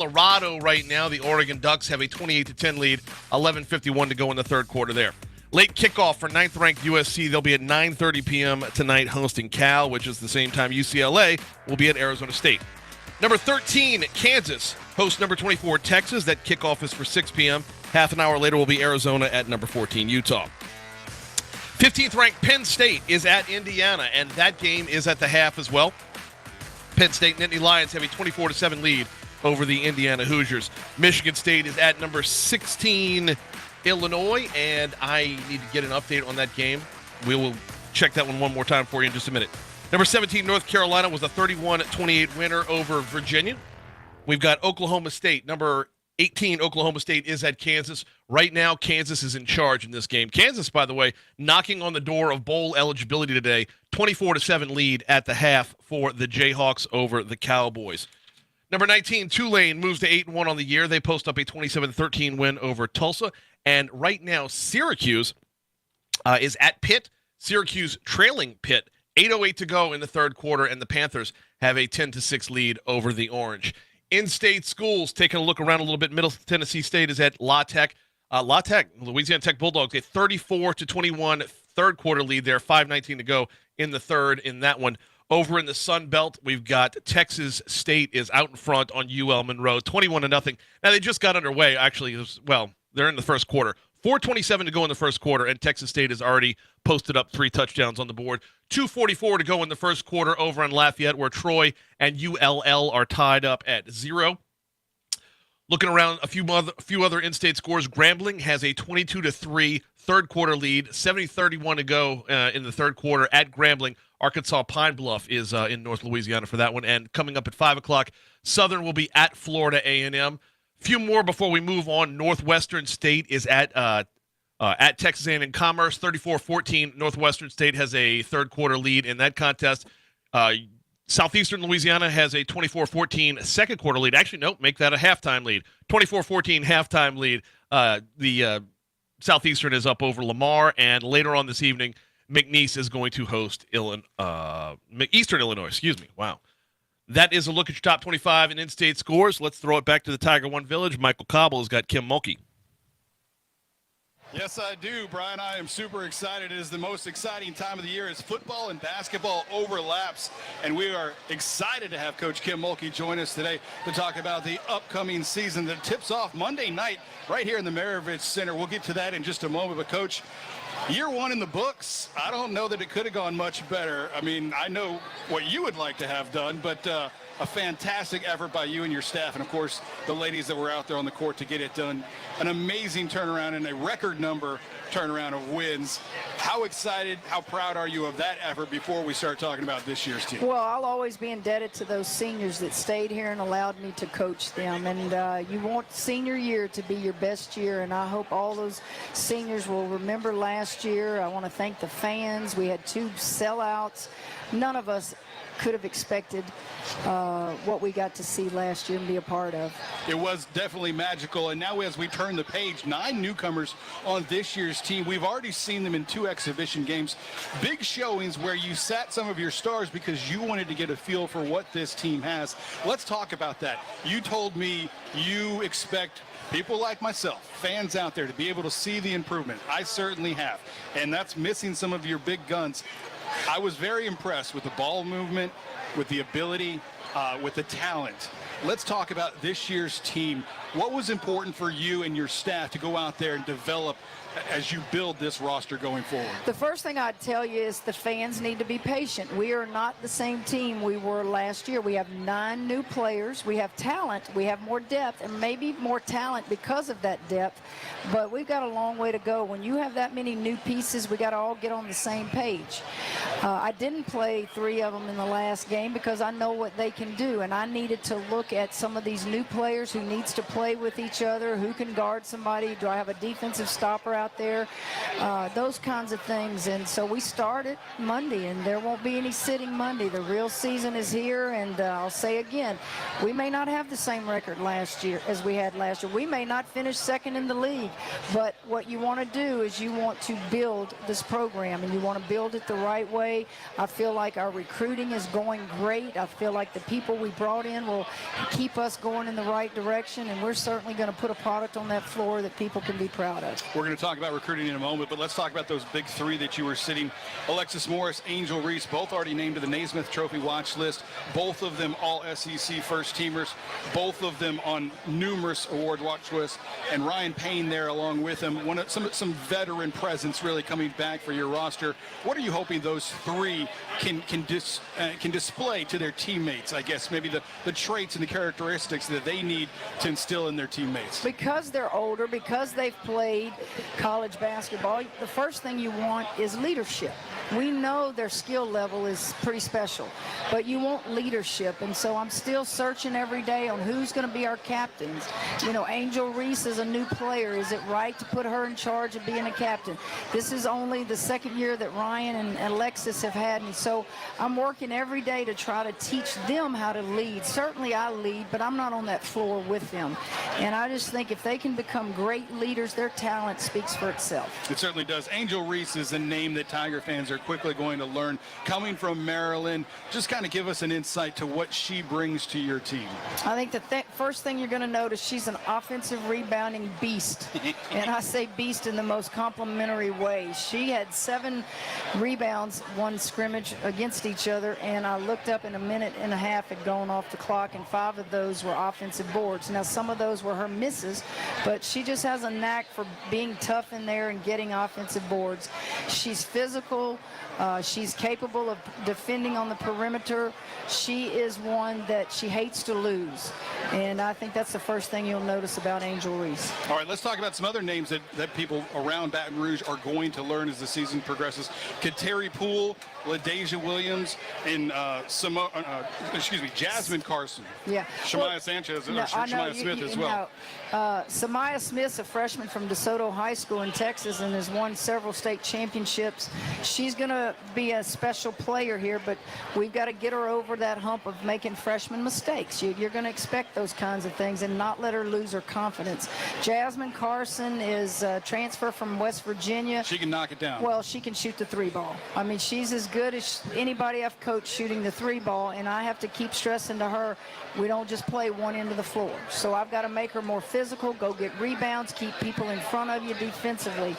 Colorado right now. The Oregon Ducks have a 28-10 lead, 11:51 to go in the third quarter there. Late kickoff for 9th-ranked USC. They'll be at 9:30 p.m. tonight hosting Cal, which is the same time UCLA will be at Arizona State. Number 13, Kansas hosts number 24, Texas. That kickoff is for 6 p.m. Half an hour later will be Arizona at number 14, Utah. 15th-ranked Penn State is at Indiana, and that game is at the half as well. Penn State Nittany Lions have a 24-7 lead over the Indiana Hoosiers. Michigan State is at number 16, Illinois, and I need to get an update on that game. We will check that one more time for you in just a minute. Number 17, North Carolina was a 31-28 winner over Virginia. We've got Oklahoma State. Number 18, Oklahoma State is at Kansas. Right now, Kansas is in charge in this game. Kansas, by the way, knocking on the door of bowl eligibility today. 24-7 lead at the half for the Jayhawks over the Cowboys. Number 19, Tulane moves to 8-1 on the year. They post up a 27-13 win over Tulsa. And right now, Syracuse is at Pitt. Syracuse trailing Pitt. 8:08 to go in the third quarter, and the Panthers have a 10-6 lead over the Orange. In-state schools, taking a look around a little bit. Middle Tennessee State is at La Tech. La Tech, Louisiana Tech Bulldogs, a 34-21 third quarter lead there. 5:19 to go in the third in that one. Over in the Sun Belt, we've got Texas State is out in front on UL Monroe, 21-0. Now, they just got underway, actually. They're in the first quarter. 4:27 to go in the first quarter, and Texas State has already posted up 3 touchdowns on the board. 2:44 to go in the first quarter over in Lafayette, where Troy and ULL are tied up at 0. Looking around a few other in-state scores, Grambling has a 22-3 third quarter lead, 70-31 to go in the third quarter at Grambling. Arkansas Pine Bluff is in North Louisiana for that one. And coming up at 5 o'clock, Southern will be at Florida A&M. Few more before we move on. Northwestern State is at Texas A&M Commerce, 34-14. Northwestern State has a third quarter lead in that contest. Southeastern Louisiana has a 24-14 second quarter lead. Actually, nope, make that a halftime lead. 24-14 halftime lead. The Southeastern is up over Lamar, and later on this evening, McNeese is going to host Eastern Illinois. Excuse me. Wow. That is a look at your top 25 and in-state scores. Let's throw it back to the Tiger One Village. Michael Cobble has got Kim Mulkey. Yes, I do, Brian. I am super excited. It is the most exciting time of the year as football and basketball overlaps, and we are excited to have Coach Kim Mulkey join us today to talk about the upcoming season that tips off Monday night right here in the Maravich Center. We'll get to that in just a moment, but Coach, year one in the books. I don't know that it could have gone much better. I mean, I know what you would like to have done, but a fantastic effort by you and your staff, and of course the ladies that were out there on the court to get it done. An amazing turnaround and a record number turnaround of wins. How excited, how proud are you of that effort before we start talking about this year's team? Well, I'll always be indebted to those seniors that stayed here and allowed me to coach them. And you want senior year to be your best year, and I hope all those seniors will remember last year. I want to thank the fans. We had 2 sellouts. None of us could have expected what we got to see last year and be a part of. It was definitely magical, and now as we turn the page, 9 newcomers on this year's team. We've already seen them in 2 exhibition games, big showings where you sat some of your stars because you wanted to get a feel for what this team has. Let's talk about that. You told me you expect people like myself, fans out there, to be able to see the improvement. I certainly have, and that's missing some of your big guns. I was very impressed with the ball movement, with the ability, with the talent. Let's talk about this year's team. What was important for you and your staff to go out there and develop as you build this roster going forward? The first thing I'd tell you is the fans need to be patient. We are not the same team we were last year. We have 9 new players. We have talent. We have more depth and maybe more talent because of that depth. But we've got a long way to go. When you have that many new pieces, we got to all get on the same page. I didn't play 3 of them in the last game because I know what they can do. And I needed to look at some of these new players who needs to play with each other, who can guard somebody. Do I have a defensive stopper out there? Those kinds of things. And so we started Monday, and there won't be any sitting Monday. The real season is here, and I'll say again, we may not have the same record last year as we had last year. We may not finish second in the league, but what you want to do is you want to build this program, and you want to build it the right way. way. I feel like our recruiting is going great. I feel like the people we brought in will keep us going in the right direction, and we're certainly going to put a product on that floor that people can be proud of. We're going to talk about recruiting in a moment, but let's talk about those big three that you were sitting. Alexis Morris, Angel Reese, both already named to the Naismith Trophy watch list. Both of them all SEC first teamers. Both of them on numerous award watch lists. And Ryan Payne there along with him. Some veteran presence really coming back for your roster. What are you hoping those three can display to their teammates? I guess maybe the traits and the characteristics that they need to instill in their teammates. Because they're older, because they've played college basketball, the first thing you want is leadership. We know their skill level is pretty special, but you want leadership, and so I'm still searching every day on who's going to be our captains. You know, Angel Reese is a new player. Is it right to put her in charge of being a captain? This is only the second year that Ryan and Alexis have had me, so I'm working every day to try to teach them how to lead. Certainly I lead, but I'm not on that floor with them, and I just think if they can become great leaders, their talent speaks for itself. It certainly does. Angel Reese is a name that Tiger fans are quickly going to learn. Coming from Maryland, just kind of give us an insight to what she brings to your team. I think the first thing you're going to notice, she's an offensive rebounding beast. And I say beast in the most complimentary way. She had 7 rebounds, one scrimmage against each other, and I looked up in a minute and a half had gone off the clock, and 5 of those were offensive boards. Now, some of those were her misses, but she just has a knack for being tough in there and getting offensive boards. She's physical. She's capable of defending on the perimeter. She is one that she hates to lose. And I think that's the first thing you'll notice about Angel Reese. All right, let's talk about some other names that people around Baton Rouge are going to learn as the season progresses. Kateri Poole, LaDasia Williams, and Jasmine Carson. Yeah. Shemaya Sanchez, or Shemaya Smith as well. Samaya Smith's a freshman from DeSoto High School in Texas and has won several state championships. She's going to be a special player here, but we've got to get her over that hump of making freshman mistakes. You're going to expect those kinds of things and not let her lose her confidence. Jasmine Carson is a transfer from West Virginia. She can knock it down. Well, she can shoot the 3-ball. I mean, she's as good as anybody I've coached shooting the 3-ball, and I have to keep stressing to her, we don't just play one end of the floor. So I've got to make her more physical, go get rebounds, keep people in front of you defensively.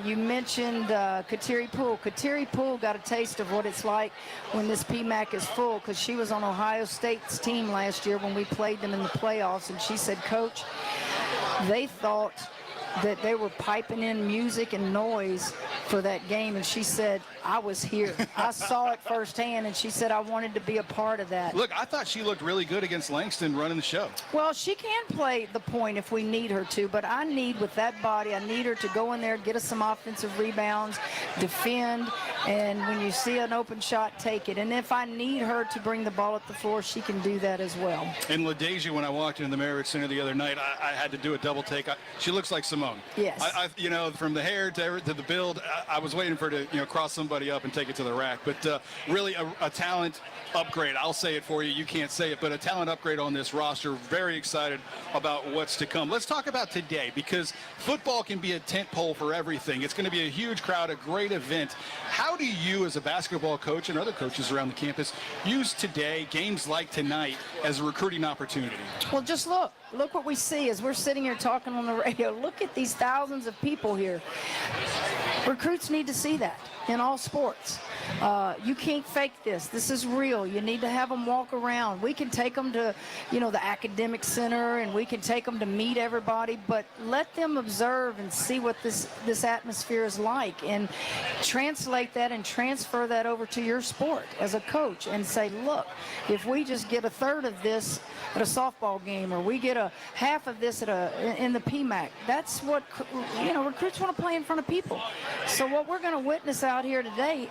You mentioned Kateri Poole. Kateri Poole got a taste of what it's like when this PMAC is full, because she was on Ohio State's team last year when we played them in the playoffs, and she said, Coach, they thought that they were piping in music and noise for that game, and she said, I was here. I saw it firsthand, and she said, I wanted to be a part of that. Look, I thought she looked really good against Langston running the show. Well, she can play the point if we need her to, but I need, with that body, I need her to go in there, get us some offensive rebounds, defend, and when you see an open shot, take it. And if I need her to bring the ball up the floor, she can do that as well. And LaDasia, when I walked into the Marriott Center the other night, I had to do a double take. She looks like Simone. Yes. You know, from the hair to the build, I was waiting for her to, cross somebody up and take it to the rack. But really a talent upgrade. I'll say it for you. You can't say it, but a talent upgrade on this roster. Very excited about what's to come. Let's talk about today, because football can be a tent pole for everything. It's going to be a huge crowd, a great event. How do you, as a basketball coach and other coaches around the campus, use today, games like tonight, as a recruiting opportunity? Well, just look what we see as we're sitting here talking on the radio. Look at these thousands of people here. Recruits need to see that in all sports. You can't fake this. This is real. You need to have them walk around. We can take them to, the academic center, and we can take them to meet everybody, but let them observe and see what this atmosphere is like, and translate that and transfer that over to your sport as a coach, and say, look, if we just get a third of this at a softball game, or we get a half of this in the PMAC, that's what, recruits want to play in front of people. So what we're going to witness out here today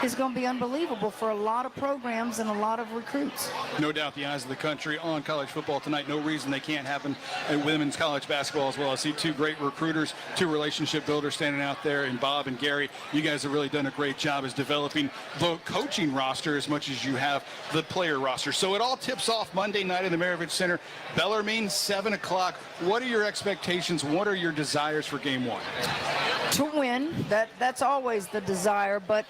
is going to be unbelievable for a lot of programs and a lot of recruits. No doubt the eyes of the country on college football tonight. No reason they can't happen in women's college basketball as well. I see 2 great recruiters, 2 relationship builders standing out there, and Bob and Gary. You guys have really done a great job as developing the coaching roster as much as you have the player roster. So it all tips off Monday night in the Maravich Center. Bellarmine, 7 o'clock. What are your expectations? What are your desires for game 1? To win. That's always the desire, but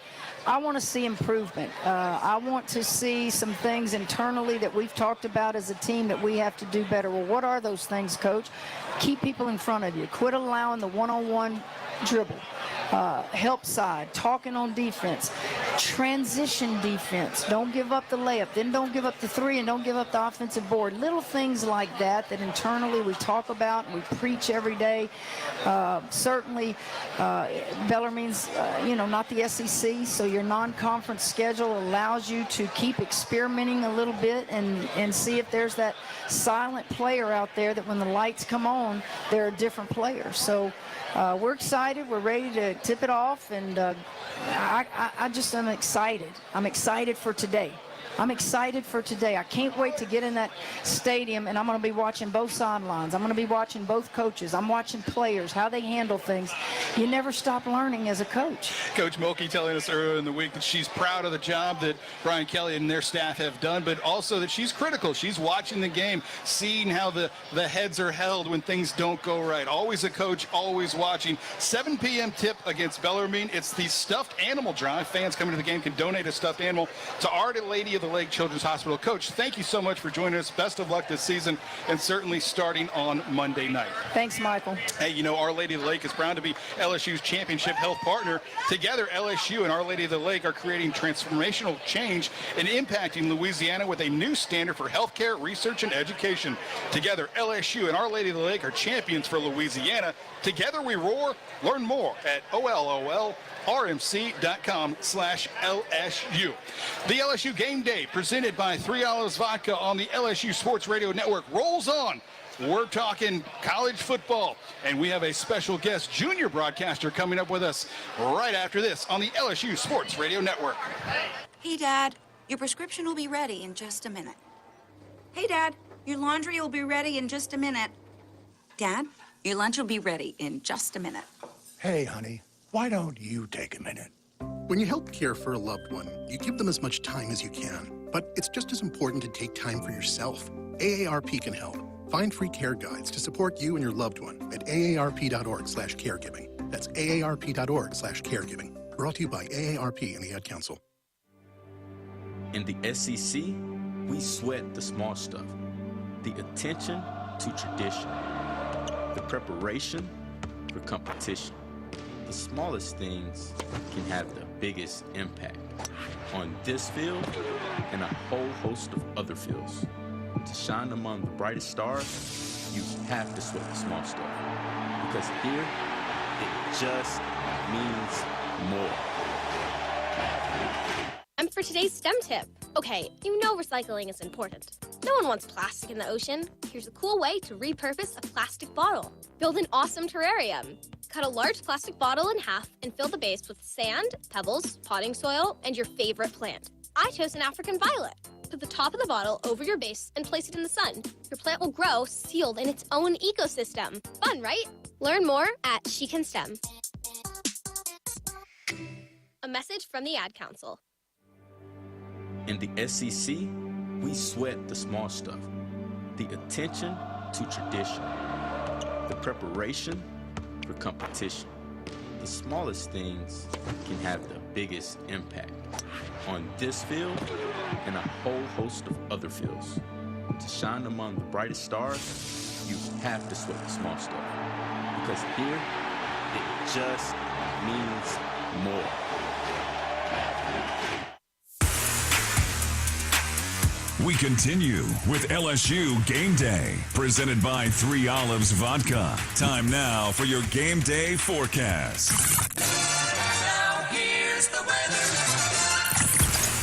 I want to see improvement. I want to see some things internally that we've talked about as a team that we have to do better. Well, what are those things, Coach? Keep people in front of you. Quit allowing the one-on-one dribble. Help side, talking on defense, transition defense. Don't give up the layup, then don't give up the three, and don't give up the offensive board. Little things like that internally we talk about and we preach every day. Certainly, Bellarmine's, not the SEC, so your non-conference schedule allows you to keep experimenting a little bit and see if there's that silent player out there that when the lights come on, they're a different player. So we're excited. We're ready to tip it off, and I just am excited. I'm excited for today. I can't wait to get in that stadium, and I'm going to be watching both sidelines. I'm going to be watching both coaches. I'm watching players, how they handle things. You never stop learning as a coach. Coach Mulkey telling us earlier in the week that she's proud of the job that Brian Kelly and their staff have done, but also that she's critical. She's watching the game, seeing how the heads are held when things don't go right. Always a coach, always watching. 7 p.m. tip against Bellarmine. It's the stuffed animal drive. Fans coming to the game can donate a stuffed animal to Our Lady of the Lake Children's Hospital. Coach, thank you so much for joining us. Best of luck this season, and certainly starting on Monday night. Thanks, Michael. Hey, Our Lady of the Lake is proud to be LSU's championship health partner. Together, LSU and Our Lady of the Lake are creating transformational change and impacting Louisiana with a new standard for healthcare, research, and education. Together, LSU and Our Lady of the Lake are champions for Louisiana. Together we roar. Learn more at OLOLRMC.com/LSU. The LSU Game Day, presented by 3 Olives Vodka on the LSU Sports Radio Network, rolls on. We're talking college football, and we have a special guest junior broadcaster coming up with us right after this on the LSU Sports Radio Network. Hey, Dad, your prescription will be ready in just a minute. Hey, Dad, your laundry will be ready in just a minute. Dad, your lunch will be ready in just a minute. Hey, honey, why don't you take a minute? When you help care for a loved one, you give them as much time as you can. But it's just as important to take time for yourself. AARP can help. Find free care guides to support you and your loved one at aarp.org/caregiving. That's aarp.org/caregiving. Brought to you by AARP and the Ad Council. In the SEC, we sweat the small stuff. The attention to tradition. The preparation for competition. The smallest things can have the biggest impact on this field and a whole host of other fields. To shine among the brightest stars, you have to sweat the small stuff. Because here, it just means more. And for today's STEM tip, okay, recycling is important. No one wants plastic in the ocean. Here's a cool way to repurpose a plastic bottle. Build an awesome terrarium. Cut a large plastic bottle in half and fill the base with sand, pebbles, potting soil, and your favorite plant. I chose an African violet. Put the top of the bottle over your base and place it in the sun. Your plant will grow sealed in its own ecosystem. Fun, right? Learn more at She Can STEM. A message from the Ad Council. In the SEC, we sweat the small stuff. The attention to tradition. The preparation for competition. The smallest things can have the biggest impact on this field and a whole host of other fields. To shine among the brightest stars, you have to sweat the small stuff. Because here, it just means more. We continue with LSU Game Day, presented by 3 Olives Vodka. Time now for your Game Day forecast. Now here's the weather.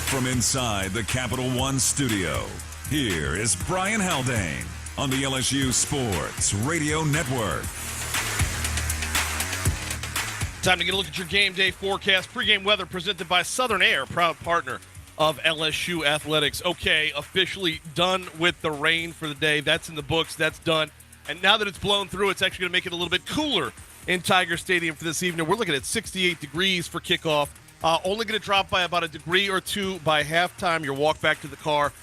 From inside the Capital One studio, here is Brian Haldane on the LSU Sports Radio Network. Time to get a look at your Game Day forecast. Pre-game weather presented by Southern Air, proud partner of LSU Athletics. Okay, officially done with the rain for the day. That's in the books. That's done. And now that it's blown through, it's actually going to make it a little bit cooler in Tiger Stadium for this evening. We're looking at 68 degrees for kickoff. Only going to drop by about a degree or two by halftime. Your walk back to the car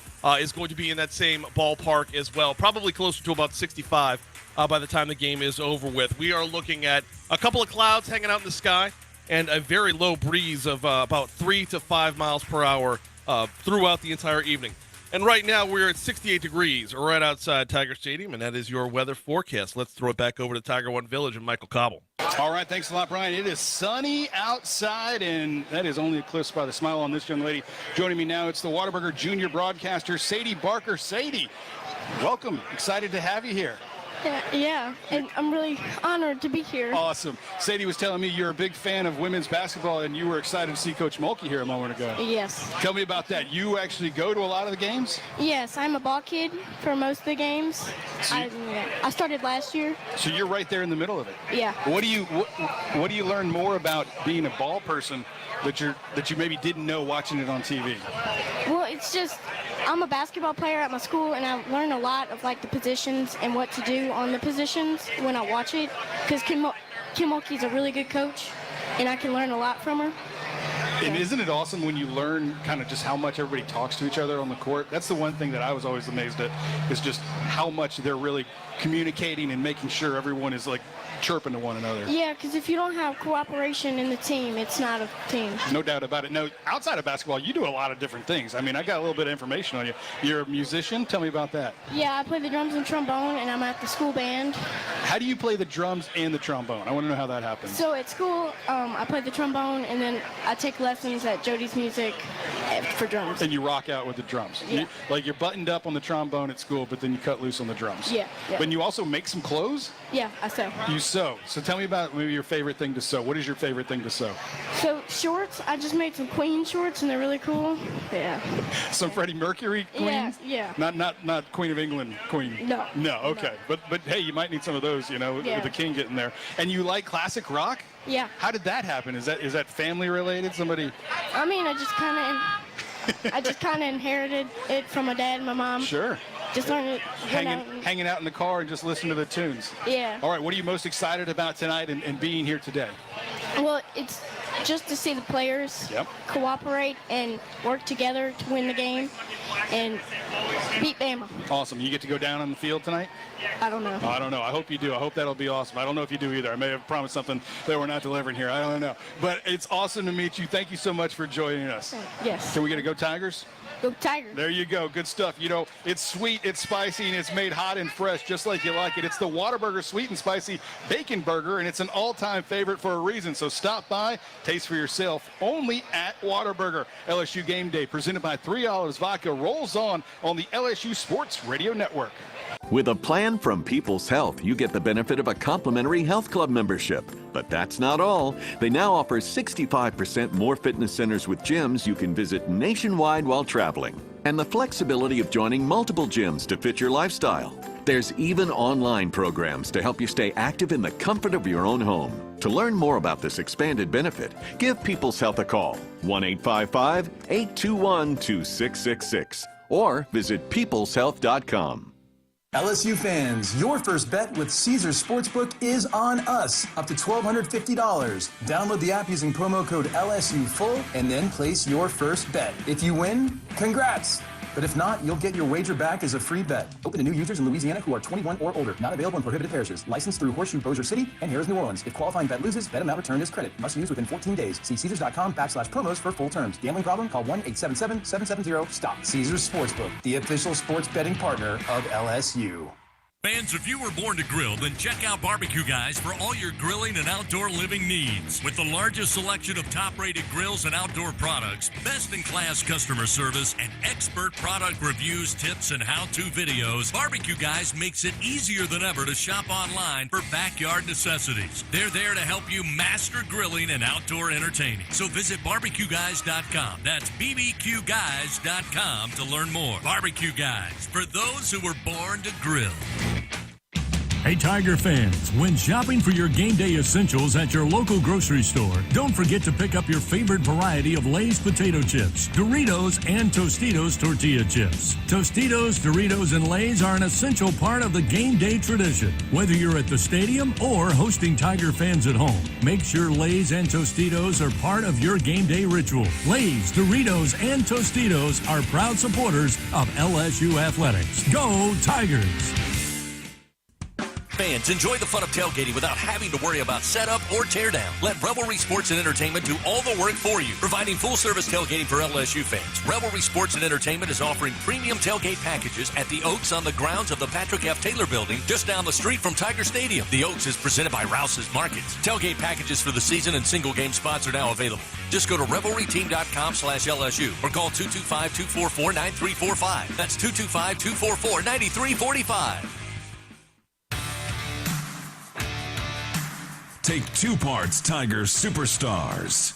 is going to be in that same ballpark as well. Probably closer to about 65 by the time the game is over with. We are looking at a couple of clouds hanging out in the sky and a very low breeze of about 3 to 5 miles per hour throughout the entire evening. And right now we're at 68 degrees right outside Tiger Stadium, and that is your weather forecast. Let's throw it back over to Tiger One Village and Michael Cobble. All right, thanks a lot, Brian. It is sunny outside, and that is only eclipsed by the smile on this young lady. Joining me now, it's the Whataburger junior broadcaster, Sadie Barker. Sadie, welcome. Excited to have you here. Yeah, and I'm really honored to be here. Awesome. Sadie was telling me you're a big fan of women's basketball, and you were excited to see Coach Mulkey here a moment ago. Yes. Tell me about that. You actually go to a lot of the games? Yes, I'm a ball kid for most of the games. I started last year. So you're right there in the middle of it. Yeah. What do you learn more about being a ball person that you maybe didn't know watching it on TV? Well, it's just I'm a basketball player at my school, and I learn a lot of like the positions and what to do on the positions when I watch it, because Kim Mulkey's a really good coach, and I can learn a lot from her. And isn't it awesome when you learn kind of just how much everybody talks to each other on the court? That's the one thing that I was always amazed at, is just how much they're really communicating and making sure everyone is like chirping to one another. Yeah, because if you don't have cooperation in the team, it's not a team. No doubt about it. Now, outside of basketball, you do a lot of different things. I mean, I got a little bit of information on you. You're a musician. Tell me about that. Yeah, I play the drums and trombone, and I'm at the school band. How do you play the drums and the trombone? I want to know how that happens. So at school, I play the trombone, and then I take lessons at Jody's Music for drums. And you rock out with the drums. Yeah. You're buttoned up on the trombone at school, but then you cut loose on the drums. Yeah. But you also make some clothes? Yeah, I sew. You sew. So tell me about maybe your favorite thing to sew. What is your favorite thing to sew? So shorts, I just made some Queen shorts, and they're really cool. Yeah. Some Freddie Mercury Queens? Yeah. Not Queen of England Queen. No. No, okay. No. But hey, you might need some of those, with the king getting there. And you like classic rock? Yeah. How did that happen? Is that family related? Somebody? I mean, I just kind of inherited it from my dad and my mom. Sure. Just learned it. Hanging out in the car and just listening to the tunes. Yeah. All right, what are you most excited about tonight and being here today? Well, it's just to see the players cooperate and work together to win the game and beat Bama. Awesome. You get to go down on the field tonight? I don't know. I don't know. I hope you do. I hope that'll be awesome. I don't know if you do either. I may have promised something that we're not delivering here. I don't know. But it's awesome to meet you. Thank you so much for joining us. Yes. Can we get a Go Tigers? Go Tigers. There you go. Good stuff. It's sweet, it's spicy, and it's made hot and fresh just like you like it. It's the Whataburger Sweet and Spicy Bacon Burger, and it's an all-time favorite for a reason. So stop by, taste for yourself, only at Whataburger. LSU Game Day, presented by 3 Olives Vodka, rolls on the LSU Sports Radio Network. With a plan from People's Health, you get the benefit of a complimentary health club membership. But that's not all. They now offer 65% more fitness centers with gyms you can visit nationwide while traveling, and the flexibility of joining multiple gyms to fit your lifestyle. There's even online programs to help you stay active in the comfort of your own home. To learn more about this expanded benefit, give People's Health a call, 1-855-821-2666, or visit peopleshealth.com. LSU fans, your first bet with Caesars Sportsbook is on us, up to $1,250. Download the app using promo code LSUFull and then place your first bet. If you win, congrats! But if not, you'll get your wager back as a free bet. Open to new users in Louisiana who are 21 or older. Not available in prohibited parishes. Licensed through Horseshoe Bossier City and Harrah's New Orleans. If qualifying bet loses, bet amount returned is credit. Must use within 14 days. See Caesars.com/promos for full terms. Gambling problem? Call 1-877-770-STOP. Caesars Sportsbook, the official sports betting partner of LSU. Fans, if you were born to grill, then check out Barbecue Guys for all your grilling and outdoor living needs. With the largest selection of top-rated grills and outdoor products, best-in-class customer service, and expert product reviews, tips, and how-to videos, Barbecue Guys makes it easier than ever to shop online for backyard necessities. They're there to help you master grilling and outdoor entertaining. So visit barbecueguys.com. That's bbqguys.com to learn more. Barbecue Guys, for those who were born to grill. Hey Tiger fans, when shopping for your game day essentials at your local grocery store, don't forget to pick up your favorite variety of Lay's potato chips, Doritos, and Tostitos tortilla chips. Tostitos, Doritos, and Lay's are an essential part of the game day tradition. Whether you're at the stadium or hosting Tiger fans at home, make sure Lay's and Tostitos are part of your game day ritual. Lay's, Doritos, and Tostitos are proud supporters of LSU Athletics. Go Tigers! Fans, enjoy the fun of tailgating without having to worry about setup or teardown. Let Revelry Sports and Entertainment do all the work for you, providing full-service tailgating for LSU fans. Revelry Sports and Entertainment is offering premium tailgate packages at the Oaks on the grounds of the Patrick F. Taylor Building, just down the street from Tiger Stadium. The Oaks is presented by Rouse's Markets. Tailgate packages for the season and single game spots are now available. Just go to revelryteam.com/LSU or call 225-244-9345. That's 225-244-9345. Take 2 parts Tiger Superstars,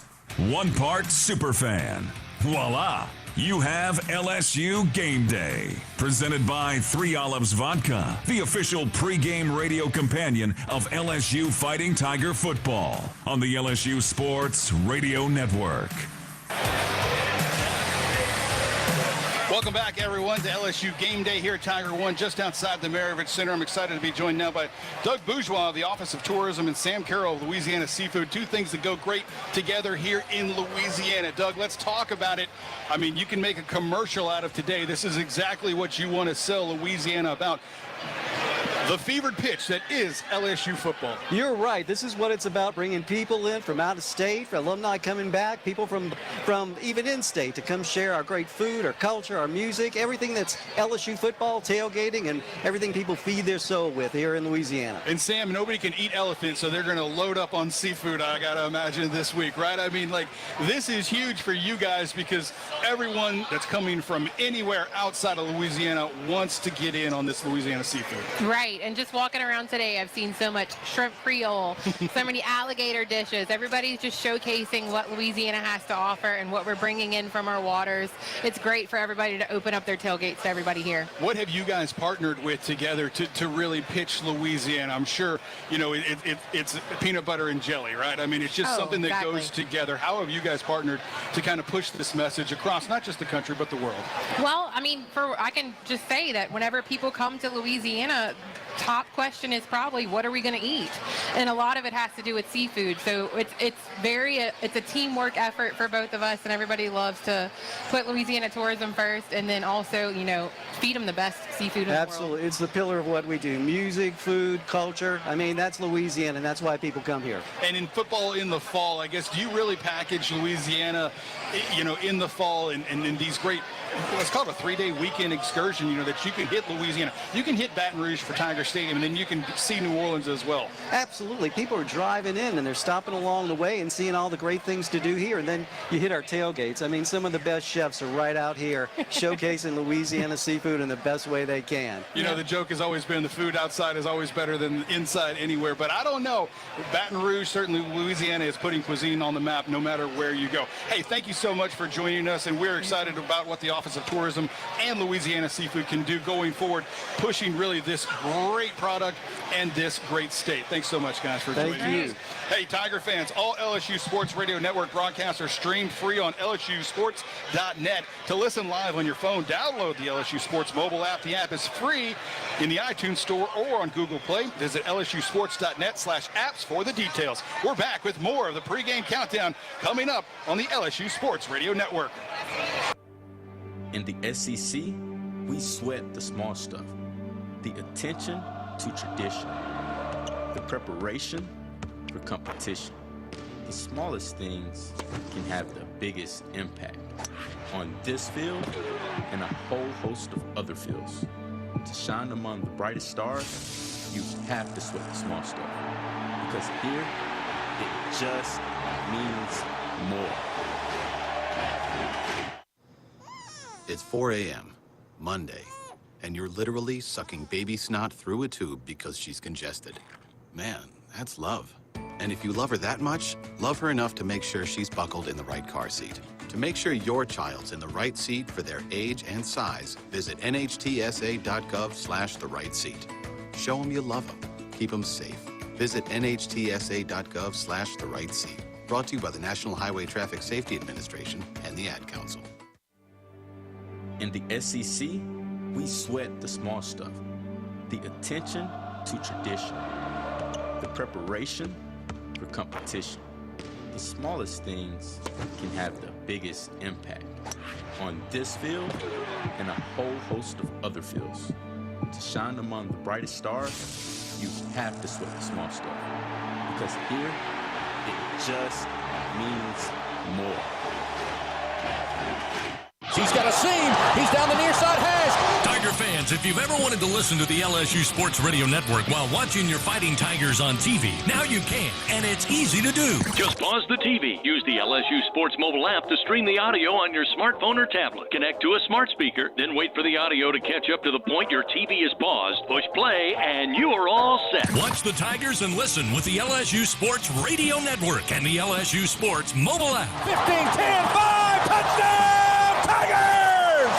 1 part Superfan. Voila! You have LSU Game Day. Presented by 3 Olives Vodka, the official pregame radio companion of LSU Fighting Tiger football on the LSU Sports Radio Network. Welcome back, everyone, to LSU Game Day here at Tiger One, just outside the Maravich Center. I'm excited to be joined now by Doug Bourgeois of the Office of Tourism and Sam Carroll of Louisiana Seafood. 2 things that go great together here in Louisiana. Doug, let's talk about it. I mean, you can make a commercial out of today. This is exactly what you want to sell Louisiana about. The fevered pitch that is LSU football. You're right. This is what it's about, bringing people in from out of state, alumni coming back, people from even in-state to come share our great food, our culture, our music, everything that's LSU football, tailgating, and everything people feed their soul with here in Louisiana. And Sam, nobody can eat elephant, so they're going to load up on seafood, I got to imagine, this week, right? I mean, like, this is huge for you guys because everyone that's coming from anywhere outside of Louisiana wants to get in on this Louisiana seafood. Right. And just walking around today, I've seen so much shrimp creole, so many alligator dishes. Everybody's just showcasing what Louisiana has to offer and what we're bringing in from our waters. It's great for everybody to open up their tailgates to everybody here. What have you guys partnered with together to really pitch Louisiana? I'm sure, you know, it's peanut butter and jelly, right? I mean, it's just something that goes together. How have you guys partnered to kind of push this message across not just the country, but the world? Well, I mean, I can just say that whenever people come to Louisiana, top question is probably, what are we going to eat? And a lot of it has to do with seafood. So it's a teamwork effort for both of us, and everybody loves to put Louisiana tourism first, and then also, you know, feed them the best seafood in the world. Absolutely. It's the pillar of what we do. Music, food, culture. I mean, that's Louisiana, and that's why people come here. And in football in the fall, I guess, do you really package Louisiana, you know, in the fall and in these great, let's call it a 3-day weekend excursion, you know, that you can hit Louisiana. You can hit Baton Rouge for Tiger Stadium, and then you can see New Orleans as well. Absolutely. People are driving in, and they're stopping along the way and seeing all the great things to do here. And then you hit our tailgates. I mean, some of the best chefs are right out here showcasing Louisiana seafood in the best way they can. You know, the joke has always been the food outside is always better than inside anywhere. But I don't know. Baton Rouge, certainly Louisiana is putting cuisine on the map no matter where you go. Hey, thank you so much for joining us, and we're excited about what the Office of Tourism and Louisiana Seafood can do going forward, pushing really this great product and this great state. Thanks so much, guys, for joining us. Hey, Tiger fans, all LSU Sports Radio Network broadcasts are streamed free on LSUsports.net. To listen live on your phone, download the LSU Sports mobile app. The app is free in the iTunes Store or on Google Play. Visit LSUsports.net/apps for the details. We're back with more of the pregame countdown coming up on the LSU Sports Radio Network. In the SEC, we sweat the small stuff. The attention to tradition. The preparation for competition. The smallest things can have the biggest impact on this field and a whole host of other fields. To shine among the brightest stars, you have to sweat the small stuff. Because here, it just means more. It's 4 a.m., Monday, and you're literally sucking baby snot through a tube because she's congested. Man, that's love. And if you love her that much, love her enough to make sure she's buckled in the right car seat. To make sure your child's in the right seat for their age and size, visit nhtsa.gov/the-right seat. Show them you love them. Keep them safe. Visit nhtsa.gov/the-right seat. Brought to you by the National Highway Traffic Safety Administration and the Ad Council. In the SEC, we sweat the small stuff. The attention to tradition. The preparation for competition. The smallest things can have the biggest impact on this field and a whole host of other fields. To shine among the brightest stars, You have to sweat the small stuff. Because here, it just means more. She's got a seam. He's down the near side hash. Tiger fans, if you've ever wanted to listen to the LSU Sports Radio Network while watching your Fighting Tigers on TV, now you can, and it's easy to do. Just pause the TV. Use the LSU Sports mobile app to stream the audio on your smartphone or tablet. Connect to a smart speaker, then wait for the audio to catch up to the point your TV is paused. Push play, and you are all set. Watch the Tigers and listen with the LSU Sports Radio Network and the LSU Sports mobile app. 15-10, 5, touchdown! Tigers!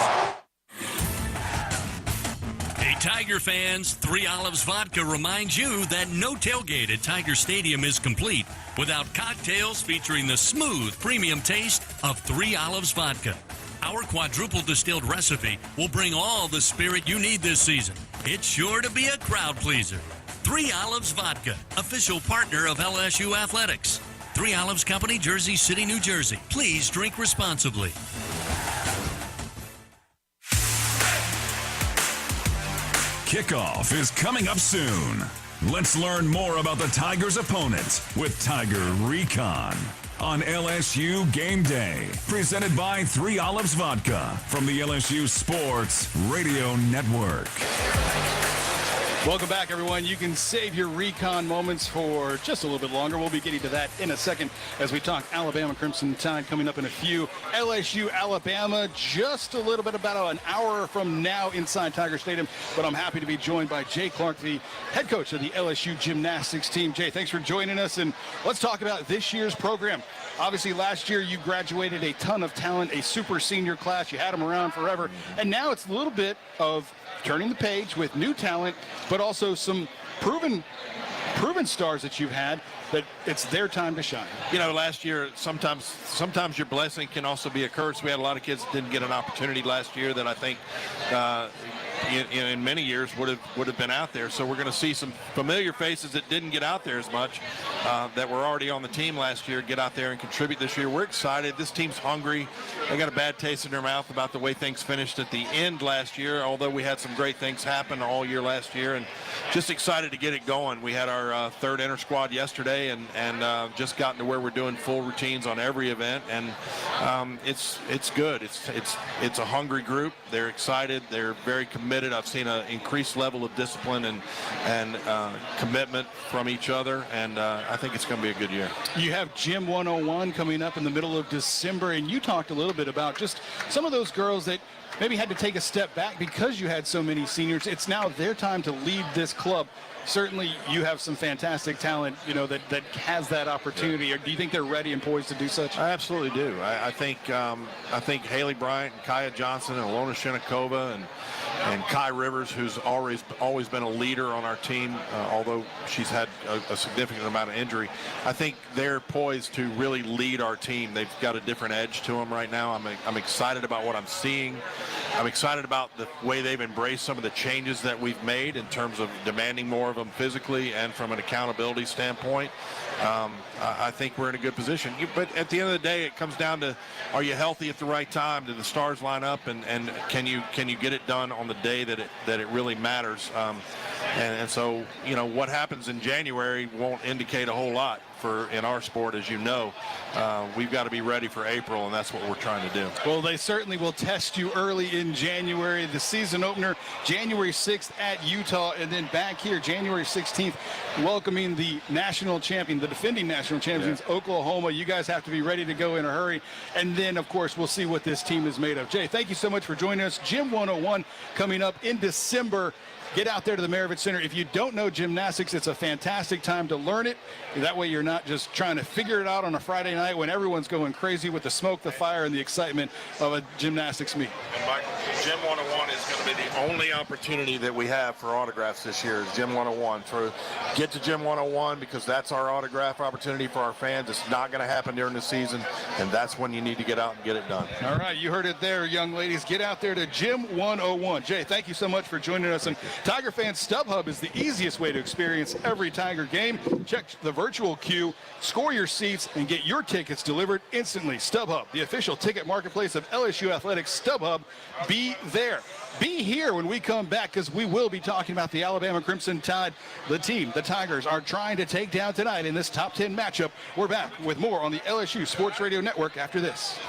Hey, Tiger fans, 3 Olives Vodka reminds you that no tailgate at Tiger Stadium is complete without cocktails featuring the smooth, premium taste of 3 Olives Vodka. Our quadruple distilled recipe will bring all the spirit you need this season. It's sure to be a crowd pleaser. 3 Olives Vodka, official partner of LSU Athletics. 3 Olives Company, Jersey City, New Jersey. Please drink responsibly. Kickoff is coming up soon. Let's learn more about the Tigers' opponent with Tiger Recon on LSU Game Day. Presented by 3 Olives Vodka from the LSU Sports Radio Network. Welcome back, everyone. You can save your recon moments for just a little bit longer. We'll be getting to that in a second as we talk Alabama Crimson Tide coming up in a few. LSU, Alabama, just a little bit about an hour from now inside Tiger Stadium. But I'm happy to be joined by Jay Clark, the head coach of the LSU gymnastics team. Jay, thanks for joining us. And let's talk about this year's program. Obviously, last year you graduated a ton of talent, a super senior class. You had them around forever. And now it's a little bit of turning the page with new talent, but also some proven stars that you've had, that it's their time to shine. You know, last year, sometimes your blessing can also be a curse. We had a lot of kids that didn't get an opportunity last year that I think in many years would have been out there. So we're going to see some familiar faces that didn't get out there as much, that were already on the team last year, get out there and contribute this year. We're excited. This team's hungry. They got a bad taste in their mouth about the way things finished at the end last year, although we had some great things happen all year last year, and just excited to get it going. We had our third inter squad yesterday, and just gotten to where we're doing full routines on every event, and it's good. It's a hungry group. They're excited. They're very committed. I've seen an increased level of discipline and commitment from each other, and I think it's going to be a good year. You have Gym 101 coming up in the middle of December, and you talked a little bit about just some of those girls that maybe had to take a step back because you had so many seniors. It's now their time to lead this club. Certainly you have some fantastic talent, you know, that has that opportunity. Yeah. Or do you think they're ready and poised to do such? I absolutely do. I think Haley Bryant and Kaya Johnson and Alona Shenikova and Kai Rivers, who's always been a leader on our team, although she's had a significant amount of injury. I think they're poised to really lead our team. They've got a different edge to them right now. I'm excited about what I'm seeing. I'm excited about the way they've embraced some of the changes that we've made in terms of demanding more of them physically and from an accountability standpoint. I think we're in a good position. But at the end of the day, it comes down to, are you healthy at the right time? Do the stars line up? And can you get it done on the day that it really matters? And so, you know, what happens in January won't indicate a whole lot in our sport, as you know. We've got to be ready for April, and that's what we're trying to do. Well, they certainly will test you early in January. The season opener, January 6th at Utah, and then back here, January 16th, welcoming the national champion, the defending national champions, Oklahoma. You guys have to be ready to go in a hurry. And then, of course, we'll see what this team is made of. Jay, thank you so much for joining us. Gym 101 coming up in December. Get out there to the Maravich Center. If you don't know gymnastics, it's a fantastic time to learn it. That way you're not just trying to figure it out on a Friday night when everyone's going crazy with the smoke, the fire, and the excitement of a gymnastics meet. And Michael, Gym 101 is going to be the only opportunity that we have for autographs this year is Gym 101. Get to Gym 101 because that's our autograph opportunity for our fans. It's not going to happen during the season, and that's when you need to get out and get it done. All right, you heard it there, young ladies. Get out there to Gym 101. Jay, thank you so much for joining us. And Tiger fans, StubHub is the easiest way to experience every Tiger game. Check the virtual queue, score your seats, and get your tickets delivered instantly. StubHub, the official ticket marketplace of LSU Athletics. StubHub, be there. Be here when we come back, because we will be talking about the Alabama Crimson Tide, the team the Tigers are trying to take down tonight in this top 10 matchup. We're back with more on the LSU Sports Radio Network after this.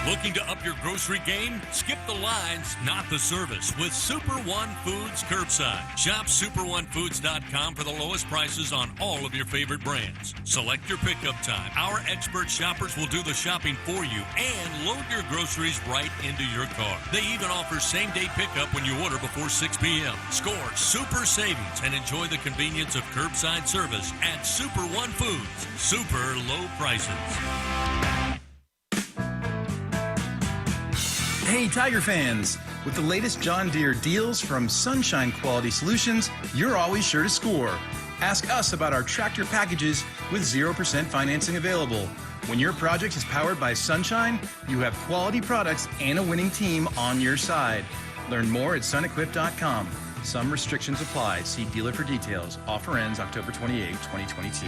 Looking to up your grocery game? Skip the lines, not the service, with Super One Foods Curbside. Shop SuperOneFoods.com for the lowest prices on all of your favorite brands. Select your pickup time. Our expert shoppers will do the shopping for you and load your groceries right into your car. They even offer same-day pickup when you order before 6 p.m. Score super savings and enjoy the convenience of curbside service at Super One Foods. Super low prices. Hey, Tiger fans! With the latest John Deere deals from Sunshine Quality Solutions, you're always sure to score. Ask us about our tractor packages with 0% financing available. When your project is powered by Sunshine, you have quality products and a winning team on your side. Learn more at sunequip.com. Some restrictions apply. See dealer for details. Offer ends October 28, 2022.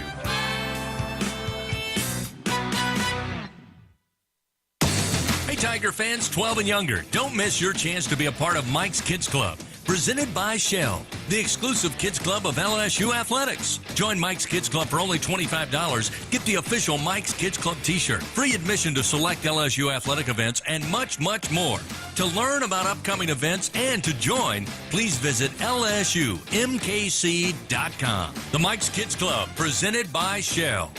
Hey, Tiger fans 12 and younger, don't miss your chance to be a part of Mike's Kids Club, presented by Shell, the exclusive kids club of LSU Athletics. Join Mike's Kids Club for only $25. Get the official Mike's Kids Club t-shirt, free admission to select LSU athletic events, and much, much more. To learn about upcoming events and to join, please visit LSUMKC.com. The Mike's Kids Club, presented by Shell.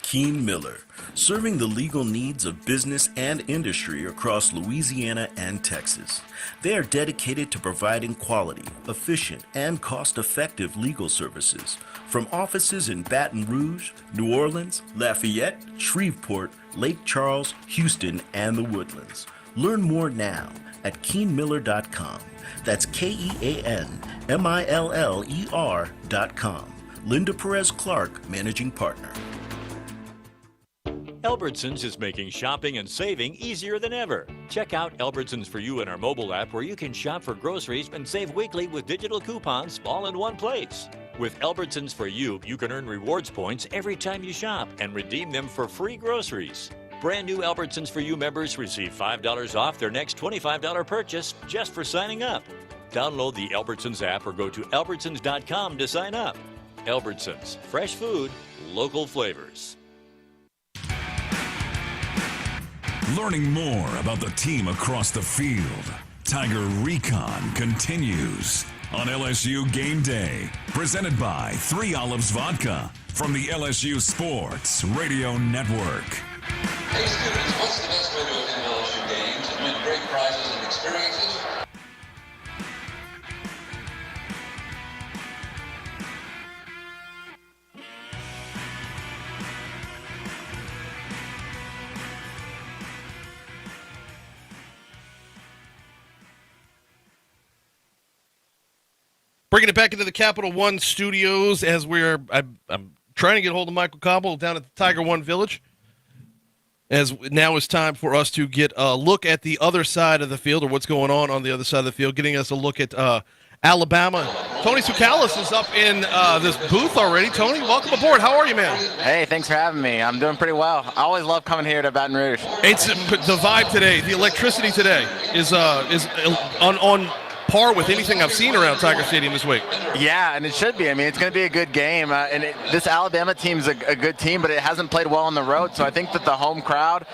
Keen Miller, serving the legal needs of business and industry across Louisiana and Texas. They are dedicated to providing quality, efficient, and cost-effective legal services from offices in Baton Rouge, New Orleans, Lafayette, Shreveport, Lake Charles, Houston, and the Woodlands. Learn more now at KeenMiller.com. That's KEANMILLER.com. Linda Perez Clark, Managing Partner. Albertsons is making shopping and saving easier than ever. Check out Albertsons For You in our mobile app, where you can shop for groceries and save weekly with digital coupons all in one place. With Albertsons For You, you can earn rewards points every time you shop and redeem them for free groceries. Brand new Albertsons For You members receive $5 off their next $25 purchase just for signing up. Download the Albertsons app or go to albertsons.com to sign up. Albertsons, fresh food, local flavors. Learning more about the team across the field. Tiger Recon continues on LSU Game Day. Presented by 3 Olives Vodka from the LSU Sports Radio Network. Hey students, what's the best way to attend LSU games and win great prizes and experiences? Bringing it back into the Capital One studios as I'm trying to get hold of Michael Cobble down at the Tiger One Village. As now is time for us to get a look at the other side of the field, or what's going on the other side of the field, getting us a look at Alabama. Tony Sukalis is up in this booth already. Tony, welcome aboard. How are you, man? Hey, thanks for having me. I'm doing pretty well. I always love coming here to Baton Rouge. It's the vibe today, the electricity today is on par with anything I've seen around Tiger Stadium this week. Yeah, and it should be. I mean, it's going to be a good game. This Alabama team's a good team, but it hasn't played well on the road. So I think that the home crowd,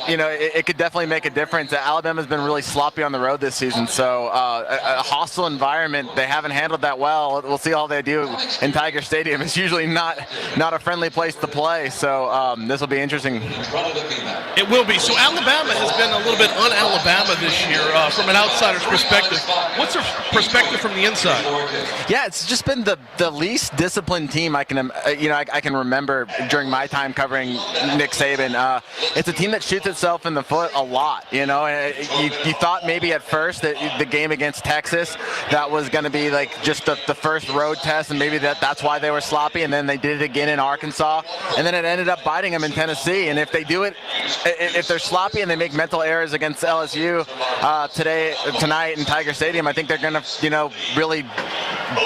it could definitely make a difference. Alabama's been really sloppy on the road this season. So a hostile environment, they haven't handled that well. We'll see how they do in Tiger Stadium. It's usually not a friendly place to play. So this will be interesting. It will be. So Alabama has been a little bit un-Alabama this year from an outsider's perspective. What's your perspective from the inside? Yeah, it's just been the least disciplined team I can remember during my time covering Nick Saban. It's a team that shoots itself in the foot a lot. You thought maybe at first that the game against Texas, that was going to be like just the first road test, and maybe that's why they were sloppy, and then they did it again in Arkansas, and then it ended up biting them in Tennessee. And if they do it, if they're sloppy and they make mental errors against LSU tonight in Tiger Stadium, I think they're going to, really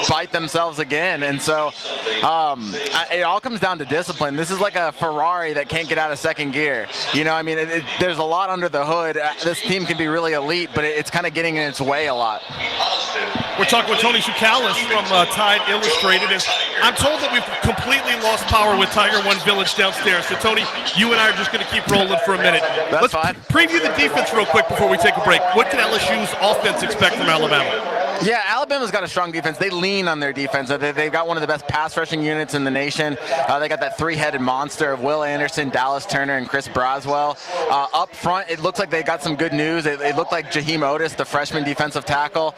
bite themselves again. And so it all comes down to discipline. This is like a Ferrari that can't get out of second gear. There's a lot under the hood. This team can be really elite, but it's kind of getting in its way a lot. We're talking with Tony Sukalis from Tide Illustrated. And I'm told that we've completely lost power with Tiger One Village downstairs. So, Tony, you and I are just going to keep rolling for a minute. Let's fine. Preview the defense real quick before we take a break. What can LSU's offense expect from Alabama? Yeah, Alabama's got a strong defense. They lean on their defense. They've got one of the best pass rushing units in the nation. They got that three-headed monster of Will Anderson, Dallas Turner, and Chris Braswell. Up front, it looks like they got some good news. It looked like Jaheim Otis, the freshman defensive tackle,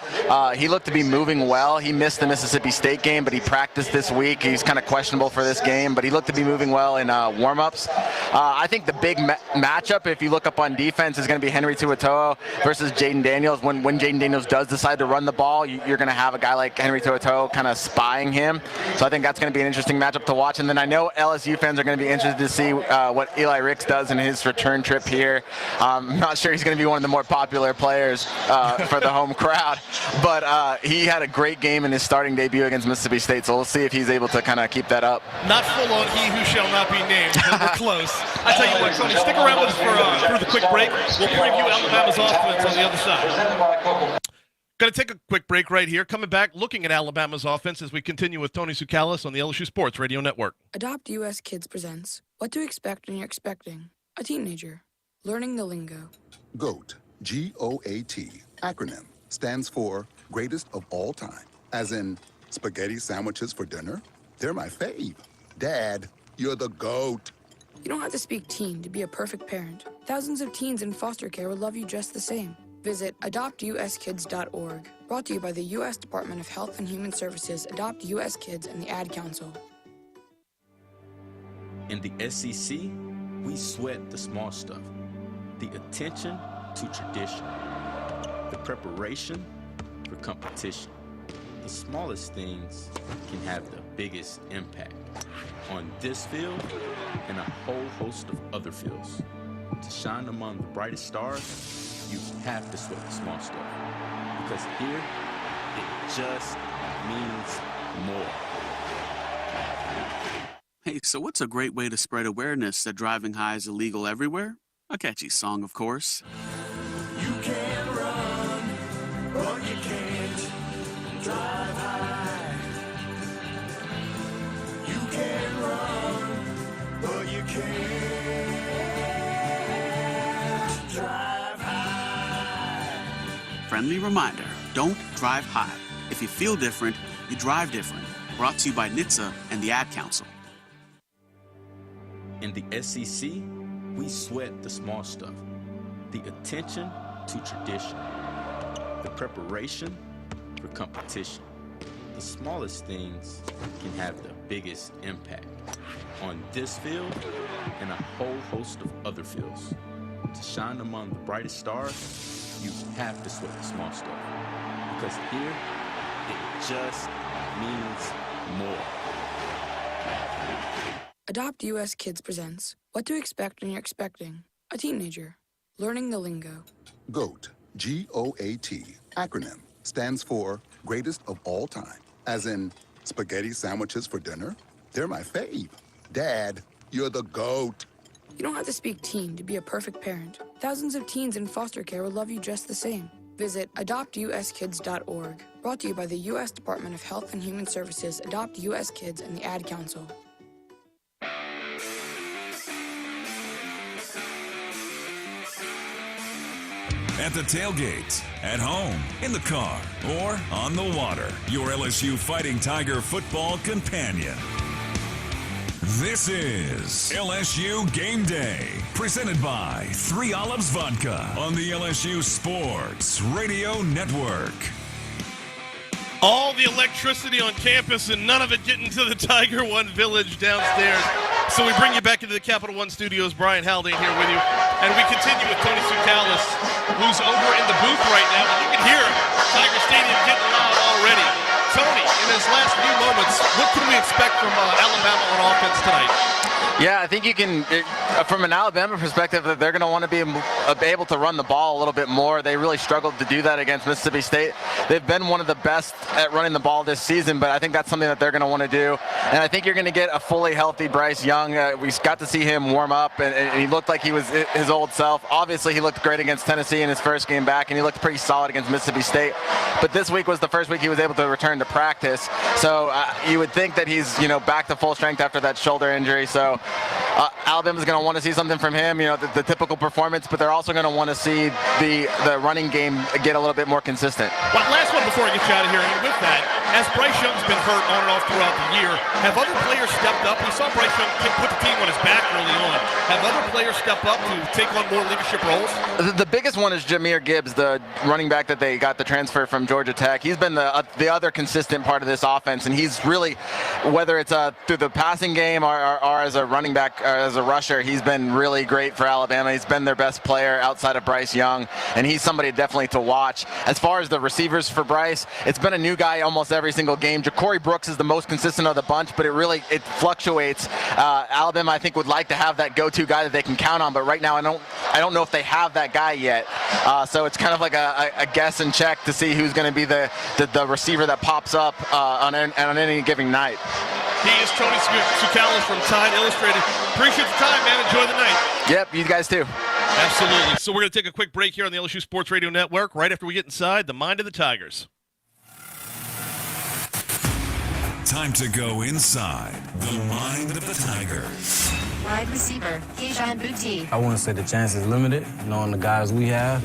he looked to be moving well. He missed the Mississippi State game, but he practiced this week. He's kind of questionable for this game, but he looked to be moving well in warm-ups. I think the big matchup, if you look up on defense, is going to be Henry To'oTo'o versus Jaden Daniels. When Jaden Daniels does decide to run the ball, you're going to have a guy like Henry To'oTo'o kind of spying him. So I think that's going to be an interesting matchup to watch. And then I know LSU fans are going to be interested to see what Eli Ricks does in his return trip here. I'm not sure he's going to be one of the more popular players for the home crowd, but he had a great game in his starting debut against Mississippi State. So we'll see if he's able to kind of keep that up. Not full on he who shall not be named, but we're close. I tell you what, Tony, stick around with us for through the quick break. We'll preview Alabama's offense on the other side. Going to take a quick break right here. Coming back, looking at Alabama's offense as we continue with Tony Sukalis on the LSU Sports Radio Network. Adopt US Kids presents What to Expect When You're Expecting a Teenager. Learning the Lingo. GOAT, G-O-A-T, acronym, stands for Greatest of All Time. As in, spaghetti sandwiches for dinner? They're my fave. Dad, you're the GOAT. You don't have to speak teen to be a perfect parent. Thousands of teens in foster care will love you just the same. Visit adoptuskids.org. Brought to you by the U.S. Department of Health and Human Services, Adopt U.S. Kids, and the Ad Council. In the SEC, we sweat the small stuff. The attention to tradition. The preparation for competition. The smallest things can have the biggest impact on this field and a whole host of other fields. To shine among the brightest stars, you have to sweat the small stuff, because here, it just means more. Hey, so what's a great way to spread awareness that driving high is illegal everywhere? A catchy song, of course. You can run, but you can't drive high. You can run, but you can't drive. Friendly reminder, don't drive high. If you feel different, you drive different. Brought to you by NHTSA and the Ad Council. In the SEC, we sweat the small stuff. The attention to tradition. The preparation for competition. The smallest things can have the biggest impact on this field and a whole host of other fields. To shine among the brightest stars, you have to sweat the small stuff, because here, it just means more. Adopt US Kids presents What to Expect When You're Expecting a Teenager. Learning the Lingo. GOAT, G-O-A-T, acronym, stands for Greatest of All Time. As in, spaghetti sandwiches for dinner? They're my fave. Dad, you're the GOAT. You don't have to speak teen to be a perfect parent. Thousands of teens in foster care will love you just the same. Visit adoptuskids.org. Brought to you by the U.S. Department of Health and Human Services, Adopt U.S. Kids, and the Ad Council. At the tailgate, at home, in the car, or on the water, your LSU Fighting Tiger football companion. This is LSU Game Day, presented by 3 Olives Vodka on the LSU Sports Radio Network. All the electricity on campus and none of it getting to the Tiger One Village downstairs. So we bring you back into the Capital One Studios. Brian Haldane here with you. And we continue with Tony Sukalis, who's over in the booth right now. And you can hear Tiger Stadium getting loud already. Tony, in his last few moments, what can we expect from Alabama ball on offense tonight? Yeah, I think you can, from an Alabama perspective, that they're going to want to be able to run the ball a little bit more. They really struggled to do that against Mississippi State. They've been one of the best at running the ball this season, but I think that's something that they're going to want to do. And I think you're going to get a fully healthy Bryce Young. We got to see him warm up, and he looked like he was his old self. Obviously, he looked great against Tennessee in his first game back, and he looked pretty solid against Mississippi State. But this week was the first week he was able to return to practice. So you would think that he's, back to full strength after that shoulder injury. So Alabama's going to want to see something from him, the typical performance, but they're also going to want to see the running game get a little bit more consistent. Well, last one before I get you out of here, and with that, as Bryce Young's been hurt on and off throughout the year, have other players stepped up? We saw Bryce Young put the team on his back early on. Have other players stepped up to take on more leadership roles? The biggest one is Jahmyr Gibbs, the running back that they got the transfer from Georgia Tech. He's been the other consistent part of this offense, and he's really, whether it's through the passing game or as a running back, as a rusher, he's been really great for Alabama. He's been their best player outside of Bryce Young, and he's somebody definitely to watch. As far as the receivers for Bryce, it's been a new guy almost every single game. Ja'Cory Brooks is the most consistent of the bunch, but it fluctuates. Alabama, I think, would like to have that go-to guy that they can count on, but right now I don't know if they have that guy yet. So it's kind of like a guess and check to see who's going to be the receiver that pops up on any given night. He is Tony Tsoukalas from Time Illustrated. Appreciate the time, man. Enjoy the night. Yep, you guys too. Absolutely. So we're going to take a quick break here on the LSU Sports Radio Network right after we get inside the mind of the Tigers. Time to go inside the mind of the Tigers. Wide receiver, Keyshawn Boutte. I wouldn't say the chance is limited, knowing the guys we have,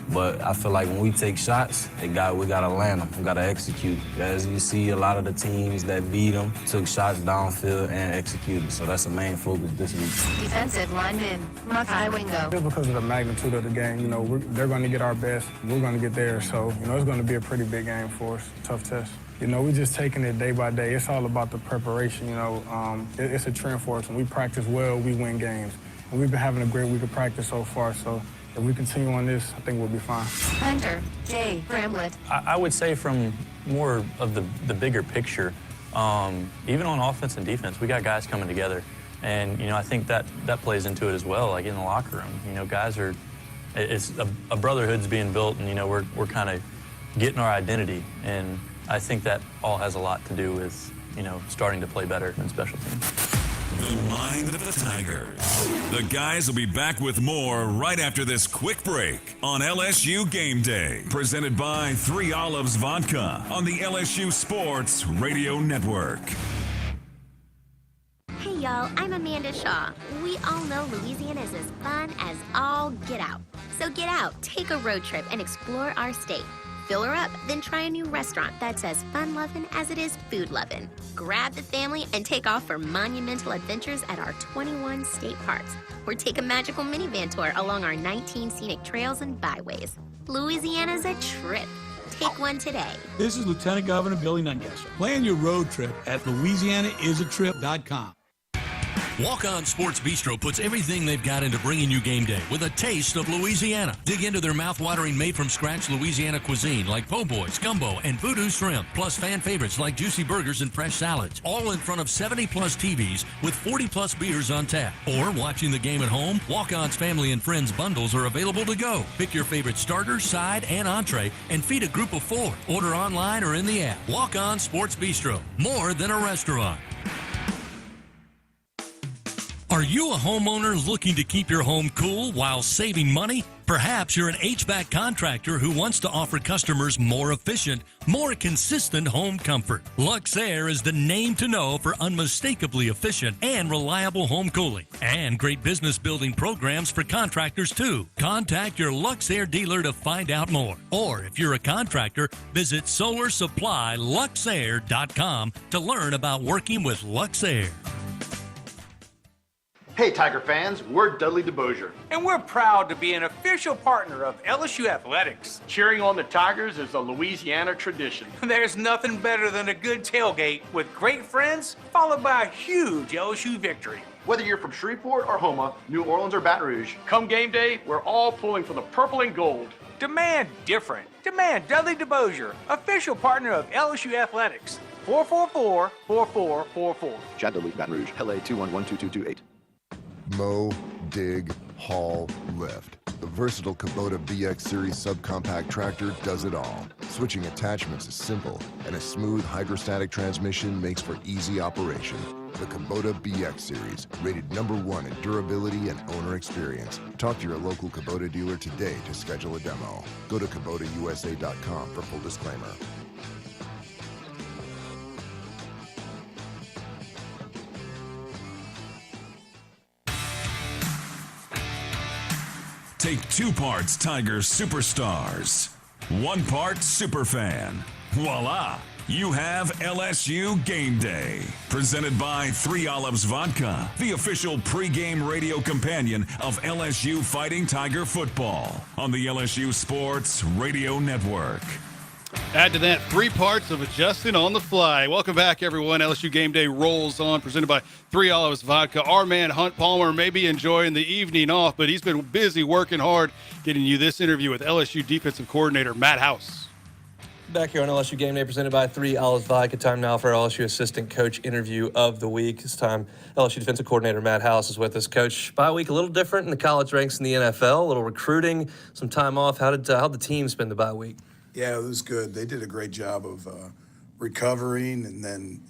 But I feel like when we take shots, we got to land them. We got to execute. As you see, a lot of the teams that beat them took shots downfield and executed. So that's the main focus this week. Defensive lineman, Makai Wingo. Just because of the magnitude of the game, they're going to get our best. We're going to get theirs. So, it's going to be a pretty big game for us. Tough test. We're just taking it day by day. It's all about the preparation, It's a trend for us. When we practice well, we win games. And we've been having a great week of practice so far, so if we continue on this, I think we'll be fine. Hunter, Jay Bramlett. I would say from more of the bigger picture, even on offense and defense, we got guys coming together. And, I think that plays into it as well, like in the locker room. Guys are, it's a brotherhood's being built, and, we're kind of getting our identity. And I think that all has a lot to do with, starting to play better in special teams. The mind of the Tigers. The guys will be back with more right after this quick break on LSU Game Day. Presented by 3 Olives Vodka on the LSU Sports Radio Network. Hey y'all, I'm Amanda Shaw. We all know Louisiana is as fun as all get out. So get out, take a road trip, and explore our state. Fill her up, then try a new restaurant that's as fun-loving as it is food-loving. Grab the family and take off for monumental adventures at our 21 state parks. Or take a magical minivan tour along our 19 scenic trails and byways. Louisiana's a trip. Take one today. This is Lieutenant Governor Billy Nungesser. Plan your road trip at LouisianaIsATrip.com. Walk-On Sports Bistro puts everything they've got into bringing you game day with a taste of Louisiana. Dig into their mouth-watering made-from-scratch Louisiana cuisine like po' boys, gumbo, and voodoo shrimp, plus fan favorites like juicy burgers and fresh salads, all in front of 70-plus TVs with 40-plus beers on tap. Or watching the game at home, Walk-On's Family and Friends bundles are available to go. Pick your favorite starter, side, and entree and feed a group of 4. Order online or in the app. Walk-On Sports Bistro, more than a restaurant. Are you a homeowner looking to keep your home cool while saving money? Perhaps you're an HVAC contractor who wants to offer customers more efficient, more consistent home comfort. Luxair is the name to know for unmistakably efficient and reliable home cooling. And great business building programs for contractors too. Contact your Luxair dealer to find out more. Or if you're a contractor, visit SolarSupplyLuxair.com to learn about working with Luxair. Hey Tiger fans, we're Dudley DeBosier. And we're proud to be an official partner of LSU Athletics. Cheering on the Tigers is a Louisiana tradition. There's nothing better than a good tailgate with great friends, followed by a huge LSU victory. Whether you're from Shreveport or Houma, New Orleans or Baton Rouge, come game day, we're all pulling for the purple and gold. Demand different. Demand Dudley DeBosier, official partner of LSU Athletics. 444-4444. Chad Dudley, Baton Rouge, LA 2112228. Mow, dig, haul, lift. The versatile Kubota BX Series subcompact tractor does it all. Switching attachments is simple, and a smooth hydrostatic transmission makes for easy operation. The Kubota BX Series, rated #1 in durability and owner experience. Talk to your local Kubota dealer today to schedule a demo. Go to KubotaUSA.com for full disclaimer. Take 2 parts Tiger Superstars, 1 part Superfan. Voila! You have LSU Game Day. Presented by 3 Olives Vodka, the official pregame radio companion of LSU Fighting Tiger football on the LSU Sports Radio Network. Add to that 3 parts of adjusting on the fly. Welcome back, everyone. LSU Game Day rolls on, presented by 3 Olives Vodka. Our man, Hunt Palmer, may be enjoying the evening off, but he's been busy working hard getting you this interview with LSU defensive coordinator Matt House. Back here on LSU Game Day, presented by 3 Olives Vodka. Time now for our LSU assistant coach interview of the week. This time, LSU defensive coordinator Matt House is with us. Coach, bye week a little different in the college ranks in the NFL, a little recruiting, some time off. How'd the team spend the bye week? Yeah, it was good. They did a great job of recovering and then,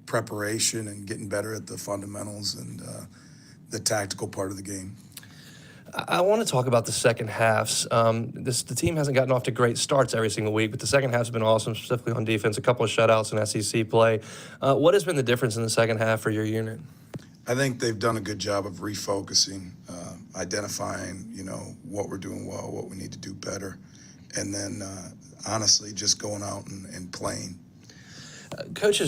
preparation and getting better at the fundamentals and the tactical part of the game. I want to talk about the second halves. The team hasn't gotten off to great starts every single week, but the second half's been awesome, specifically on defense. A couple of shutouts in SEC play. What has been the difference in the second half for your unit? I think they've done a good job of refocusing, identifying, what we're doing well, what we need to do better, and then honestly just going out and playing. Coach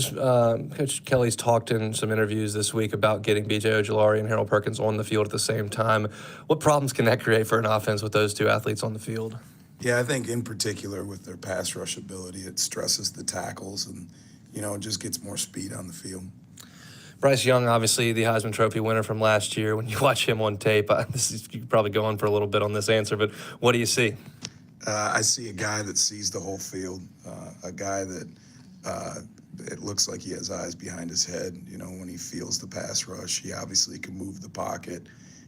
Kelly's talked in some interviews this week about getting B.J. Ojulari and Harold Perkins on the field at the same time. What problems can that create for an offense with those 2 athletes on the field? Yeah, I think in particular with their pass rush ability, it stresses the tackles and, it just gets more speed on the field. Bryce Young, obviously the Heisman Trophy winner from last year. When you watch him on tape, you could probably go on for a little bit on this answer, but what do you see? I see a guy that sees the whole field, a guy that it looks like he has eyes behind his head. When he feels the pass rush, he obviously can move the pocket.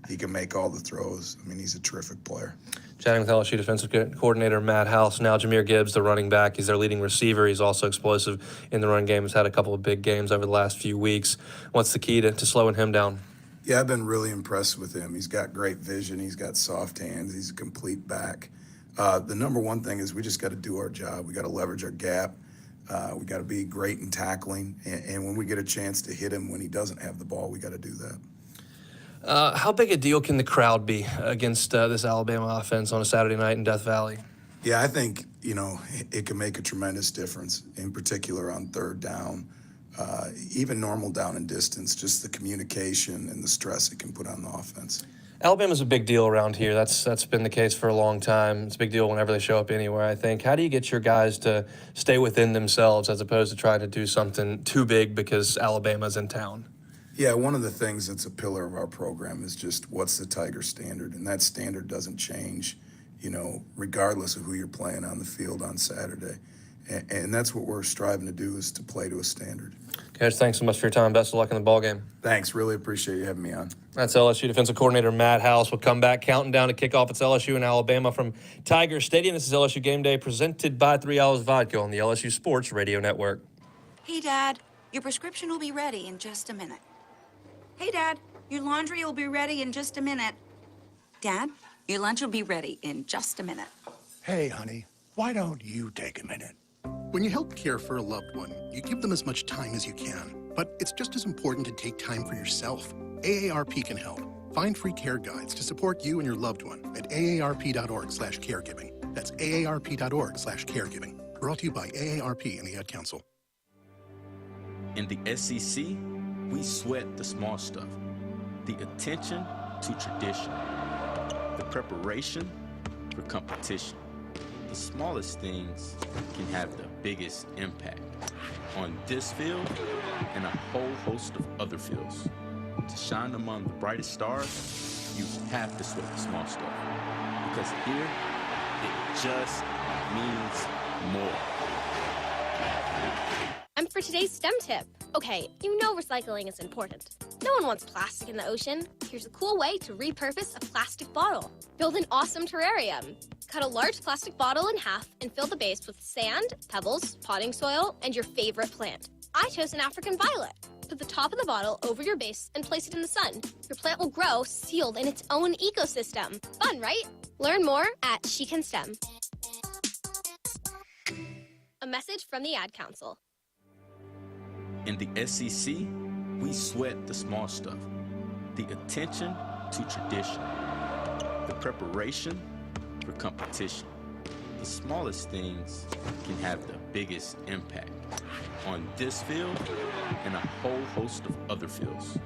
He can make all the throws. I mean, he's a terrific player. Chatting with LSU defensive coordinator Matt House. Now Jahmyr Gibbs, the running back, he's their leading receiver. He's also explosive in the run game. He's had a couple of big games over the last few weeks. What's the key to slowing him down? Yeah, I've been really impressed with him. He's got great vision. He's got soft hands. He's a complete back. The number one thing is we just got to do our job. We got to leverage our gap. We got to be great in tackling. And when we get a chance to hit him when he doesn't have the ball, we got to do that. How big a deal can the crowd be against this Alabama offense on a Saturday night in Death Valley? Yeah, I think, it can make a tremendous difference, in particular on third down, even normal down and distance, just the communication and the stress it can put on the offense. Alabama's a big deal around here. That's been the case for a long time. It's a big deal whenever they show up anywhere, I think. How do you get your guys to stay within themselves as opposed to trying to do something too big because Alabama's in town? Yeah, one of the things that's a pillar of our program is just what's the Tiger standard, and that standard doesn't change, regardless of who you're playing on the field on Saturday. And that's what we're striving to do, is to play to a standard. Coach, thanks so much for your time. Best of luck in the ballgame. Thanks. Really appreciate you having me on. That's LSU defensive coordinator Matt House. We'll come back counting down to kickoff. It's LSU and Alabama from Tiger Stadium. This is LSU Game Day presented by 3 Olives Vodka on the LSU Sports Radio Network. Hey, Dad, your prescription will be ready in just a minute. Hey, Dad, your laundry will be ready in just a minute. Dad, your lunch will be ready in just a minute. Hey, honey, why don't you take a minute? When you help care for a loved one, you give them as much time as you can. But it's just as important to take time for yourself. AARP can help. Find free care guides to support you and your loved one at aarp.org/caregiving. That's aarp.org/caregiving. Brought to you by AARP and the Ad Council. In the SEC, we sweat the small stuff. The attention to tradition. The preparation for competition. The smallest things can have the biggest impact on this field and a whole host of other fields. To shine among the brightest stars, you have to sweat the small stuff. Because here, it just means more. And for today's STEM tip, okay, you know recycling is important. No one wants plastic in the ocean. Here's a cool way to repurpose a plastic bottle. Build an awesome terrarium. Cut a large plastic bottle in half and fill the base with sand, pebbles, potting soil, and your favorite plant. I chose an African violet. Put the top of the bottle over your base and place it in the sun. Your plant will grow sealed in its own ecosystem. Fun, right? Learn more at She Can STEM. A message from the Ad Council. In the SEC, we sweat the small stuff. The attention to tradition. The preparation for competition. The smallest things can have the biggest impact on this field and a whole host of other fields.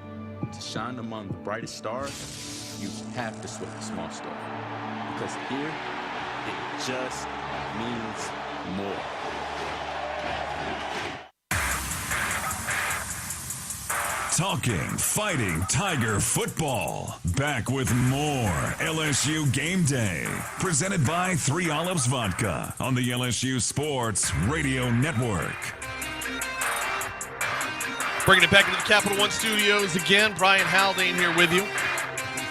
To shine among the brightest stars, you have to sweat the small stuff. Because here, it just means more. Talking, fighting Tiger football. Back with more LSU Game Day. Presented by 3 Olives Vodka on the LSU Sports Radio Network. Bringing it back into the Capital One studios again. Brian Haldane here with you.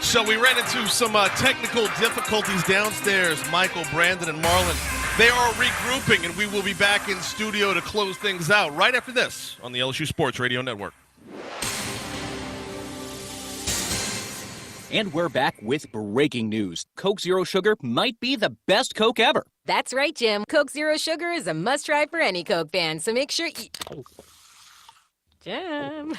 So we ran into some technical difficulties downstairs. Michael, Brandon, and Marlon, they are regrouping, and we will be back in studio to close things out right after this on the LSU Sports Radio Network. And we're back with breaking news. Coke Zero Sugar might be the best Coke ever. That's right, Jim. Coke Zero Sugar is a must-try for any Coke fan, so make sure you... Jim.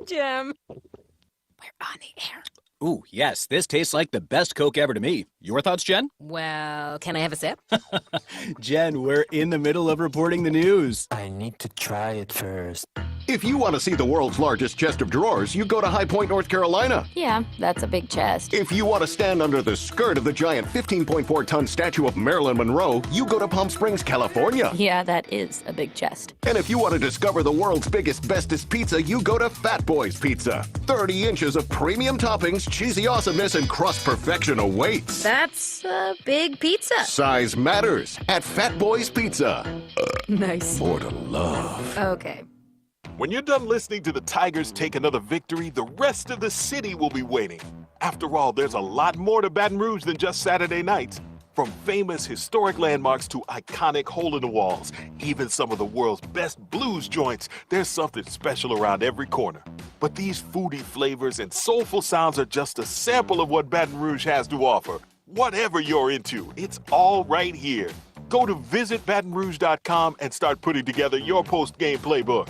Jim. We're on the air. Ooh, yes, this tastes like the best Coke ever to me. Your thoughts, Jen? Well, can I have a sip? Jen, we're in the middle of reporting the news. I need to try it first. If you want to see the world's largest chest of drawers, you go to High Point, North Carolina. Yeah, that's a big chest. If you want to stand under the skirt of the giant 15.4-ton statue of Marilyn Monroe, you go to Palm Springs, California. Yeah, that is a big chest. And if you want to discover the world's biggest, bestest pizza, you go to Fat Boy's Pizza. 30 inches of premium toppings, cheesy awesomeness, and crust perfection awaits. That's a big pizza. Size matters at Fat Boy's Pizza. Nice. More to love. Okay. When you're done listening to the Tigers take another victory, the rest of the city will be waiting. After all, there's a lot more to Baton Rouge than just Saturday nights. From famous historic landmarks to iconic hole-in-the-walls, even some of the world's best blues joints, there's something special around every corner. But these foodie flavors and soulful sounds are just a sample of what Baton Rouge has to offer. Whatever you're into, it's all right here. Go to visitbatonrouge.com and start putting together your post-game playbook.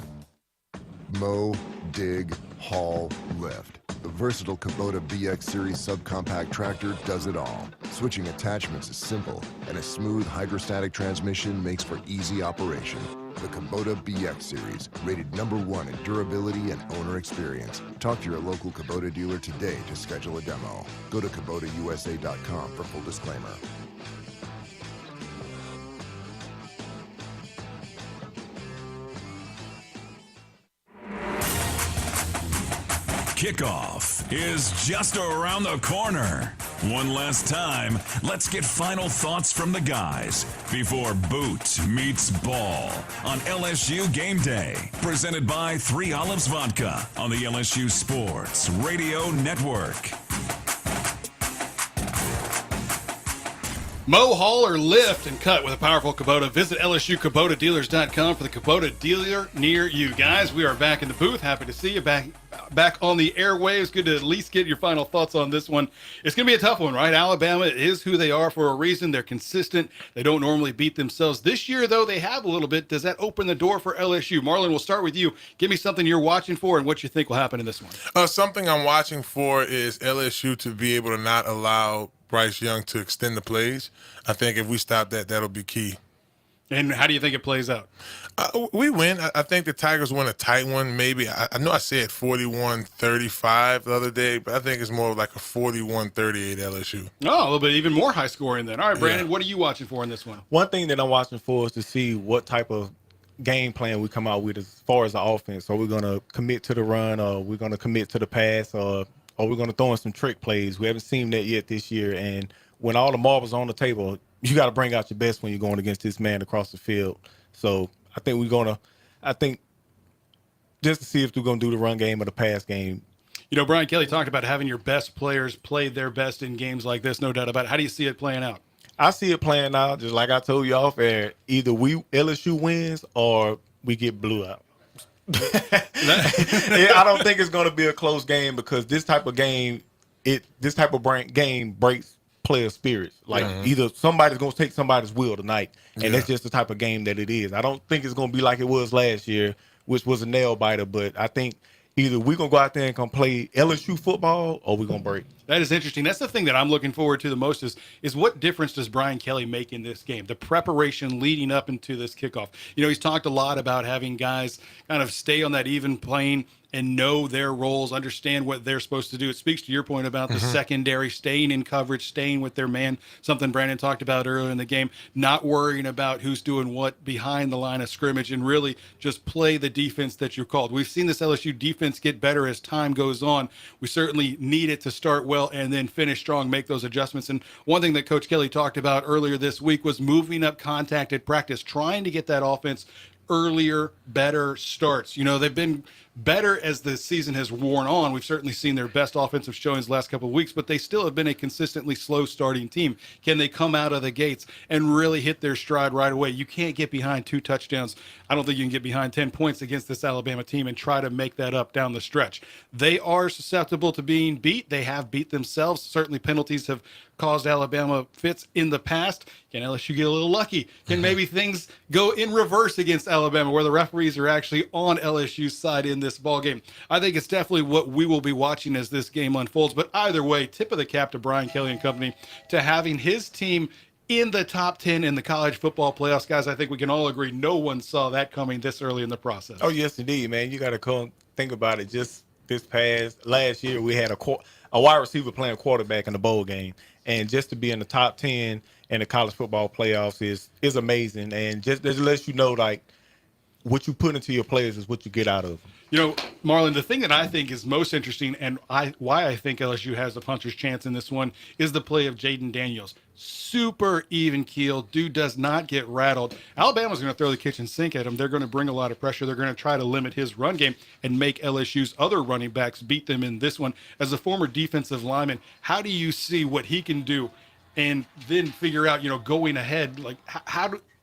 Mow, dig, haul, lift. The versatile Kubota BX Series subcompact tractor does it all. Switching attachments is simple, and a smooth hydrostatic transmission makes for easy operation. The Kubota BX Series, rated #1 in durability and owner experience. Talk to your local Kubota dealer today to schedule a demo. Go to KubotaUSA.com for full disclaimer. Kickoff is just around the corner. One last time, let's get final thoughts from the guys before boot meets ball on LSU Game Day. Presented by 3 Olives Vodka on the LSU Sports Radio Network. Mow, haul, or lift and cut with a powerful Kubota. Visit LSUKubotaDealers.com for the Kubota dealer near you. Guys, we are back in the booth. Happy to see you back on the airwaves. Good to at least get your final thoughts on this one. It's going to be a tough one, right? Alabama is who they are for a reason. They're consistent. They don't normally beat themselves. This year, though, they have a little bit. Does that open the door for LSU? Marlon, we'll start with you. Give me something you're watching for and what you think will happen in this one. Something I'm watching for is LSU to be able to not allow Bryce Young to extend the plays. I think if we stop that, that'll be key. And how do you think it plays out? We win. I think the Tigers win a tight one. Maybe I know I said 41-35 the other day, but I think it's more like a 41-38 LSU. Oh, a little bit even more high scoring then. All right, Brandon, what are you watching for in this one? One thing that I'm watching for is to see what type of game plan we come out with as far as the offense. Are we going to commit to the run, or we're going to commit to the pass, or we're going to throw in some trick plays? We haven't seen that yet this year, and when all the marbles are on the table, you got to bring out your best when you're going against this man across the field. So I think just to see if we're going to do the run game or the pass game. You know, Brian Kelly talked about having your best players play their best in games like this, no doubt about it. How do you see it playing out? I see it playing out just like I told you off air. Either LSU wins or we get blew out. I don't think it's going to be a close game because this type of game, game breaks player spirits. Like either somebody's going to take somebody's will tonight, and that's just the type of game that it is. I don't think it's going to be like it was last year, which was a nail biter. But I think either we're going to go out there and come play LSU football or we're going to break. That is interesting. That's the thing that I'm looking forward to the most is what difference does Brian Kelly make in this game? The preparation leading up into this kickoff. You know, he's talked a lot about having guys kind of stay on that even plane and know their roles, understand what they're supposed to do. It speaks to your point about the secondary, staying in coverage, staying with their man, something Brandon talked about earlier in the game, not worrying about who's doing what behind the line of scrimmage and really just play the defense that you're called. We've seen this LSU defense get better as time goes on. We certainly need it to start well and then finish strong, make those adjustments. And one thing that Coach Kelly talked about earlier this week was moving up contact at practice, trying to get that offense earlier, better starts. You know, they've been better as the season has worn on. We've certainly seen their best offensive showings the last couple of weeks, but they still have been a consistently slow starting team. Can they come out of the gates and really hit their stride right away? You can't get behind 2 touchdowns. I don't think you can get behind 10 points against this Alabama team and try to make that up down the stretch. They are susceptible to being beat. They have beat themselves. Certainly penalties have caused Alabama fits in the past. Can LSU get a little lucky? Can maybe things go in reverse against Alabama where the referees are actually on LSU's side in this ball game? I think it's definitely what we will be watching as this game unfolds. But either way, tip of the cap to Brian Kelly and company to having his team in the top 10 in the college football playoffs. Guys, I think we can all agree no one saw that coming this early in the process. Oh, yes, indeed, man. You got to come think about it. Just this past last year, we had a wide receiver playing quarterback in the bowl game. And just to be in the top 10 in the college football playoffs is amazing. And just lets you know, like, what you put into your players is what you get out of them. You know, Marlon, the thing that I think is most interesting and why I think LSU has a puncher's chance in this one is the play of Jaden Daniels. Super even keel. Dude does not get rattled. Alabama's going to throw the kitchen sink at him. They're going to bring a lot of pressure. They're going to try to limit his run game and make LSU's other running backs beat them in this one. As a former defensive lineman, how do you see what he can do and then figure out, you know, going ahead, like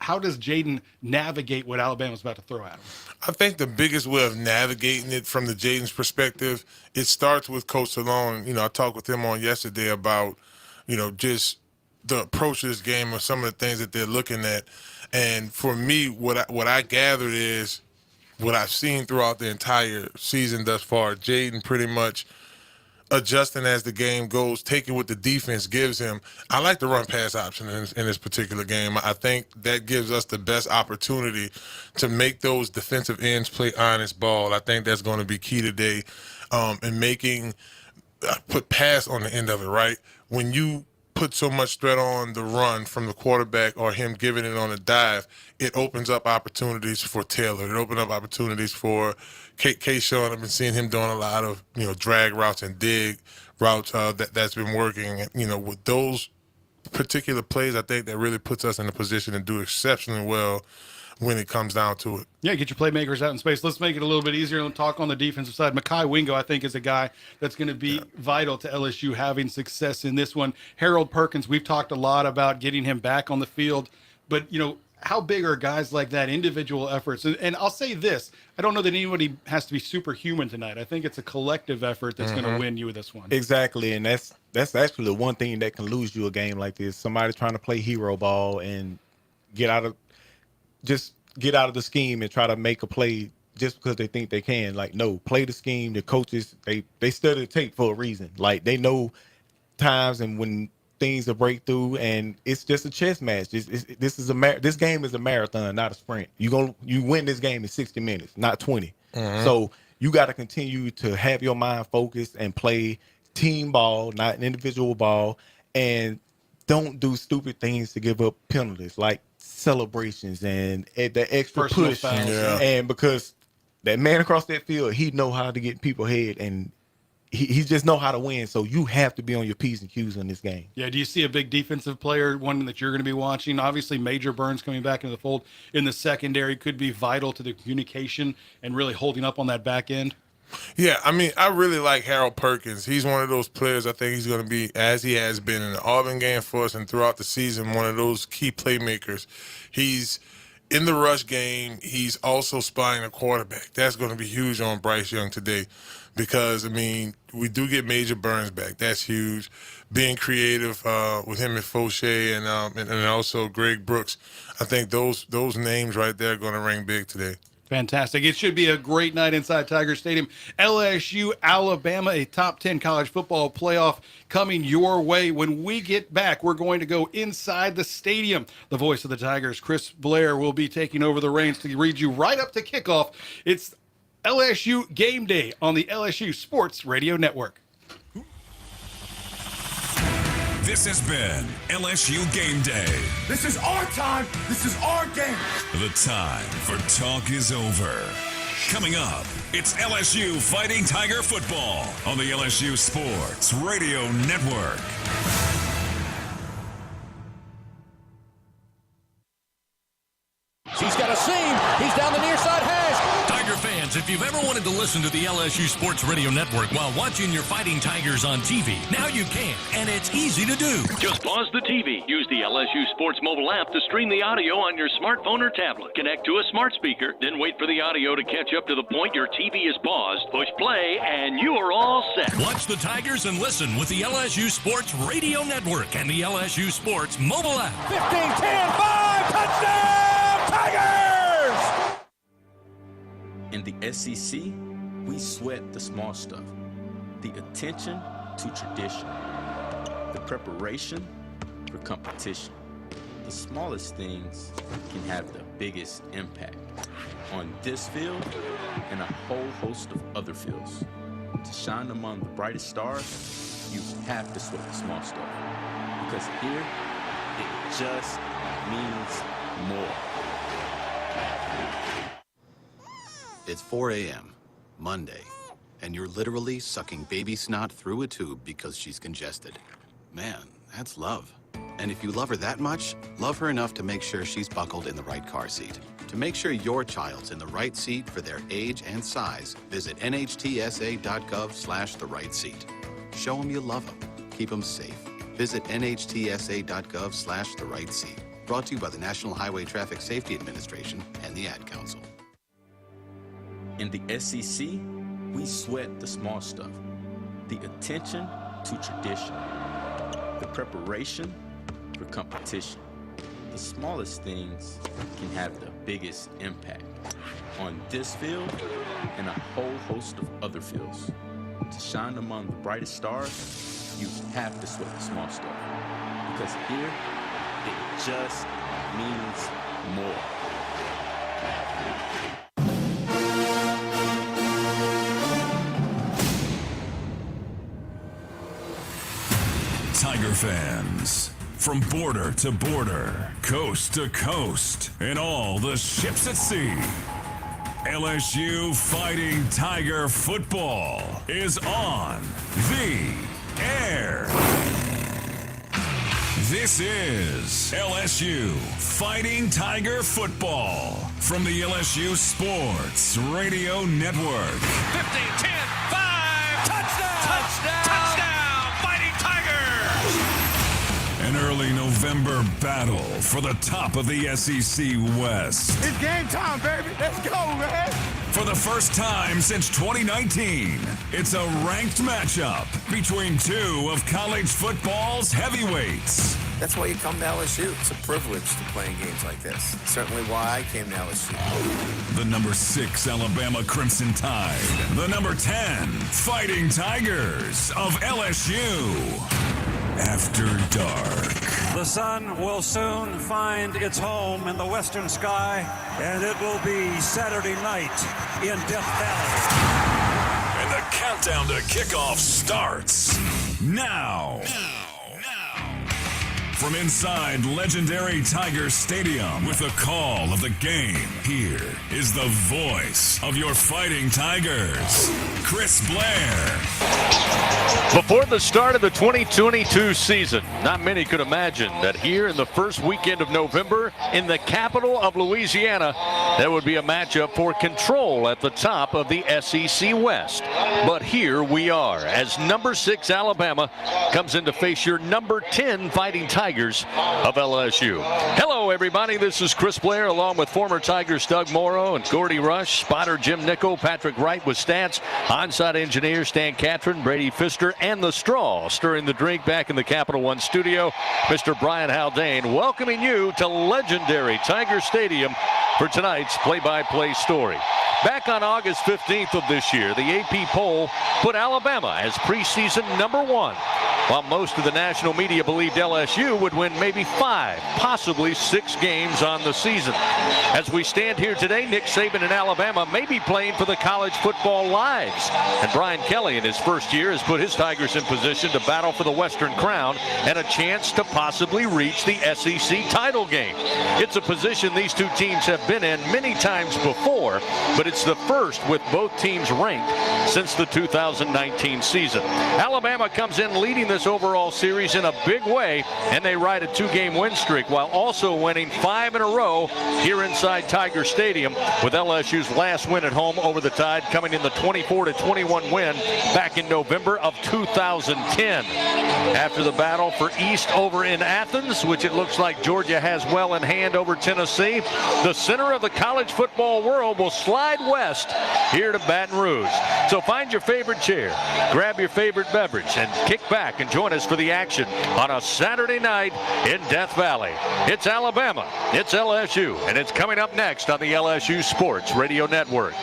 how does Jaden navigate what Alabama's about to throw at him? I think the biggest way of navigating it from the Jaden's perspective, it starts with Coach Salone. You know, I talked with him on yesterday about, you know, just the approach to this game or some of the things that they're looking at. And for me, what I gathered is what I've seen throughout the entire season thus far, Jaden pretty much adjusting as the game goes, taking what the defense gives him. I like the run pass option in this particular game. I think that gives us the best opportunity to make those defensive ends play honest ball. I think that's going to be key today, and put pass on the end of it, right? When you put so much threat on the run from the quarterback or him giving it on a dive, it opens up opportunities for Taylor. It opens up opportunities for K-Sean. I've been seeing him doing a lot of, you know, drag routes and dig routes that's been working. You know, with those particular plays, I think that really puts us in a position to do exceptionally well when it comes down to it. Yeah, get your playmakers out in space. Let's make it a little bit easier and talk on the defensive side. Mekhi Wingo, I think, is a guy that's going to be vital to LSU having success in this one. Harold Perkins, we've talked a lot about getting him back on the field. But, you know, how big are guys like that, individual efforts? And I'll say this, I don't know that anybody has to be superhuman tonight. I think it's a collective effort that's going to win you this one. Exactly, and that's actually the one thing that can lose you a game like this. Somebody trying to play hero ball and get out of the scheme and try to make a play just because they think they can. Like, no, play the scheme. The coaches, they study the tape for a reason. Like, they know times and when things to break through, and it's just a chess match. This game is a marathon, not a sprint. You win this game in 60 minutes, not 20. So you got to continue to have your mind focused and play team ball, not an individual ball, and don't do stupid things to give up penalties like celebrations and the extra Personal push. fouls. And because that man across that field, he know how to get people head, and he just know how to win. So you have to be on your P's and Q's in this game. Yeah, do you see a big defensive player, one that you're going to be watching? Obviously, Major Burns coming back into the fold in the secondary could be vital to the communication and really holding up on that back end. Yeah, I mean, I really like Harold Perkins. He's one of those players I think he's going to be, as he has been in the Auburn game for us and throughout the season, one of those key playmakers. He's in the rush game. He's also spying a quarterback. That's going to be huge on Bryce Young today because, I mean, we do get Major Burns back. That's huge. Being creative with him and Fauché and also Greg Brooks, I think those names right there are going to ring big today. Fantastic. It should be a great night inside Tiger Stadium. LSU, Alabama, a top 10 college football playoff coming your way. When we get back, we're going to go inside the stadium. The voice of the Tigers, Chris Blair, will be taking over the reins to read you right up to kickoff. It's LSU Game Day on the LSU Sports Radio Network. This has been LSU Game Day. This is our time. This is our game. The time for talk is over. Coming up, it's LSU Fighting Tiger football on the LSU Sports Radio Network. He's got a seam. He's down the near side hash. Tiger fans, if you've ever wanted to listen to the LSU Sports Radio Network while watching your Fighting Tigers on TV, now you can, and it's easy to do. Just pause the TV. Use the LSU Sports mobile app to stream the audio on your smartphone or tablet. Connect to a smart speaker, then wait for the audio to catch up to the point your TV is paused. Push play, and you are all set. Watch the Tigers and listen with the LSU Sports Radio Network and the LSU Sports mobile app. 15-10-5, touchdown, Tigers! In the SEC, we sweat the small stuff. The attention to tradition. The preparation for competition. The smallest things can have the biggest impact on this field and a whole host of other fields. To shine among the brightest stars, you have to sweat the small stuff. Because here, it just means more. It's 4 a.m., Monday, and you're literally sucking baby snot through a tube because she's congested. Man, that's love. And if you love her that much, love her enough to make sure she's buckled in the right car seat. To make sure your child's in the right seat for their age and size, visit nhtsa.gov/the right seat. Show them you love them. Keep them safe. Visit nhtsa.gov/the right seat. Brought to you by the National Highway Traffic Safety Administration and the Ad Council. In the SEC, we sweat the small stuff. The attention to tradition. The preparation for competition. The smallest things can have the biggest impact on this field and a whole host of other fields. To shine among the brightest stars, you have to sweat the small stuff. Because here, it just means more. Tiger fans, from border to border, coast to coast, and all the ships at sea, LSU Fighting Tiger football is on the air. This is LSU Fighting Tiger football from the LSU Sports Radio Network. 15-10-5, touchdown! Touchdown! Touchdown! Fighting Tigers! An early November battle for the top of the SEC West. It's game time, baby. Let's go, man. For the first time since 2019, it's a ranked matchup between two of college football's heavyweights. That's why you come to LSU. It's a privilege to play in games like this. Certainly why I came to LSU. The number 6 Alabama Crimson Tide. The number 10 Fighting Tigers of LSU. After dark. The sun will soon find its home in the western sky, and it will be Saturday night in Death Valley. And the countdown to kickoff starts now. From inside legendary Tiger Stadium with the call of the game, here is the voice of your Fighting Tigers, Chris Blair. Before the start of the 2022 season, not many could imagine that here in the first weekend of November in the capital of Louisiana, there would be a matchup for control at the top of the SEC West. But here we are as number 6 Alabama comes in to face your number 10 Fighting Tigers of LSU. Hello, everybody. This is Chris Blair along with former Tigers Doug Morrow and Gordy Rush, spotter Jim Nickel, Patrick Wright with stats, onside engineer Stan Catron, Brady Pfister, and the straw stirring the drink back in the Capital One studio, Mr. Brian Haldane, welcoming you to legendary Tiger Stadium for tonight's play-by-play story. Back on August 15th of this year, the AP poll put Alabama as preseason number 1, while most of the national media believed LSU would win maybe 5, possibly 6 games on the season. As we stand here today, Nick Saban and Alabama may be playing for the college football lives. And Brian Kelly in his first year has put his Tigers in position to battle for the Western Crown and a chance to possibly reach the SEC title game. It's a position these two teams have been in many times before, but it's the first with both teams ranked since the 2019 season. Alabama comes in leading this overall series in a big way, and they ride a 2-game win streak while also winning 5 in a row here inside Tiger Stadium, with LSU's last win at home over the Tide coming in the 24-21 win back in November of 2010. After the battle for East over in Athens, which it looks like Georgia has well in hand over Tennessee, the center of the college football world will slide west here to Baton Rouge. So find your favorite chair, grab your favorite beverage, and kick back and join us for the action on a Saturday night in Death Valley. It's Alabama, it's LSU, and it's coming up next on the LSU Sports Radio Network.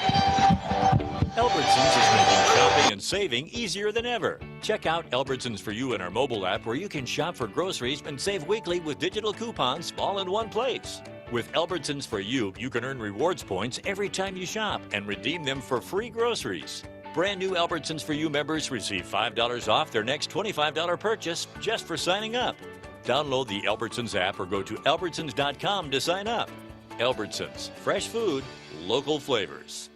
Albertsons is making shopping and saving easier than ever. Check out Albertsons For You in our mobile app, where you can shop for groceries and save weekly with digital coupons all in one place. With Albertsons For You, you can earn rewards points every time you shop and redeem them for free groceries. Brand new Albertsons For You members receive $5 off their next $25 purchase just for signing up. Download the Albertsons app or go to albertsons.com to sign up. Albertsons, fresh food, local flavors.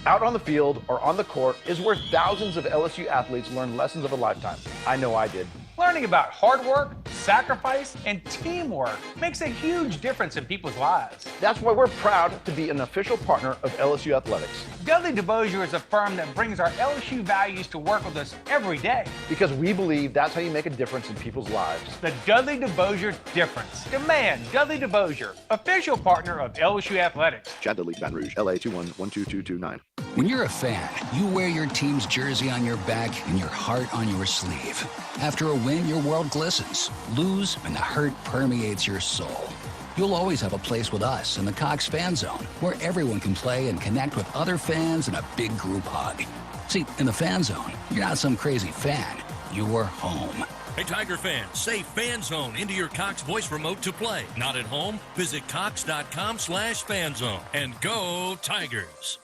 Out on the field or on the court is where thousands of LSU athletes learn lessons of a lifetime. I know I did. Learning about hard work, sacrifice, and teamwork makes a huge difference in people's lives. That's why we're proud to be an official partner of LSU Athletics. Dudley DeBosier is a firm that brings our LSU values to work with us every day. Because we believe that's how you make a difference in people's lives. The Dudley DeBosier difference. Demand Dudley DeBosier, official partner of LSU Athletics. Chad Dudley, Baton Rouge, LA 2112229. When you're a fan, you wear your team's jersey on your back and your heart on your sleeve. After a win, your world glistens. Lose, and the hurt permeates your soul. You'll always have a place with us in the Cox Fan Zone, where everyone can play and connect with other fans in a big group hug. See, in the Fan Zone, you're not some crazy fan. You're home. Hey, Tiger fans, say Fan Zone into your Cox voice remote to play. Not at home? Visit cox.com/fanzone and go Tigers.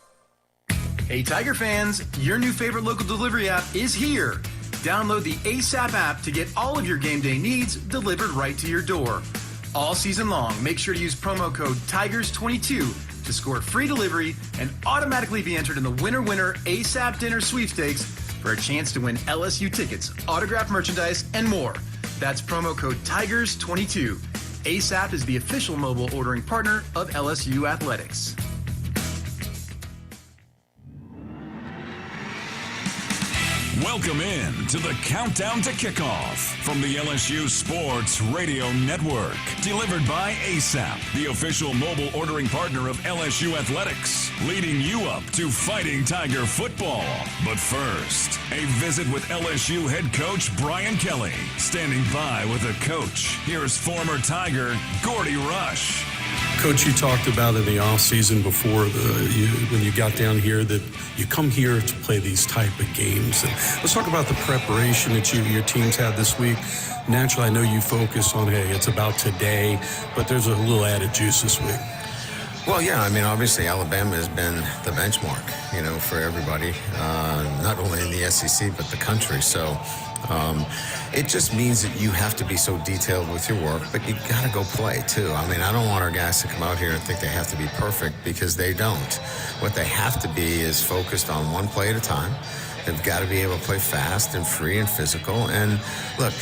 Hey, Tiger fans, your new favorite local delivery app is here. Download the ASAP app to get all of your game day needs delivered right to your door. All season long, make sure to use promo code TIGERS22 to score free delivery and automatically be entered in the Winner ASAP Dinner Sweepstakes for a chance to win LSU tickets, autographed merchandise, and more. That's promo code TIGERS22. ASAP is the official mobile ordering partner of LSU Athletics. Welcome in to the Countdown to Kickoff from the LSU Sports Radio Network. Delivered by ASAP, the official mobile ordering partner of LSU Athletics. Leading you up to Fighting Tiger football. But first, a visit with LSU head coach Brian Kelly. Standing by with a coach, here's former Tiger Gordy Rush. Coach, you talked about in the offseason before when you got down here that you come here to play these type of games. And let's talk about the preparation that your teams had this week. Naturally, I know you focus on, hey, it's about today, but there's a little added juice this week. Well, yeah, I mean, obviously Alabama has been the benchmark, for everybody, not only in the SEC, but the country. So It just means that you have to be so detailed with your work, but you got to go play too. I mean, I don't want our guys to come out here and think they have to be perfect, because they don't. What they have to be is focused on one play at a time. They've got to be able to play fast and free and physical. And look,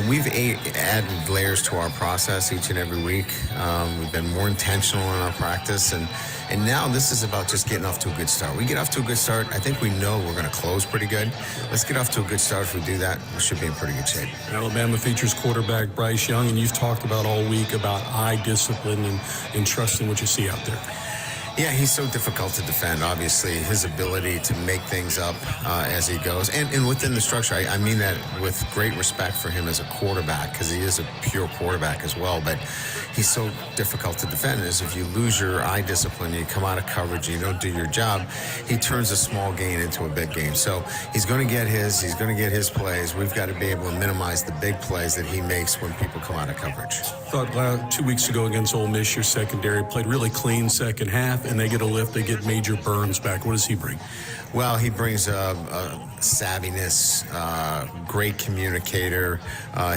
we've added layers to our process each and every week. We've been more intentional in our practice, and now this is about just getting off to a good start. We get off to a good start, I think we know we're going to close pretty good. Let's get off to a good start. If we do that, we should be in pretty good shape. Alabama features quarterback Bryce Young, and you've talked about all week about eye discipline and trusting what you see out there. Yeah, he's so difficult to defend. Obviously, his ability to make things up as he goes, and within the structure. I mean that with great respect for him as a quarterback, because he is a pure quarterback as well. But he's so difficult to defend. Is if you lose your eye discipline, you come out of coverage, you don't do your job, he turns a small gain into a big gain. So he's going to get his plays. We've got to be able to minimize the big plays that he makes when people come out of coverage. Thought 2 weeks ago against Ole Miss, your secondary played really clean second half, and they get a lift. They get Major Burns back. What does he bring? Well, he brings a savviness, great communicator.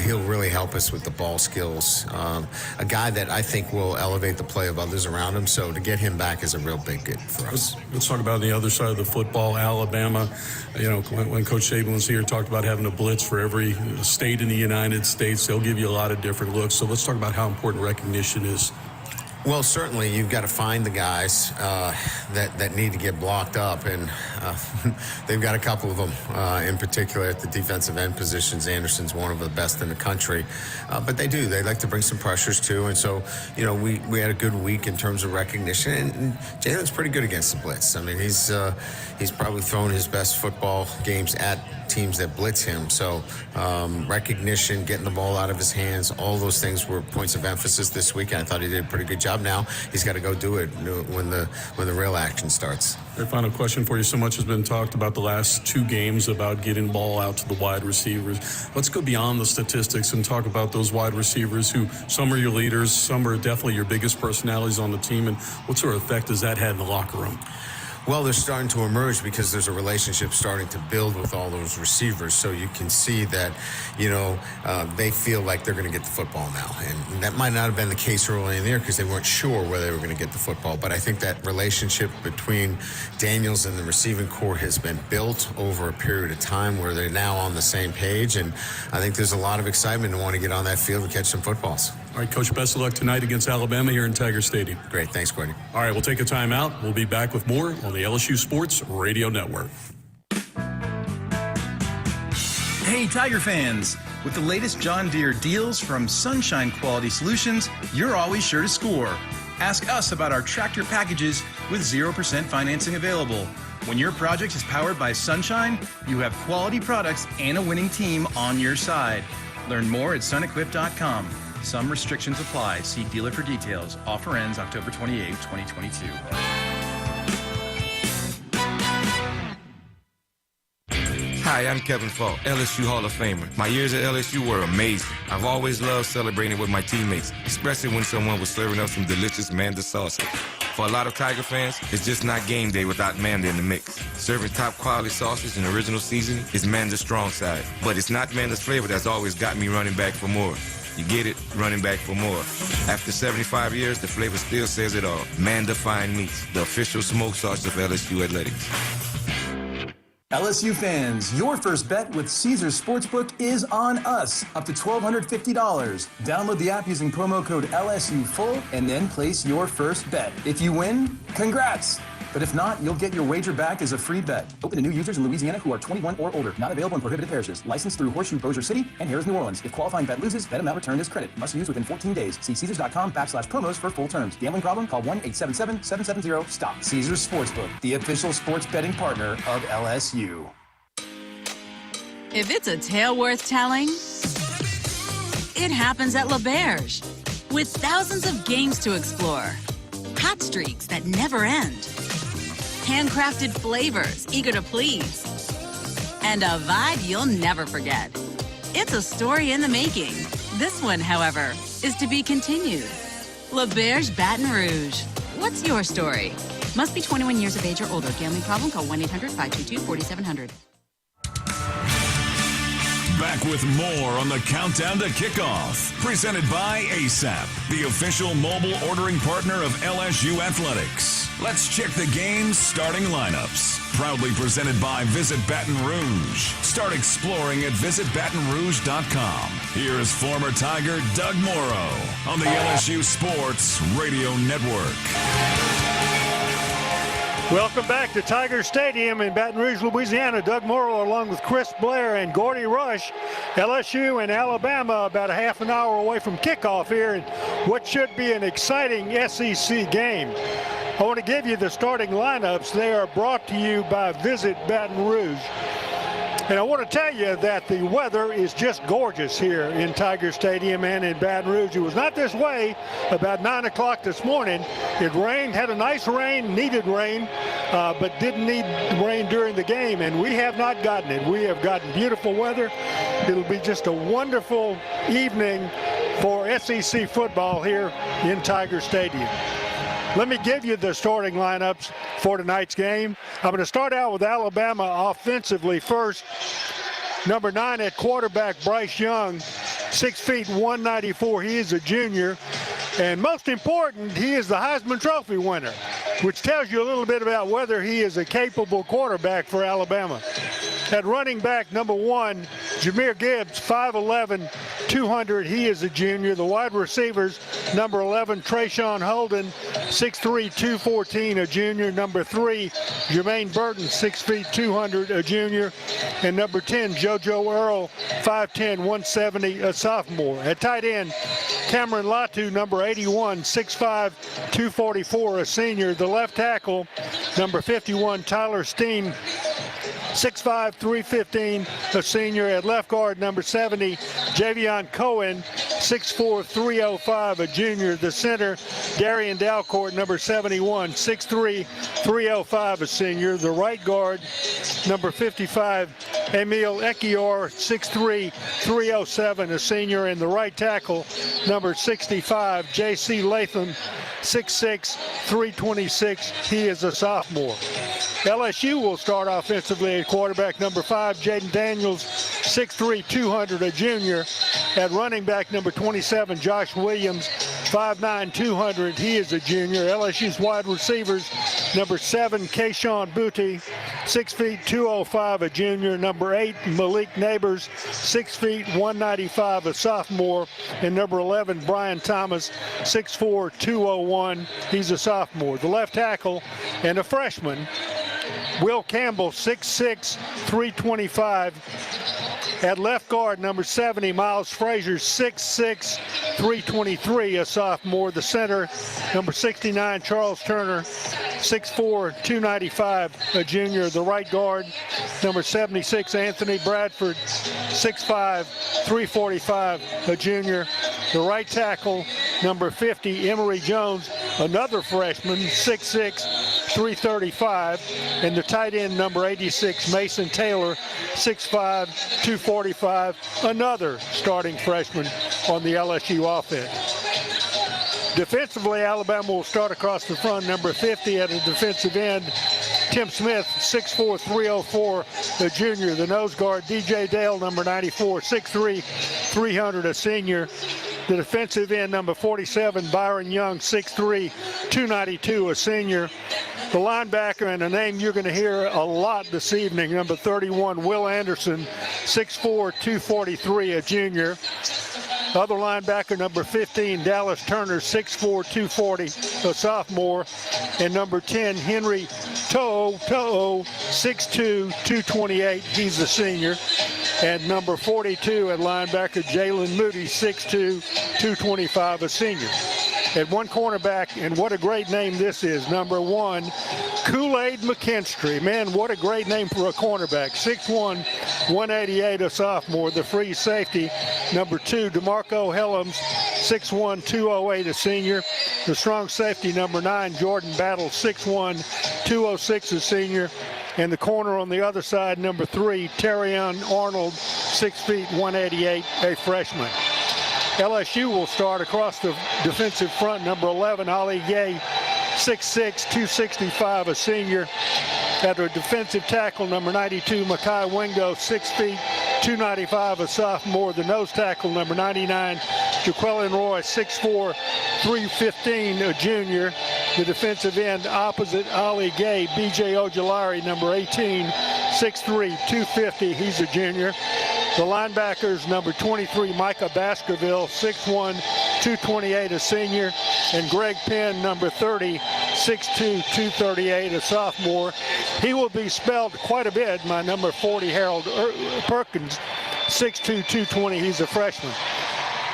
He'll really help us with the ball skills. A guy that I think will elevate the play of others around him. So to get him back is a real big get for us. Let's talk about the other side of the football. Alabama, when Coach Saban was here, talked about having a blitz for every state in the United States. They'll give you a lot of different looks. So let's talk about how important recognition is. Well, certainly you've got to find the guys that need to get blocked up, and they've got a couple of them in particular at the defensive end positions. Anderson's one of the best in the country, but they like to bring some pressures too, and so we had a good week in terms of recognition, and Jalen's pretty good against the blitz. I mean, he's probably thrown his best football games at teams that blitz him. So recognition, getting the ball out of his hands, all those things were points of emphasis this week, and I thought he did a pretty good job. Now he's got to go do it when the real action starts. A final question for you. So much has been talked about the last two games about getting ball out to the wide receivers. Let's go beyond the statistics and talk about those wide receivers who some are your leaders, some are definitely your biggest personalities on the team, and what sort of effect has that had in the locker room? Well, they're starting to emerge because there's a relationship starting to build with all those receivers. So you can see that, they feel like they're going to get the football now. And that might not have been the case early in the year because they weren't sure where they were going to get the football. But I think that relationship between Daniels and the receiving corps has been built over a period of time where they're now on the same page. And I think there's a lot of excitement to want to get on that field and catch some footballs. All right, Coach, best of luck tonight against Alabama here in Tiger Stadium. Great. Thanks, Courtney. All right, we'll take a timeout. We'll be back with more on the LSU Sports Radio Network. Hey, Tiger fans! With the latest John Deere deals from Sunshine Quality Solutions, you're always sure to score. Ask us about our tractor packages with 0% financing available. When your project is powered by Sunshine, you have quality products and a winning team on your side. Learn more at sunequip.com. Some restrictions apply. See dealer for details. Offer ends October 28, 2022. Hi, I'm Kevin Falk, LSU Hall of Famer. My years at LSU were amazing. I've always loved celebrating with my teammates, especially when someone was serving up some delicious Manda sauce. For a lot of Tiger fans, it's just not game day without Manda in the mix. Serving top quality sauces and original seasoning is Manda's strong side. But it's not Manda's flavor that's always got me running back for more. You get it, running back for more. After 75 years, the flavor still says it all. Manda Fine Meats, the official smoke sauce of LSU Athletics. LSU fans, your first bet with Caesars Sportsbook is on us, up to $1,250. Download the app using promo code LSUFull and then place your first bet. If you win, congrats! But if not, you'll get your wager back as a free bet. Open to new users in Louisiana who are 21 or older. Not available in prohibited parishes. Licensed through Horseshoe Bossier City and Harrah's New Orleans. If qualifying bet loses, bet amount returned is credit. Must use within 14 days. See Caesars.com/promos for full terms. Gambling problem? Call 1-877-770-STOP. Caesars Sportsbook, the official sports betting partner of LSU. If it's a tale worth telling, it happens at LaBerge. With thousands of games to explore, hot streaks that never end, handcrafted flavors eager to please, and a vibe you'll never forget. It's a story in the making. This one, however, is to be continued. LaBerge Baton Rouge. What's your story? Must be 21 years of age or older. Gambling problem? Call 1-800-522-4700. Back with more on the Countdown to Kickoff. Presented by ASAP, the official mobile ordering partner of LSU Athletics. Let's check the game's starting lineups. Proudly presented by Visit Baton Rouge. Start exploring at visitbatonrouge.com. Here is former Tiger Doug Morrow on the LSU Sports Radio Network. Welcome back to Tiger Stadium in Baton Rouge, Louisiana. Doug Morrow along with Chris Blair and Gordy Rush. LSU and Alabama about a half an hour away from kickoff here in what should be an exciting SEC game. I want to give you the starting lineups. They are brought to you by Visit Baton Rouge. And I want to tell you that the weather is just gorgeous here in Tiger Stadium and in Baton Rouge. It was not this way about 9 o'clock this morning. It rained, had a nice rain, needed rain, but didn't need rain during the game, and we have not gotten it. We have gotten beautiful weather. It'll be just a wonderful evening for SEC football here in Tiger Stadium. Let me give you the starting lineups for tonight's game. I'm going to start out with Alabama offensively first. Number 9 at quarterback, Bryce Young, 6 feet 194. He is a junior. And most important, he is the Heisman Trophy winner, which tells you a little bit about whether he is a capable quarterback for Alabama. At running back, number 1, Jahmyr Gibbs, 5'11", 200. He is a junior. The wide receivers, number 11, Trayshawn Holden, 6'3", 214, a junior. Number 3, Jermaine Burton, 6 feet 200, a junior. And number 10, JoJo Earl, 5'10", 170, a sophomore. At tight end, Cameron Latu, number 81, 6'5", 244, a senior. The left tackle, number 51, Tyler Steen, 6'5", 315, a senior. At left guard, number 70, Javion Cohen, 6'4", 305, a junior. The center, Darian Dalcourt, number 71, 6'3", 305, a senior. The right guard, number 55, Emil Ekior, 6'3", 307, a senior. And the right tackle, number 65, J.C. Latham, 6'6", 326. He is a sophomore. LSU will start offensively at quarterback, number 5, Jaden Daniels, 6'3", 200, a junior. At running back, number 27, Josh Williams, 5'9", 200. He is a junior. LSU's wide receivers, number 7, Kayshawn Booty, 6 feet 205, a junior. Number 8, Malik Neighbors, 6 feet 195, a sophomore. And number 11, Brian Thomas, 6'4", 201. He's a sophomore. The left tackle and a freshman, Will Campbell, 6'6", 325. At left guard, number 70, Miles Frazier, 6'6", 323, a sophomore. The center, number 69, Charles Turner, 6'4", 295, a junior. The right guard, number 76, Anthony Bradford, 6'5", 345, a junior. The right tackle, number 50, Emory Jones, another freshman, 6'6", 335. And the tight end, number 86, Mason Taylor, 6'5", 245, another starting freshman on the LSU offense. Defensively, Alabama will start across the front, number 50 at a defensive end, Tim Smith, 6'4", 304, the junior. The nose guard, DJ Dale, number 94, 6'3", 300, a senior. The defensive end, number 47, Byron Young, 6'3", 292, a senior. The linebacker, and a name you're going to hear a lot this evening, number 31, Will Anderson, 6'4", 243, a junior. Other linebacker, number 15, Dallas Turner, 6'4", 240, a sophomore. And number 10, Henry To'o, 6'2", 228, he's a senior. And number 42 at linebacker, Jalen Moody, 6'2", 225, a senior. At one cornerback, and what a great name this is, number 1, Kool-Aid McKinstry. Man, what a great name for a cornerback. 6'1", 188, a sophomore. The free safety, number 2, DeMarco Helms, 6'1", 208, a senior. The strong safety, number 9, Jordan Battle, 6'1", 206, a senior. And the corner on the other side, number 3, Terrion Arnold, 6 feet 188, a freshman. LSU will start across the defensive front, number 11, Ali Gay, 6'6", 265, a senior. At a defensive tackle, number 92, Makai Wingo, 6 feet 295, a sophomore. The nose tackle, number 99, Jaquelin Roy, 6'4", 315, a junior. The defensive end opposite Ali Gay, B.J. Ojolari, number 18, 6'3", 250, he's a junior. The linebackers, number 23, Micah Baskerville, 6'1", 228, a senior. And Greg Penn, number 30, 6'2", 238, a sophomore. He will be spelled quite a bit, my number 40, Harold Perkins, 6'2", 220, he's a freshman.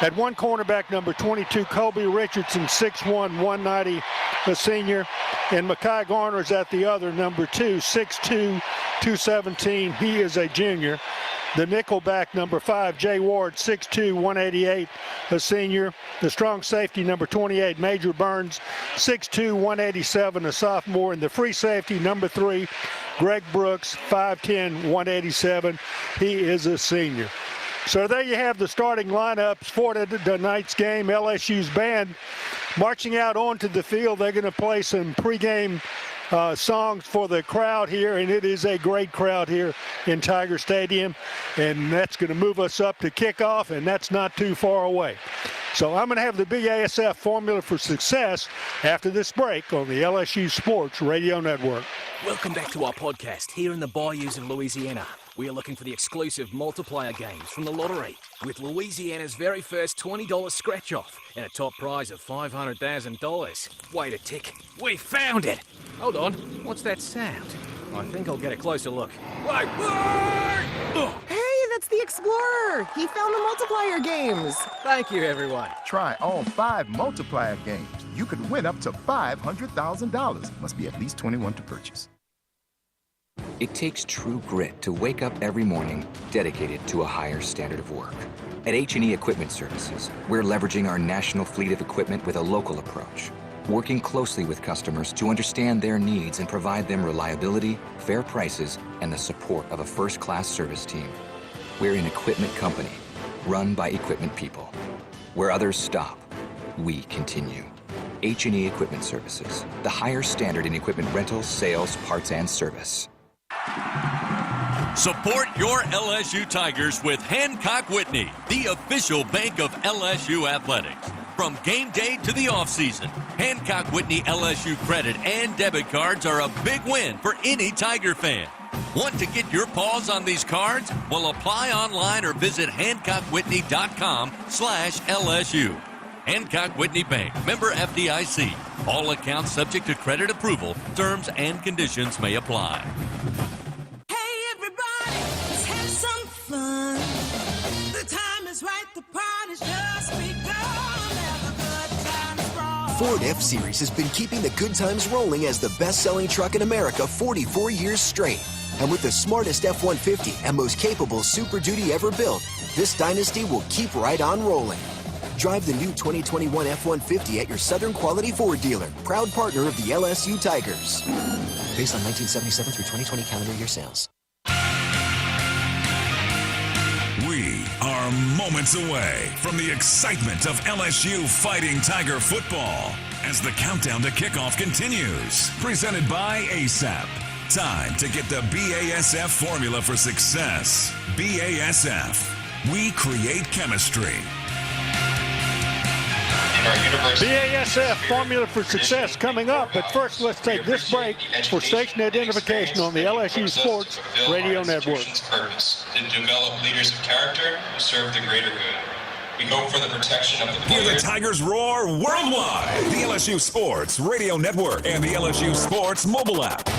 At one cornerback, number 22, Kobe Richardson, 6'1", 190, a senior. And Mekhi Garner's at the other, number 2, 6'2", 217, he is a junior. The nickelback, number 5, Jay Ward, 6'2", 188, a senior. The strong safety, number 28, Major Burns, 6'2", 187, a sophomore. And the free safety, number 3, Greg Brooks, 5'10", 187, he is a senior. So there you have the starting lineups for tonight's game. LSU's band marching out onto the field. They're going to play some pregame songs for the crowd here, and it is a great crowd here in Tiger Stadium, and that's going to move us up to kickoff, and that's not too far away. So I'm going to have the BASF formula for success after this break on the LSU Sports Radio Network. Welcome back to our podcast here in the bayous of Louisiana. We are looking for the exclusive multiplier games from the lottery with Louisiana's very first $20 scratch-off and a top prize of $500,000. Wait a tick. We found it! Hold on. What's that sound? I think I'll get a closer look. Wait! Hey, that's the Explorer! He found the multiplier games! Thank you, everyone. Try all 5 multiplier games. You could win up to $500,000. Must be at least 21 to purchase. It takes true grit to wake up every morning dedicated to a higher standard of work. At H&E Equipment Services, we're leveraging our national fleet of equipment with a local approach, working closely with customers to understand their needs and provide them reliability, fair prices, and the support of a first-class service team. We're an equipment company, run by equipment people. Where others stop, we continue. H&E Equipment Services, the higher standard in equipment rentals, sales, parts, and service. Support your LSU Tigers with Hancock Whitney, the official bank of LSU Athletics. From game day to the offseason, Hancock Whitney LSU credit and debit cards are a big win for any Tiger fan. Want to get your paws on these cards? Well, apply online or visit HancockWhitney.com/LSU. Hancock Whitney Bank, member FDIC. All accounts subject to credit approval. Terms and conditions may apply. Let's have some fun. The time is right, the party's just begun. Have a good time, sprawl. Ford F-Series has been keeping the good times rolling as the best-selling truck in America 44 years straight. And with the smartest F-150 and most capable Super Duty ever built, this dynasty will keep right on rolling. Drive the new 2021 F-150 at your Southern Quality Ford dealer, proud partner of the LSU Tigers. Based on 1977 through 2020 calendar year sales. We are moments away from the excitement of LSU Fighting Tiger football as the countdown to kickoff continues. Presented by ASAP. Time to get the BASF formula for success. BASF. We create chemistry. BASF formula for success coming up, but first let's take this break for station identification on the LSU Sports Radio Network. Purpose to develop leaders of character who serve the greater good. We hope for the protection of the Hear the Tigers roar worldwide. The LSU Sports Radio Network and the LSU Sports mobile app.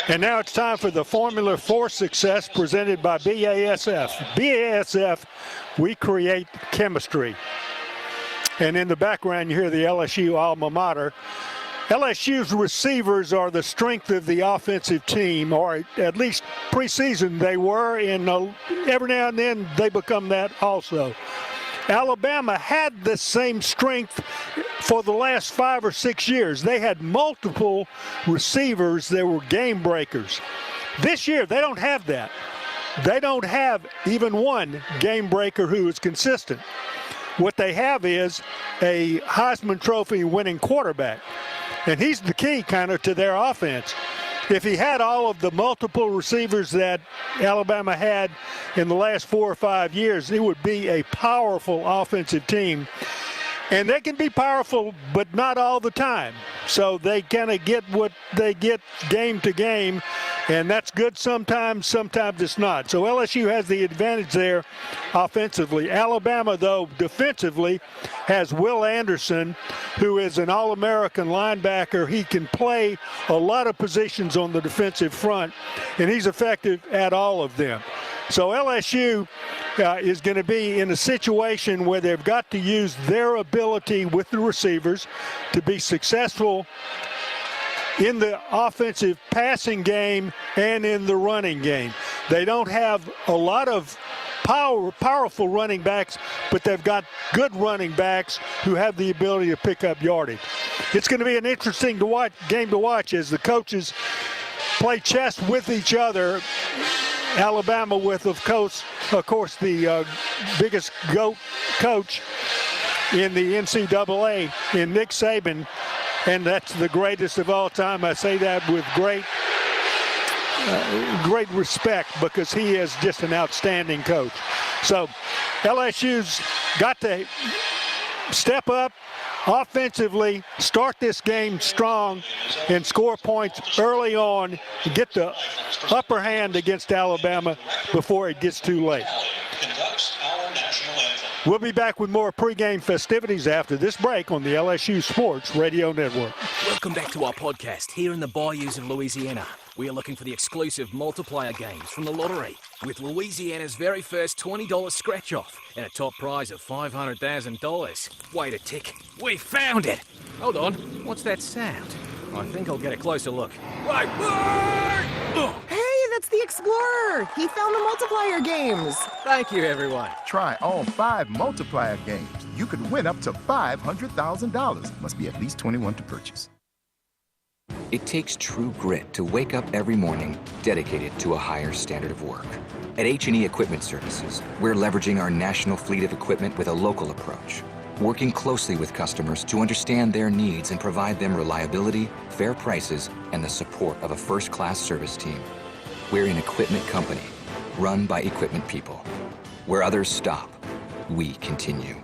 And now it's time for the formula for success presented by BASF. BASF, we create chemistry. And in the background, you hear the LSU alma mater. LSU's receivers are the strength of the offensive team, or at least preseason they were, and every now and then they become that also. Alabama had the same strength for the last 5 or 6 years. They had multiple receivers that were game breakers. This year, they don't have that. They don't have even one game breaker who is consistent. What they have is a Heisman Trophy winning quarterback. And he's the key kind of to their offense. if he had all of the multiple receivers that Alabama had in the last 4 or 5 years, it would be a powerful offensive team. And they can be powerful, but not all the time. So they kind of get what they get game to game, and that's good sometimes, sometimes it's not. So LSU has the advantage there offensively. Alabama, though, defensively has Will Anderson, who is an All-American linebacker. He can play a lot of positions on the defensive front, and he's effective at all of them. So LSU is going to be in a situation where they've got to use their ability with the receivers to be successful in the offensive passing game and in the running game. They don't have a lot of powerful running backs, but they've got good running backs who have the ability to pick up yardage. It's going to be an interesting game to watch as the coaches play chess with each other. Alabama with, of course, the biggest GOAT coach in the NCAA in Nick Saban, and that's the greatest of all time. I say that with great respect because he is just an outstanding coach. So LSU's got to step up offensively, start this game strong, and score points early on to get the upper hand against Alabama before it gets too late. We'll be back with more pregame festivities after this break on the LSU Sports Radio Network. Welcome back to our podcast here in the bayous of Louisiana. We are looking for the exclusive multiplayer games from the lottery with Louisiana's very first $20 scratch-off and a top prize of $500,000. Wait a tick. We found it! Hold on. What's that sound? I think I'll get a closer look. Wait! Hey, that's the Explorer! He found the multiplier games! Thank you, everyone. Try all 5 multiplier games. You could win up to $500,000. Must be at least 21 to purchase. It takes true grit to wake up every morning dedicated to a higher standard of work. At H&E Equipment Services, we're leveraging our national fleet of equipment with a local approach, working closely with customers to understand their needs and provide them reliability, fair prices, and the support of a first-class service team. We're an equipment company, run by equipment people. Where others stop, we continue.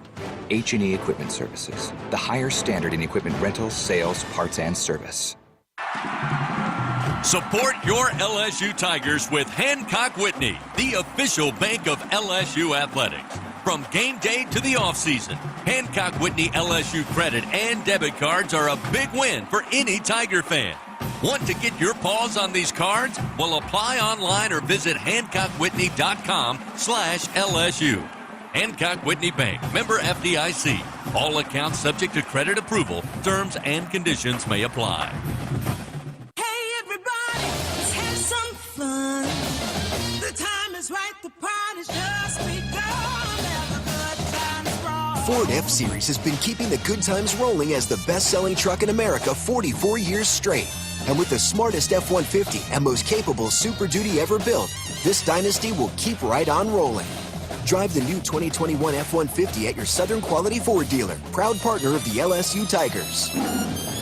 H&E Equipment Services, the higher standard in equipment rentals, sales, parts, and service. Support your LSU Tigers with Hancock Whitney, the official bank of LSU Athletics. From game day to the offseason, Hancock Whitney LSU credit and debit cards are a big win for any Tiger fan. Want to get your paws on these cards? Well, apply online or visit HancockWhitney.com/LSU. Hancock Whitney Bank, member FDIC. All accounts subject to credit approval. Terms and conditions may apply. Fun. The time is right, the party's just begun. Ford F-Series has been keeping the good times rolling as the best-selling truck in America 44 years straight. And with the smartest F-150 and most capable Super Duty ever built, this dynasty will keep right on rolling. Drive the new 2021 F-150 at your Southern Quality Ford dealer, proud partner of the LSU Tigers.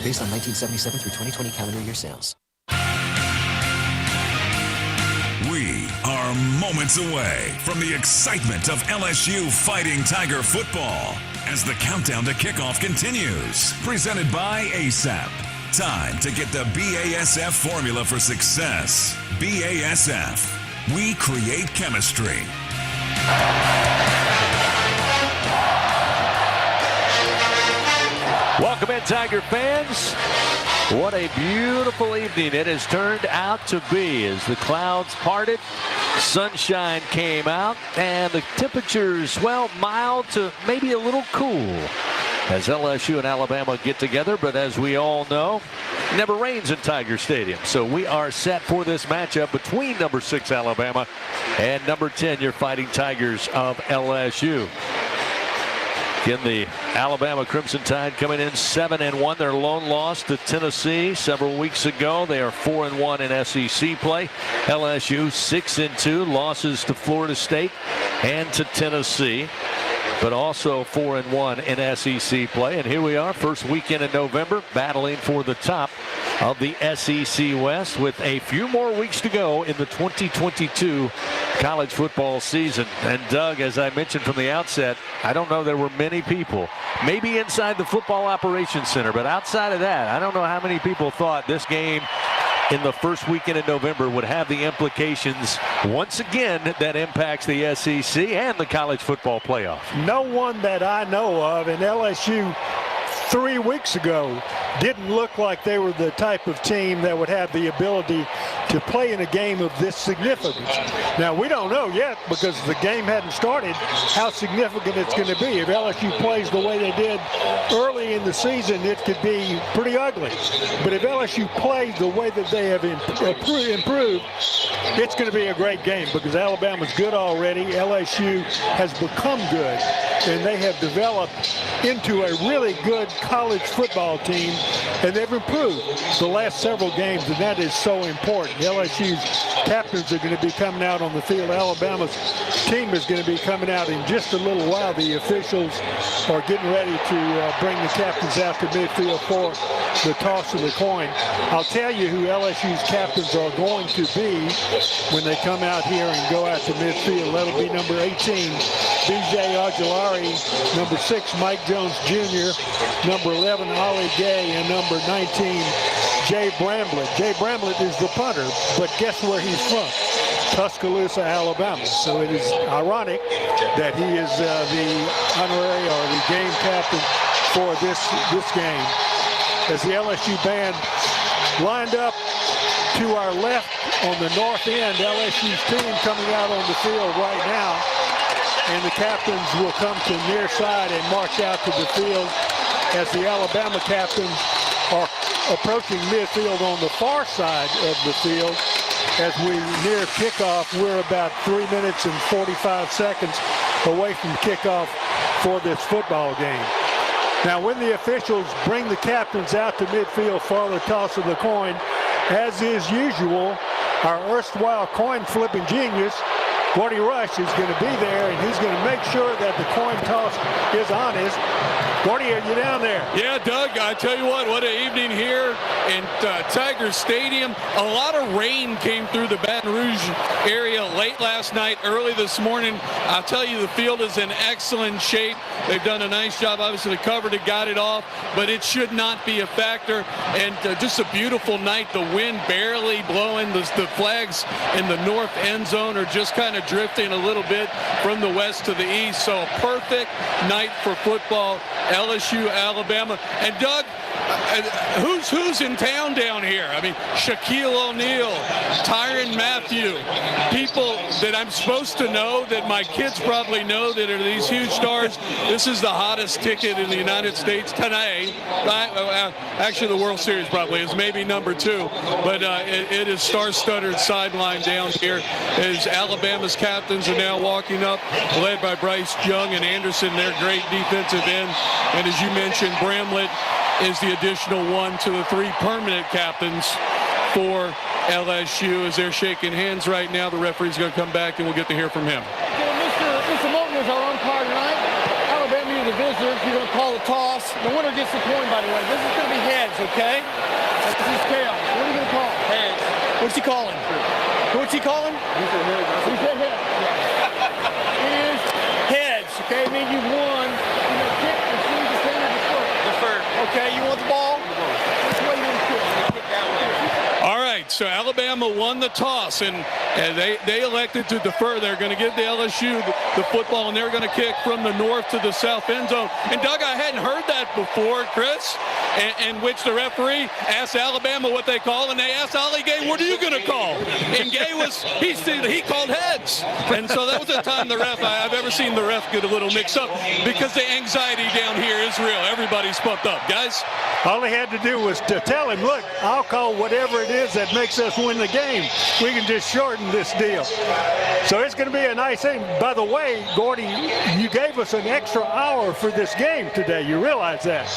Based on 1977 through 2020 calendar year sales. We are moments away from the excitement of LSU Fighting Tiger football as the countdown to kickoff continues. Presented by ASAP. Time to get the BASF formula for success. BASF. We create chemistry. Welcome in, Tiger fans. What a beautiful evening it has turned out to be as the clouds parted, sunshine came out, and the temperatures, well, mild to maybe a little cool as LSU and Alabama get together. But as we all know, it never rains in Tiger Stadium. So we are set for this matchup between number 6 Alabama and number 10, your Fighting Tigers of LSU. Again, the Alabama Crimson Tide coming in 7-1. Their lone loss to Tennessee several weeks ago. They are 4-1 in SEC play. LSU 6-2. Losses to Florida State and to Tennessee. but also 4-1 in SEC play. And here we are, first weekend in November, battling for the top of the SEC West with a few more weeks to go in the 2022 college football season. And Doug, as I mentioned from the outset, I don't know there were many people, maybe inside the football operations center, but outside of that, I don't know how many people thought this game in the first weekend in November would have the implications once again that impacts the SEC and the college football playoff. No one that I know of, and LSU 3 weeks ago didn't look like they were the type of team that would have the ability to play in a game of this significance. Now, we don't know yet because the game hadn't started how significant it's going to be. If LSU plays the way they did early in the season, it could be pretty ugly. But if LSU plays the way that they have improved, it's going to be a great game because Alabama's good already. LSU has become good, and they have developed into a really good college football team, and they've improved the last several games, and that is so important. LSU's captains are going to be coming out on the field. Alabama's team is going to be coming out in just a little while. The officials are getting ready to bring the captains out to midfield for the toss of the coin. I'll tell you who LSU's captains are going to be when they come out here and go out to midfield. That'll be number 18, B.J. Ojulari, number 6, Mike Jones Jr., number 11, Ollie Gay, and number 19, Jay Bramblett. Jay Bramblett is the punter, but guess where he's from? Tuscaloosa, Alabama. So it is ironic that he is the honorary or the game captain for this game. As the LSU band lined up to our left on the north end, LSU's team coming out on the field right now, and the captains will come to near side and march out to the field as the Alabama captains are approaching midfield on the far side of the field. As we near kickoff, we're about 3 minutes and 45 seconds away from kickoff for this football game. Now, when the officials bring the captains out to midfield for the toss of the coin, as is usual, our erstwhile coin flipping genius, Gordy Rush, is going to be there, and he's going to make sure that the coin toss is honest. Gordy, are you down there? Yeah, Doug, I tell you what an evening here in Tiger Stadium. A lot of rain came through the Baton Rouge area late last night, early this morning. I'll tell you, the field is in excellent shape. They've done a nice job. Obviously, they covered it, got it off, but it should not be a factor. And just a beautiful night. The wind barely blowing. The flags in the north end zone are just kind of drifting a little bit from the west to the east. So a perfect night for football. LSU, Alabama. And Doug, who's in town down here? I mean, Shaquille O'Neal, Tyrann Mathieu, people that I'm supposed to know, that my kids probably know, that are these huge stars. This is the hottest ticket in the United States today. Actually, the World Series probably is maybe number 2, but it is star-studded sideline down here as Alabama's captains are now walking up, led by Bryce Young and Anderson, their great defensive end. And as you mentioned, Bramblett is the additional one to the 3 permanent captains for LSU as they're shaking hands right now. The referee's going to come back, and we'll get to hear from him. Mr. Moulton is our umpire tonight. Alabama, you're the visitors. You're going to call the toss. The winner gets the coin, by the way. This is going to be heads, okay? This is chaos. What are you going to call? Heads. What's he calling? What's he calling? He said heads. He said heads. It is heads, okay? I mean, you won. You're going to kick, receive, defend, or defer. Okay, you want the ball? Which way you want to kick? Kick that way. All right, so Alabama won the toss, and they elected to defer. They're going to give the LSU the football, and they're going to kick from the north to the south end zone. And, Doug, I hadn't heard that before, Chris, in which the referee asked Alabama what they call, and they asked Ollie Gay, what are you going to call? And Gay he called heads. And so that was the time I've ever seen the ref get a little mixed up, because the anxiety down here is is real. Everybody's pumped up. Guys? All he had to do was to tell him, look, I'll call whatever it is that makes us win the game. We can just shorten this deal. So it's going to be a nice thing. By the way, Gordy, you gave us an extra hour for this game today. You realize that?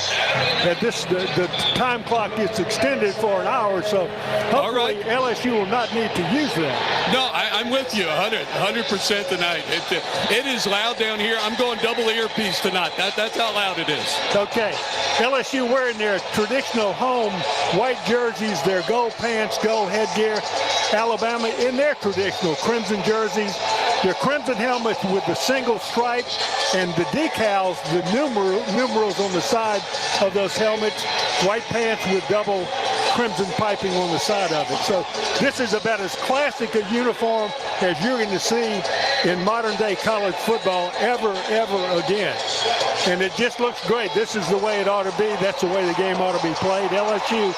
That the time clock gets extended for an hour, so hopefully LSU will not need to use that. No, I'm with you 100% tonight. It is loud down here. I'm going double earpiece tonight. That's how loud it is. Okay. LSU wearing their traditional home white jerseys, their gold pants, gold headgear. Alabama in their traditional crimson jerseys, their crimson helmets with the single stripe and the decals, the numerals on the side of those helmets, white pants with double crimson piping on the side of it. So this is about as classic a uniform as you're going to see in modern day college football ever again. And it just looks great. This is the way it ought to be. That's the way the game ought to be played. LSU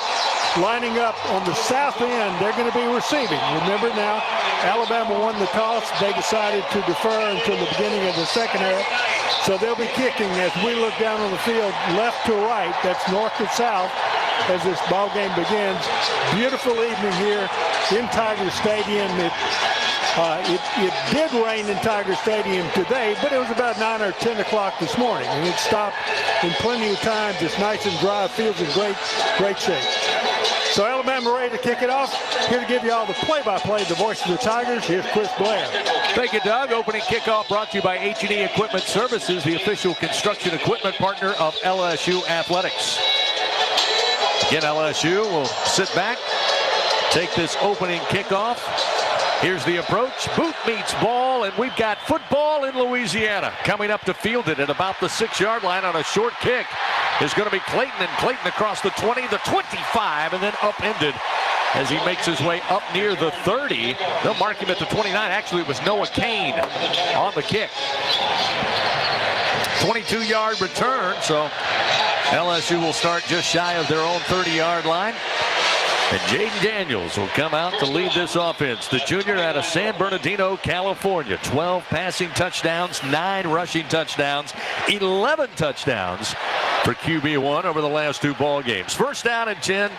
lining up on the south end. They're going to be receiving. Remember now, Alabama won the toss. They decided to defer until the beginning of the second half. So they'll be kicking as we look down on the field left to right. That's north to south as this ball game begins. Beautiful evening here in Tiger Stadium. It did rain in Tiger Stadium today, but it was about 9 or 10 o'clock this morning, and it stopped in plenty of times. It's nice and dry. Field's in great shape. So Alabama ready to kick it off. Here to give you all the play-by-play, the voice of the Tigers, here's Chris Blair. Thank you, Doug. Opening kickoff brought to you by H&E Equipment Services, the official construction equipment partner of LSU Athletics. Again, LSU will sit back, take this opening kickoff. Here's the approach. Boot meets ball, and we've got football in Louisiana. Coming up to field it at about the 6-yard line on a short kick is going to be Clayton, and Clayton across the 20, the 25, and then upended as he makes his way up near the 30. They'll mark him at the 29. Actually, it was Noah Kane on the kick. 22-yard return, so LSU will start just shy of their own 30-yard line. And Jaden Daniels will come out to lead this offense. The junior out of San Bernardino, California. 12 passing touchdowns, 9 rushing touchdowns, 11 touchdowns for QB1 over the last 2 ball games. First down and 10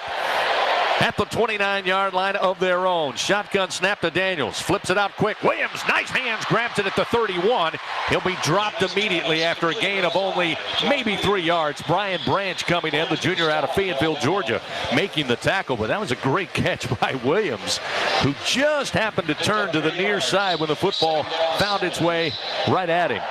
at the 29-yard line of their own. Shotgun snap to Daniels. Flips it out quick. Williams, nice hands, grabs it at the 31. He'll be dropped immediately after a gain of only maybe 3 yards. Brian Branch coming in, the junior out of Fayetteville, Georgia, making the tackle. But that was a great catch by Williams, who just happened to turn to the near side when the football found its way right at him.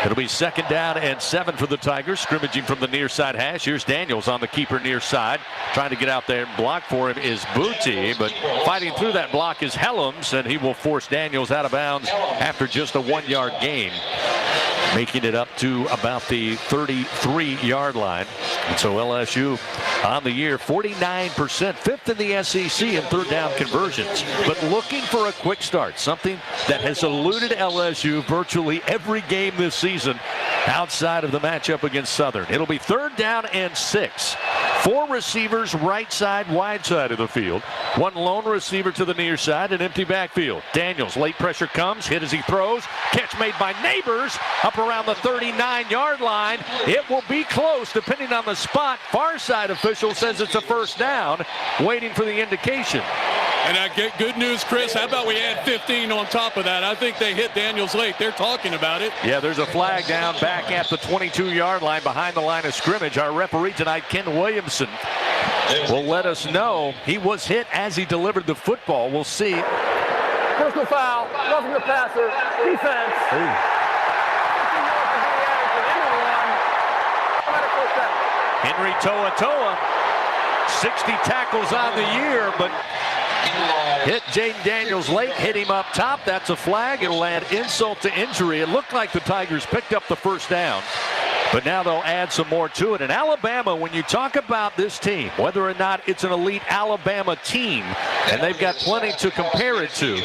It'll be 2nd down and 7 for the Tigers, scrimmaging from the near side hash. Here's Daniels on the keeper near side. Trying to get out there and block for him is Booty, but fighting through that block is Helms, and he will force Daniels out of bounds after just a 1-yard gain, making it up to about the 33-yard line. And so LSU on the year, 49%, 5th in the SEC in 3rd down conversions, but looking for a quick start, something that has eluded LSU virtually every game this season outside of the matchup against Southern. It'll be 3rd down and 6. 4 receivers right side, wide side of the field. 1 lone receiver to the near side, an empty backfield. Daniels, late pressure comes, hit as he throws. Catch made by Neighbors up around the 39-yard line. It will be close depending on the spot. Far side official says it's a first down, waiting for the indication. And I get good news, Chris. How about we add 15 on top of that? I think they hit Daniels late. They're talking about it. Yeah, there's a flag down back at the 22-yard line behind the line of scrimmage. Our referee tonight, Ken Williamson, will let us know he was hit as he delivered the football. We'll see. Personal foul, roughing the passer, defense. Henry Toa, 60 tackles on the year, but hit Jaden Daniels late, hit him up top. That's a flag. It'll add insult to injury. It looked like the Tigers picked up the first down, but now they'll add some more to it. And Alabama, when you talk about this team, whether or not it's an elite Alabama team, and they've got plenty to compare it to,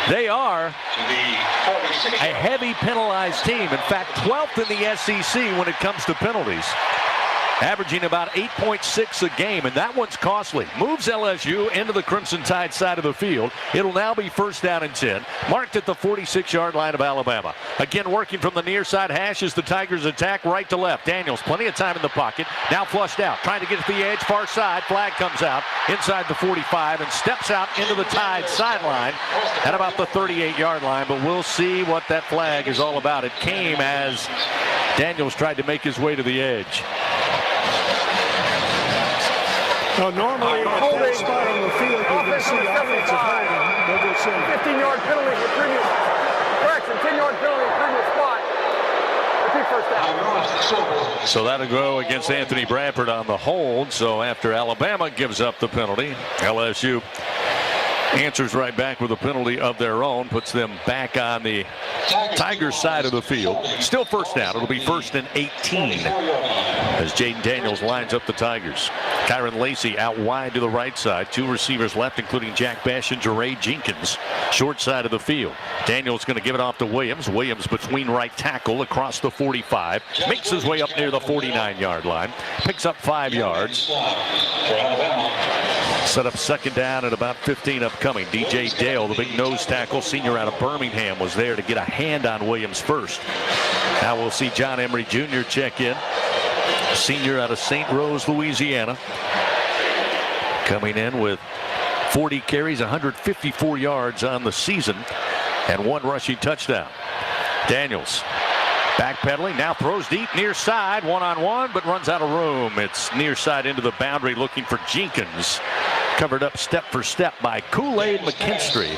they are a heavy penalized team. In fact, 12th in the SEC when it comes to penalties. averaging about 8.6 a game, and that one's costly. Moves LSU into the Crimson Tide side of the field. It'll now be first down and 10, marked at the 46-yard line of Alabama. Again, working from the near side hash as the Tigers attack right to left. Daniels, plenty of time in the pocket, now flushed out, trying to get to the edge, far side. Flag comes out inside the 45 and steps out into the Tide sideline at about the 38-yard line, but we'll see what that flag is all about. It came as Daniels tried to make his way to the edge. Now, normally, at that spot on the field, you're going to see offensive holding. But we'll see. 15-yard penalty for previous. Correction, 10-yard penalty for previous spot. Repeat first down. So that'll go against Anthony Bradford on the hold. So after Alabama gives up the penalty, LSU answers right back with a penalty of their own, puts them back on the Tigers side of the field. Still first down. It'll be 1st and 18 as Jaden Daniels lines up the Tigers. Kyron Lacey out wide to the right side. 2 receivers left, including Jack Bash and Jeray Jenkins. Short side of the field. Daniels going to give it off to Williams. Williams between right tackle across the 45. Makes his way up near the 49-yard line. Picks up 5 yards. Set up second down at about 15 upcoming. DJ Dale, the big nose tackle, senior out of Birmingham, was there to get a hand on Williams first. Now we'll see John Emery Jr. check in. Senior out of St. Rose, Louisiana. Coming in with 40 carries, 154 yards on the season, and 1 rushing touchdown. Daniels backpedaling, now throws deep near side, one-on-one, but runs out of room. It's near side into the boundary, looking for Jenkins. Covered up step for step by Kool-Aid McKinstry.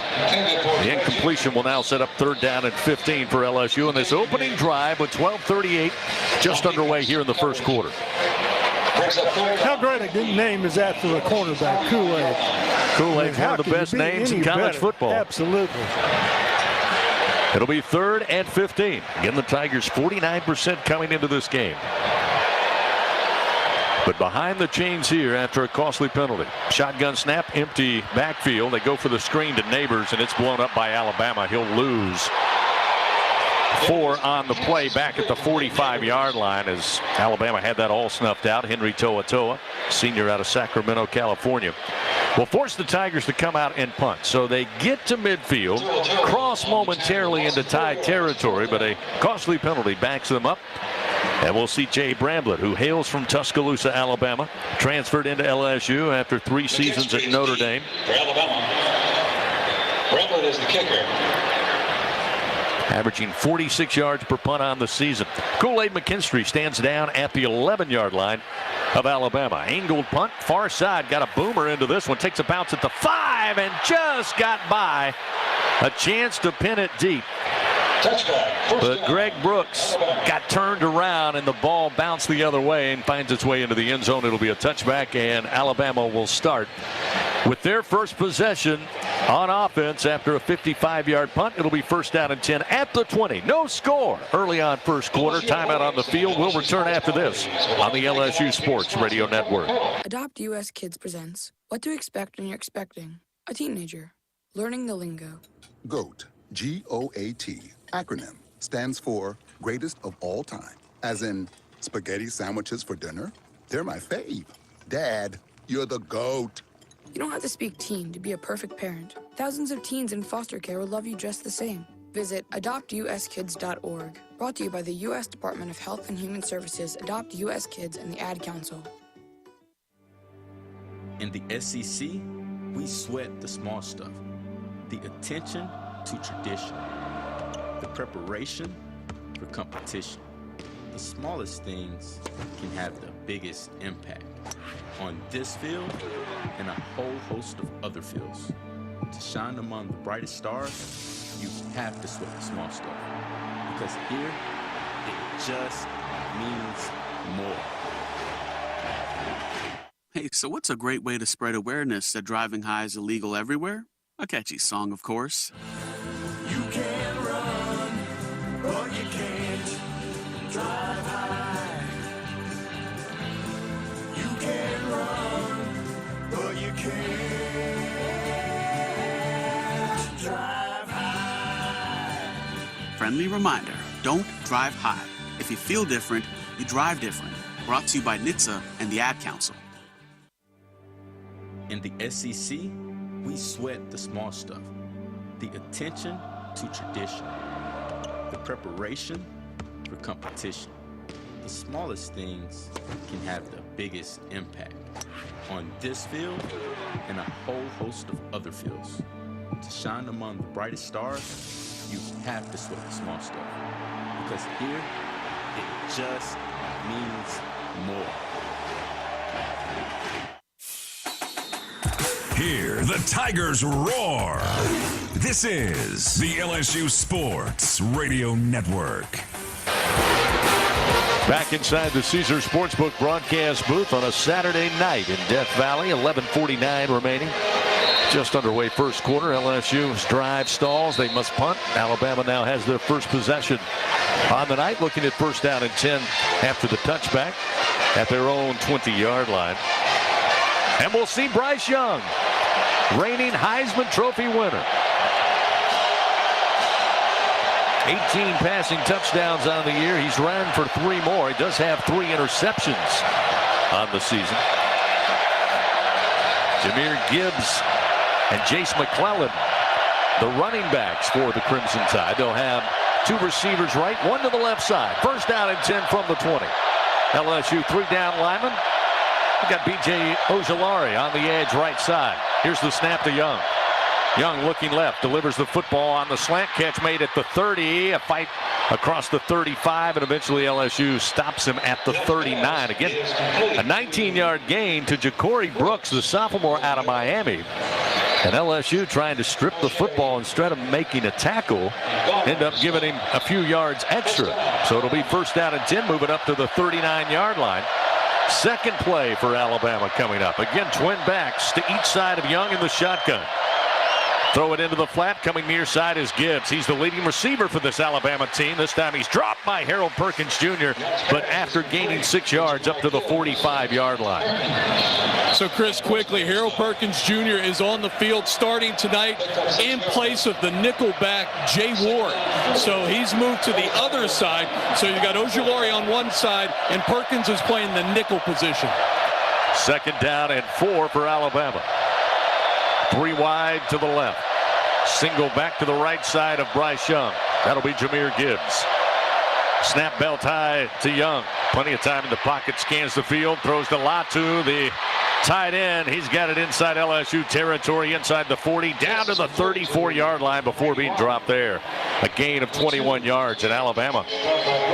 The incompletion will now set up 3rd down and 15 for LSU in this opening drive with 12:38 just underway here in the first quarter. How great a good name is that for a cornerback, Kool-Aid? Kool-Aid's one of the best names in college football. Absolutely. It'll be 3rd and 15. Again, the Tigers 49% coming into this game. But behind the chains here after a costly penalty. Shotgun snap, empty backfield. They go for the screen to Neighbors, and it's blown up by Alabama. He'll lose 4 on the play back at the 45-yard line as Alabama had that all snuffed out. Henry To'oTo'o, senior out of Sacramento, California, will force the Tigers to come out and punt. So they get to midfield, cross momentarily into Tide territory, but a costly penalty backs them up. And we'll see Jay Bramblett, who hails from Tuscaloosa, Alabama, transferred into LSU after 3 seasons at Notre Dame. For Alabama, Bramblett is the kicker. Averaging 46 yards per punt on the season. Kool-Aid McKinstry stands down at the 11-yard line of Alabama. Angled punt, far side, got a boomer into this one. Takes a bounce at the 5 and just got by. A chance to pin it deep. But Greg Brooks got turned around and the ball bounced the other way and finds its way into the end zone. It'll be a touchback, and Alabama will start with their first possession on offense after a 55-yard punt. It'll be 1st down and 10 at the 20. No score early on first quarter. Timeout on the field. We'll return after this on the LSU Sports Radio Network. Adopt US Kids presents What to Expect When You're Expecting a Teenager. Learning the lingo. GOAT, G-O-A-T, acronym, stands for greatest of all time. As in, spaghetti sandwiches for dinner? They're my fave. Dad, you're the GOAT. You don't have to speak teen to be a perfect parent. Thousands of teens in foster care would love you just the same. Visit adoptuskids.org. Brought to you by the U.S. Department of Health and Human Services, Adopt U.S. Kids, and the Ad Council. In the SEC, we sweat the small stuff. The attention to tradition. The preparation for competition. The smallest things can have the biggest impact on this field and a whole host of other fields. To shine among the brightest stars, you have to sweat the small stuff. Because here, it just means more. Hey, so what's a great way to spread awareness that driving high is illegal everywhere? A catchy song, of course. You can run, but you can't drive high. You can run, but you can't drive high. Friendly reminder, don't drive high. If you feel different, you drive different. Brought to you by NHTSA and the Ad Council. In the SEC, we sweat the small stuff. The attention to tradition. The preparation for competition. The smallest things can have the biggest impact on this field and a whole host of other fields. To shine among the brightest stars, you have to sweat the small stuff. Because here, it just means more. Hear the Tigers roar. This is the LSU Sports Radio Network. Back inside the Caesars Sportsbook broadcast booth on a Saturday night in Death Valley. 11:49 remaining. Just underway first quarter. LSU's drive stalls. They must punt. Alabama now has their first possession on the night, looking at first down and 10 after the touchback at their own 20-yard line. And we'll see Bryce Young, reigning Heisman Trophy winner. 18 passing touchdowns on the year. He's run for 3 more. He does have 3 interceptions on the season. Jahmyr Gibbs and Jace McClellan, the running backs for the Crimson Tide. They'll have 2 receivers right, 1 to the left side. First down and 10 from the 20. LSU 3-down lineman. We got B.J. Ojulari on the edge right side. Here's the snap to Young. Young looking left, delivers the football on the slant catch made at the 30. A fight across the 35, and eventually LSU stops him at the 39. Again, a 19-yard gain to Ja'Cory Brooks, the sophomore out of Miami. And LSU trying to strip the football instead of making a tackle, end up giving him a few yards extra. So it'll be first down and 10, moving up to the 39-yard line. Second play for Alabama coming up. Again, twin backs to each side of Young in the shotgun. Throw it into the flat. Coming near side is Gibbs. He's the leading receiver for this Alabama team. This time he's dropped by Harold Perkins Jr., but after gaining 6 yards up to the 45-yard line. So, Chris, quickly, Harold Perkins Jr. is on the field starting tonight in place of the nickel back, Jay Ward. So he's moved to the other side. So you've got Ojulari on one side, and Perkins is playing the nickel position. Second down and 4 for Alabama. 3 wide to the left. Single back to the right side of Bryce Young. That'll be Jahmyr Gibbs. Snap belt high to Young. Plenty of time in the pocket. Scans the field. Throws to Latu, the tight end. He's got it inside LSU territory, inside the 40, down to the 34-yard line before being dropped there. A gain of 21 yards, and Alabama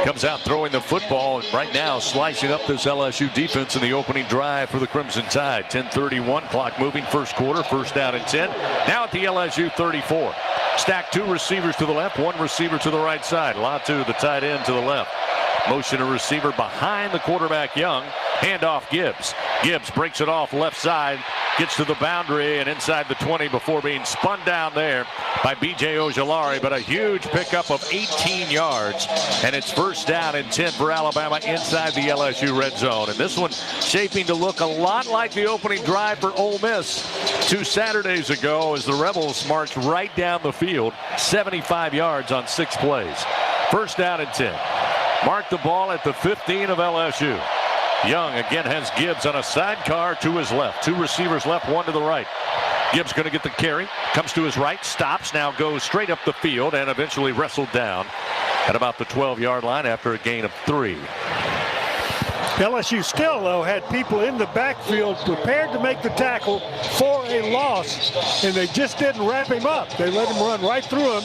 comes out throwing the football, and right now slicing up this LSU defense in the opening drive for the Crimson Tide. 10:31 clock moving first quarter, first down and 10. Now at the LSU 34. Stack 2 receivers to the left, 1 receiver to the right side. Latu, the tight end, to the left. Motion a receiver behind the quarterback Young. Handoff Gibbs. Gibbs breaks it off left side, gets to the boundary and inside the 20 before being spun down there by B.J. Ojulari. But a huge pickup of 18 yards, and it's first down and 10 for Alabama inside the LSU red zone. And this one shaping to look a lot like the opening drive for Ole Miss 2 Saturdays ago as the Rebels marched right down the field, 75 yards on 6 plays. First down and 10. Mark the ball at the 15 of LSU. Young again has Gibbs on a sidecar to his left. 2 receivers left, 1 to the right. Gibbs going to get the carry. Comes to his right, stops, now goes straight up the field and eventually wrestled down at about the 12-yard line after a gain of 3. LSU still, though, had people in the backfield prepared to make the tackle for a loss, and they just didn't wrap him up. They let him run right through him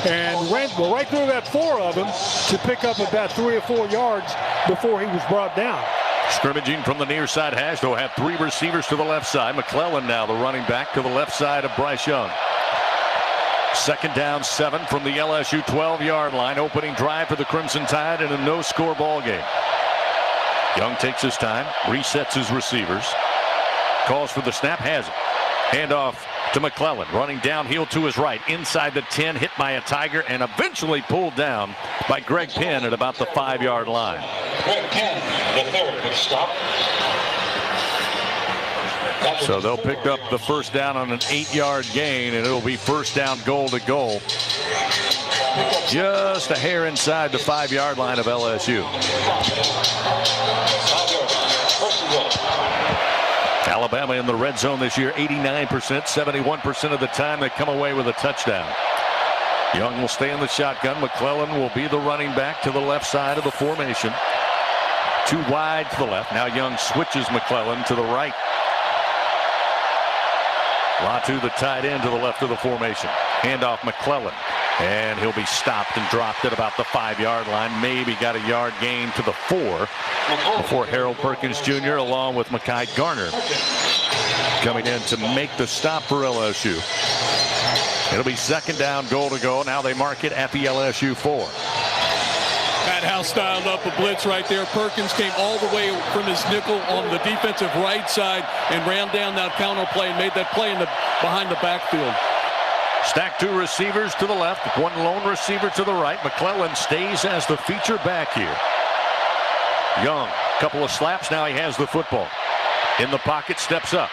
and ran right through about 4 of them to pick up about 3 or 4 yards before he was brought down. Scrimmaging from the near side hash, they'll have 3 receivers to the left side. McClellan now the running back to the left side of Bryce Young. Second down 7 from the LSU 12-yard line. Opening drive for the Crimson Tide in a no-score ball game. Young takes his time, resets his receivers, calls for the snap, has it. Handoff to McClellan, running downhill to his right, inside the 10, hit by a Tiger, and eventually pulled down by Greg Penn at about the 5-yard line. Greg Penn, the third, would stop. So they'll pick up the first down on an 8-yard gain, and it'll be first down goal to goal. Just a hair inside the 5-yard line of LSU. Alabama in the red zone this year, 89%, 71% of the time they come away with a touchdown. Young will stay in the shotgun. McClellan will be the running back to the left side of the formation. Too wide to the left. Now Young switches McClellan to the right. Latu, the tight end, to the left of the formation. Handoff McClellan. And he'll be stopped and dropped at about the 5-yard line. Maybe got a yard gain to the 4 before Harold Perkins Jr. along with Mekhi Garner coming in to make the stop for LSU. It'll be second down, goal to go. Now they mark it at the LSU 4. Matt House styled up a blitz right there. Perkins came all the way from his nickel on the defensive right side and ran down that counter play and made that play behind the backfield. Stack 2 receivers to the left, 1 lone receiver to the right. McClellan stays as the feature back here. Young, couple of slaps, now he has the football. In the pocket, steps up.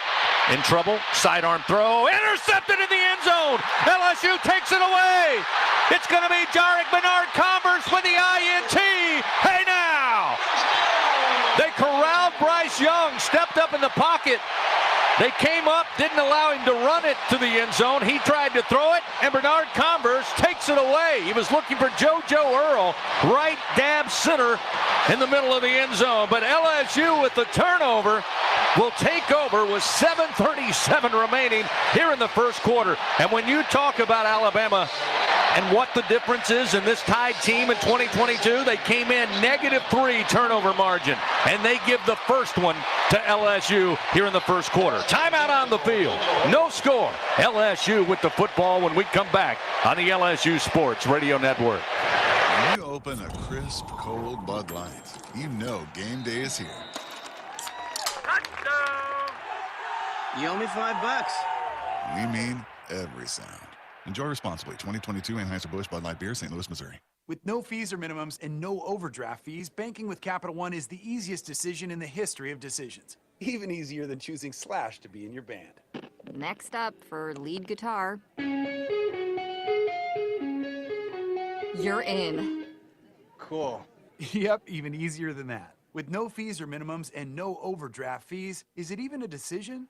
In trouble, sidearm throw, intercepted in the end zone. LSU takes it away. It's going to be Jarek Bernard-Converse with the INT. Hey now! They corralled Bryce Young, stepped up in the pocket. They came up, didn't allow him to run it to the end zone. He tried to throw it, and Bernard-Converse takes it away. He was looking for JoJo Earl, right dab center in the middle of the end zone. But LSU with the turnover will take over with 7:37 remaining here in the first quarter. And when you talk about Alabama and what the difference is in this tied team in 2022, they came in -3 turnover margin, and they give the first one to LSU here in the first quarter. Timeout on the field. No score. LSU with the football when we come back on the LSU Sports Radio Network. When you open a crisp, cold Bud Light, you know game day is here. You owe me $5. We mean every sound. Enjoy responsibly. 2022 Anheuser-Busch Bud Light Beer, St. Louis, Missouri. With no fees or minimums and no overdraft fees, banking with Capital One is the easiest decision in the history of decisions. Even easier than choosing Slash to be in your band. Next up for lead guitar. You're in. Cool. Yep, even easier than that. With no fees or minimums and no overdraft fees, is it even a decision?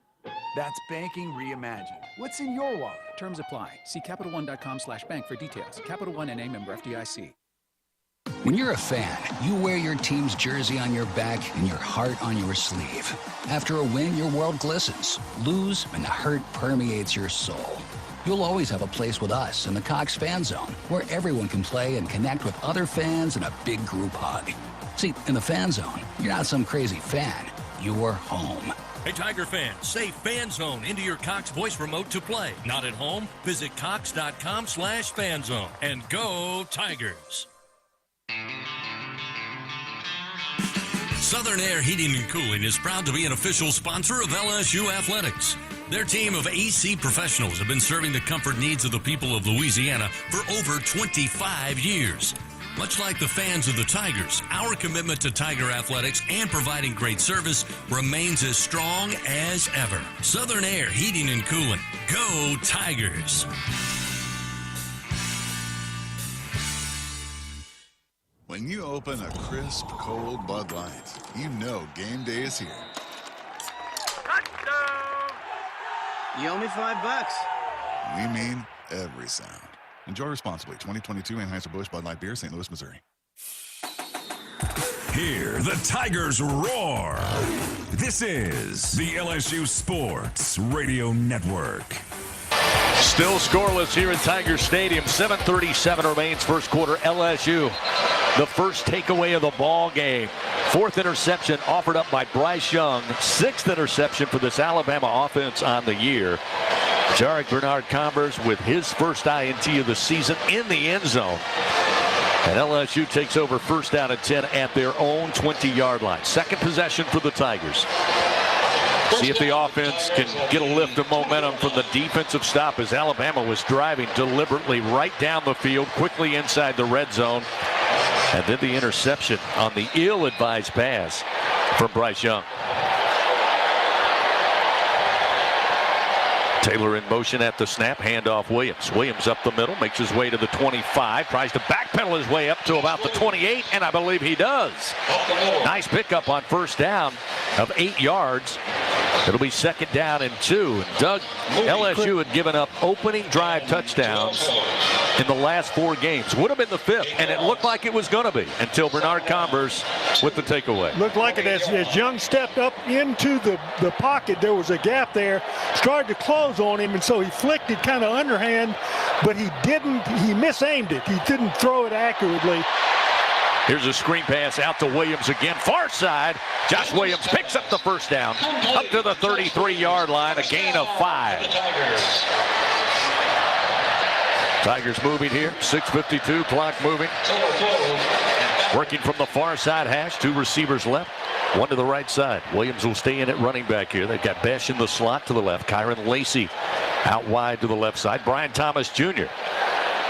That's banking reimagined. What's in your wallet? Terms apply. See CapitalOne.com/bank for details. Capital One NA, member FDIC. When you're a fan, you wear your team's jersey on your back and your heart on your sleeve. After a win, your world glistens. Lose, and the hurt permeates your soul. You'll always have a place with us in the Cox Fan Zone, where everyone can play and connect with other fans in a big group hug. See, in the Fan Zone, you're not some crazy fan. You're home. Hey, Tiger fans, say Fan Zone into your Cox voice remote to play. Not at home? Visit cox.com/fanzone and go Tigers. Southern Air Heating and Cooling is proud to be an official sponsor of LSU Athletics. Their team of AC professionals have been serving the comfort needs of the people of Louisiana for over 25 years. Much like the fans of the Tigers, our commitment to Tiger athletics and providing great service remains as strong as ever. Southern Air Heating and Cooling. Go Tigers! When you open a crisp, cold Bud Light, you know game day is here. You owe me $5. We mean every sound. Enjoy responsibly. 2022 Anheuser-Busch Bud Light Beer, St. Louis, Missouri. Hear the Tigers roar. This is the LSU Sports Radio Network. Still scoreless here in Tiger Stadium. 7:37 remains first quarter. LSU, the first takeaway of the ball game. 4th interception offered up by Bryce Young. 6th interception for this Alabama offense on the year. Jarek Bernard-Converse with his first INT of the season in the end zone. And LSU takes over first down and 10 at their own 20-yard line. Second possession for the Tigers. See if the offense can get a lift of momentum from the defensive stop as Alabama was driving deliberately right down the field, quickly inside the red zone. And then the interception on the ill-advised pass from Bryce Young. Taylor in motion at the snap, handoff Williams. Williams up the middle, makes his way to the 25, tries to backpedal his way up to about the 28, and I believe he does. Nice pickup on first down of 8 yards It'll be 2nd down and 2. And Doug, LSU had given up opening drive touchdowns in the last 4 games. Would have been the 5th, and it looked like it was going to be until Bernard Converse with the takeaway. Looked like it as Young stepped up into the pocket. There was a gap there. Started to close on him, and so he flicked it kind of underhand, but he misaimed it. He didn't throw it accurately. Here's a screen pass out to Williams again. Far side. Josh Williams picks up the first down. Up to the 33-yard line. A gain of 5. Tigers moving here. 6:52. Clock moving. Working from the far side hash. 2 receivers left. 1 to the right side. Williams will stay in at running back here. They've got Besh in the slot to the left. Kyron Lacey out wide to the left side. Brian Thomas Jr.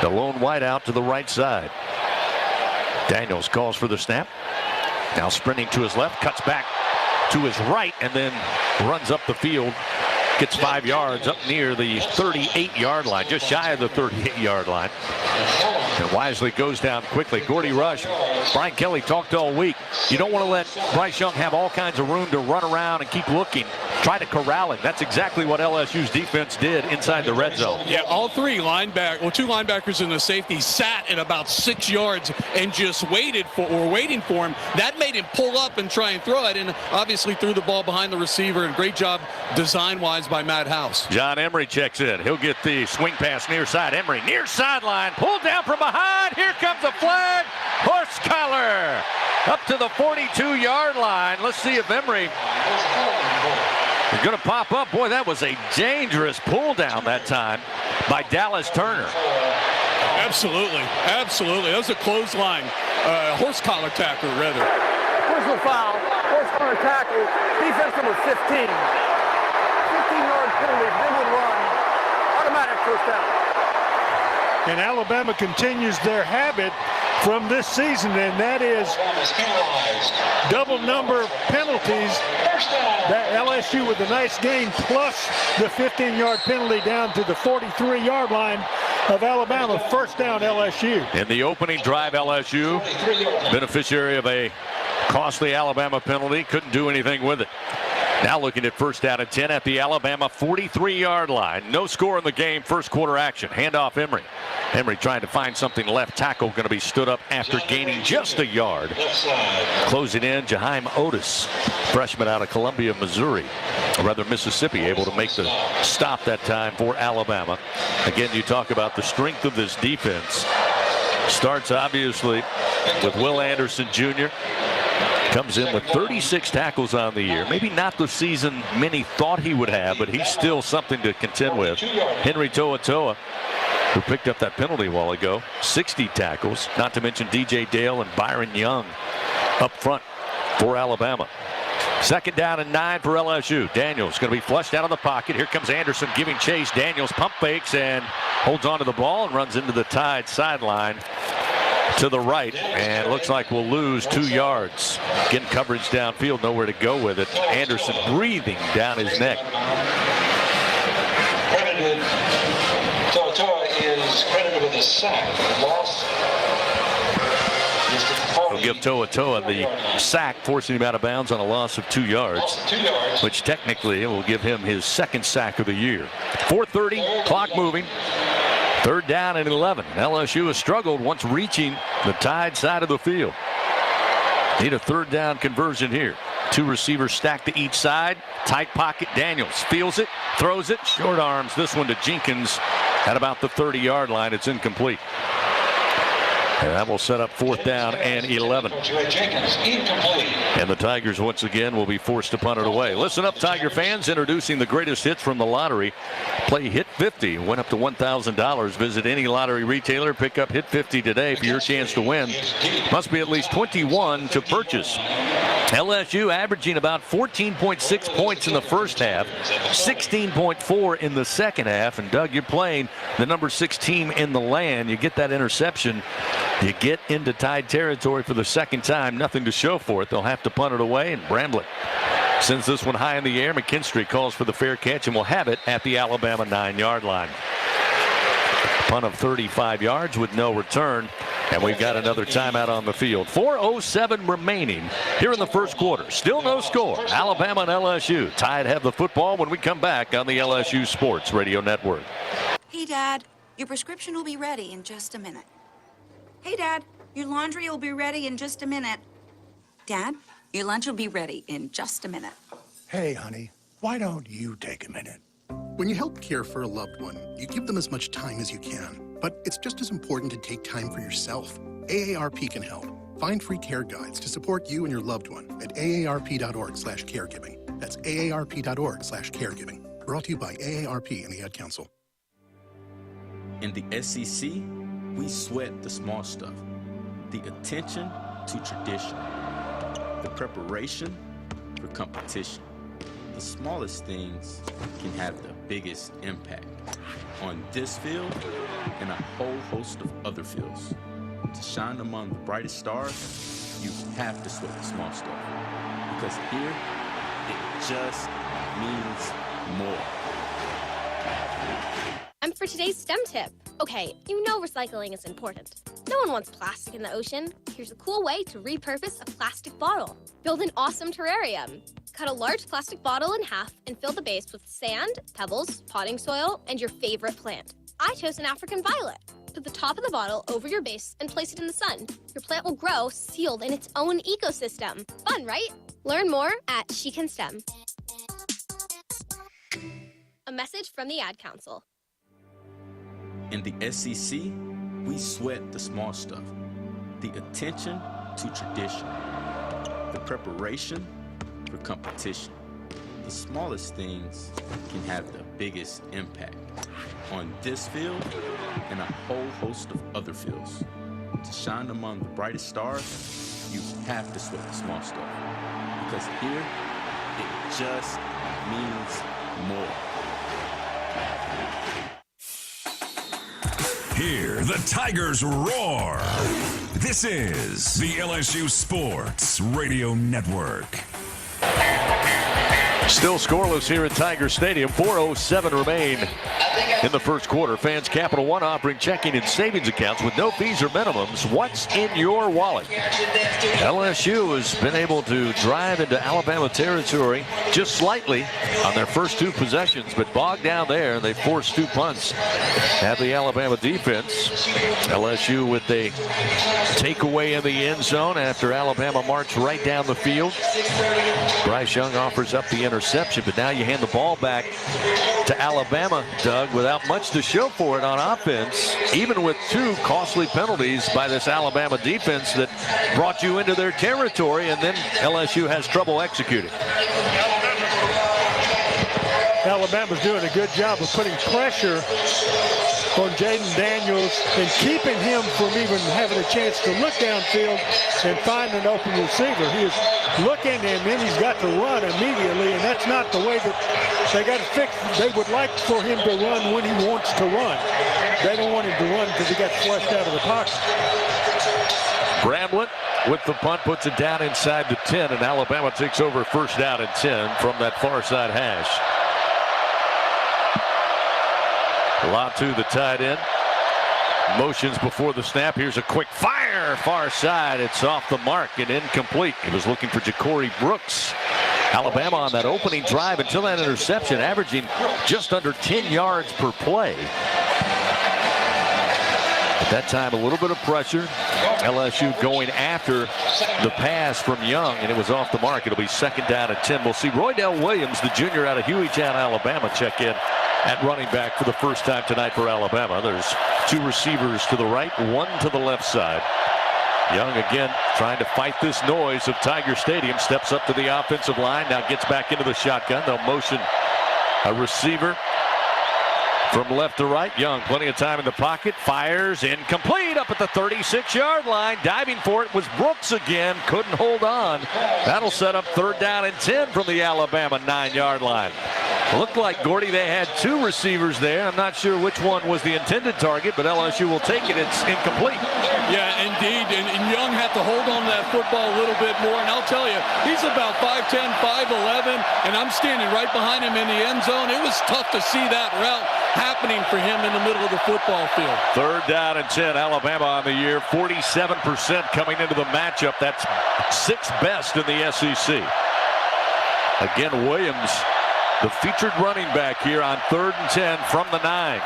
the lone wide out to the right side. Daniels calls for the snap. Now sprinting to his left, cuts back to his right, and then runs up the field. Gets 5 yards up near the 38-yard line, just shy of the 38-yard line. And wisely goes down quickly. Gordy Rush, Brian Kelly talked all week. You don't want to let Bryce Young have all kinds of room to run around and keep looking. Try to corral him. That's exactly what LSU's defense did inside the red zone. Yeah, all 3 linebackers, well, 2 linebackers and the safety sat at about 6 yards and just waiting for him. That made him pull up and try and throw it, and obviously threw the ball behind the receiver. And great job design-wise by Matt House. John Emery checks in. He'll get the swing pass near side. Emery near sideline. Pulled down from behind. Here comes the flag. Horse collar up to the 42-yard line. Let's see if Emery is going to pop up. Boy, that was a dangerous pull down that time by Dallas Turner. Absolutely. Absolutely. That was a clothesline. Horse collar tackle, rather. Personal foul. Horse collar tackle. Defense number 15. 15-yard penalty. They would run. Automatic first down. And Alabama continues their habit from this season, and that is double number penalties. That LSU with a nice gain, plus the 15-yard penalty down to the 43-yard line of Alabama. First down, LSU. In the opening drive, LSU, beneficiary of a costly Alabama penalty, couldn't do anything with it. Now looking at first down and 10 at the Alabama 43-yard line. No score in the game, first quarter action. Handoff Emery. Emery trying to find something left tackle, going to be stood up after gaining just a yard. Closing in, Jaheim Otis, freshman out of Columbia, Missouri. Or rather Mississippi, able to make the stop that time for Alabama. Again, you talk about the strength of this defense. Starts obviously with Will Anderson Jr. Comes in with 36 tackles on the year. Maybe not the season many thought he would have, but he's still something to contend with. Henry To'oTo'o, who picked up that penalty a while ago, 60 tackles, not to mention DJ Dale and Byron Young up front for Alabama. Second down and 9 for LSU. Daniels going to be flushed out of the pocket. Here comes Anderson giving chase. Daniels pump fakes and holds onto the ball and runs into the Tide sideline to the right, and looks like we'll lose 2 yards. Getting coverage downfield, nowhere to go with it. Anderson breathing down his neck. Credited, To'oTo'o is credited with a sack. Loss. We'll give To'oTo'o the sack, forcing him out of bounds on a loss of 2 yards, which technically will give him his second sack of the year. 4:30, clock moving. Third down and 11. LSU has struggled once reaching the Tide side of the field. Need a third down conversion here. 2 receivers stacked to each side. Tight pocket. Daniels feels it, throws it, short arms this one to Jenkins at about the 30-yard line. It's incomplete. And that will set up 4th down and 11. And the Tigers once again will be forced to punt it away. Listen up, Tiger fans. Introducing the greatest hits from the lottery. Play Hit 50. Win up to $1,000. Visit any lottery retailer. Pick up Hit 50 today for your chance to win. Must be at least 21 to purchase. LSU averaging about 14.6 points in the first half, 16.4 in the second half. And Doug, you're playing the number 6 team in the land. You get that interception. You get into Tide territory for the second time. Nothing to show for it. They'll have to punt it away, and Bramblett sends this one high in the air. McKinstry calls for the fair catch, and will have it at the Alabama 9-yard line. Punt of 35 yards with no return. And we've got another timeout on the field. 4:07 remaining here in the first quarter. Still no score. Alabama and LSU. Tide have the football when we come back on the LSU Sports Radio Network. Hey, Dad, your prescription will be ready in just a minute. Hey, Dad, your laundry will be ready in just a minute. Dad, your lunch will be ready in just a minute. Hey, honey, why don't you take a minute? When you help care for a loved one, you give them as much time as you can. But it's just as important to take time for yourself. AARP can help. Find free care guides to support you and your loved one at aarp.org/caregiving. That's aarp.org/caregiving. Brought to you by AARP and the Ad Council. In the SEC, we sweat the small stuff. The attention to tradition. The preparation for competition. The smallest things can have the biggest impact on this field and a whole host of other fields. To shine among the brightest stars, you have to sweat the small stuff. Because here, it just means more. I'm for today's STEM tip. Okay, you know recycling is important. No one wants plastic in the ocean. Here's a cool way to repurpose a plastic bottle. Build an awesome terrarium. Cut a large plastic bottle in half and fill the base with sand, pebbles, potting soil, and your favorite plant. I chose an African violet. Put the top of the bottle over your base and place it in the sun. Your plant will grow sealed in its own ecosystem. Fun, right? Learn more at She Can STEM. A message from the Ad Council. In the SEC, we sweat the small stuff. The attention to tradition. The preparation for competition. The smallest things can have the biggest impact on this field and a whole host of other fields. To shine among the brightest stars, you have to sweat the small stuff. Because here, it just means more. Hear the Tigers roar. This is the LSU Sports Radio Network. Still scoreless here at Tiger Stadium. 4:07 remain in the first quarter. Fans Capital One offering checking and savings accounts with no fees or minimums. What's in your wallet? LSU has been able to drive into Alabama territory just slightly on their first two possessions, but bogged down there. They forced two punts. Have the Alabama defense. LSU with a takeaway in the end zone after Alabama marched right down the field. Bryce Young offers up the interception, but now you hand the ball back to Alabama, Doug, without much to show for it on offense, even with two costly penalties by this Alabama defense that brought you into their territory, and then LSU has trouble executing. Alabama's doing a good job of putting pressure on Jaden Daniels and keeping him from even having a chance to look downfield and find an open receiver. He is looking, and then he's got to run immediately, and that's not the way that they got to fix. They would like for him to run when he wants to run. They don't want him to run because he got flushed out of the pocket. Bramlett with the punt puts it down inside the 10, and Alabama takes over first down and 10 from that far side hash. Latu, the tight end, motions before the snap. Here's a quick fire, far side. It's off the mark and incomplete. He was looking for Ja'Cory Brooks. Alabama on that opening drive until that interception, averaging just under 10 yards per play. At that time, a little bit of pressure. LSU going after the pass from Young, and it was off the mark. It'll be second down and 10. We'll see Roydell Williams, the junior out of Hueytown, Alabama, check in at running back for the first time tonight for Alabama. There's two receivers to the right, one to the left side. Young again trying to fight this noise of Tiger Stadium. Steps up to the offensive line, now gets back into the shotgun. They'll motion a receiver from left to right. Young, plenty of time in the pocket, fires, incomplete up at the 36-yard line. Diving for it was Brooks again, couldn't hold on. That'll set up third down and 10 from the Alabama 9-yard line. Looked like, Gordy, they had 2 receivers there. I'm not sure which one was the intended target, but LSU will take it. It's incomplete. Yeah, indeed. And Young had to hold on to that football a little bit more. And I'll tell you, he's about 5'10", 5'11", and I'm standing right behind him in the end zone. It was tough to see that route happening for him in the middle of the football field. 3rd down and 10. Alabama on the year, 47% coming into the matchup. That's 6th best in the SEC. Again, Williams, the featured running back here on 3rd and 10 from the 9.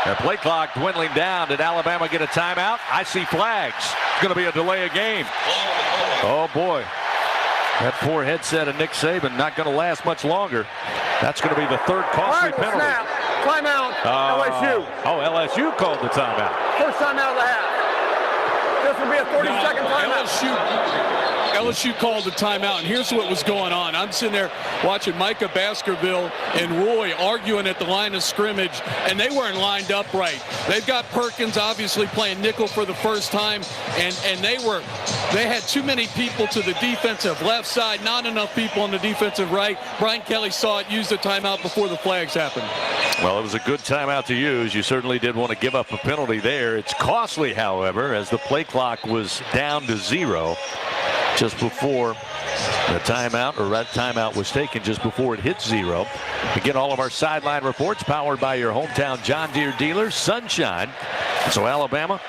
The play clock dwindling down. Did Alabama get a timeout? I see flags. It's going to be a delay of game. Oh, boy. That poor headset of Nick Saban not going to last much longer. That's going to be the 3rd costly penalty. Snap. Timeout. LSU. Oh, LSU called the timeout. First timeout of the half. This will be a 30-second timeout. LSU called the timeout, and here's what was going on. I'm sitting there watching Micah Baskerville and Roy arguing at the line of scrimmage, and they weren't lined up right. They've got Perkins obviously playing nickel for the first time, and they had too many people to the defensive left side, not enough people on the defensive right. Brian Kelly saw it, used the timeout before the flags happened. Well, it was a good timeout to use. You certainly did want to give up a penalty there. It's costly, however, as the play clock was down to 0 just before the timeout, or that timeout was taken just before it hit 0. Again, all of our sideline reports powered by your hometown John Deere dealer, Sunshine. So Alabama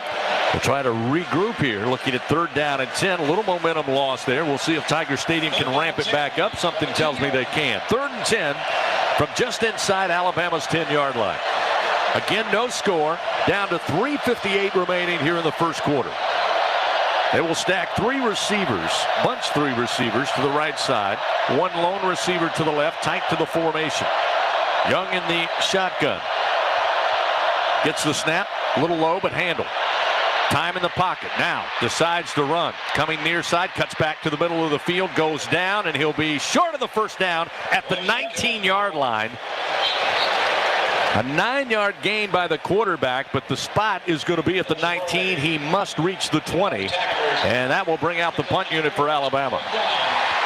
will try to regroup here, looking at 3rd down and 10. A little momentum lost there. We'll see if Tiger Stadium can ramp it back up. Something tells me they can. 3rd and 10 from just inside Alabama's 10-yard line. Again, no score. Down to 3:58 remaining here in the first quarter. They will stack 3 receivers, bunch 3 receivers to the right side. 1 lone receiver to the left, tight to the formation. Young in the shotgun. Gets the snap, a little low, but handled. Time in the pocket. Now decides to run. Coming near side, cuts back to the middle of the field, goes down, and he'll be short of the first down at the 19-yard line. A 9-yard gain by the quarterback, but the spot is going to be at the 19. He must reach the 20, and that will bring out the punt unit for Alabama.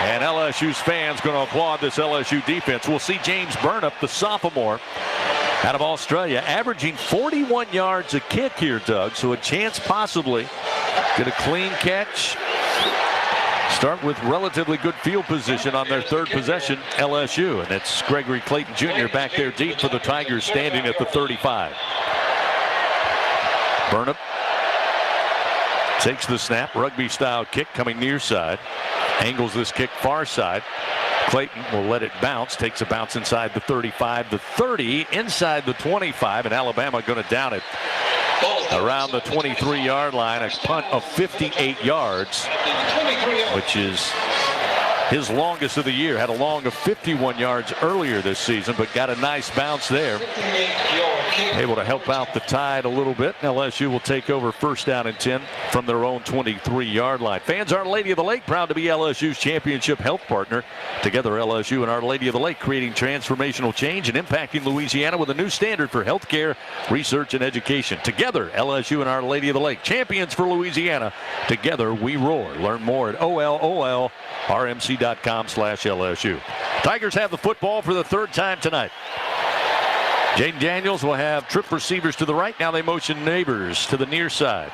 And LSU's fans going to applaud this LSU defense. We'll see James Burnip, the sophomore out of Australia, averaging 41 yards a kick here, Doug, so a chance possibly get a clean catch. Start with relatively good field position on their 3rd possession, LSU. And it's Gregory Clayton Jr. back there deep for the Tigers, standing at the 35. Burnip takes the snap, rugby-style kick coming near side. Angles this kick far side. Clayton will let it bounce, takes a bounce inside the 35, the 30, inside the 25, and Alabama going to down it around the 23-yard line. A punt of 58 yards, which is his longest of the year. Had a long of 51 yards earlier this season, but got a nice bounce there. Able to help out the Tide a little bit. LSU will take over 1st down and 10 from their own 23-yard line. Fans, Our Lady of the Lake, proud to be LSU's championship health partner. Together, LSU and Our Lady of the Lake creating transformational change and impacting Louisiana with a new standard for health care, research, and education. Together, LSU and Our Lady of the Lake, champions for Louisiana. Together, we roar. Learn more at OLOLRMC.com/LSU. Tigers have the football for the 3rd time tonight. Jaden Daniels will have trip receivers to the right. Now they motion Neighbors to the near side.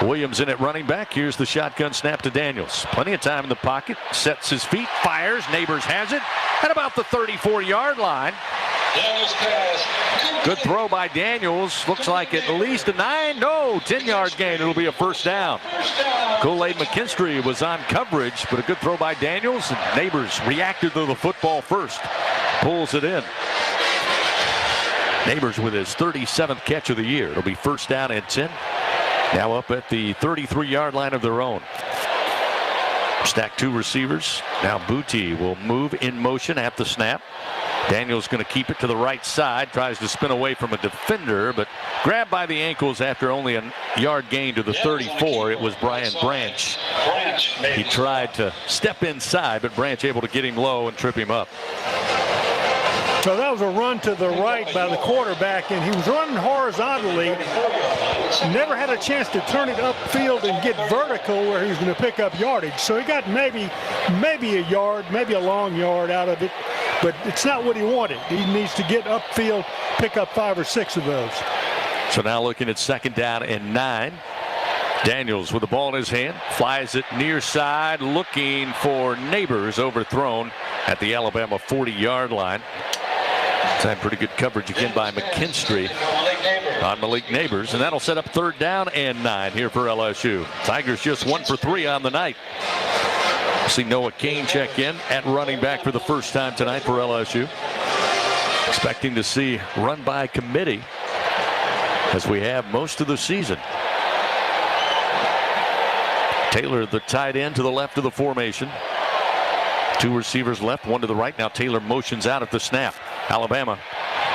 Williams in at running back. Here's the shotgun snap to Daniels. Plenty of time in the pocket. Sets his feet. Fires. Neighbors has it at about the 34-yard line. Good throw by Daniels. Looks like at least a 10-yard gain. It'll be a 1st down. Kool-Aid McKinstry was on coverage, but a good throw by Daniels. And Neighbors reacted to the football first. Pulls it in. Neighbors with his 37th catch of the year. It'll be 1st down and 10. Now up at the 33-yard line of their own. Stack 2 receivers. Now Booty will move in motion at the snap. Daniels going to keep it to the right side. Tries to spin away from a defender, but grabbed by the ankles after only a yard gain to the 34. It was Brian Branch. He tried to step inside, but Branch able to get him low and trip him up. So that was a run to the right by the quarterback, and he was running horizontally. Never had a chance to turn it upfield and get vertical where he was going to pick up yardage. So he got maybe a yard, maybe a long yard out of it. but it's not what he wanted. He needs to get upfield, pick up 5 or 6 of those. So now looking at 2nd down and 9. Daniels with the ball in his hand, flies it near side, looking for Neighbors, overthrown at the Alabama 40-yard line. Had pretty good coverage again by McKinstry on Malik Neighbors, and that'll set up 3rd down and 9 here for LSU. Tigers just 1 for 3 on the night. See Noah Kane check in at running back for the first time tonight for LSU. Expecting to see run by committee as we have most of the season. Taylor, the tight end, to the left of the formation. 2 receivers left, 1 to the right. Now Taylor motions out at the snap. Alabama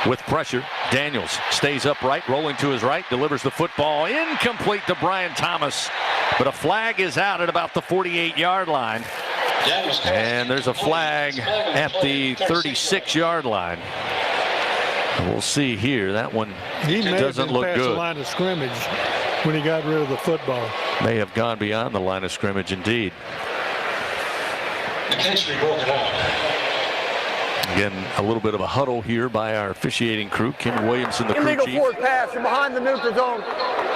with pressure. Daniels stays upright, rolling to his right, delivers the football incomplete to Brian Thomas. But a flag is out at about the 48-yard line. And there's a flag at the 36-yard line. We'll see here. That one doesn't look good. The line of scrimmage when he got rid of the football. May have gone beyond the line of scrimmage indeed. McKinstry broke it out. Again, a little bit of a huddle here by our officiating crew. Kim Williamson, the crew Illegal chief. forward pass from behind the neutral zone.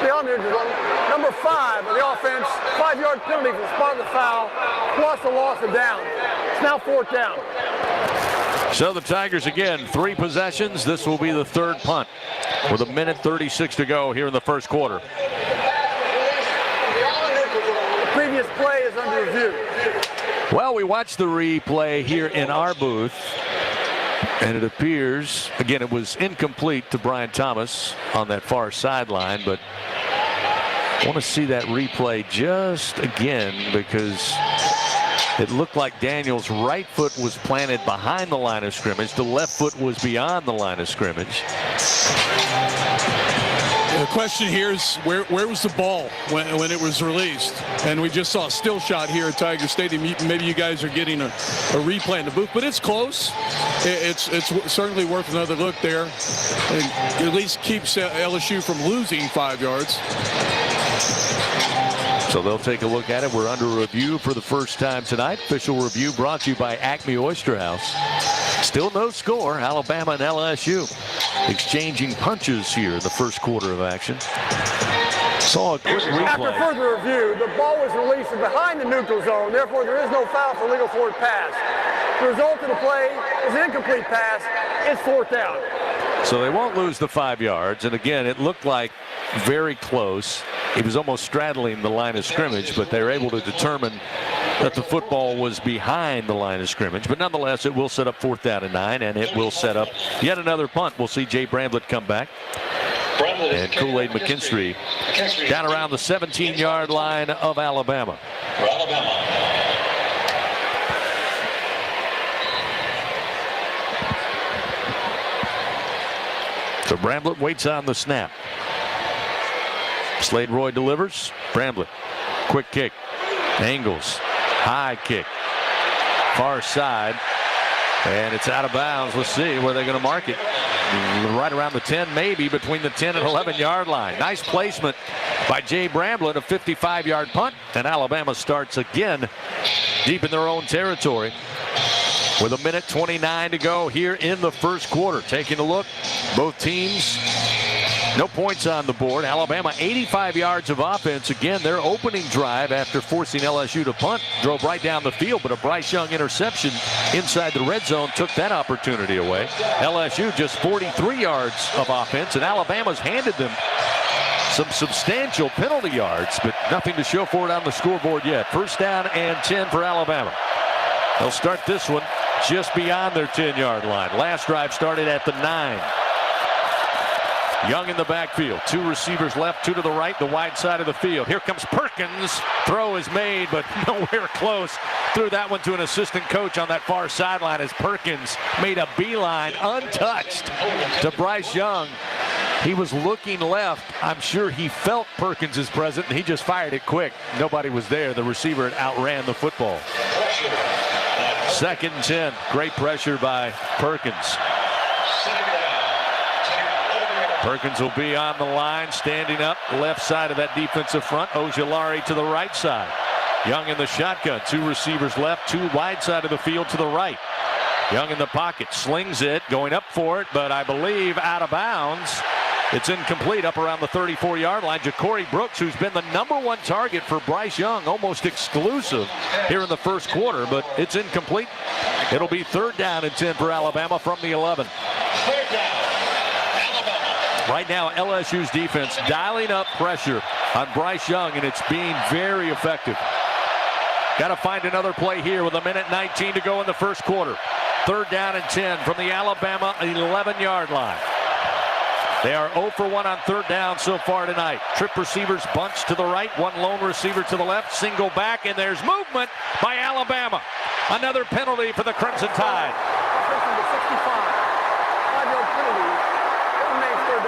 Beyond the neutral zone. Number 5 of the offense. 5-yard penalty for the spot of the foul, plus a loss of down. It's now 4th down. So the Tigers again, 3 possessions. This will be the 3rd punt with 1:36 to go here in the first quarter. The previous play is under review. Well, we watched the replay here in our booth, and it appears, again, it was incomplete to Brian Thomas on that far sideline, but I want to see that replay just again because it looked like Daniels' right foot was planted behind the line of scrimmage. The left foot was beyond the line of scrimmage. The question here is where was the ball when it was released? And we just saw a still shot here at Tiger Stadium. Maybe you guys are getting a replay in the booth, but it's close. It's certainly worth another look there. It at least keeps LSU from losing 5 yards. So they'll take a look at it. We're under review for the first time tonight. Official review brought to you by Acme Oyster House. Still no score. Alabama and LSU exchanging punches here in the first quarter of action. Saw a quick replay. After further review, the ball was released from behind the neutral zone. Therefore, there is no foul for illegal forward pass. The result of the play is an incomplete pass. It's 4th down. So they won't lose the 5 yards. And again, it looked like very close. It was almost straddling the line of scrimmage, but they were able to determine that the football was behind the line of scrimmage. But nonetheless, it will set up 4th down and 9, and it will set up yet another punt. We'll see Jay Bramblett come back. And Kool-Aid McKinstry down around the 17-yard line of Alabama. For Alabama. So Bramblett waits on the snap. Slade Roy delivers. Bramblett, quick kick. Angles, high kick. Far side. And it's out of bounds. Let's see where they're going to mark it. Right around the 10, maybe between the 10 and 11-yard line. Nice placement by Jay Bramblett, a 55-yard punt. And Alabama starts again deep in their own territory with 1:29 to go here in the first quarter. Taking a look, both teams, no points on the board. Alabama 85 yards of offense. Again, their opening drive after forcing LSU to punt drove right down the field, but a Bryce Young interception inside the red zone took that opportunity away. LSU just 43 yards of offense, and Alabama's handed them some substantial penalty yards, but nothing to show for it on the scoreboard yet. 1st down and 10 for Alabama. They'll start this one just beyond their 10-yard line. Last drive started at the 9. Young in the backfield. 2 receivers left, 2 to the right, the wide side of the field. Here comes Perkins. Throw is made, but nowhere close. Threw that one to an assistant coach on that far sideline as Perkins made a beeline untouched to Bryce Young. He was looking left. I'm sure he felt Perkins is present, and he just fired it quick. Nobody was there. The receiver had outran the football. 2nd and 10. Great pressure by Perkins. Perkins will be on the line, standing up left side of that defensive front. Ojulari to the right side. Young in the shotgun. 2 receivers left, 2 wide side of the field to the right. Young in the pocket, slings it, going up for it, but I believe out of bounds. It's incomplete up around the 34-yard line. Ja'Cory Brooks, who's been the #1 target for Bryce Young, almost exclusive here in the first quarter, but it's incomplete. It'll be 3rd down and 10 for Alabama from the 11. 3rd down, Alabama. Right now, LSU's defense dialing up pressure on Bryce Young, and it's being very effective. Got to find another play here with 1:19 to go in the first quarter. 3rd down and 10 from the Alabama 11-yard line. They are 0 for 1 on 3rd down so far tonight. Trip receivers bunch to the right, one lone receiver to the left, single back, and there's movement by Alabama. Another penalty for the Crimson Tide. 65. 5-yard penalty. It remains 3rd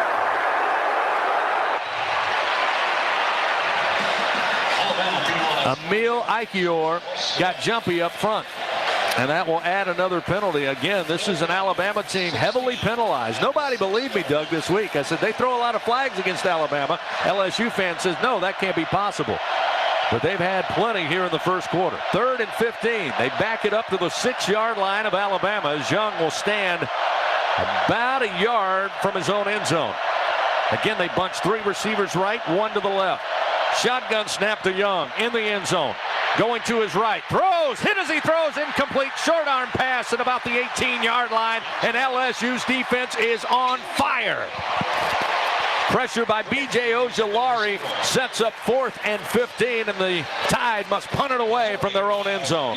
down. Emil Ikior got jumpy up front. And that will add another penalty. Again, this is an Alabama team heavily penalized. Nobody believed me, Doug, this week. I said they throw a lot of flags against Alabama. LSU fan says, no, that can't be possible. But they've had plenty here in the first quarter. 3rd and 15. They back it up to the 6-yard line of Alabama as Young will stand about a yard from his own end zone. Again, they bunch 3 receivers right, 1 to the left. Shotgun snap to Young in the end zone. Going to his right, throws, hit as he throws, incomplete, short arm pass at about the 18-yard line, and LSU's defense is on fire. Pressure by B.J. Ojulari sets up 4th and 15, and the Tide must punt it away from their own end zone.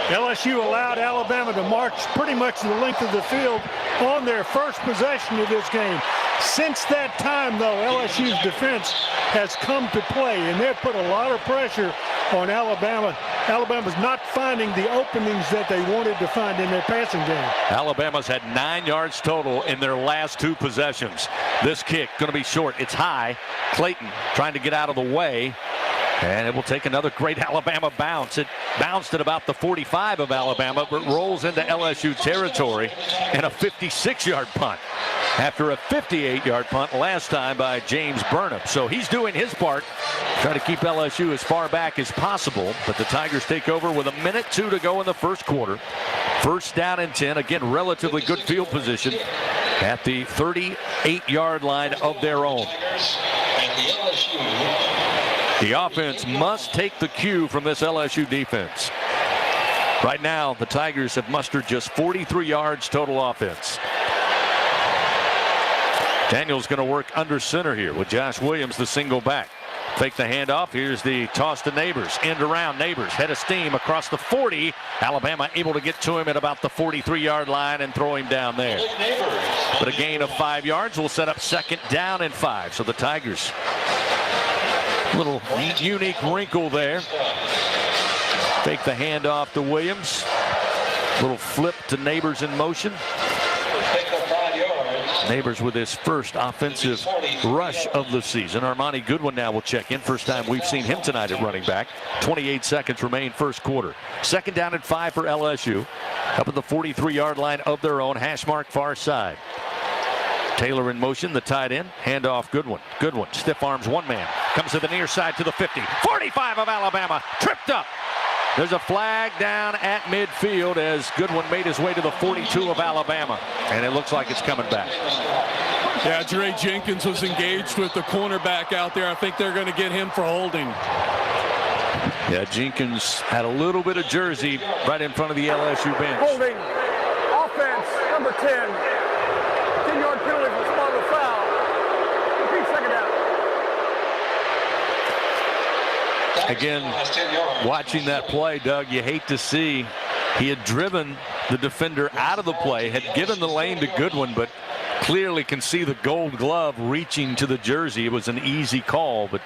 LSU allowed Alabama to march pretty much the length of the field on their first possession of this game. Since that time, though, LSU's defense has come to play, and they've put a lot of pressure on Alabama. Alabama's not finding the openings that they wanted to find in their passing game. Alabama's had 9 yards total in their last 2 possessions. This kick going to be short. It's high. Clayton trying to get out of the way. And it will take another great Alabama bounce. It bounced at about the 45 of Alabama, but rolls into LSU territory and a 56-yard punt after a 58-yard punt last time by James Burnham. So he's doing his part, trying to keep LSU as far back as possible. But the Tigers take over with 1:02 to go in the first quarter. 1st down and 10. Again, relatively good field position at the 38-yard line of their own. The offense must take the cue from this LSU defense. Right now, the Tigers have mustered just 43 yards total offense. Daniel's going to work under center here with Josh Williams, the single back. Fake the handoff. Here's the toss to Neighbors. End around. Neighbors head of steam across the 40. Alabama able to get to him at about the 43-yard line and throw him down there. But a gain of 5 yards will set up 2nd down and 5. So the Tigers, little unique wrinkle there. Fake the handoff to Williams. Little flip to Neighbors in motion. Neighbors with his first offensive rush of the season. Armani Goodwin now will check in. First time we've seen him tonight at running back. 28 seconds remain first quarter. 2nd down and 5 for LSU. Up at the 43-yard line of their own. Hash mark far side. Taylor in motion, the tight end. Handoff Goodwin. Goodwin stiff arms one man. Comes to the near side to the 50. 45 of Alabama. Tripped up. There's a flag down at midfield as Goodwin made his way to the 42 of Alabama. And it looks like it's coming back. Yeah, Dre Jenkins was engaged with the cornerback out there. I think they're going to get him for holding. Yeah, Jenkins had a little bit of jersey right in front of the LSU bench. Holding. Offense, number 10. 10-yard penalty for the spot of the foul. Repeat 2nd down. Again, watching that play, Doug, you hate to see he had driven the defender out of the play, had given the lane to Goodwin, but clearly can see the gold glove reaching to the jersey. It was an easy call, but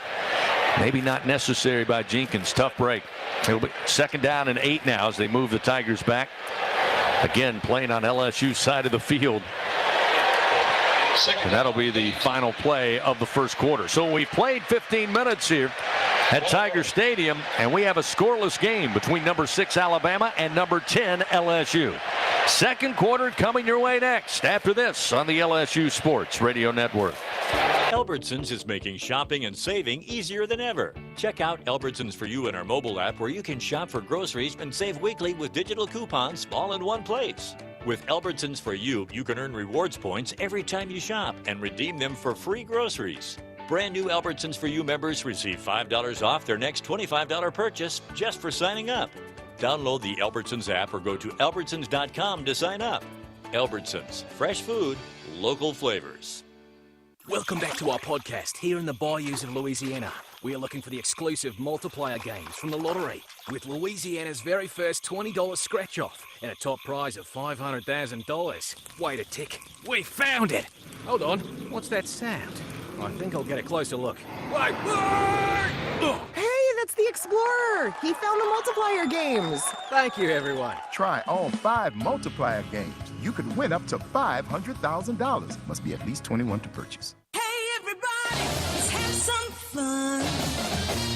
maybe not necessary by Jenkins. Tough break. It'll be 2nd down and 8 now as they move the Tigers back. Again, playing on LSU's side of the field. And that'll be the final play of the first quarter. So we've played 15 minutes here at Tiger Stadium, and we have a scoreless game between number 6 Alabama and number 10 LSU. Second quarter coming your way next after this on the LSU Sports Radio Network. Albertsons is making shopping and saving easier than ever. Check out Albertsons For You in our mobile app, where you can shop for groceries and save weekly with digital coupons all in one place. With Albertsons For You, you can earn rewards points every time you shop and redeem them for free groceries. Brand new Albertsons For You members receive $5 off their next $25 purchase just for signing up. Download the Albertsons app or go to albertsons.com to sign up. Albertsons, fresh food, local flavors. Welcome back to our podcast here in the bayous of Louisiana. We are looking for the exclusive multiplier games from the lottery with Louisiana's very first $20 scratch-off and a top prize of $500,000. Wait a tick. We found it! Hold on. What's that sound? I think I'll get a closer look. Wait! Oh. Hey, that's the Explorer! He found the multiplier games! Thank you, everyone. Try all 5 multiplier games. You could win up to $500,000. Must be at least 21 to purchase. Hey, everybody, let's have some fun.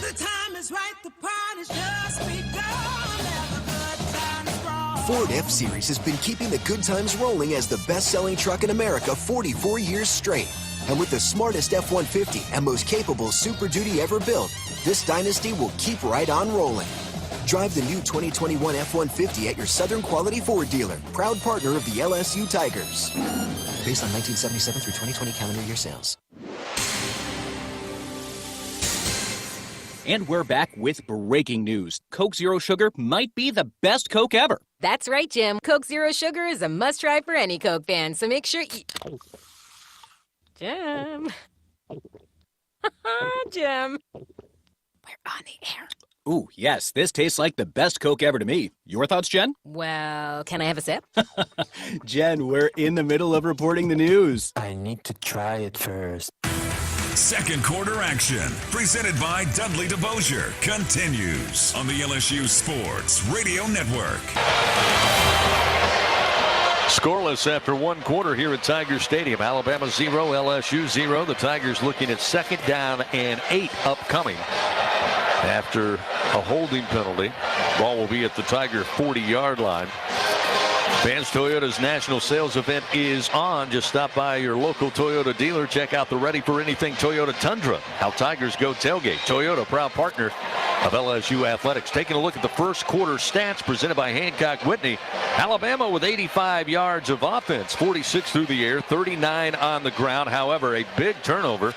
The time is right, the party's just begun. Have a good time, strong. Ford F-Series has been keeping the good times rolling as the best-selling truck in America 44 years straight. And with the smartest F-150 and most capable Super Duty ever built, this dynasty will keep right on rolling. Drive the new 2021 F-150 at your Southern Quality Ford dealer, proud partner of the LSU Tigers. Based on 1977 through 2020 calendar year sales. And we're back with breaking news. Coke Zero Sugar might be the best Coke ever. That's right, Jim. Coke Zero Sugar is a must-try for any Coke fan, so make sure you... Jim. Jim. We're on the air. Ooh, yes, this tastes like the best Coke ever to me. Your thoughts, Jen? Well, can I have a sip? Jen, we're in the middle of reporting the news. I need to try it first. Second quarter action, presented by Dudley DeBosier, continues on the LSU Sports Radio Network. Scoreless after one quarter here at Tiger Stadium. Alabama 0, LSU 0. The Tigers looking at 2nd down and 8 upcoming after a holding penalty. Ball will be at the Tiger 40-yard line. Vance Toyota's national sales event is on. Just stop by your local Toyota dealer. Check out the Ready for Anything Toyota Tundra. How Tigers go tailgate. Toyota, proud partner of LSU Athletics. Taking a look at the first quarter stats presented by Hancock Whitney. Alabama with 85 yards of offense, 46 through the air, 39 on the ground. However, a big turnover.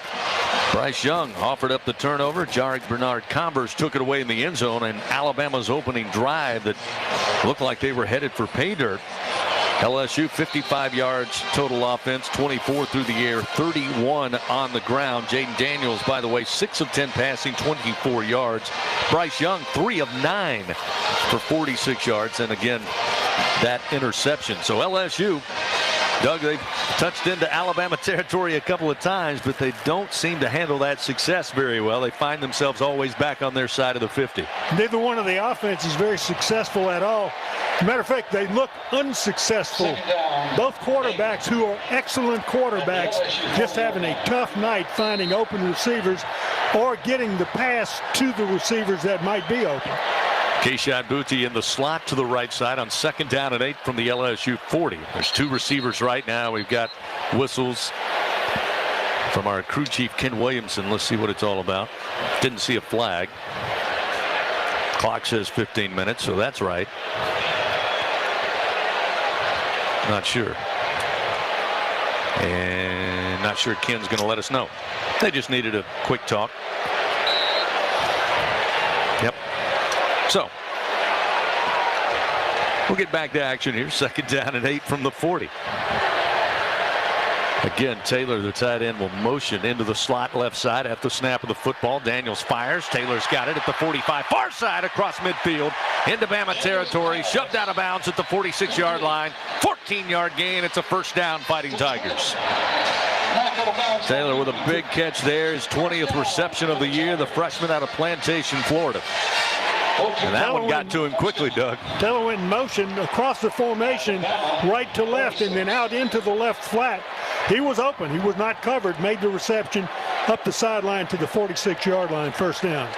Bryce Young offered up the turnover. Jarek Bernard-Converse took it away in the end zone, and Alabama's opening drive that looked like they were headed for pay dirt. LSU 55 yards total offense, 24 through the air, 31 on the ground. Jaden Daniels, by the way, 6 of 10 passing, 24 yards. Bryce Young, 3 of 9 for 46 yards. And again, that interception. So LSU, Doug, they've touched into Alabama territory a couple of times, but they don't seem to handle that success very well. They find themselves always back on their side of the 50. Neither one of the offenses is very successful at all. Matter of fact, they look unsuccessful. Both quarterbacks, who are excellent quarterbacks, just having a tough night finding open receivers or getting the pass to the receivers that might be open. Keyshawn Booty in the slot to the right side on 2nd down and 8 from the LSU 40. There's 2 receivers right now. We've got whistles from our crew chief, Ken Williamson. Let's see what it's all about. Didn't see a flag. Clock says 15 minutes, so that's right. Not sure. And not sure Ken's going to let us know. They just needed a quick talk. Yep. So we'll get back to action here. 2nd down and 8 from the 40. Again, Taylor, the tight end, will motion into the slot left side at the snap of the football. Daniels fires. Taylor's got it at the 45. Far side across midfield into Bama territory. Shoved out of bounds at the 46-yard line. 14-yard gain. It's a 1st down, Fighting Tigers. Taylor with a big catch there. His 20th reception of the year. The freshman out of Plantation, Florida. And that one got to him quickly, Doug. Taylor went in motion across the formation, right to left, and then out into the left flat. He was open. He was not covered. Made the reception up the sideline to the 46-yard line. 1st down.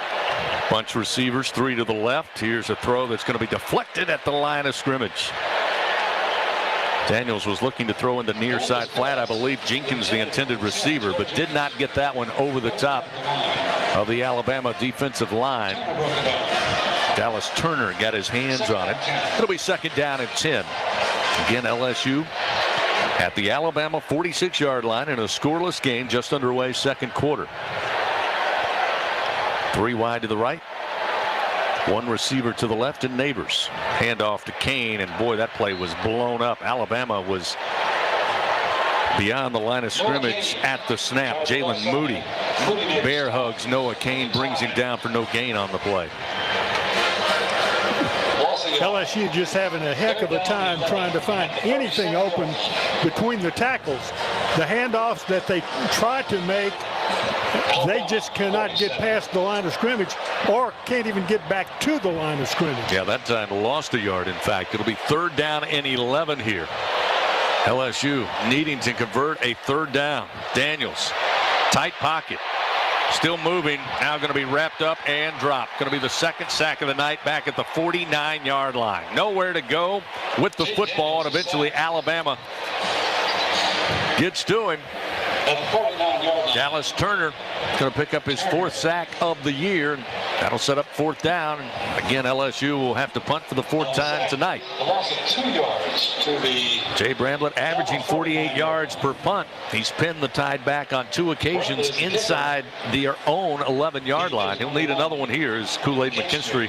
Bunch of receivers, 3 to the left. Here's a throw that's going to be deflected at the line of scrimmage. Daniels was looking to throw in the near side flat. I believe Jenkins, the intended receiver, but did not get that one over the top of the Alabama defensive line. Dallas Turner got his hands on it. It'll be 2nd down and 10. Again, LSU at the Alabama 46-yard line in a scoreless game just underway, 2nd quarter. 3 wide to the right. 1 receiver to the left and Neighbors. Handoff to Kane, and boy, that play was blown up. Alabama was beyond the line of scrimmage at the snap. Jalen Moody bear hugs Noah Kane, brings him down for no gain on the play. LSU just having a heck of a time trying to find anything open between the tackles. The handoffs that they try to make, they just cannot get past the line of scrimmage or can't even get back to the line of scrimmage. Yeah, that time lost a yard. In fact, it'll be 3rd down and 11 here. LSU needing to convert a 3rd down. Daniels, tight pocket. Still moving, now going to be wrapped up and dropped. Going to be the 2nd sack of the night back at the 49-yard line. Nowhere to go with the football, and eventually Alabama gets to him. Dallas Turner going to pick up his 4th sack of the year. That'll set up 4th down. And again, LSU will have to punt for the 4th time tonight. Jay Bramblett averaging 48 yards per punt. He's pinned the Tide back on 2 occasions inside their own 11-yard line. He'll need another one here as Kool-Aid McKinstry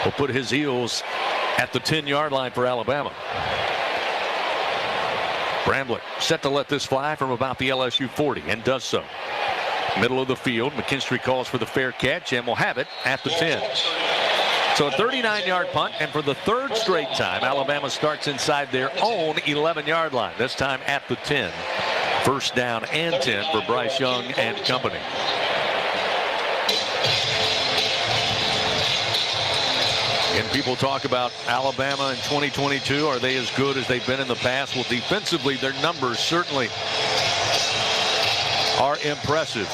will put his heels at the 10-yard line for Alabama. Bramblett set to let this fly from about the LSU 40 and does so. Middle of the field, McKinstry calls for the fair catch and will have it at the 10. So a 39-yard punt, and for the 3rd straight time, Alabama starts inside their own 11-yard line, this time at the 10. 1st down and 10 for Bryce Young and company. And people talk about Alabama in 2022. Are they as good as they've been in the past? Well, defensively, their numbers certainly are impressive.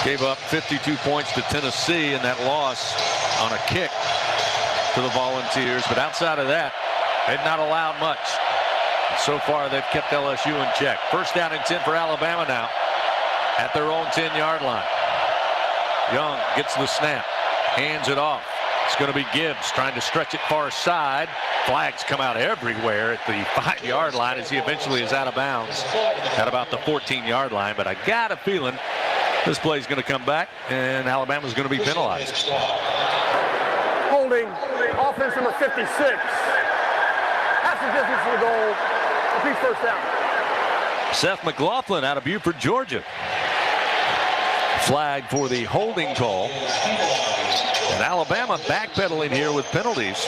Gave up 52 points to Tennessee in that loss on a kick to the Volunteers. But outside of that, they've not allowed much. So far, they've kept LSU in check. 1st down and 10 for Alabama now at their own 10-yard line. Young gets the snap, hands it off. It's going to be Gibbs trying to stretch it far side. Flags come out everywhere at the 5-yard line as he eventually is out of bounds at about the 14-yard line. But I got a feeling this play is going to come back and Alabama's going to be penalized. Holding offense number 56. That's the distance to the goal. Repeat 1st down. Seth McLaughlin out of Buford, Georgia. Flag for the holding call. And Alabama backpedaling here with penalties.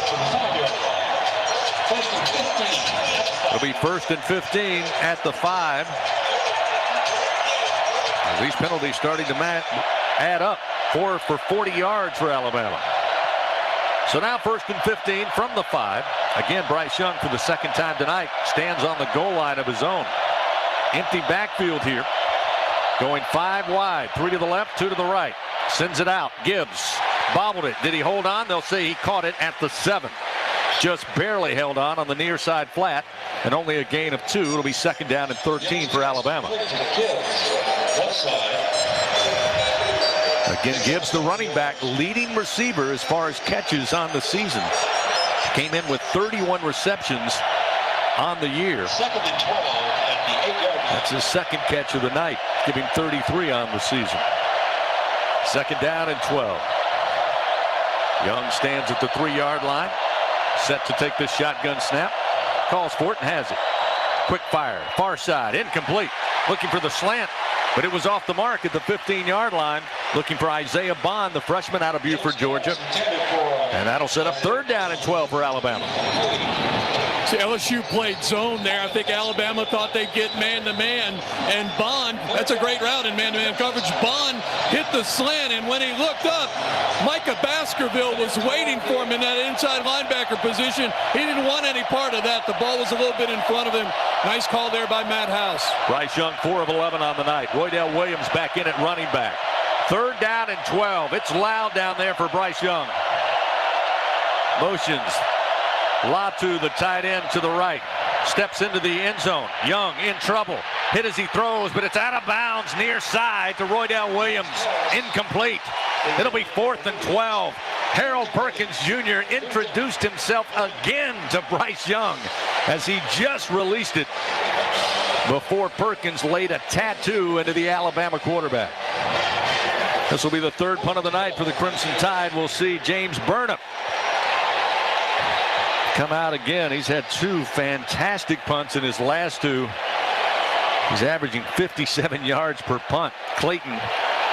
It'll be 1st and 15 at the 5. These penalties starting to add up. 4 for 40 yards for Alabama. So now 1st and 15 from the 5. Again, Bryce Young for the 2nd time tonight stands on the goal line of his own. Empty backfield here. Going 5 wide, 3 to the left, 2 to the right. Sends it out. Gibbs bobbled it. Did he hold on? They'll say he caught it at the 7. Just barely held on the near side flat, and only a gain of 2. It'll be 2nd down and 13 for Alabama. Again, Gibbs, the running back, leading receiver as far as catches on the season. Came in with 31 receptions on the year. That's his 2nd catch of the night, giving 33 on the season. 2nd down and 12. Young stands at the 3-yard line, set to take this shotgun snap. Calls for it and has it. Quick fire, far side, incomplete. Looking for the slant, but it was off the mark at the 15-yard line. Looking for Isaiah Bond, the freshman out of Buford, Georgia. And that'll set up 3rd down and 12 for Alabama. See, LSU played zone there. I think Alabama thought they'd get man-to-man. And Bond, that's a great route in man-to-man coverage. Bond hit the slant, and when he looked up, Micah Baskerville was waiting for him in that inside linebacker position. He didn't want any part of that. The ball was a little bit in front of him. Nice call there by Matt House. Bryce Young, 4 of 11 on the night. Roydell Williams back in at running back. 3rd down and 12. It's loud down there for Bryce Young. Motions Latu, the tight end, to the right. Steps into the end zone. Young in trouble. Hit as he throws, but it's out of bounds near side to Roydell Williams. Incomplete. It'll be 4th and 12. Harold Perkins Jr. introduced himself again to Bryce Young as he just released it before Perkins laid a tattoo into the Alabama quarterback. This will be the 3rd punt of the night for the Crimson Tide. We'll see James Burnham come out again. He's had 2 fantastic punts in his last 2. He's averaging 57 yards per punt. Clayton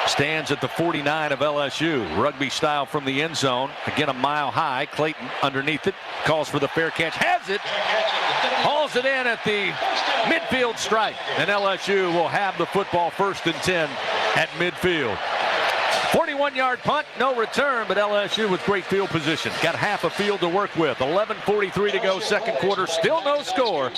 stands at the 49 of LSU. Rugby style from the end zone. Again, a mile high. Clayton underneath it. Calls for the fair catch. Has it. Hauls it in at the midfield stripe. And LSU will have the football 1st and 10 at midfield. 41-yard punt, no return, but LSU with great field position. Got half a field to work with. 11:43 to go, 2nd quarter. Still no score.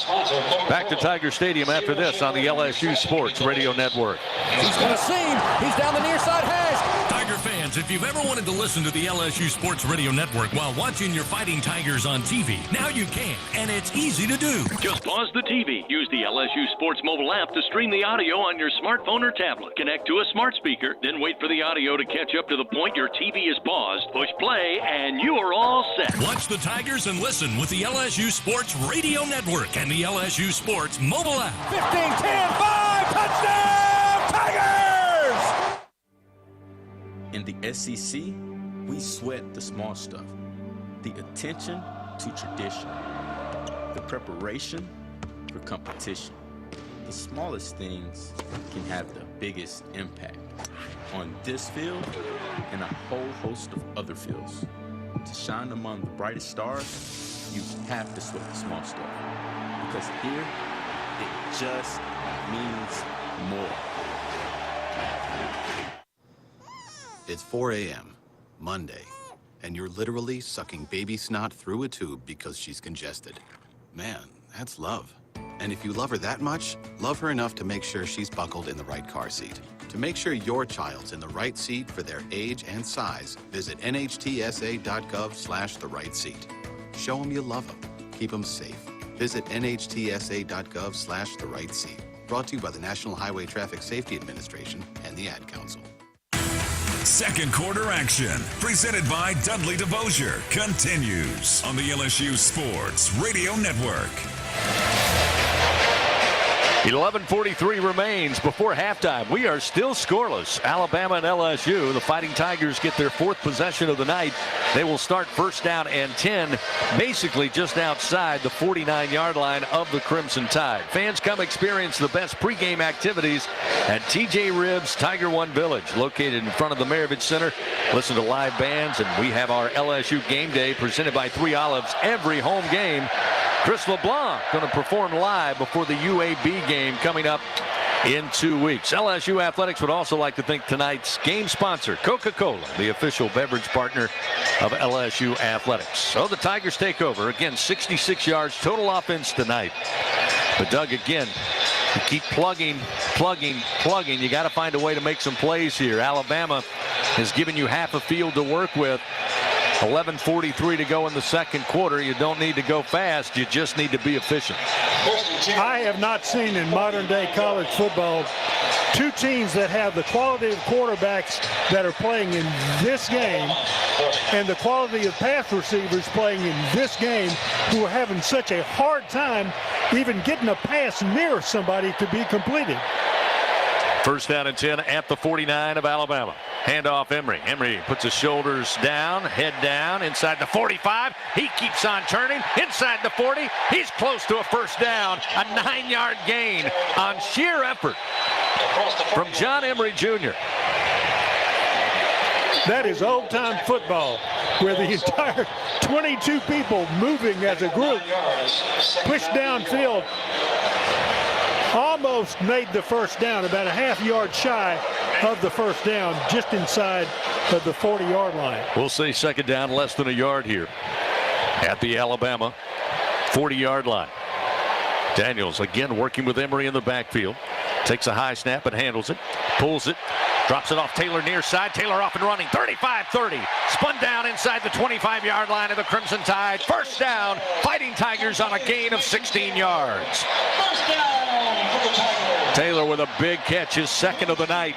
Back to Tiger Stadium after this on the LSU Sports Radio Network. He's got a seam. He's down the near side hash. Tiger fans, if you've ever wanted to listen to the LSU Sports Radio Network while watching your Fighting Tigers on TV, now you can, and it's easy to do. Just pause the TV. Use the LSU Sports mobile app to stream the audio on your smartphone or tablet. Connect to a smart speaker, then wait for the audio to catch up to the point your TV is paused. Push play, and you are all set. Watch the Tigers and listen with the LSU Sports Radio Network and the LSU Sports mobile app. 15, 10, 5, touchdown, Tigers! In the SEC, we sweat the small stuff. The attention to tradition. The preparation for competition. The smallest things can have the biggest impact on this field and a whole host of other fields. To shine among the brightest stars, you have to sweat the small stuff. Because here, it just means more. It's 4 a.m., Monday, and you're literally sucking baby snot through a tube because she's congested. Man, that's love. And if you love her that much, love her enough to make sure she's buckled in the right car seat. To make sure your child's in the right seat for their age and size, visit nhtsa.gov/the right seat. Show them you love them. Keep them safe. Visit nhtsa.gov/the right seat. Brought to you by the National Highway Traffic Safety Administration and the Ad Council. 2nd quarter action, presented by Dudley DeVosier, continues on the LSU Sports Radio Network. 11:43 remains before halftime. We are still scoreless. Alabama and LSU. The Fighting Tigers get their 4th possession of the night. They will start 1st down and 10, basically just outside the 49-yard line of the Crimson Tide. Fans, come experience the best pregame activities at TJ Ribbs Tiger One Village, located in front of the Maravich Center. Listen to live bands, and we have our LSU Game Day presented by 3 Olives every home game. Chris LeBlanc going to perform live before the UAB game coming up in 2 weeks. LSU Athletics would also like to thank tonight's game sponsor, Coca-Cola, the official beverage partner of LSU Athletics. So the Tigers take over. Again, 66 yards total offense tonight. But Doug, again, you keep plugging. You got to find a way to make some plays here. Alabama has given you half a field to work with. 11:43 to go in the 2nd quarter. You don't need to go fast. You just need to be efficient. I have not seen in modern day college football 2 teams that have the quality of quarterbacks that are playing in this game and the quality of pass receivers playing in this game who are having such a hard time even getting a pass near somebody to be completed. 1st down and 10 at the 49 of Alabama. Handoff Emery. Emery puts his shoulders down, head down, inside the 45. He keeps on turning, inside the 40. He's close to a 1st down. A 9-yard gain on sheer effort from John Emery Jr. That is old-time football, where the entire 22 people moving as a group push downfield. Almost made the 1st down, about a half-yard shy of the 1st down, just inside of the 40-yard line. We'll say 2nd down, less than a yard here at the Alabama 40-yard line. Daniels again working with Emery in the backfield. Takes a high snap and handles it. Pulls it. Drops it off Taylor near side. Taylor off and running. 35-30. Spun down inside the 25-yard line of the Crimson Tide. First down, Fighting Tigers on a gain of 16 yards. First down for the Tigers. Taylor with a big catch, his second of the night.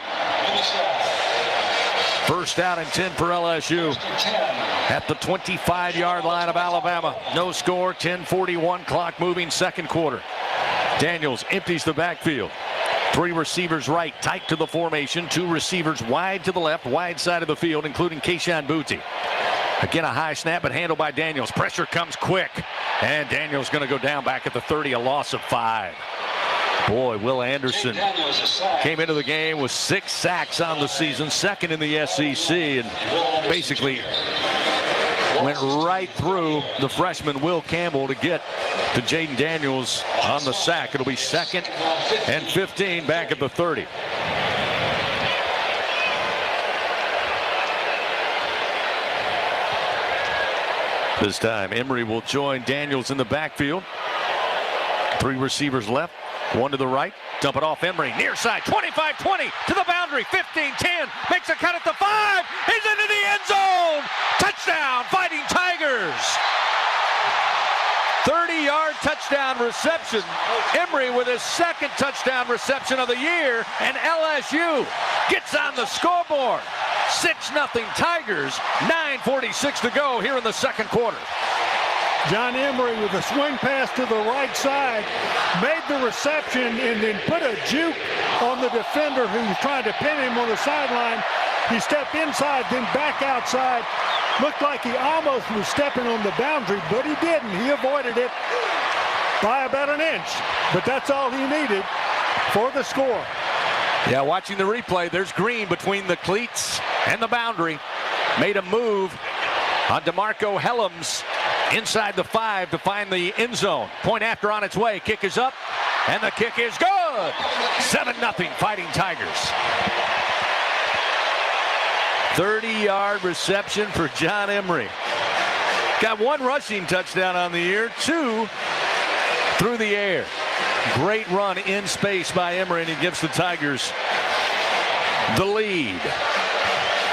First down and 10 for LSU at the 25-yard line of Alabama. No score, 10:41, clock moving, second quarter. Daniels empties the backfield. 3 receivers right, tight to the formation. 2 receivers wide to the left, wide side of the field, including Keyshawn Booty. Again, a high snap, but handled by Daniels. Pressure comes quick, and Daniels going to go down back at the 30, a loss of 5. Boy, Will Anderson came into the game with 6 sacks on the season, second in the SEC, and basically went right through the freshman Will Campbell to get to Jaden Daniels on the sack. It'll be 2nd and 15 back at the 30. This time, Emery will join Daniels in the backfield. 3 receivers left. 1 to the right, dump it off Emery, near side, 25-20, to the boundary, 15-10, makes a cut at the 5, he's into the end zone, touchdown, Fighting Tigers. 30-yard touchdown reception. Emery with his 2nd touchdown reception of the year, and LSU gets on the scoreboard. 6-0 Tigers, 9:46 to go here in the second quarter. John Emery with a swing pass to the right side, made the reception and then put a juke on the defender who was trying to pin him on the sideline. He stepped inside, then back outside. Looked like he almost was stepping on the boundary, but he didn't. He avoided it by about an inch, but that's all he needed for the score. Yeah, watching the replay, there's green between the cleats and the boundary. Made a move on DeMarco Helms inside the 5 to find the end zone. Point after on its way. Kick is up, and the kick is good. 7-0 Fighting Tigers. 30-yard reception for John Emery. Got 1 rushing touchdown on the year, 2 through the air. Great run in space by Emery, and he gives the Tigers the lead.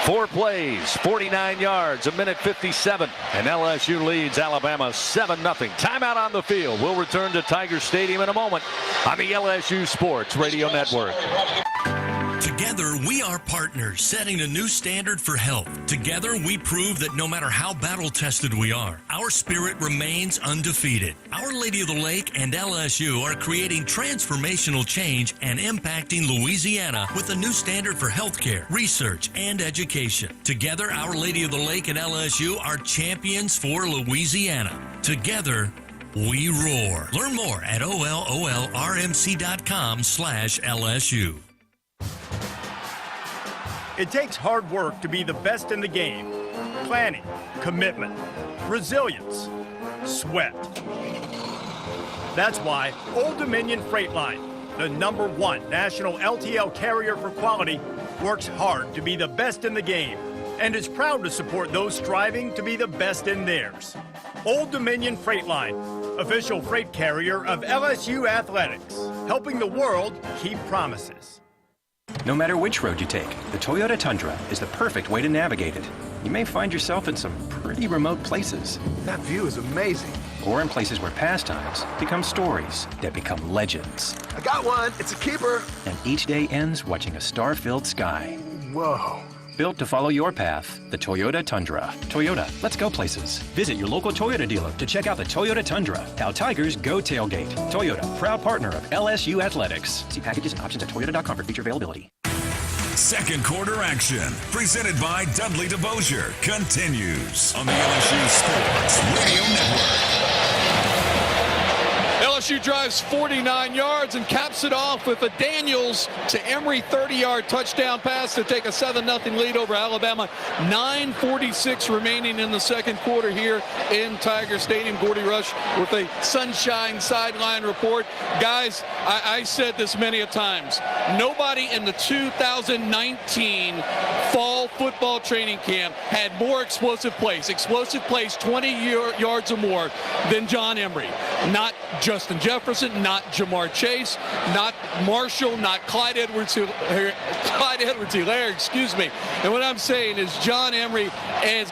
4 plays, 49 yards, 1:57, and LSU leads Alabama 7-0. Timeout on the field. We'll return to Tiger Stadium in a moment on the LSU Sports Radio Network. Together, we are partners, setting a new standard for health. Together, we prove that no matter how battle-tested we are, our spirit remains undefeated. Our Lady of the Lake and LSU are creating transformational change and impacting Louisiana with a new standard for healthcare, research, and education. Together, Our Lady of the Lake and LSU are champions for Louisiana. Together, we roar. Learn more at ololrmc.com/LSU. It takes hard work to be the best in the game. Planning, commitment, resilience, sweat. That's why Old Dominion Freight Line, the #1 national LTL carrier for quality, works hard to be the best in the game and is proud to support those striving to be the best in theirs. Old Dominion Freight Line, official freight carrier of LSU Athletics, helping the world keep promises. No matter which road you take, the Toyota Tundra is the perfect way to navigate it. You may find yourself in some pretty remote places. That view is amazing. Or in places where pastimes become stories that become legends. I got one. It's a keeper. And each day ends watching a star-filled sky. Whoa. Built to follow your path, the Toyota Tundra. Toyota, let's go places. Visit your local Toyota dealer to check out the Toyota Tundra. How Tigers go tailgate. Toyota, proud partner of LSU Athletics. See packages and options at toyota.com for feature availability. Second quarter action, presented by Dudley DeBosier, continues on the LSU Sports Radio Network. LSU drives 49 yards and caps it off with a Daniels to Emery 30-yard touchdown pass to take a 7-0 lead over Alabama. 9:46 remaining in the second quarter here in Tiger Stadium. Gordy Rush with a sunshine sideline report. Guys, I said this many a times. Nobody in the 2019 fall football training camp had more explosive plays 20 yards or more than John Emery. Not Justin Jefferson, not Jamar Chase, not Marshall, not Clyde Edwards-Helaire, excuse me. And what I'm saying is John Emery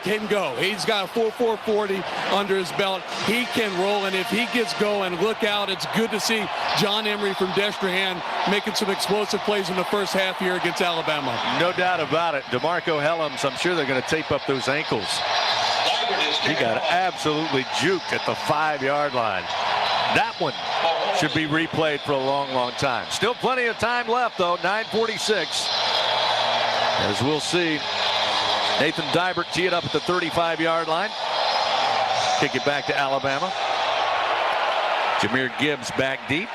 can go. He's got a 4.40 under his belt. He can roll, and if he gets going, look out. It's good to see John Emery from Destrehan making some explosive plays in the first half here against Alabama. No doubt about it. DeMarco Hellams, I'm sure they're going to tape up those ankles. He got absolutely juked at the 5-yard line. That one should be replayed for a long, long time. Still plenty of time left, though. 9:46. As we'll see, Nathan Dybert tee it up at the 35-yard line. Kick it back to Alabama. Jahmyr Gibbs back deep.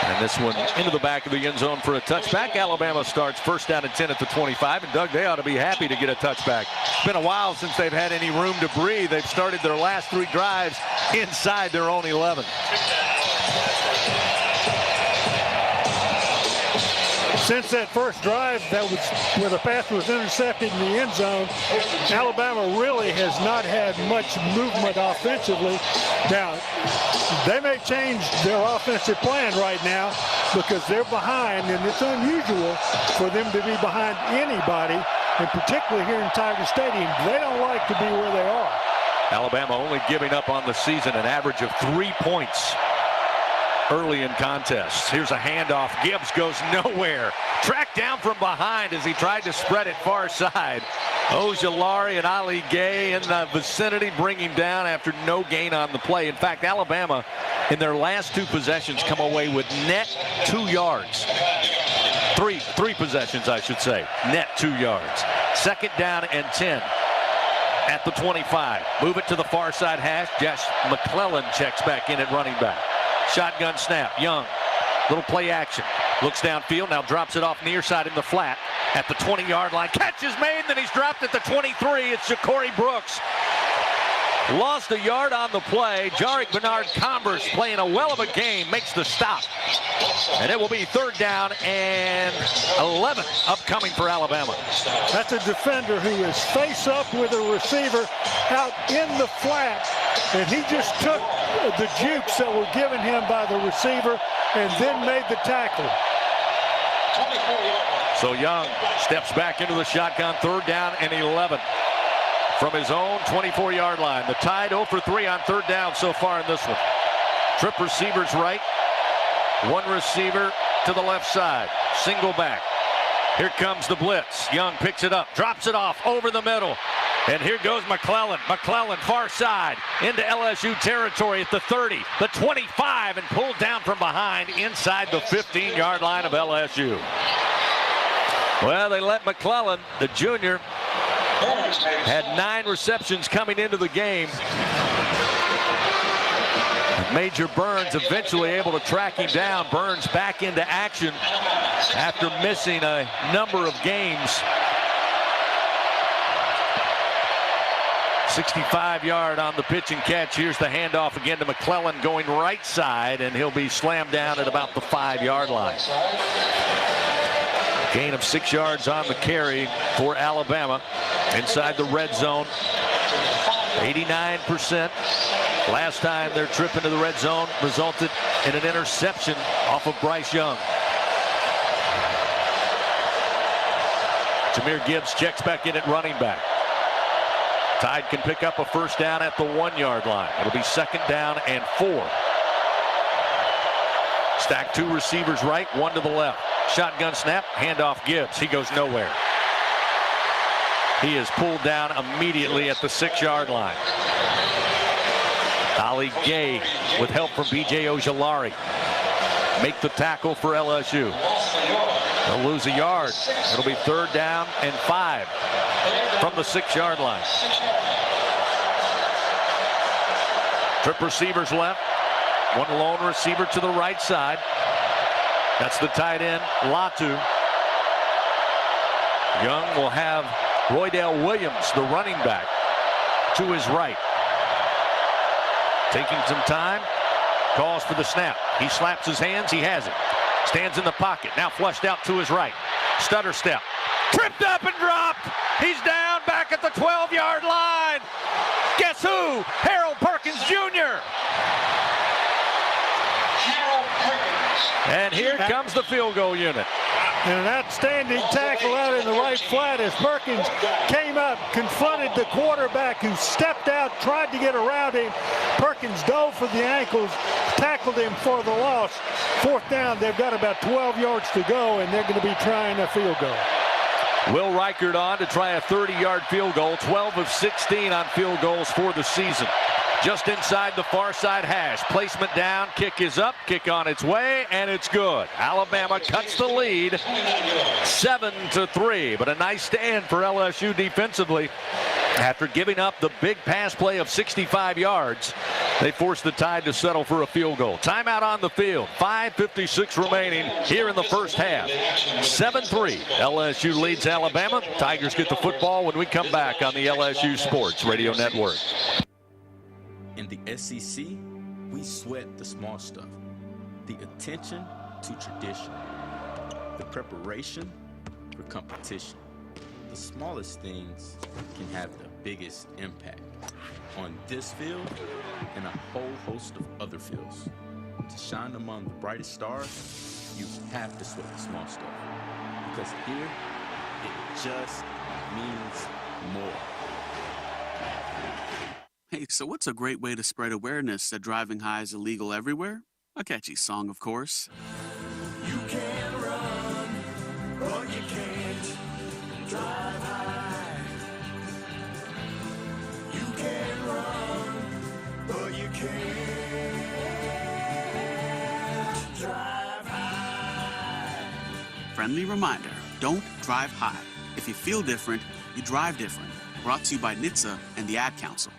And this one into the back of the end zone for a touchback. Alabama starts first down and 10 at the 25. And Doug, they ought to be happy to get a touchback. It's been a while since they've had any room to breathe. They've started their last 3 drives inside their own 11. Since that first drive where the pass was intercepted in the end zone, Alabama really has not had much movement offensively. Now, they may change their offensive plan right now because they're behind, and it's unusual for them to be behind anybody, and particularly here in Tiger Stadium. They don't like to be where they are. Alabama only giving up on the season an average of 3 points early in contests. Here's a handoff. Gibbs goes nowhere. Tracked down from behind as he tried to spread it far side. Ojulari and Ali Gay in the vicinity bring him down after no gain on the play. In fact, Alabama in their last 2 possessions come away with net 2 yards. Three possessions, I should say. Net 2 yards. Second down and 10 at the 25. Move it to the far side hash. Josh McClellan checks back in at running back. Shotgun snap. Young. Little play action. Looks downfield. Now drops it off near side in the flat at the 20-yard line. Catch is made, and then he's dropped at the 23. It's Ja'Cory Brooks. Lost a yard on the play. Jarek Bernard-Converse playing a well of a game. Makes the stop. And it will be 3rd down and 11 upcoming for Alabama. That's a defender who is face up with a receiver out in the flat. And he just took the jukes that were given him by the receiver and then made the tackle. So Young steps back into the shotgun. 3rd down and 11 from his own 24-yard line. The Tide 0 for 3 on 3rd down so far in this one. Trip receivers right. 1 receiver to the left side. Single back. Here comes the blitz. Young picks it up, drops it off over the middle. And here goes McClellan. McClellan far side into LSU territory at the 30, the 25, and pulled down from behind inside the 15-yard line of LSU. Well, they let McClellan, the junior, had 9 receptions coming into the game. Major Burns eventually able to track him down. Burns back into action after missing a number of games. 65-yard on the pitch and catch. Here's the handoff again to McClellan going right side, and he'll be slammed down at about the 5-yard line. Gain of 6 yards on the carry for Alabama inside the red zone. 89%. Last time their trip into the red zone resulted in an interception off of Bryce Young. Jahmyr Gibbs checks back in at running back. Tide can pick up a first down at the 1-yard line. It'll be 2nd down and 4. Stack 2 receivers right, 1 to the left. Shotgun snap, handoff Gibbs. He goes nowhere. He is pulled down immediately at the 6-yard line. Ali Gay with help from B.J. Ojulari. Make the tackle for LSU. They'll lose a yard. It'll be 3rd down and 5 from the 6-yard line. Trip receivers left. 1 lone receiver to the right side. That's the tight end, Latu. Young will have Roydell Williams, the running back, to his right. Taking some time, calls for the snap. He slaps his hands, he has it. Stands in the pocket, now flushed out to his right. Stutter step, Tripped up and dropped. He's down back at the 12-yard line. Guess who? Harold Perkins Jr. And here comes the field goal unit. And an outstanding tackle out in the right flat as Perkins came up, confronted the quarterback who stepped out, tried to get around him. Perkins dove for the ankles, tackled him for the loss. Fourth down, they've got about 12 yards to go, and they're going to be trying a field goal. Will Reichert on to try a 30-yard field goal, 12 of 16 on field goals for the season. Just inside the far side hash. Placement down, kick is up, kick on its way, and it's good. Alabama cuts the lead 7-3, but a nice stand for LSU defensively. After giving up the big pass play of 65 yards, they forced the Tide to settle for a field goal. Timeout on the field. 5:56 remaining here in the first half. 7-3. LSU leads Alabama. Tigers get the football when we come back on the LSU Sports Radio Network. In the SEC, we sweat the small stuff. The attention to tradition. The preparation for competition. The smallest things can have the biggest impact on this field and a whole host of other fields. To shine among the brightest stars, you have to sweat the small stuff. Because here, it just means more. Hey, so what's a great way to spread awareness that driving high is illegal everywhere? A catchy song, of course. You can run, but you can't drive high. You can run, but you can't drive high. Friendly reminder, don't drive high. If you feel different, you drive different. Brought to you by NHTSA and the Ad Council.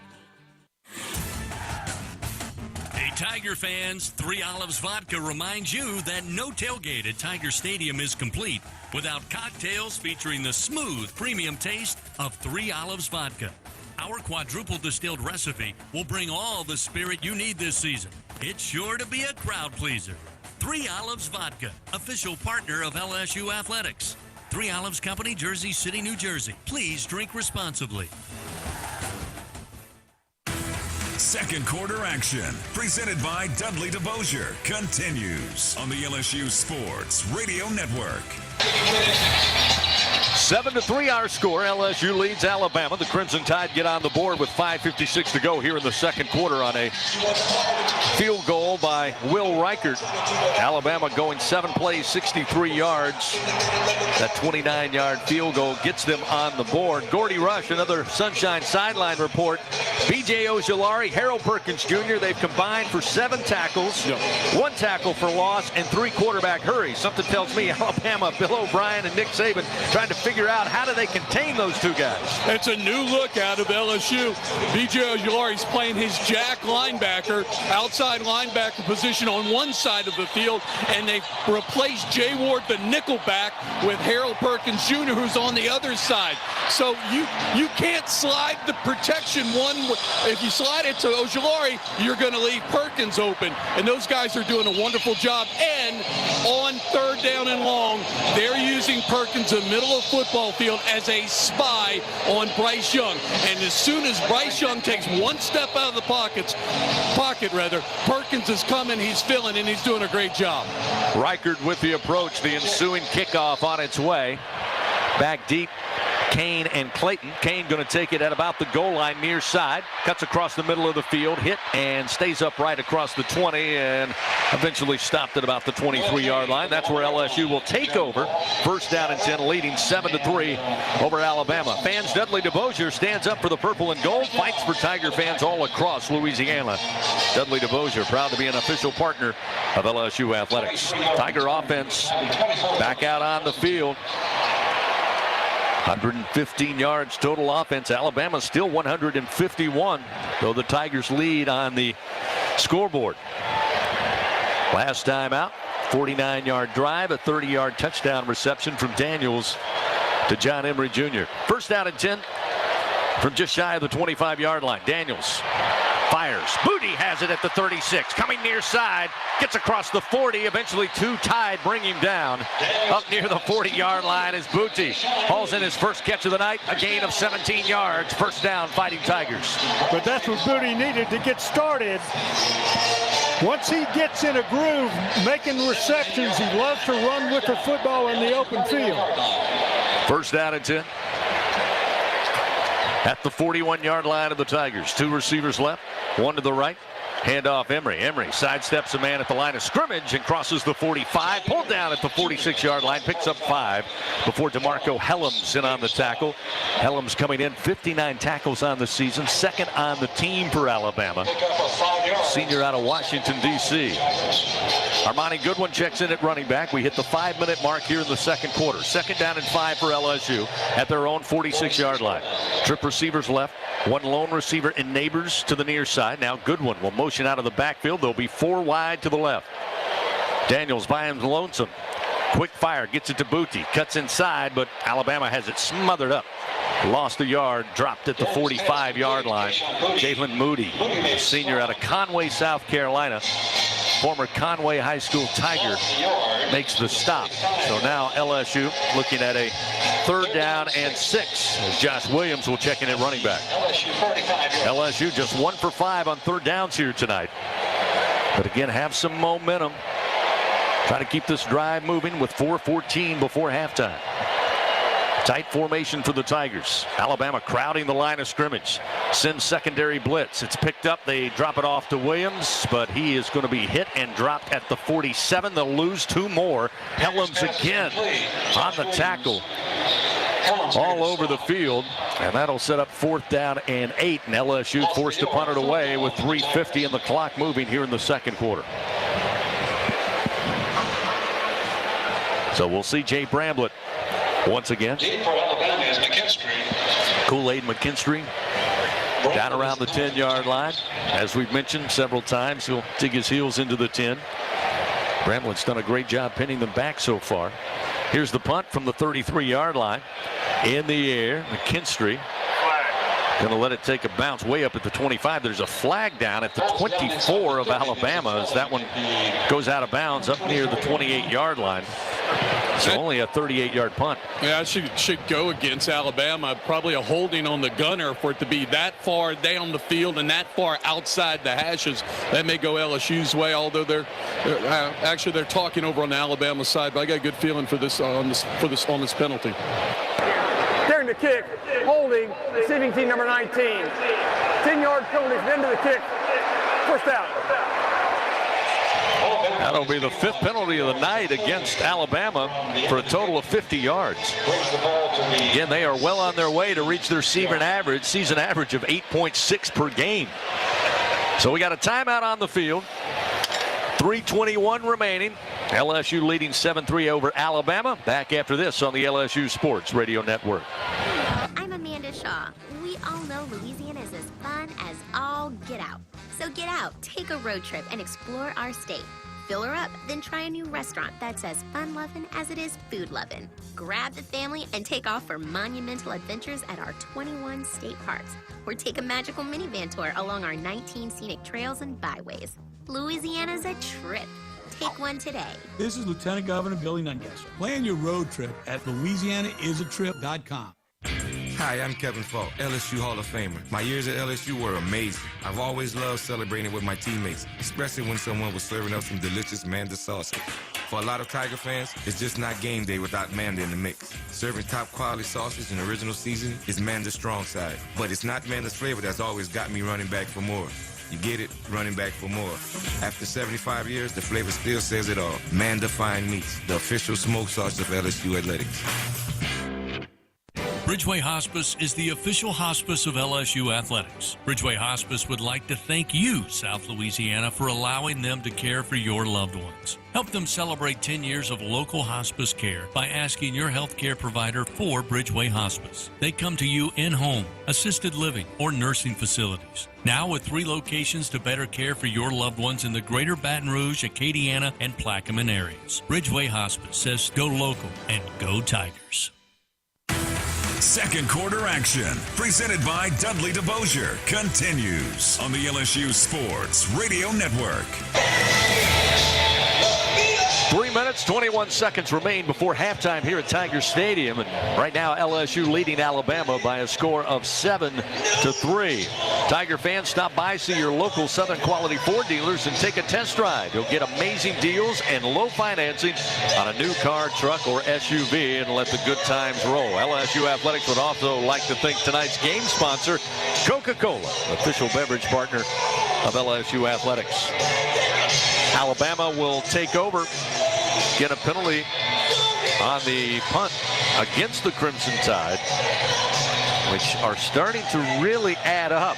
Hey, Tiger fans, 3 Olives Vodka reminds you that no tailgate at Tiger Stadium is complete without cocktails featuring the smooth, premium taste of 3 Olives Vodka. Our quadruple distilled recipe will bring all the spirit you need this season. It's sure to be a crowd pleaser. 3 Olives Vodka, official partner of LSU Athletics. 3 Olives Company, Jersey City, New Jersey. Please drink responsibly. Second quarter action, presented by Dudley DeBosier, continues on the LSU Sports Radio Network. 7-3 our score. LSU leads Alabama. The Crimson Tide get on the board with 5:56 to go here in the second quarter on a field goal by Will Reichert. Alabama going 7 plays, 63 yards. That 29-yard field goal gets them on the board. Gordy Rush, another Sunshine sideline report. B.J. Ojulari, Harold Perkins Jr., they've combined for 7 tackles, 1 tackle for loss, and 3 quarterback hurries. Something tells me Alabama, Bill O'Brien and Nick Saban trying to figure out how do they contain those 2 guys. It's a new look out of LSU. B.J. Ojulari's playing his jack linebacker, outside linebacker position on one side of the field, and they replaced Jay Ward, the nickelback, with Harold Perkins Jr., who's on the other side. So you can't slide the protection one. If you slide it to Ojulari, you're going to leave Perkins open. And those guys are doing a wonderful job. And on 3rd down and long, they're using Perkins in the middle of the football field as a spy on Bryce Young. And as soon as Bryce Young takes 1 step out of the pocket, Perkins is coming, he's filling, and he's doing a great job. Reichert with the approach, the ensuing kickoff on its way. Back deep, Kane and Clayton. Kane going to take it at about the goal line near side. Cuts across the middle of the field, hit and stays upright across the 20 and eventually stopped at about the 23-yard line. That's where LSU will take over. 1st down and 10, leading 7-3 over Alabama. Fans, Dudley DeBosier stands up for the purple and gold, fights for Tiger fans all across Louisiana. Dudley DeBosier, proud to be an official partner of LSU Athletics. Tiger offense back out on the field. 115 yards total offense. Alabama still 151, though the Tigers lead on the scoreboard. Last time out, 49-yard drive, a 30-yard touchdown reception from Daniels to John Emery Jr. 1st down and 10 from just shy of the 25-yard line. Daniels Fires. Booty has it at the 36. Coming near side. Gets across the 40. Eventually 2 tied. Bring him down. Up near the 40-yard line is Booty. Hauls in his first catch of the night. A gain of 17 yards. First down, Fighting Tigers. But that's what Booty needed to get started. Once he gets in a groove, making receptions, he loves to run with the football in the open field. First down and 10. At the 41-yard line of the Tigers. 2 receivers left, 1 to the right. Handoff Emery. Emery sidesteps a man at the line of scrimmage and crosses the 45. Pulled down at the 46-yard line. Picks up 5 before DeMarco Helms in on the tackle. Helms coming in 59 tackles on the season. Second on the team for Alabama. Senior out of Washington, D.C. Armani Goodwin checks in at running back. We hit the 5-minute mark here in the second quarter. Second down and 5 for LSU at their own 46-yard line. Trip receivers left. 1 lone receiver in Neighbors to the near side. Now Goodwin will motion out of the backfield. There'll be 4 wide to the left. Daniels by him lonesome. Quick fire, gets it to Booty. Cuts inside, but Alabama has it smothered up. Lost a yard, dropped at the 45-yard line. Jalen Moody, a senior out of Conway, South Carolina. Former Conway High School Tiger makes the stop. So now LSU looking at a 3rd down and 6 as Josh Williams will check in at running back. LSU just 1 for 5 on 3rd downs here tonight. But again, have some momentum. Try to keep this drive moving with 4:14 before halftime. Tight formation for the Tigers. Alabama crowding the line of scrimmage. Sends secondary blitz. It's picked up. They drop it off to Williams, but he is going to be hit and dropped at the 47. They'll lose 2 more. Helms again on the tackle. All over the field, and that'll set up 4th down and 8, and LSU forced to punt it away with 3:50 and the clock moving here in the second quarter. So we'll see Jay Bramblett once again. Deep for Alabama is McKinstry. Kool-Aid McKinstry down around the 10-yard line. As we've mentioned several times, he'll dig his heels into the 10. Bramblett's done a great job pinning them back so far. Here's the punt from the 33-yard line. In the air, McKinstry going to let it take a bounce way up at the 25. There's a flag down at the 24 of Alabama as that one goes out of bounds up near the 28-yard line. So only a 38-yard punt. Yeah, it should go against Alabama. Probably a holding on the gunner for it to be that far down the field and that far outside the hashes. That may go LSU's way, although they're talking over on the Alabama side. But I got a good feeling for this on this penalty. During the kick, holding, receiving team number 19. 10-yard penalty from the end of the kick. First down. That'll be the 5th penalty of the night against Alabama for a total of 50 yards. Again, they are well on their way to reach their season average of 8.6 per game. So we got a timeout on the field. 3:21 remaining. LSU leading 7-3 over Alabama. Back after this on the LSU Sports Radio Network. I'm Amanda Shaw. We all know Louisiana is as fun as all get out. So get out, take a road trip, and explore our state. Fill her up, then try a new restaurant that's as fun-loving as it is food-loving. Grab the family and take off for monumental adventures at our 21 state parks. Or take a magical minivan tour along our 19 scenic trails and byways. Louisiana's a trip. Take one today. This is Lieutenant Governor Billy Nungesser. Plan your road trip at LouisianaIsATrip.com. Hi, I'm Kevin Falk, LSU Hall of Famer. My years at LSU were amazing. I've always loved celebrating with my teammates, especially when someone was serving up some delicious Manda sausage. For a lot of Tiger fans, it's just not game day without Manda in the mix. Serving top quality sausage and original seasoning is Manda's strong side. But it's not Manda's flavor that's always got me running back for more. You get it, running back for more. After 75 years, the flavor still says it all. Manda Fine Meats, the official smoke sauce of LSU Athletics. Bridgeway Hospice is the official hospice of LSU Athletics. Bridgeway Hospice would like to thank you, South Louisiana, for allowing them to care for your loved ones. Help them celebrate 10 years of local hospice care by asking your healthcare provider for Bridgeway Hospice. They come to you in-home, assisted living, or nursing facilities. Now with 3 locations to better care for your loved ones in the greater Baton Rouge, Acadiana, and Plaquemine areas. Bridgeway Hospice says go local and go Tigers. Second quarter action, presented by Dudley DeBosier, continues on the LSU Sports Radio Network. 3 minutes, 21 seconds remain before halftime here at Tiger Stadium. And right now, LSU leading Alabama by a score of 7-3. Tiger fans, stop by, see your local Southern Quality Ford dealers, and take a test drive. You'll get amazing deals and low financing on a new car, truck, or SUV, and let the good times roll. LSU Athletics would also like to thank tonight's game sponsor, Coca-Cola, official beverage partner of LSU Athletics. Alabama will take over, get a penalty on the punt against the Crimson Tide, which are starting to really add up.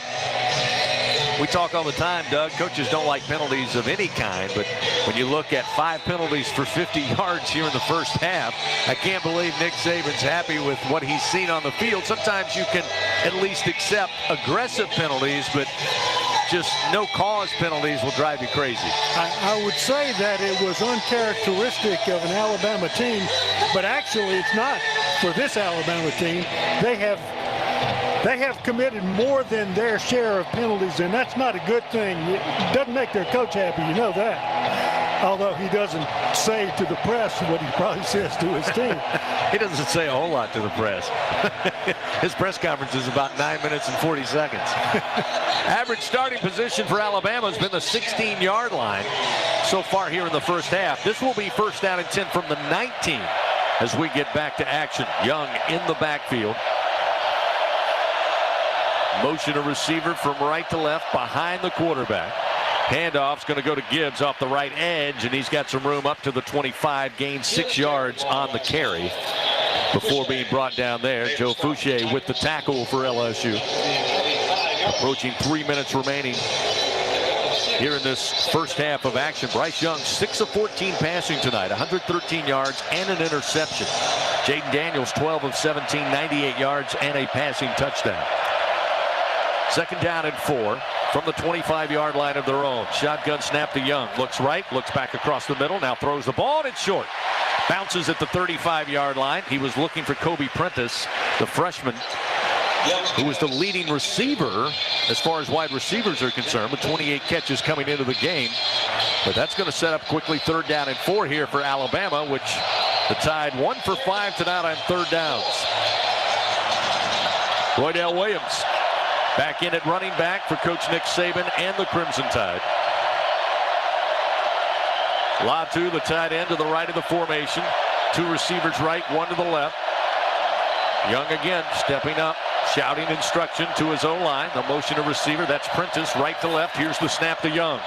We talk all the time, Doug, coaches don't like penalties of any kind, but when you look at 5 penalties for 50 yards here in the first half, I can't believe Nick Saban's happy with what he's seen on the field. Sometimes you can at least accept aggressive penalties, but just no cause penalties will drive you crazy. I would say that it was uncharacteristic of an Alabama team, but actually it's not for this Alabama team. They have committed more than their share of penalties, and that's not a good thing. It doesn't make their coach happy, you know that. Although he doesn't say to the press what he probably says to his team. He doesn't say a whole lot to the press. His press conference is about 9 minutes and 40 seconds. Average starting position for Alabama has been the 16-yard line so far here in the first half. This will be first down and 10 from the 19 as we get back to action. Young in the backfield. Motion a receiver from right to left behind the quarterback. Handoff's going to go to Gibbs off the right edge, and he's got some room up to the 25, gained 6 yards on the carry before being brought down there. Joe Fouché with the tackle for LSU. Approaching 3 minutes remaining here in this first half of action. Bryce Young, 6 of 14 passing tonight, 113 yards and an interception. Jaden Daniels, 12 of 17, 98 yards and a passing touchdown. Second down and 4 from the 25-yard line of their own. Shotgun snap to Young. Looks right, looks back across the middle, now throws the ball, and it's short. Bounces at the 35-yard line. He was looking for Kobe Prentice, the freshman, who was the leading receiver as far as wide receivers are concerned, with 28 catches coming into the game. But that's going to set up quickly third down and 4 here for Alabama, which the Tide 1 for 5 tonight on third downs. Roydell Williams back in at running back for Coach Nick Saban and the Crimson Tide. Latu, the tight end, to the right of the formation. 2 receivers right, 1 to the left. Young again stepping up, shouting instruction to his O-line. The motion to receiver, that's Prentice, right to left. Here's the snap to Young.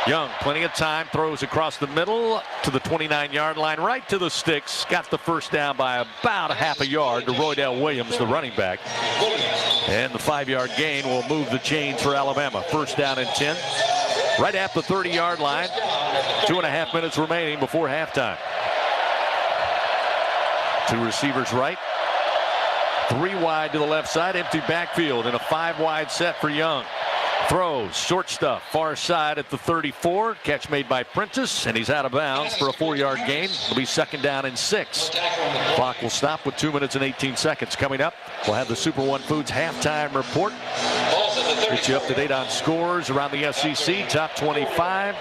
Young, plenty of time, throws across the middle to the 29-yard line, right to the sticks. Got the first down by about a half a yard to Roydell Williams, the running back. And the 5-yard gain will move the chains for Alabama. First down and 10. Right at the 30-yard line. 2.5 minutes remaining before halftime. 2 receivers right. 3 wide to the left side. Empty backfield and a 5-wide set for Young. Throws, short stuff, far side at the 34. Catch made by Prentice, and he's out of bounds for a 4-yard gain. It'll be second down and 6. Clock will stop with 2 minutes and 18 seconds. Coming up, we'll have the Super One Foods halftime report. Get you up to date on scores around the SEC, top 25.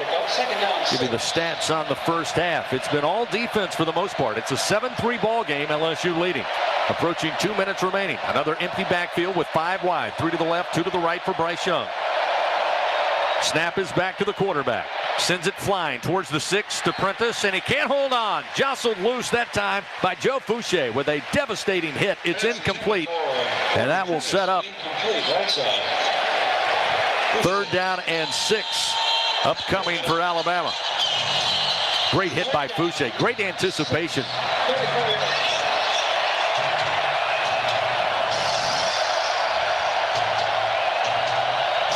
Give you the stats on the first half. It's been all defense for the most part. It's a 7-3 ball game, LSU leading. Approaching 2 minutes remaining. Another empty backfield with 5 wide. 3 to the left, 2 to the right for Bryce Young. Snap is back to the quarterback. Sends it flying towards the 6 to Prentice, and he can't hold on. Jostled loose that time by Joe Fouché with a devastating hit. It's incomplete, and that will set up third down and 6 upcoming for Alabama. Great hit by Fouché. Great anticipation.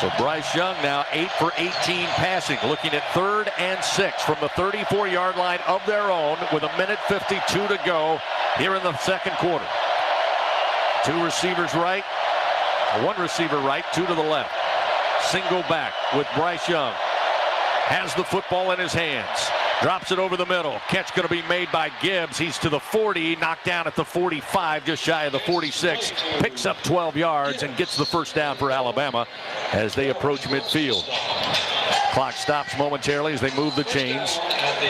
So Bryce Young now 8 for 18 passing, looking at third and 6 from the 34-yard line of their own with 1:52 to go here in the second quarter. 2 receivers right, 1 receiver right, 2 to the left. Single back with Bryce Young. Has the football in his hands. Drops it over the middle. Catch going to be made by Gibbs. He's to the 40, knocked down at the 45, just shy of the 46. Picks up 12 yards and gets the first down for Alabama as they approach midfield. Clock stops momentarily as they move the chains.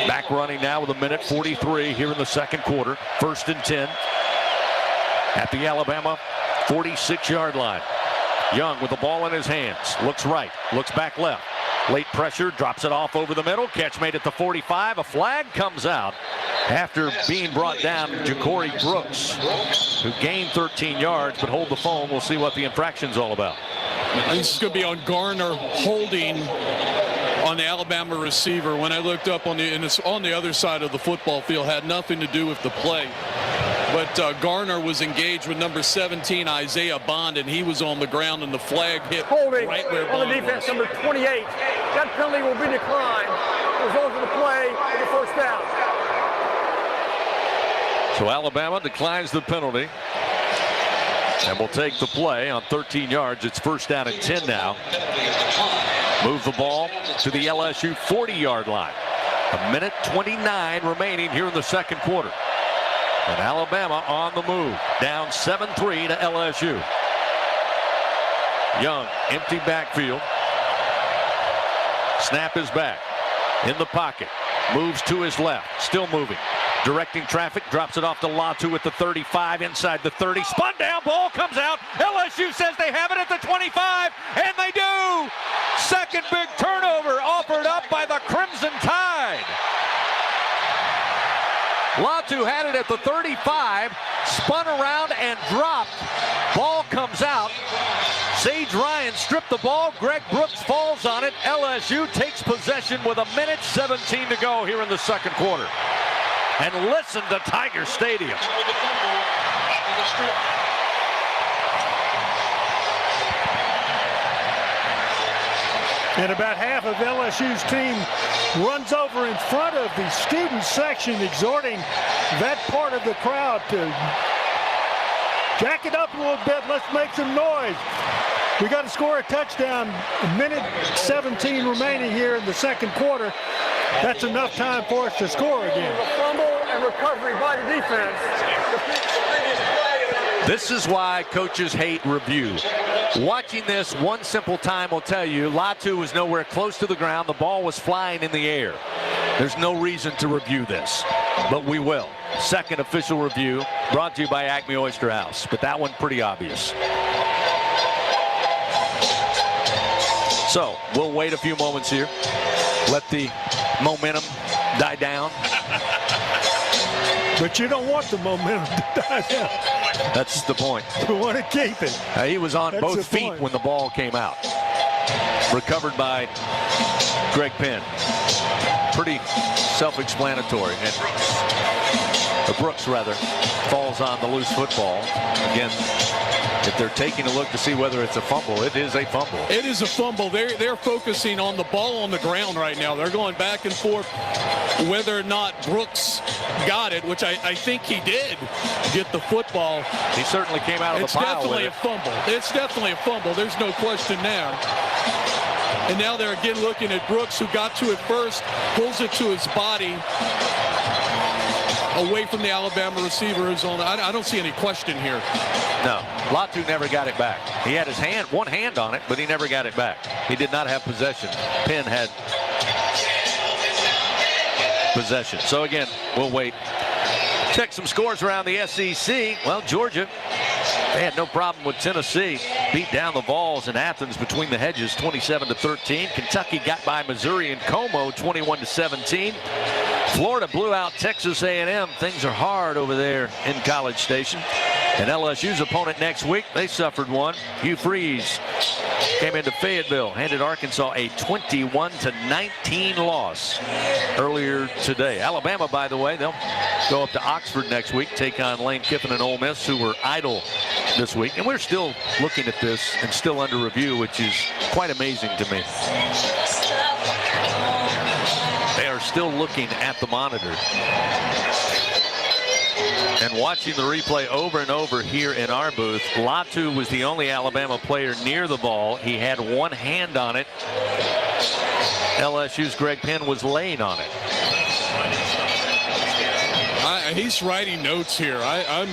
Back running now with 1:43 here in the second quarter. 1st and 10 at the Alabama 46-yard line. Young with the ball in his hands. Looks right, looks back left. Late pressure, drops it off over the middle. Catch made at the 45. A flag comes out after being brought down. Ja'Cory Brooks, who gained 13 yards, but hold the phone. We'll see what the infraction's all about. This is going to be on Garner holding on the Alabama receiver. When I looked up and it's on the other side of the football field, had nothing to do with the play. But Garner was engaged with number 17, Isaiah Bond, and he was on the ground, and the flag hit Holding right where on Bond the defense, was. number 28. That penalty will be declined. Result of the play is a first down. So Alabama declines the penalty and will take the play on 13 yards. It's 1st down and 10 now. Move the ball to the LSU 40-yard line. 1:29 remaining here in the second quarter. And Alabama on the move, down 7-3 to LSU. Young, empty backfield. Snap is back. In the pocket. Moves to his left. Still moving. Directing traffic. Drops it off to Latu at the 35. Inside the 30. Spun down. Ball comes out. LSU says they have it at the 25. And they do. Second big turnover offered up by the Crimson Tide. Latu had it at the 35, spun around and dropped. Ball comes out. Sage Ryan stripped the ball. Greg Brooks falls on it. LSU takes possession with 1:17 to go here in the second quarter. And listen to Tiger Stadium. And about half of LSU's team runs over in front of the student section, exhorting that part of the crowd to jack it up a little bit. Let's make some noise. We got to score a touchdown. 1:17 remaining here in the second quarter. That's enough time for us to score again. A fumble and recovery by the defense. This is why coaches hate review. Watching this one simple time will tell you Latu was nowhere close to the ground. The ball was flying in the air. There's no reason to review this, but we will. Second official review brought to you by Acme Oyster House, but that one pretty obvious. So we'll wait a few moments here. Let the momentum die down. But you don't want the momentum to die down. That's the point. You want to keep it. He was on both feet when the ball came out. Recovered by Greg Penn. Pretty self-explanatory. And Brooks, rather, falls on the loose football. Again, if they're taking a look to see whether it's a fumble, it is a fumble. It is a fumble. They're focusing on the ball on the ground right now. They're going back and forth whether or not Brooks got it, which I think he did get the football. He certainly came out of the pile with it. It's definitely a fumble. It's definitely a fumble. There's no question there. And now they're again looking at Brooks, who got to it first, pulls it to his body, away from the Alabama receiver who's on. I don't see any question here. No, Latu never got it back. He had his one hand on it, but he never got it back. He did not have possession. Penn had possession. So again, we'll wait. Check some scores around the SEC. Well, Georgia, they had no problem with Tennessee. Beat down the Vols in Athens between the hedges, 27-13. Kentucky got by Missouri and Como, 21-17. Florida blew out Texas A&M. Things are hard over there in College Station. And LSU's opponent next week, they suffered one. Hugh Freeze came into Fayetteville, handed Arkansas a 21-19 loss earlier today. Alabama, by the way, they'll go up to Oxford next week, take on Lane Kiffin and Ole Miss, who were idle this week. And we're still looking at this and still under review, which is quite amazing to me. They are still looking at the monitor and watching the replay over and over here in our booth. Latu was the only Alabama player near the ball. He had one hand on it. LSU's Greg Penn was laying on it. He's writing notes here. I'm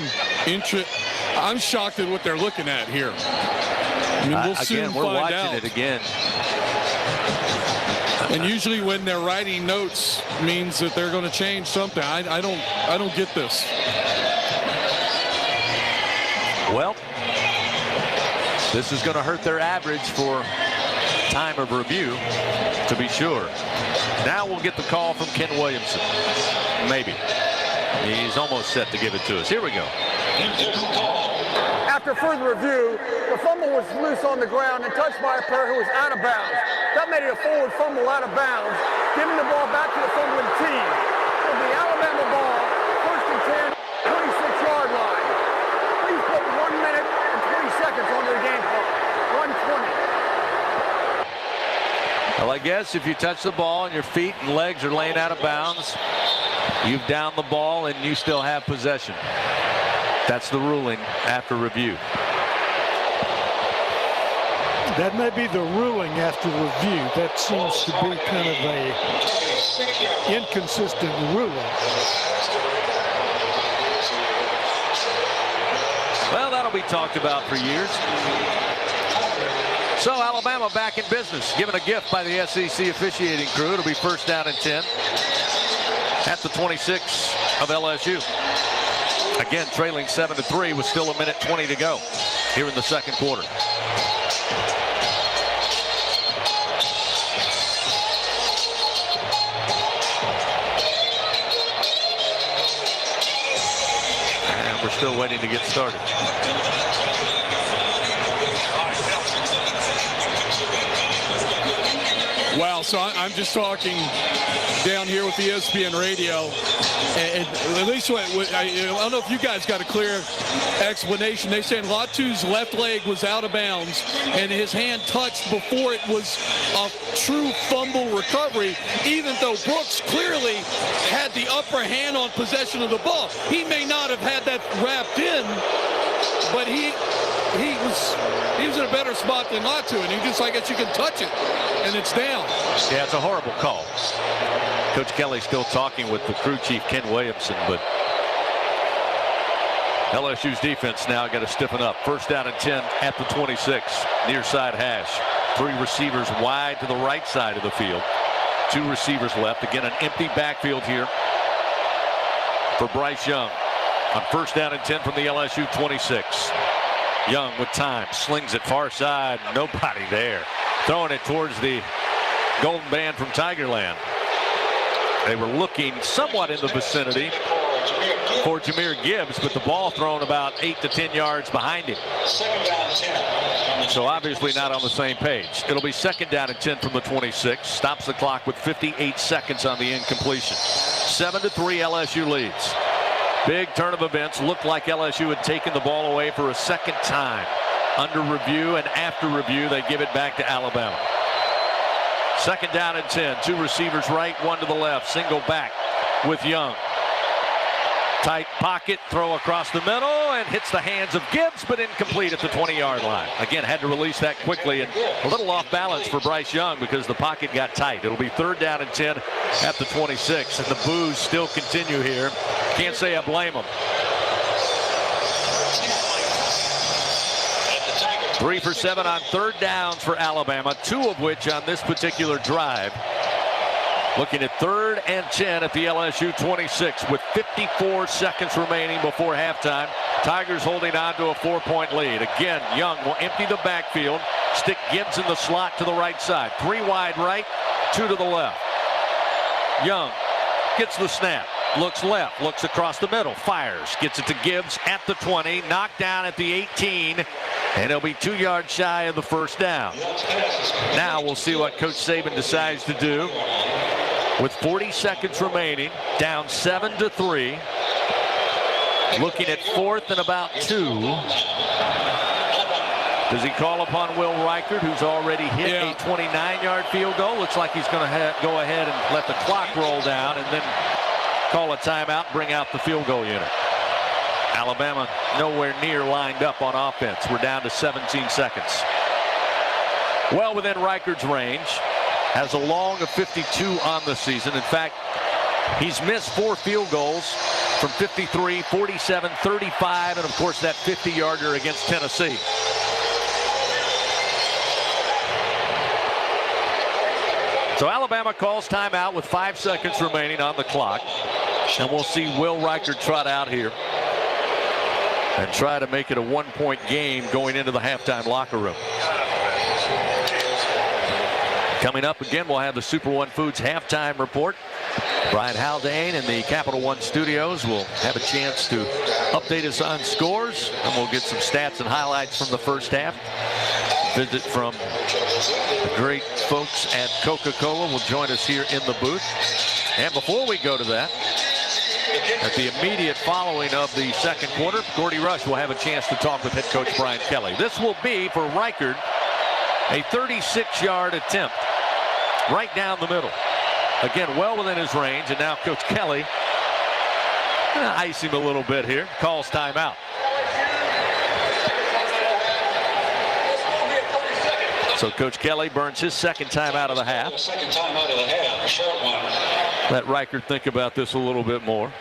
shocked at what they're looking at here. I mean, we'll soon we're find watching out. it again. And usually when they're writing notes means that they're going to change something. I don't get this. Well, this is going to hurt their average for time of review, to be sure. Now we'll get the call from Ken Williamson. Maybe. He's almost set to give it to us. Here we go. After further review, the fumble was loose on the ground and touched by a player who was out of bounds. That made it a forward fumble out of bounds, giving the ball back to the fumbling team. It'll be Alabama ball, 1st and 10, 26-yard line. Please put 1 minute and 20 seconds on their game clock. 1:20. Well, I guess if you touch the ball and your feet and legs are laying out of bounds, you've downed the ball and you still have possession. That's the ruling after review. That may be the ruling after review. That seems to be kind of a inconsistent ruling. Well, that'll be talked about for years. So Alabama back in business, given a gift by the SEC officiating crew. It'll be 1st down and 10 at the 26 of LSU. Again, trailing 7-3 with still 1:20 to go here in the second quarter. And we're still waiting to get started. Wow, so I'm just talking down here with the ESPN radio, and at least I don't know if you guys got a clear explanation. They're saying Latu's left leg was out of bounds, and his hand touched before it was a true fumble recovery, even though Brooks clearly had the upper hand on possession of the ball. He may not have had that wrapped in, but he was in a better spot than Latu, and he just, I guess you can touch it, and it's down. Yeah, it's a horrible call. Coach Kelly still talking with the crew chief, Ken Williamson, but LSU's defense now got to stiffen up. 1st down and 10 at the 26, near side hash. 3 receivers wide to the right side of the field. 2 receivers left. Again, an empty backfield here for Bryce Young on 1st down and 10 from the LSU 26. Young with time, slings it far side, nobody there. Throwing it towards the Golden Band from Tigerland. They were looking somewhat in the vicinity for Jahmyr Gibbs, but the ball thrown about 8 to 10 yards behind him. So obviously not on the same page. It'll be 2nd down and 10 from the 26. Stops the clock with 58 seconds on the incompletion. 7-3 LSU leads. Big turn of events. Looked like LSU had taken the ball away for a second time. Under review and after review, they give it back to Alabama. 2nd down and 10. 2 receivers right, 1 to the left. Single back with Young. Tight pocket, throw across the middle, and hits the hands of Gibbs, but incomplete at the 20-yard line. Again, had to release that quickly, and a little off balance for Bryce Young because the pocket got tight. It'll be 3rd down and 10 at the 26, and the boos still continue here. Can't say I blame them. 3 for 7 on 3rd downs for Alabama, 2 of which on this particular drive. Looking at 3rd and 10 at the LSU 26 with 54 seconds remaining before halftime. Tigers holding on to a 4-point lead. Again, Young will empty the backfield, stick Gibbs in the slot to the right side. 3 wide right, 2 to the left. Young gets the snap, looks left, looks across the middle, fires, gets it to Gibbs at the 20, knocked down at the 18, and he'll be 2 yards shy of the 1st down. Now we'll see what Coach Saban decides to do. With 40 seconds remaining, down 7-3. Looking at 4th and about 2. Does he call upon Will Reichert, who's already hit a 29-yard field goal? Looks like he's going to go ahead and let the clock roll down and then call a timeout, bring out the field goal unit. Alabama nowhere near lined up on offense. We're down to 17 seconds. Well within Reichert's range. Has a long of 52 on the season. In fact, He's missed 4 field goals from 53, 47, 35, and of course that 50-yarder against Tennessee. So Alabama calls timeout with 5 seconds remaining on the clock. And we'll see Will Reichert trot out here and try to make it a 1-point game going into the halftime locker room. Coming up again, we'll have the Super One Foods halftime report. Brian Haldane in the Capital One studios will have a chance to update us on scores, and we'll get some stats and highlights from the first half. Visit from the great folks at Coca-Cola will join us here in the booth. And before we go to that, at the immediate following of the second quarter, Gordy Rush will have a chance to talk with head coach Brian Kelly. This will be for Reichert a 36-yard attempt right down the middle. Again, well within his range, and now Coach Kelly ice him a little bit here, calls timeout. So Coach Kelly burns his second time out of the half. Second time out of the half, a short one. Let Reichert think about this a little bit more.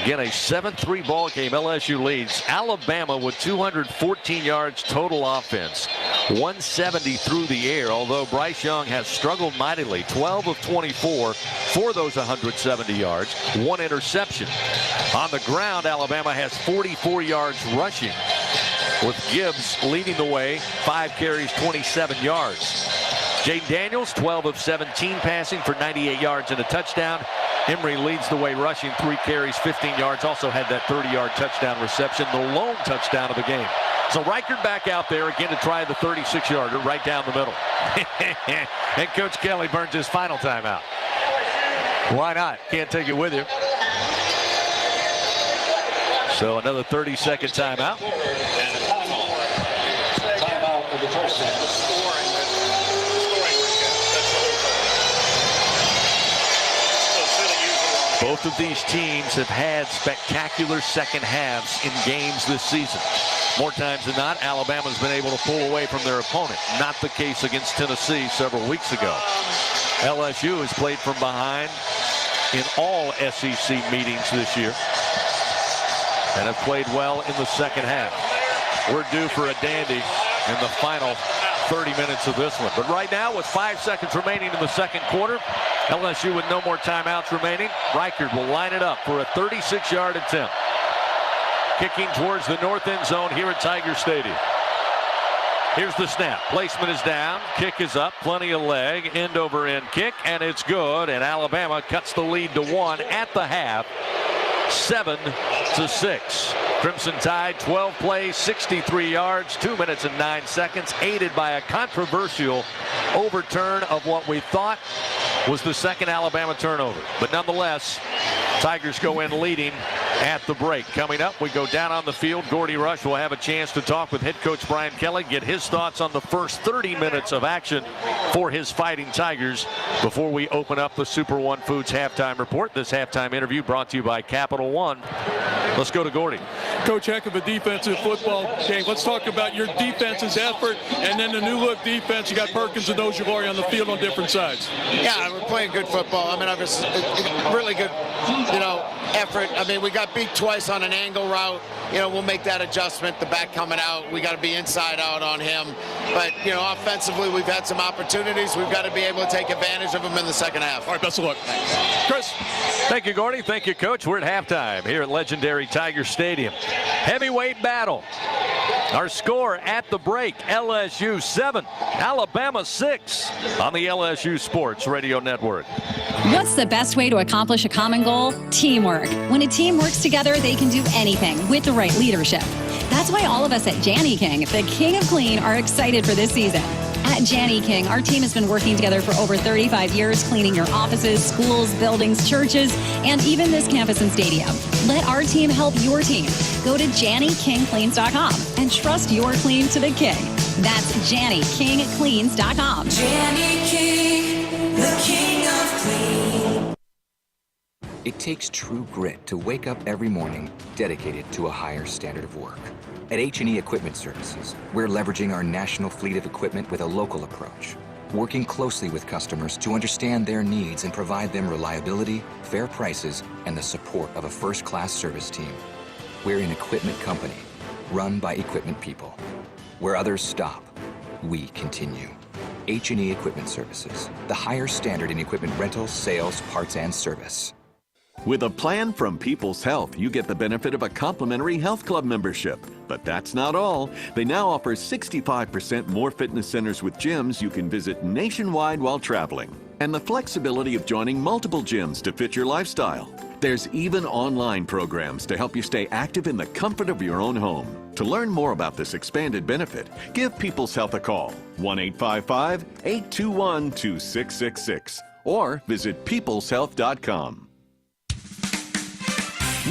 Again, a 7-3 ball game. LSU leads. Alabama with 214 yards total offense. 170 through the air, although Bryce Young has struggled mightily. 12 of 24 for those 170 yards. 1 interception. On the ground, Alabama has 44 yards rushing, with Gibbs leading the way. 5 carries, 27 yards. Jaden Daniels, 12 of 17 passing for 98 yards and a touchdown. Emory leads the way rushing, 3 carries, 15 yards. Also had that 30-yard touchdown reception, the lone touchdown of the game. So Reichert back out there again to try the 36-yarder right down the middle. And Coach Kelly burns his final timeout. Why not? Can't take it with you. So another 30-second timeout. Timeout of the first half. Both of these teams have had spectacular second halves in games this season. More times than not, Alabama's been able to pull away from their opponent. Not the case against Tennessee several weeks ago. LSU has played from behind in all SEC meetings this year and have played well in the second half. We're due for a dandy in the final 30 minutes of this one. But right now, with 5 seconds remaining in the second quarter, LSU with no more timeouts remaining, Reichert will line it up for a 36-yard attempt. Kicking towards the north end zone here at Tiger Stadium. Here's the snap. Placement is down. Kick is up. Plenty of leg. End over end kick, and it's good. And Alabama cuts the lead to 1 at the half. 7-6. Crimson Tide, 12 plays, 63 yards, 2 minutes and 9 seconds, aided by a controversial overturn of what we thought was the second Alabama turnover. But nonetheless, Tigers go in leading at the break. Coming up, we go down on the field. Gordy Rush will have a chance to talk with head coach Brian Kelly, get his thoughts on the first 30 minutes of action for his Fighting Tigers before we open up the Super One Foods halftime report. This halftime interview brought to you by Capital One. Let's go to Gordy. Coach, heck of a defensive football game. Let's talk about your defense's effort and then the new look defense. You got Perkins and Ojulari on the field on different sides. Yeah, we're playing good football. I mean, obviously, really good, effort. I mean, we got beat twice on an angle route. We'll make that adjustment. The back coming out, we got to be inside out on him. But, offensively, we've had some opportunities. We've got to be able to take advantage of them in the second half. All right, best of luck. Thanks. Chris. Thank you, Gordy. Thank you, Coach. We're at halftime here at legendary Tiger Stadium. Heavyweight battle. Our score at the break, LSU 7, Alabama 6 on the LSU Sports Radio Network. What's the best way to accomplish a common goal? Teamwork. When a team works together, they can do anything with the right leadership. That's why all of us at Janny King, the King of Clean, are excited for this season. At Janny King, our team has been working together for over 35 years, cleaning your offices, schools, buildings, churches, and even this campus and stadium. Let our team help your team. Go to JannyKingCleans.com and trust your clean to the king. That's JannyKingCleans.com. Janny King, the King of Clean. It takes true grit to wake up every morning dedicated to a higher standard of work. At H&E Equipment Services, we're leveraging our national fleet of equipment with a local approach. working closely with customers to understand their needs and provide them reliability, fair prices, and the support of a first-class service team. We're an equipment company, run by equipment people. Where others stop, we continue. H&E Equipment Services, the higher standard in equipment rentals, sales, parts, and service. With a plan from People's Health, you get the benefit of a complimentary health club membership. But that's not all. They now offer 65% more fitness centers with gyms you can visit nationwide while traveling. And the flexibility of joining multiple gyms to fit your lifestyle. There's even online programs to help you stay active in the comfort of your own home. To learn more about this expanded benefit, give People's Health a call, 1-855-821-2666, or visit peopleshealth.com.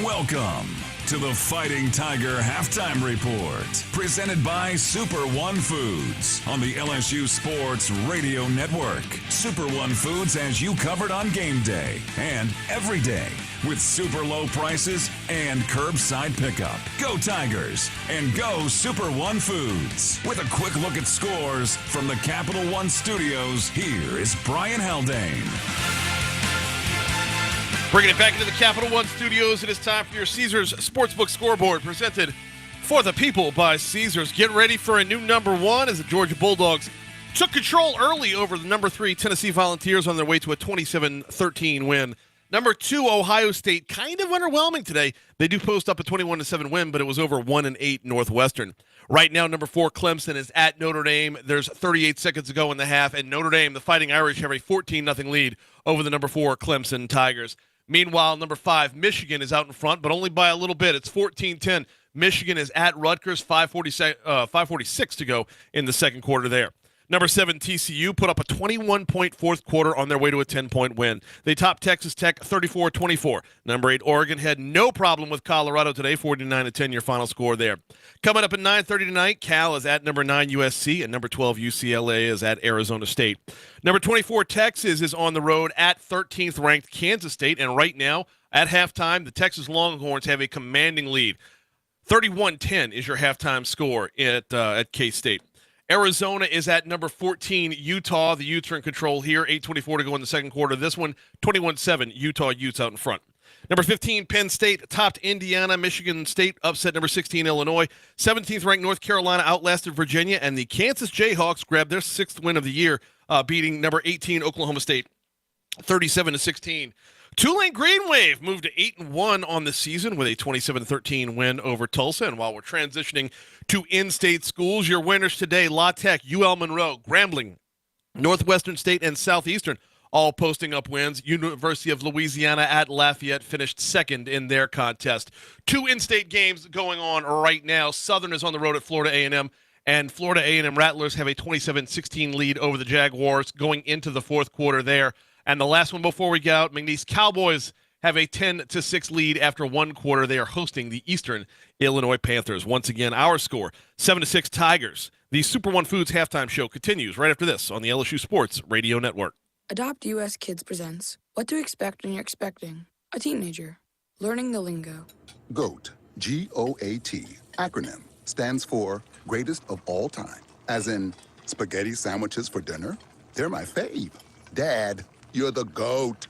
Welcome to the Fighting Tiger Halftime Report, presented by Super One Foods on the LSU Sports Radio Network. Super One Foods has you covered on game day and every day with super low prices and curbside pickup. Go Tigers and go Super One Foods. With a quick look at scores from the Capital One Studios, here is Brian Haldane. Bringing it back into the Capital One Studios, it is time for your Caesars Sportsbook Scoreboard, presented for the people by Caesars. Get ready for a new number one as the Georgia Bulldogs took control early over the number 3 Tennessee Volunteers on their way to a 27-13 win. Number 2, Ohio State, kind of underwhelming today. They do post up a 21-7 win, but it was over 1-8 Northwestern. Right now, number 4, Clemson is at Notre Dame. There's 38 seconds to go in the half, and Notre Dame, the Fighting Irish, have a 14-0 lead over the number 4 Clemson Tigers. Meanwhile, number 5, Michigan is out in front, but only by a little bit. It's 14-10. Michigan is at Rutgers, 5:46 to go in the second quarter there. Number 7, TCU, put up a 21-point fourth quarter on their way to a 10-point win. They topped Texas Tech 34-24. Number 8, Oregon had no problem with Colorado today, 49-10 your final score there. Coming up at 9:30 tonight, Cal is at number 9, USC, and number 12, UCLA is at Arizona State. Number 24, Texas is on the road at 13th-ranked Kansas State, and right now, at halftime, the Texas Longhorns have a commanding lead. 31-10 is your halftime score at K-State. Arizona is at number 14, Utah. The Utes are in control here. 8:24 to go in the second quarter. This one, 21-7, Utah Utes out in front. Number 15, Penn State topped Indiana. Michigan State upset number 16, Illinois. 17th ranked North Carolina outlasted Virginia, and the Kansas Jayhawks grabbed their 6th win of the year, beating number 18, Oklahoma State, 37-16. Tulane Green Wave moved to 8-1 on the season with a 27-13 win over Tulsa. And while we're transitioning to in-state schools, your winners today, La Tech, UL Monroe, Grambling, Northwestern State, and Southeastern, all posting up wins. University of Louisiana at Lafayette finished second in their contest. 2 in-state games going on right now. Southern is on the road at Florida A&M, and Florida A&M Rattlers have a 27-16 lead over the Jaguars going into the fourth quarter there. And the last one before we get out, McNeese Cowboys have a 10-6 lead after one quarter. They are hosting the Eastern Illinois Panthers. Once again, our score, 7-6 Tigers. The Super One Foods halftime show continues right after this on the LSU Sports Radio Network. Adopt US Kids presents What to Expect When You're Expecting a Teenager. Learning the lingo. GOAT, G-O-A-T, acronym, stands for Greatest of All Time. As in, spaghetti sandwiches for dinner? They're my fave. Dad, you're the GOAT.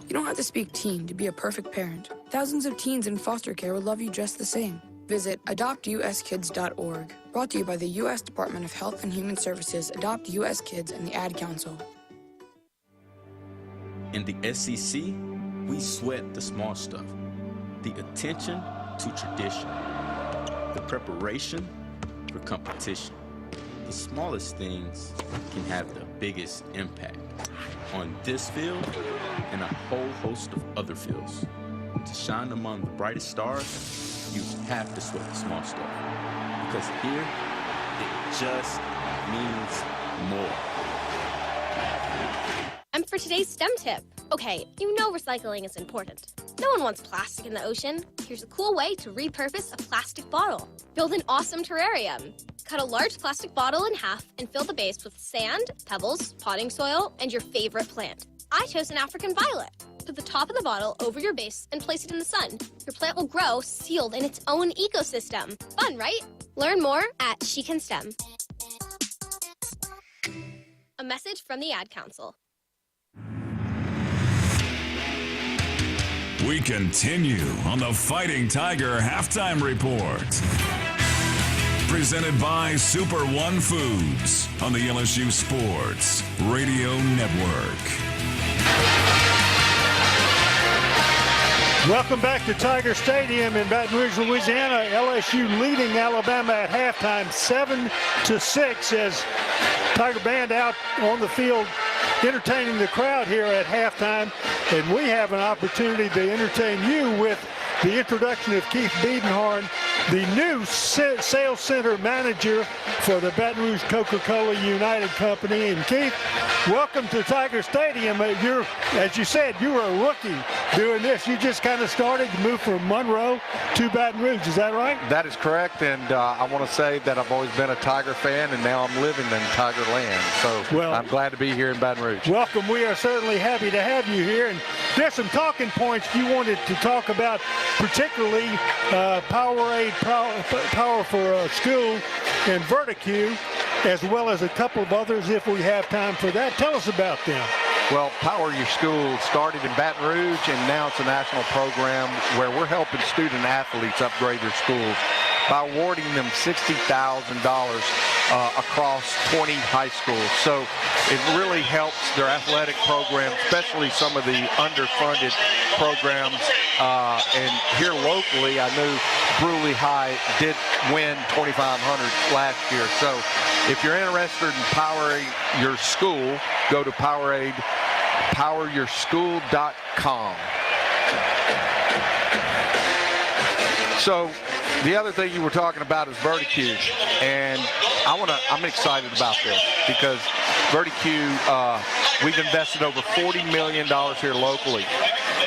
You don't have to speak teen to be a perfect parent. Thousands of teens in foster care will love you just the same. Visit adoptuskids.org. Brought to you by the U.S. Department of Health and Human Services, Adopt U.S. Kids, and the Ad Council. In the SEC, we sweat the small stuff. The attention to tradition. The preparation for competition. The smallest things can have the biggest impact on this field and a whole host of other fields. To shine among the brightest stars, you have to sweat the small stuff. Because here, it just means more. And for today's STEM tip, okay, you know recycling is important. No one wants plastic in the ocean. Here's a cool way to repurpose a plastic bottle. Build an awesome terrarium. Cut a large plastic bottle in half and fill the base with sand, pebbles, potting soil, and your favorite plant. I chose an African violet. Put the top of the bottle over your base and place it in the sun. Your plant will grow sealed in its own ecosystem. Fun, right? Learn more at She Can STEM. A message from the Ad Council. We continue on the Fighting Tiger Halftime Report. Presented by Super One Foods on the LSU Sports Radio Network. Welcome back to Tiger Stadium in Baton Rouge, Louisiana. LSU leading Alabama at halftime 7-6 as Tiger Band out on the field entertaining the crowd here at halftime. And we have an opportunity to entertain you with the introduction of Keith Biedenhorn, the new sales center manager for the Baton Rouge Coca-Cola United Company. And Keith, welcome to Tiger Stadium. As you said, you were a rookie doing this. You just kind of started to move from Monroe to Baton Rouge. Is that right? That is correct. And I want to say that I've always been a Tiger fan, and now I'm living in Tiger land. So I'm glad to be here in Baton Rouge. Welcome. We are certainly happy to have you here. And there's some talking points you wanted to talk about, particularly Powerade, Power for School, and Verticue, as well as a couple of others if we have time for that. Tell us about them. Well, Power Your School started in Baton Rouge, and now it's a national program where we're helping student athletes upgrade their schools by awarding them $60,000 across 20 high schools. So it really helps their athletic program, especially some of the underfunded programs. And here locally, I knew Bruley High did win 2,500 last year. So if you're interested in powering your school, go to poweryourschool.com. So the other thing you were talking about is Verticue, and I'm excited about this because Verticue, we've invested over $40 million here locally,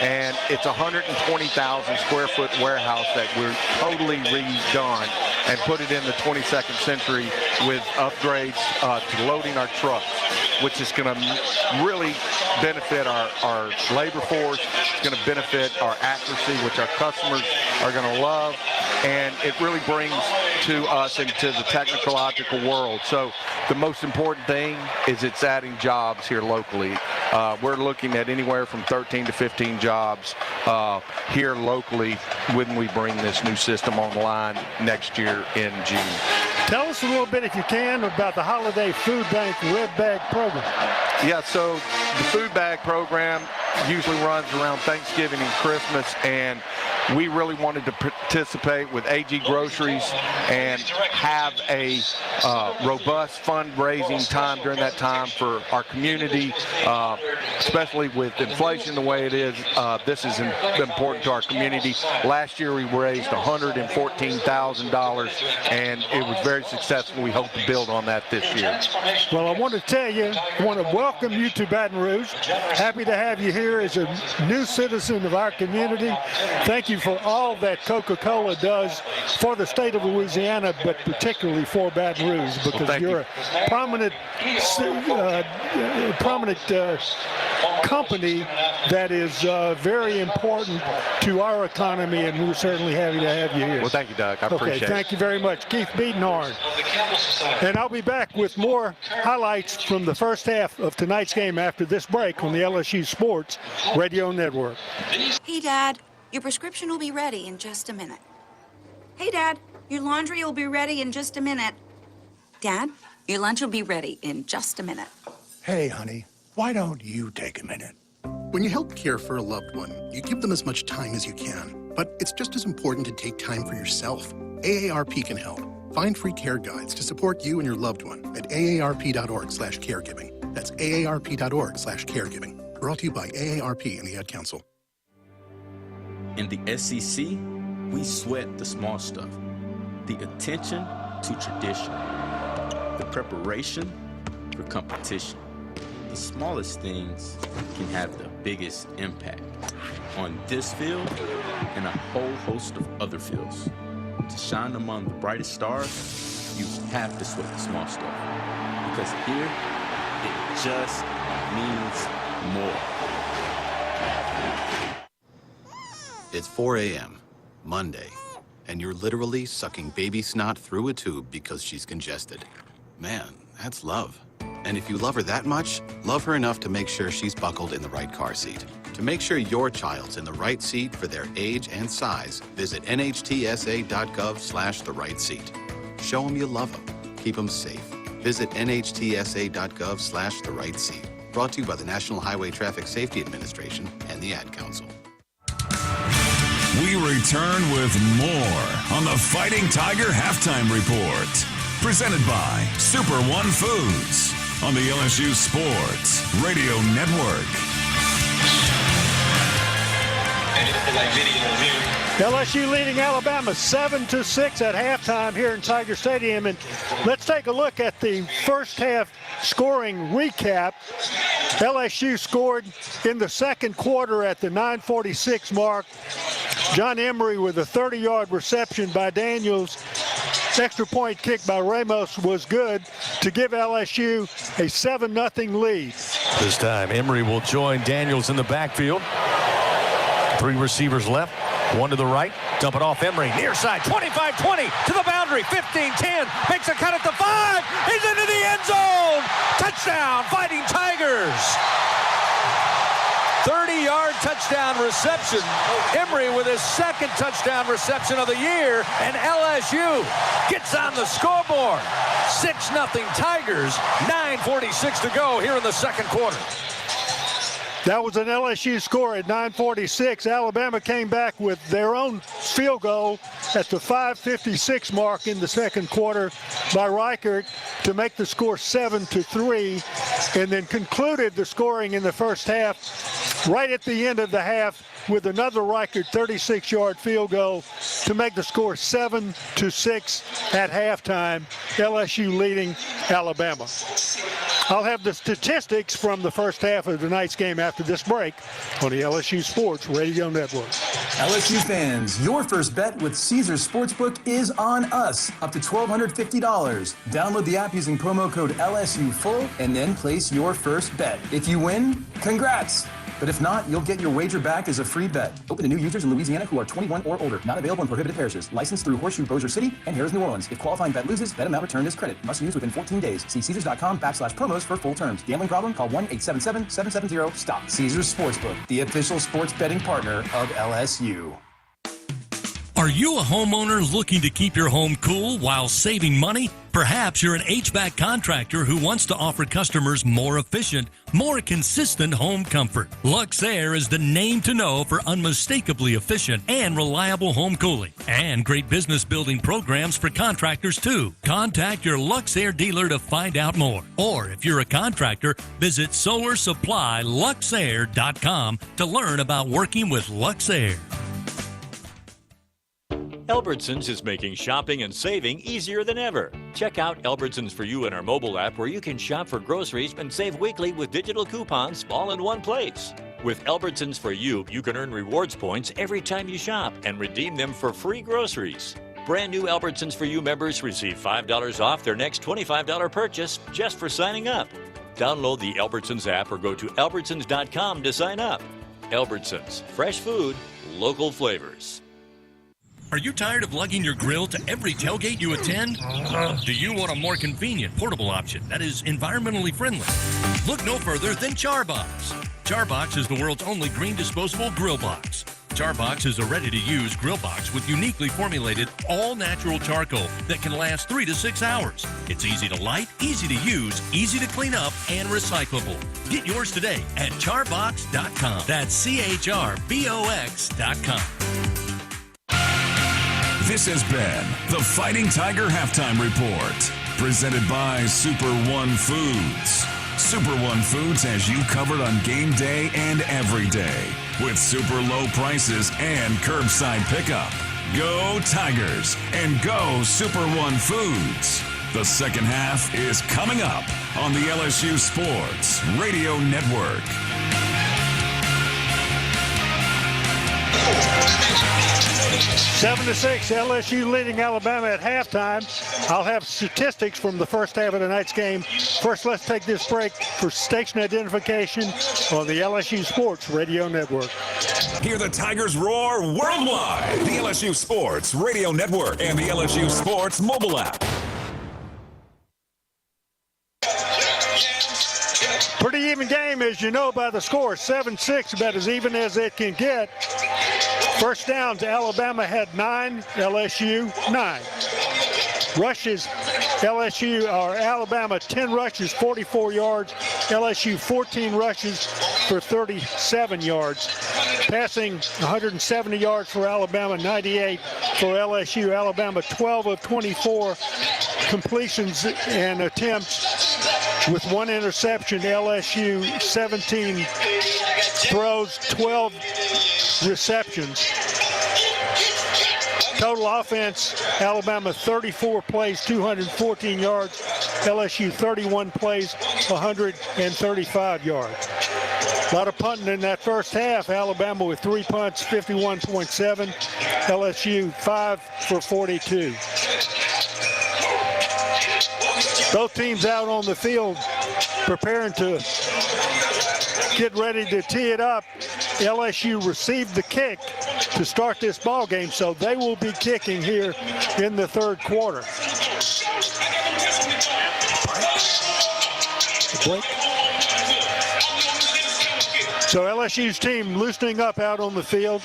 and it's a 120,000 square foot warehouse that we're totally redone and put it in the 22nd century with upgrades to loading our trucks, which is going to really benefit our labor force. It's going to benefit our accuracy, which our customers are going to love. And it really brings to us into the technological world. So the most important thing is it's adding jobs here locally. We're looking at anywhere from 13 to 15 jobs here locally when we bring this new system online next year in June. Tell us a little bit, if you can, about the Holiday Food Bank Red Bag Program. Yeah, so the food bag program usually runs around Thanksgiving and Christmas, and we really wanted to participate with AG Groceries and have a robust fundraising time during that time for our community, especially with inflation the way it is. This is important to our community. Last year we raised $114,000, and it was very successful. We hope to build on that this year. Well, I want to tell you, I want to welcome you to Baton Rouge. Happy to have you here as a new citizen of our community. Thank you for all that Coca-Cola does for the state of Louisiana, but particularly for Baton Rouge, because you're a prominent company that is very important to our economy, and we're certainly happy to have you here. Well, thank you, Doug. I appreciate it. Thank you very much. Keith Biedenhorn. And I'll be back with more highlights from the first half of tonight's game after this break on the LSU Sports Radio Network. Hey, Dad. Your prescription will be ready in just a minute. Hey, Dad. Your laundry will be ready in just a minute. Dad, your lunch will be ready in just a minute. Hey, honey, why don't you take a minute? When you help care for a loved one, you give them as much time as you can. But it's just as important to take time for yourself. AARP can help. Find free care guides to support you and your loved one at aarp.org/caregiving. That's aarp.org/caregiving. Brought to you by AARP and the Ad Council. In the SEC, we sweat the small stuff. The attention to tradition. The preparation for competition. The smallest things can have the biggest impact on this field and a whole host of other fields. To shine among the brightest stars, you have to sweat the small stuff. Because here, it just means more. It's 4 a.m., Monday, and you're literally sucking baby snot through a tube because she's congested. Man, that's love. And if you love her that much, love her enough to make sure she's buckled in the right car seat. To make sure your child's in the right seat for their age and size, visit nhtsa.gov/the right seat. Show them you love them. Keep them safe. Visit nhtsa.gov/the right seat. Brought to you by the National Highway Traffic Safety Administration and the Ad Council. We return with more on the Fighting Tiger Halftime Report. Presented by Super One Foods on the LSU Sports Radio Network. LSU leading Alabama 7-6 at halftime here in Tiger Stadium. And let's take a look at the first half scoring recap. LSU scored in the second quarter at the 9:46 mark. John Emery with a 30-yard reception by Daniels. Extra point kick by Ramos was good to give LSU a 7-0 lead. This time, Emery will join Daniels in the backfield. 3 receivers left, 1 to the right. Dump it off Emery, near side, 25-20 to the boundary, 15-10, makes a cut at the 5. He's into the end zone. Touchdown, Fighting Tigers. 30-yard touchdown reception. Emery with his second touchdown reception of the year, and LSU gets on the scoreboard. 6-0 Tigers, 9:46 to go here in the second quarter. That was an LSU score at 9:46. Alabama came back with their own field goal at the 5:56 mark in the second quarter by Reichert to make the score 7-3, and then concluded the scoring in the first half right at the end of the half with another Reichert 36-yard field goal to make the score 7-6 at halftime. LSU leading Alabama. I'll have the statistics from the first half of tonight's game after this break on the LSU Sports Radio Network. LSU fans, your first bet with Caesars Sportsbook is on us, up to $1,250. Download the app using promo code LSUFull and then place your first bet. If you win, congrats! But if not, you'll get your wager back as a free bet. Open to new users in Louisiana who are 21 or older. Not available in prohibited parishes. Licensed through Horseshoe Bossier City and Harrah's New Orleans. If qualifying bet loses, bet amount returned is credit. Must use within 14 days. See Caesars.com/promos for full terms. Gambling problem? Call 1-877-770-STOP. Caesars Sportsbook, the official sports betting partner of LSU. Are you a homeowner looking to keep your home cool while saving money? Perhaps you're an HVAC contractor who wants to offer customers more efficient, more consistent home comfort. Luxair is the name to know for unmistakably efficient and reliable home cooling, and great business building programs for contractors too. Contact your Luxair dealer to find out more. Or if you're a contractor, visit solarsupplyluxair.com to learn about working with Luxair. Albertsons is making shopping and saving easier than ever. Check out Albertsons For You in our mobile app, where you can shop for groceries and save weekly with digital coupons all in one place. With Albertsons For You, you can earn rewards points every time you shop and redeem them for free groceries. Brand new Albertsons For You members receive $5 off their next $25 purchase just for signing up. Download the Albertsons app or go to albertsons.com to sign up. Albertsons, fresh food, local flavors. Are you tired of lugging your grill to every tailgate you attend? Do you want a more convenient, portable option that is environmentally friendly? Look no further than Charbox. Charbox is the world's only green disposable grill box. Charbox is a ready-to-use grill box with uniquely formulated all-natural charcoal that can last 3 to 6 hours. It's easy to light, easy to use, easy to clean up, and recyclable. Get yours today at charbox.com. That's CHRBOX.com. This has been the Fighting Tiger Halftime Report, presented by Super One Foods. Super One Foods has you covered on game day and every day, with super low prices and curbside pickup. Go Tigers and go Super One Foods. The second half is coming up on the LSU Sports Radio Network. 7-6, LSU leading Alabama at halftime. I'll have statistics from the first half of tonight's game. First, let's take this break for station identification on the LSU Sports Radio Network. Hear the Tigers roar worldwide. The LSU Sports Radio Network and the LSU Sports mobile app. as you know by the score, 7-6, about as even as it can get. First downs, Alabama had 9, LSU 9. Rushes, Alabama 10 rushes, 44 yards. LSU 14 rushes for 37 yards. Passing 170 yards for Alabama, 98 for LSU. Alabama 12 of 24 completions and attempts with 1 interception. LSU 17 throws, 12 receptions. Total offense, Alabama 34 plays, 214 yards. LSU 31 plays, 135 yards. A lot of punting in that first half. Alabama with 3 punts, 51.7. LSU 5 for 42. Both teams out on the field preparing to get ready to tee it up. LSU received the kick to start this ball game, so they will be kicking here in the third quarter. So LSU's team loosening up out on the field.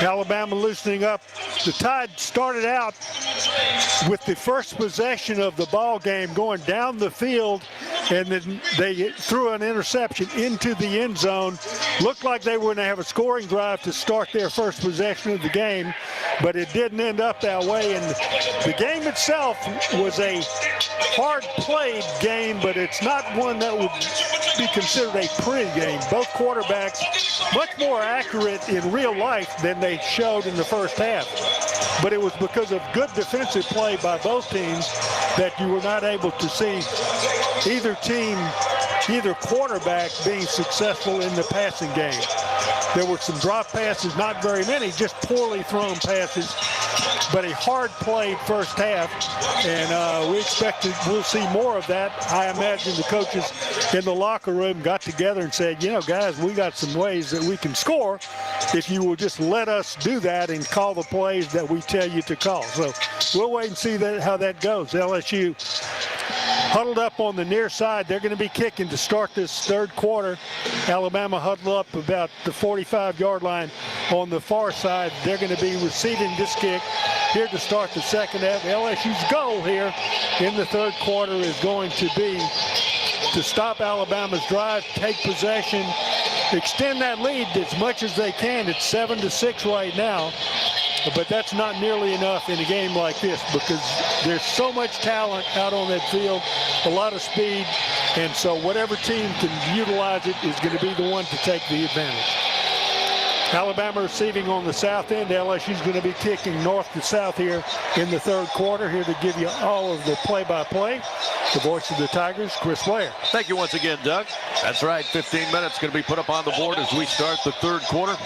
Alabama loosening up. The Tide started out with the first possession of the ball game going down the field, and then they threw an interception into the end zone. Looked like they were going to have a scoring drive to start their first possession of the game, but it didn't end up that way. And the game itself was a hard-played game, but it's not one that would be considered a pretty game. Both quarterbacks much more accurate in real life than they showed in the first half. But it was because of good defensive play by both teams that you were not able to see either team, either quarterback being successful in the passing game. There were some drop passes, not very many, just poorly thrown passes, but a hard-played first half, and we expect we'll see more of that. I imagine the coaches in the locker room got together and said, you know, guys, we got some ways that we can score if you will just let us do that and call the plays that we tell you to call. So we'll wait and see how that goes. LSU huddled up on the near side. They're going to be kicking to start this third quarter. Alabama huddled up about the 45-yard line on the far side. They're going to be receiving this kick here to start the second half. LSU's goal here in the third quarter is going to be to stop Alabama's drive, take possession, extend that lead as much as they can. It's 7-6 right now. But that's not nearly enough in a game like this because there's so much talent out on that field, a lot of speed, and so whatever team can utilize it is going to be the one to take the advantage. Alabama receiving on the south end. LSU's going to be kicking north to south here in the third quarter. Here to give you all of the play-by-play, the voice of the Tigers, Chris Blair. Thank you once again, Doug. That's right, 15 minutes going to be put up on the board as we start the third quarter.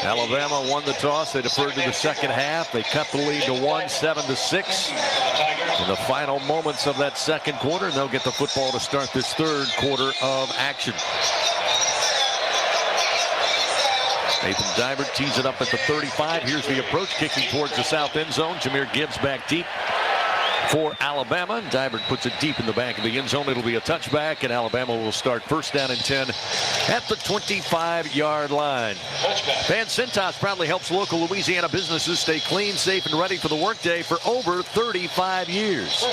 Alabama won the toss. They deferred to the second half. They cut the lead to 1, 7-6. In the final moments of that second quarter, and they'll get the football to start this third quarter of action. Nathan Dybert tees it up at the 35. Here's the approach, kicking towards the south end zone. Jahmyr Gibbs back deep for Alabama. And Dybert puts it deep in the back of the end zone. It'll be a touchback, and Alabama will start first down and 10 at the 25-yard line. Van Cintas proudly helps local Louisiana businesses stay clean, safe, and ready for the workday for over 35 years.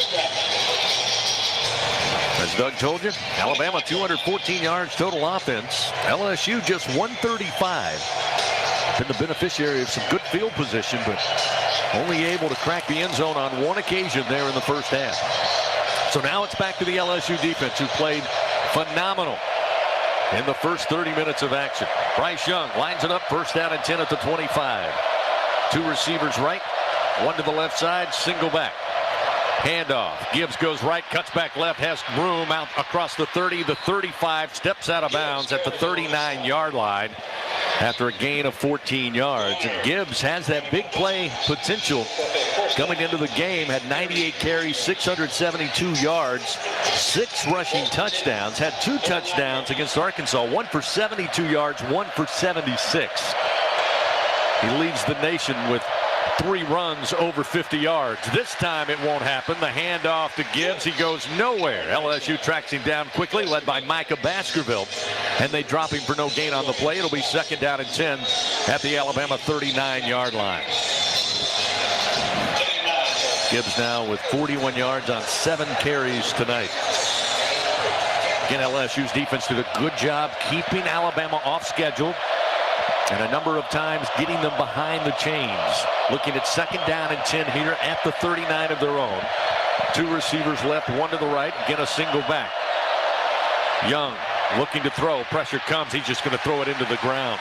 As Doug told you, Alabama 214 yards total offense. LSU just 135. Been the beneficiary of some good field position, but only able to crack the end zone on one occasion there in the first half. So now it's back to the LSU defense, who played phenomenal in the first 30 minutes of action. Bryce Young lines it up, first down and 10 at the 25. Two receivers right, one to the left side, single back. Handoff. Gibbs goes right, cuts back left, has room out across the 30, the 35, steps out of bounds at the 39-yard line after a gain of 14 yards. And Gibbs has that big play potential coming into the game, had 98 carries, 672 yards, 6 rushing touchdowns, had 2 touchdowns against Arkansas, 1 for 72 yards, 1 for 76. He leads the nation with 3 runs over 50 yards. This time it won't happen. The handoff to Gibbs. He goes nowhere. LSU tracks him down quickly, led by Micah Baskerville. And they drop him for no gain on the play. It'll be 2nd down and 10 at the Alabama 39-yard line. Gibbs now with 41 yards on 7 carries tonight. Again, LSU's defense did a good job keeping Alabama off schedule and a number of times getting them behind the chains. Looking at 2nd down and 10 here at the 39 of their own. 2 receivers left, 1 to the right. Again, a single back. Young looking to throw. Pressure comes. He's just going to throw it into the ground.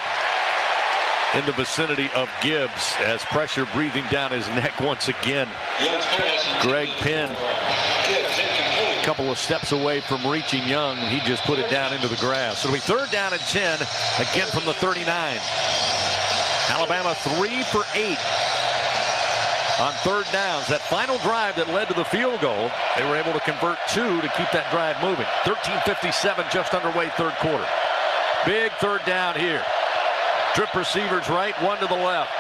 In the vicinity of Gibbs as pressure breathing down his neck once again. Greg Penn a couple of steps away from reaching Young. He just put it down into the grass. It'll be 3rd down and 10 again from the 39. Alabama 3 for 8 on 3rd downs. That final drive that led to the field goal, they were able to convert 2 to keep that drive moving. 13:57 just underway 3rd quarter. Big 3rd down here. Trip receivers right, 1 to the left.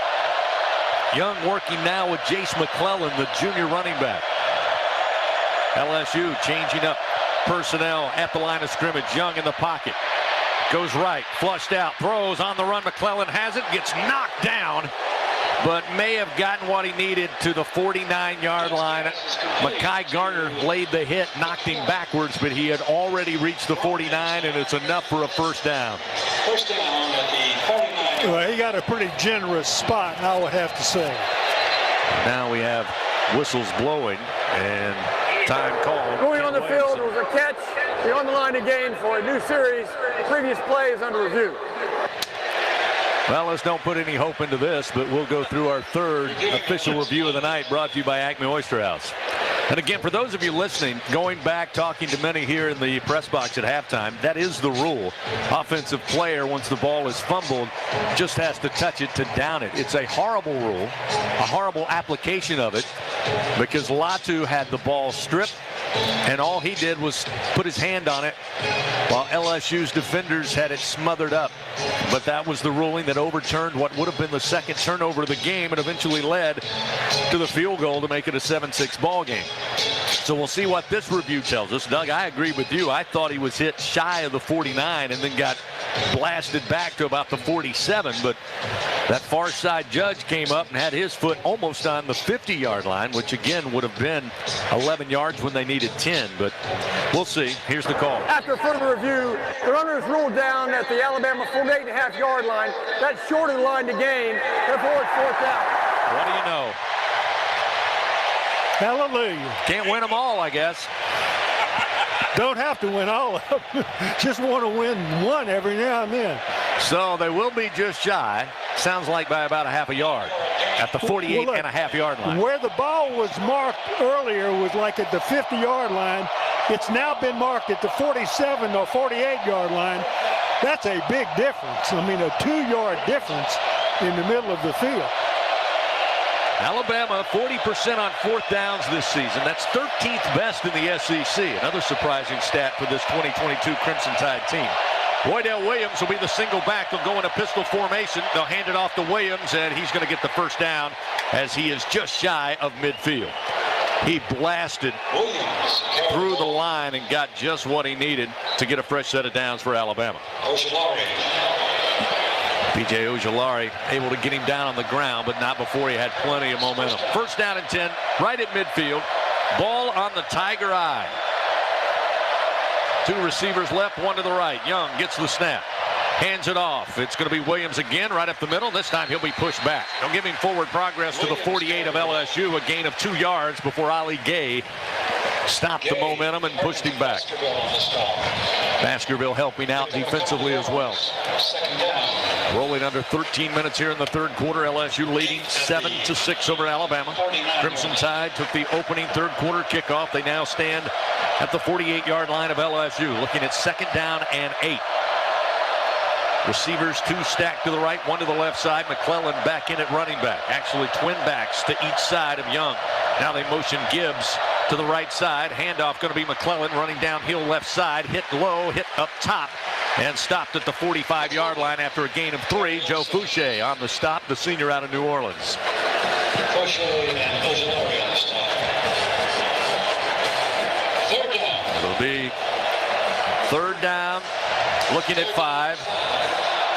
Young working now with Jace McClellan, the junior running back. LSU changing up personnel at the line of scrimmage. Young in the pocket. Goes right, flushed out, throws on the run. McClellan has it, gets knocked down, but may have gotten what he needed to the 49-yard line. Mekhi Garner laid the hit, knocked him backwards, but he had already reached the 49, and it's enough for a 1st down. First down at the 49. Well, he got a pretty generous spot, I would have to say. Now we have whistles blowing and time called. Going on the field was a catch beyond the line of gain for a new series. Previous play is under review. Well, let's don't put any hope into this, but we'll go through our 3rd official review of the night, brought to you by Acme Oyster House. And again, for those of you listening, going back, talking to many here in the press box at halftime, that is the rule. Offensive player, once the ball is fumbled, just has to touch it to down it. It's a horrible rule, a horrible application of it, because Latu had the ball stripped, and all he did was put his hand on it while LSU's defenders had it smothered up. But that was the ruling that overturned what would have been the 2nd turnover of the game and eventually led to the field goal to make it a 7-6 ball game. So we'll see what this review tells us. Doug, I agree with you. I thought he was hit shy of the 49 and then got blasted back to about the 47, but that far side judge came up and had his foot almost on the 50-yard line, which again would have been 11 yards when they needed 10, but we'll see. Here's the call. After further review, the runner is ruled down at the Alabama 48.5-yard line. That's short of the line to gain. Therefore, it's 4th down. What do you know? Hallelujah. Can't win them all, I guess. Don't have to win all of them. Just want to win one every now and then. So they will be just shy. Sounds like by about a half a yard at the 48.5-yard line. Where the ball was marked earlier was like at the 50-yard line. It's now been marked at the 47 or 48-yard line. That's a big difference. I mean, a 2-yard difference in the middle of the field. Alabama 40% on 4th downs this season. That's 13th best in the SEC. Another surprising stat for this 2022 Crimson Tide team. Roydell Williams will be the single back. They'll go in a pistol formation. They'll hand it off to Williams, and he's going to get the 1st down as he is just shy of midfield. He blasted through the line and got just what he needed to get a fresh set of downs for Alabama. P.J. Ojulari able to get him down on the ground, but not before he had plenty of momentum. 1st down and 10, right at midfield. Ball on the Tiger Eye. 2 receivers left, 1 to the right. Young gets the snap. Hands it off. It's going to be Williams again right up the middle. This time he'll be pushed back. They'll give him forward progress to the 48 of LSU. A gain of 2 yards before Ali Gay stopped the momentum and pushed him back. Baskerville helping out defensively as well. Rolling under 13 minutes here in the 3rd quarter. LSU leading 7-6 over Alabama. Crimson Tide took the opening 3rd quarter kickoff. They now stand at the 48-yard line of LSU, looking at 2nd down and 8. Receivers 2 stacked to the right, 1 to the left side. McClellan back in at running back. Actually twin backs to each side of Young. Now they motion Gibbs to the right side. Handoff going to be McClellan running downhill left side. Hit low, hit up top, and stopped at the 45-yard line after a gain of 3. Joe Fouché on the stop, the senior out of New Orleans. It'll be third down, looking at 5.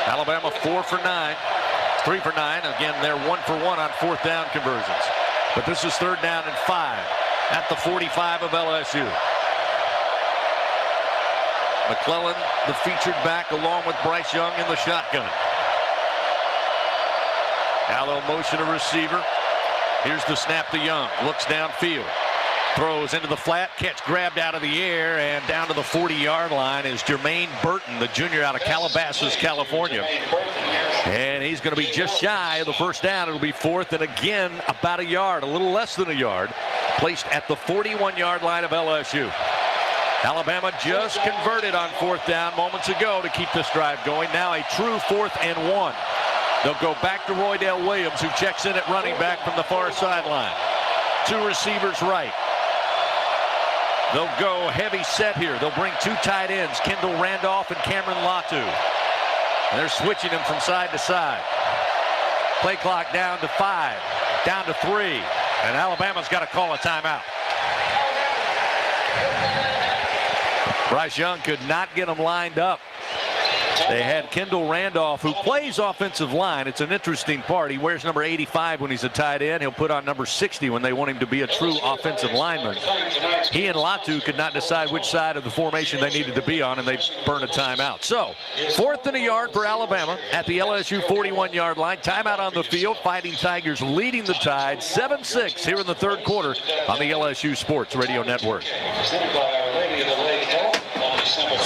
Alabama 4 for 9, 3 for 9. Again, they're 1 for 1 on fourth down conversions. But this is third down and 5 at the 45 of LSU. McClellan, the featured back, along with Bryce Young in the shotgun. Allo motion a receiver. Here's the snap to Young. Looks downfield. Throws into the flat. Catch grabbed out of the air and down to the 40-yard line is Jermaine Burton, the junior out of Calabasas, California. And he's going to be just shy of the first down. It'll be fourth and again about a yard, a little less than a yard, placed at the 41-yard line of LSU. Alabama just converted on fourth down moments ago to keep this drive going. Now a true 4th and 1. They'll go back to Roydell Williams, who checks in at running back from the far sideline. 2 receivers right. They'll go heavy set here. They'll bring 2 tight ends, Kendall Randolph and Cameron Latu. And they're switching them from side to side. Play clock down to 5, down to 3, and Alabama's got to call a timeout. Bryce Young could not get them lined up. They had Kendall Randolph, who plays offensive line. It's an interesting part. He wears number 85 when he's a tight end. He'll put on number 60 when they want him to be a true offensive lineman. He and Latu could not decide which side of the formation they needed to be on, and they burned a timeout. So, 4th and a yard for Alabama at the LSU 41-yard line. Timeout on the field. Fighting Tigers leading the Tide 7-6 here in the third quarter on the LSU Sports Radio Network.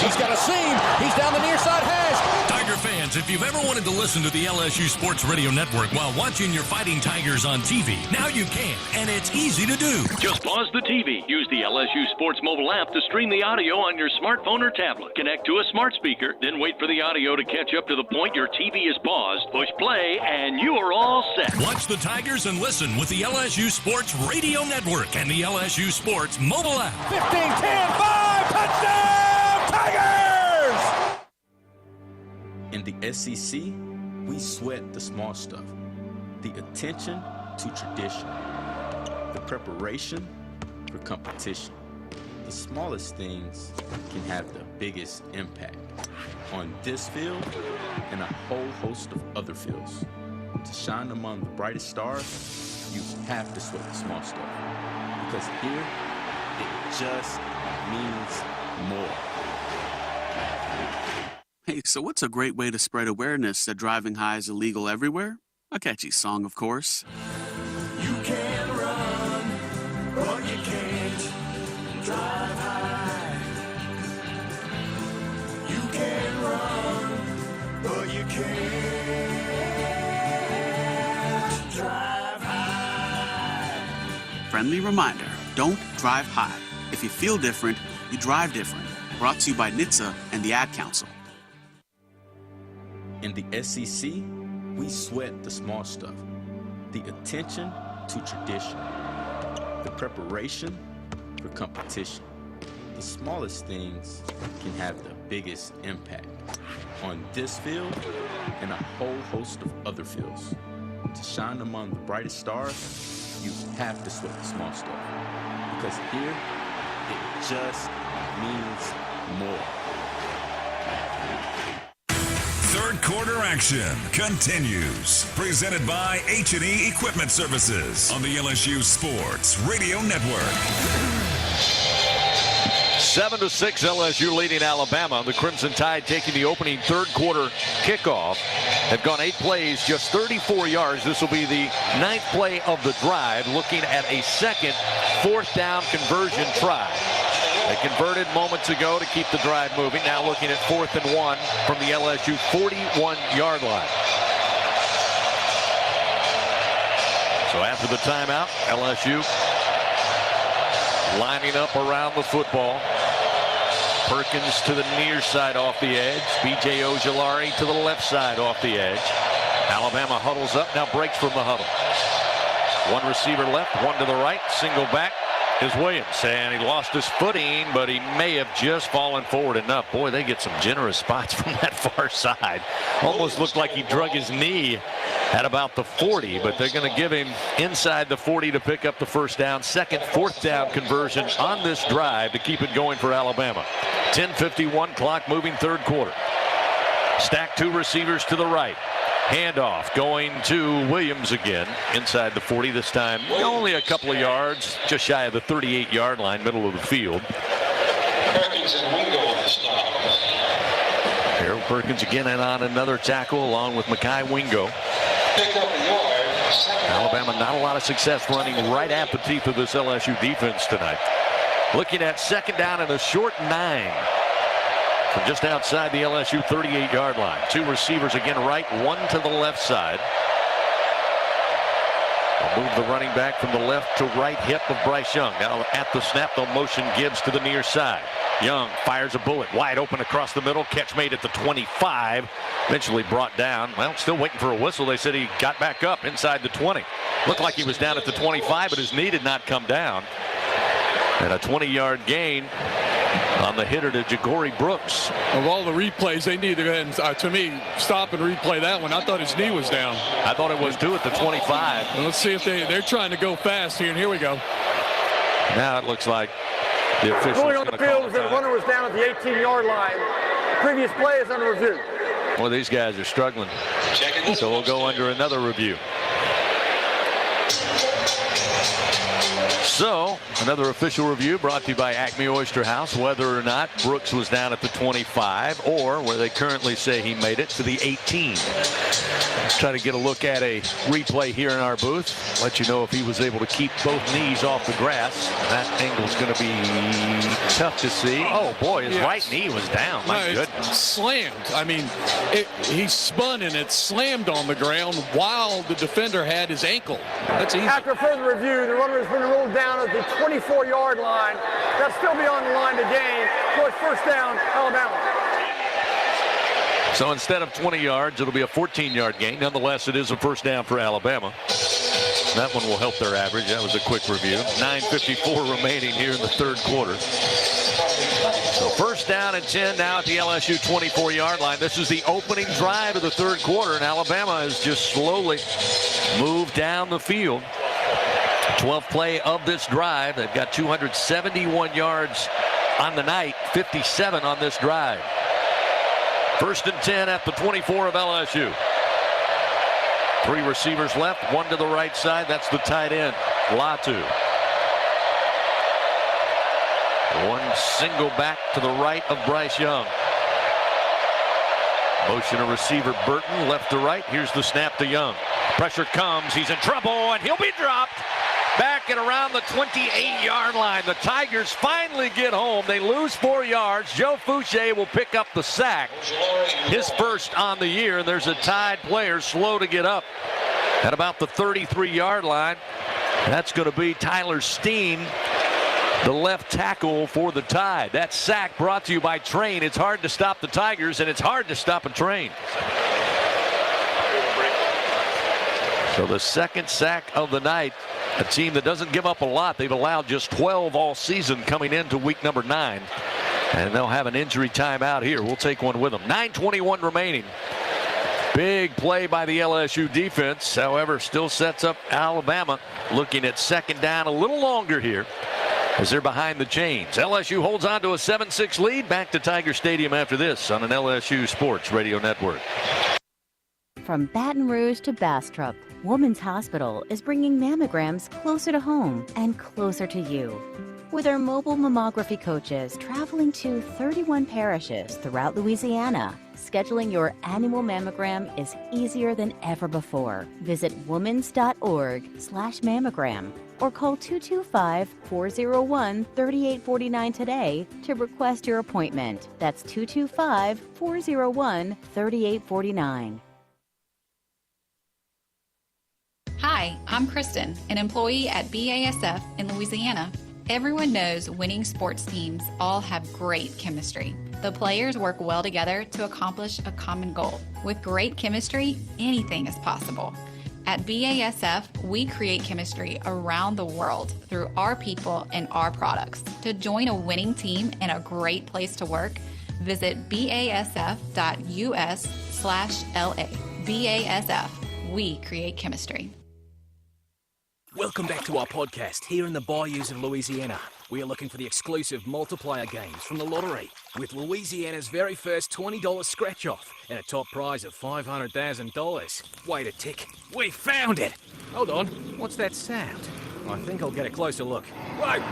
He's got a seam. He's down the near side hash. Tiger fans, if you've ever wanted to listen to the LSU Sports Radio Network while watching your Fighting Tigers on TV, now you can, and it's easy to do. Just pause the TV. Use the LSU Sports mobile app to stream the audio on your smartphone or tablet. Connect to a smart speaker, then wait for the audio to catch up to the point your TV is paused. Push play, and you are all set. Watch the Tigers and listen with the LSU Sports Radio Network and the LSU Sports mobile app. 15-10, 5, touchdown! Tigers! In the SEC, we sweat the small stuff. The attention to tradition. The preparation for competition. The smallest things can have the biggest impact on this field and a whole host of other fields. To shine among the brightest stars, you have to sweat the small stuff. Because here, it just means more. Hey, so what's a great way to spread awareness that driving high is illegal everywhere? A catchy song, of course. You can run, but you can't drive high. You can run, but you can't drive high. Friendly reminder, don't drive high. If you feel different, you drive different. Brought to you by NHTSA and the Ad Council. In the SEC, we sweat the small stuff. The attention to tradition. The preparation for competition. The smallest things can have the biggest impact on this field and a whole host of other fields. To shine among the brightest stars, you have to sweat the small stuff. Because here, it just means more. Third quarter action continues. Presented by H&E Equipment Services on the LSU Sports Radio Network. 7-6 LSU leading Alabama. The Crimson Tide taking the opening third quarter kickoff. They've gone 8 plays, just 34 yards. This will be the 9th play of the drive, looking at a second 4th down conversion try. They converted moments ago to keep the drive moving. Now looking at 4th and 1 from the LSU 41-yard line. So after the timeout, LSU lining up around the football. Perkins to the near side off the edge. B.J. Ojolari to the left side off the edge. Alabama huddles up, now breaks from the huddle. One receiver left, one to the right, single back. is Williams, and he lost his footing, but he may have just fallen forward enough. Boy, they get some generous spots from that far side. Almost looked like he drug his knee at about the 40, but they're going to give him inside the 40 to pick up the first down. Second, fourth down conversion on this drive to keep it going for Alabama. 10:51 clock moving, third quarter. Stack two receivers to the right. Handoff going to Williams again inside the 40 this time. Only a couple of yards, just shy of the 38-yard line, middle of the field. Perkins and Wingo on the stop. Harold Perkins again and on another tackle along with Mekhi Wingo. Pick up a yard. Alabama not a lot of success running right at the teeth of this LSU defense tonight. Looking at second down and a short 9. From just outside the LSU 38-yard line. Two receivers again right, one to the left side. They'll move the running back from the left to right hip of Bryce Young. Now at the snap, they'll motion Gibbs to the near side. Young fires a bullet wide open across the middle. Catch made at the 25. Eventually brought down. Well, still waiting for a whistle. They said he got back up inside the 20. Looked like he was down at the 25, but his knee did not come down. And a 20-yard gain on the hitter to Ja'Cory Brooks. Of all the replays, they need to go ahead and, to me, stop and replay that one. I thought his knee was down. I thought it was too at the 25. Well, let's see if they're trying to go fast here, and here we go. Now it looks like the official Ruling on the field is that the runner was down at the 18-yard line. Previous play is under review. Well, these guys are struggling, so we'll go under another review. So, another official review brought to you by Acme Oyster House, whether or not Brooks was down at the 25 or where they currently say he made it to the 18. Let's try to get a look at a replay here in our booth. Let you know if he was able to keep both knees off the grass. That angle's going to be tough to see. Oh, boy, his right knee was down. My goodness. Slammed. I mean, he spun and it slammed on the ground while the defender had his ankle. That's easy. After further review, the runner has been ruled down at the 24-yard line. That's still beyond the line to gain. So it's first down, Alabama. So instead of 20 yards, it'll be a 14-yard gain. Nonetheless, it is a first down for Alabama. That one will help their average. That was a quick review. 9:54 remaining here in the third quarter. So first down and 10 now at the LSU 24-yard line. This is the opening drive of the third quarter, and Alabama has just slowly moved down the field. 12th play of this drive. They've got 271 yards on the night, 57 on this drive. First and 10 at the 24 of LSU. Three receivers left, one to the right side. That's the tight end, Latu. One single back to the right of Bryce Young. Motion a receiver Burton left to right. Here's the snap to Young. Pressure comes. He's in trouble, and he'll be dropped. Back at around the 28-yard line. The Tigers finally get home. They lose 4 yards. Joe Fouché will pick up the sack. His first on the year. And there's a Tide player slow to get up at about the 33-yard line. That's going to be Tyler Steen, the left tackle for the Tide. That sack brought to you by Train. It's hard to stop the Tigers, and it's hard to stop a Train. So the second sack of the night. A team that doesn't give up a lot. They've allowed just 12 all season coming into week number 9. And they'll have an injury timeout here. We'll take one with them. 9:21 remaining. Big play by the LSU defense. However, still sets up Alabama looking at second down a little longer here as they're behind the chains. LSU holds on to a 7-6 lead. Back to Tiger Stadium after this on an LSU Sports Radio Network. From Baton Rouge to Bastrop, Woman's Hospital is bringing mammograms closer to home and closer to you. With our mobile mammography coaches traveling to 31 parishes throughout Louisiana, scheduling your annual mammogram is easier than ever before. Visit womans.org/mammogram or call 225-401-3849 today to request your appointment. That's 225-401-3849. Hi, I'm Kristen, an employee at BASF in Louisiana. Everyone knows winning sports teams all have great chemistry. The players work well together to accomplish a common goal. With great chemistry, anything is possible. At BASF, we create chemistry around the world through our people and our products. To join a winning team and a great place to work, visit basf.us/LA. BASF, we create chemistry. Welcome back to our podcast here in the bayous of Louisiana. We are looking for the exclusive multiplier games from the lottery with Louisiana's very first $20 scratch-off and a top prize of $500,000. Wait a tick. We found it! Hold on. What's that sound? I think I'll get a closer look. Wait!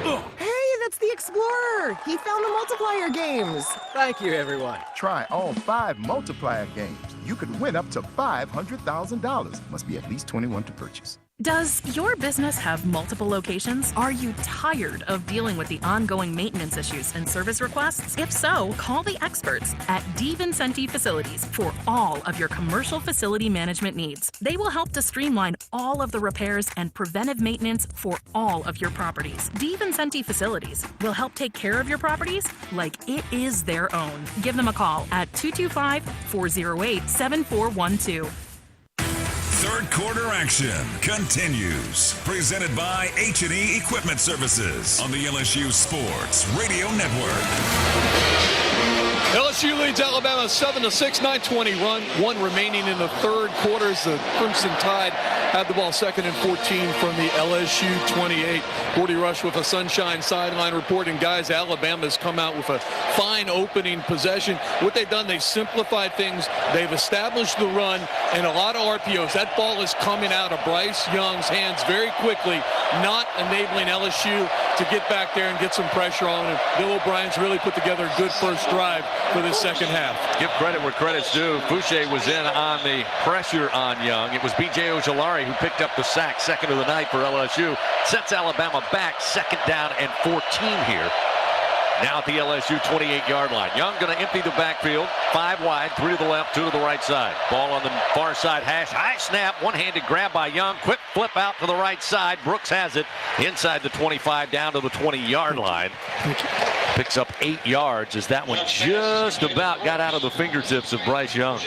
Oh. Hey, that's the Explorer! He found the multiplier games! Thank you, everyone. Try all 5 multiplier games. You could win up to $500,000. Must be at least 21 to purchase. Does your business have multiple locations? Are you tired of dealing with the ongoing maintenance issues and service requests? If so, call the experts at DeVincenti Facilities for all of your commercial facility management needs. They will help to streamline all of the repairs and preventive maintenance for all of your properties. DeVincenti Facilities will help take care of your properties like it is their own. Give them a call at 225-408-7412. Third quarter action continues. Presented by H&E Equipment Services on the LSU Sports Radio Network. LSU leads Alabama 7-6, 9:20 run. 1 remaining in the third quarter as the Crimson Tide had the ball 2nd and 14 from the LSU 28. Gordy Rush with a Sunshine sideline reporting, guys, Alabama's come out with a fine opening possession. What they've done, they've simplified things. They've established the run and a lot of RPOs. That ball is coming out of Bryce Young's hands very quickly, not enabling LSU to get back there and get some pressure on him. Bill O'Brien's really put together a good first drive for this second half. Give credit where credit's due. Fouché was in on the pressure on Young. It was B.J. Ojolari who picked up the sack, second of the night for LSU. Sets Alabama back, 2nd down and 14 here. Now at the LSU 28-yard line. Young going to empty the backfield. 5 wide, 3 to the left, 2 to the right side. Ball on the far side hash. High snap, one-handed grab by Young. Quick flip out to the right side. Brooks has it inside the 25 down to the 20-yard line. Picks up 8 yards as that one just about got out of the fingertips of Bryce Young.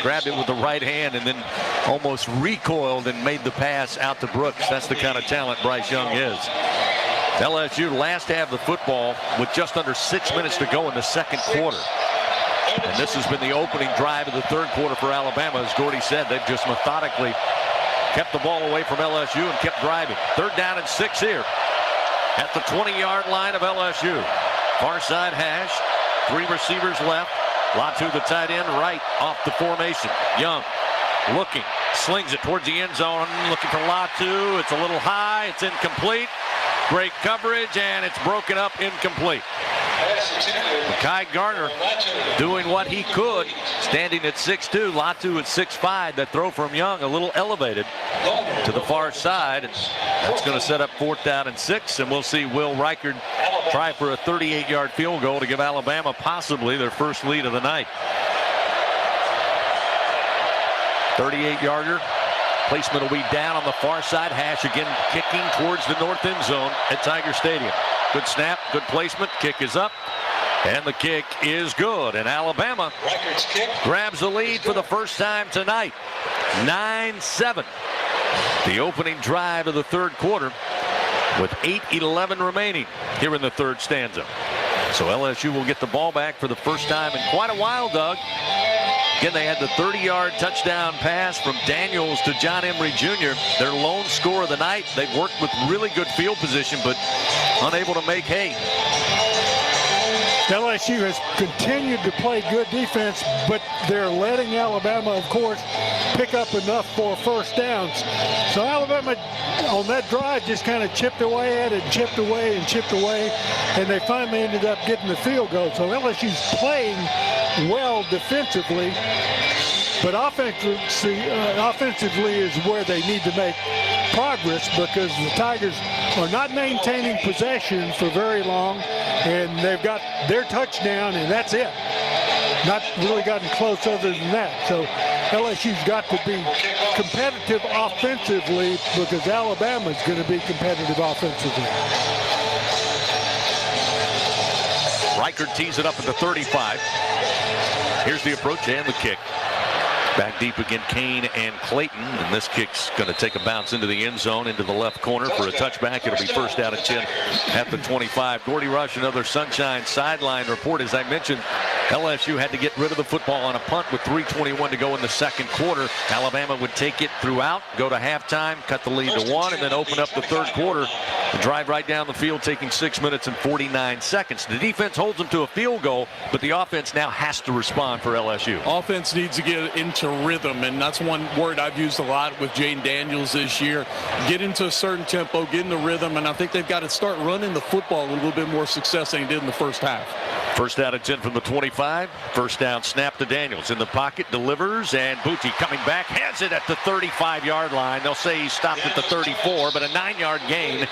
Grabbed it with the right hand and then almost recoiled and made the pass out to Brooks. That's the kind of talent Bryce Young is. LSU last half of the football with just under 6 minutes to go in the second quarter. And this has been the opening drive of the third quarter for Alabama. As Gordy said, they've just methodically kept the ball away from LSU and kept driving. 3rd down and 6 here at the 20-yard line of LSU. Far side hash, 3 receivers left. Latu, the tight end, right off the formation. Young looking, slings it towards the end zone, looking for Latu. It's a little high, it's incomplete. Great coverage, and it's broken up, incomplete. Kai Garner doing what he could, standing at 6'2", Latu at 6'5". That throw from Young a little elevated to the far side. That's going to set up 4th down and 6, and we'll see Will Reichard try for a 38-yard field goal to give Alabama possibly their first lead of the night. 38-yarder. Placement will be down on the far side hash, again kicking towards the north end zone at Tiger Stadium. Good snap, good placement, kick is up, and the kick is good. And Alabama grabs the lead for the first time tonight, 9-7. The opening drive of the third quarter with 8:11 remaining here in the third stanza. So LSU will get the ball back for the first time in quite a while, Doug. Again, they had the 30-yard touchdown pass from Daniels to John Emery Jr., their lone score of the night. They've worked with really good field position, but unable to make hay. LSU has continued to play good defense, but they're letting Alabama, of course, pick up enough for first downs. So Alabama, on that drive, just kind of chipped away at it, chipped away and chipped away, and they finally ended up getting the field goal. So LSU's playing well defensively, but offensively is where they need to make progress, because the Tigers are not maintaining possession for very long, and they've got their touchdown, and that's it. Not really gotten close other than that. So LSU's got to be competitive offensively, because Alabama's going to be competitive offensively. Reichard tees it up at the 35. Here's the approach and the kick. Back deep again, Kane and Clayton. And this kick's going to take a bounce into the end zone, into the left corner for a touchback. It'll be first down and 10 at the 25. Gordy Rush, another Sunshine sideline report. As I mentioned, LSU had to get rid of the football on a punt with 3:21 to go in the second quarter. Alabama would take it throughout, go to halftime, cut the lead to 1, and then open up the third quarter. Drive right down the field, taking 6 minutes and 49 seconds. The defense holds them to a field goal, but the offense now has to respond for LSU. Offense needs to get into rhythm, and that's one word I've used a lot with Jaden Daniels this year. Get into a certain tempo, get into rhythm, and I think they've got to start running the football with a little bit more success than they did in the first half. First down and 10 from the 25. First down snap to Daniels. In the pocket, delivers, and Bucci coming back, has it at the 35-yard line. They'll say he stopped at the 34, but a 9-yard gain.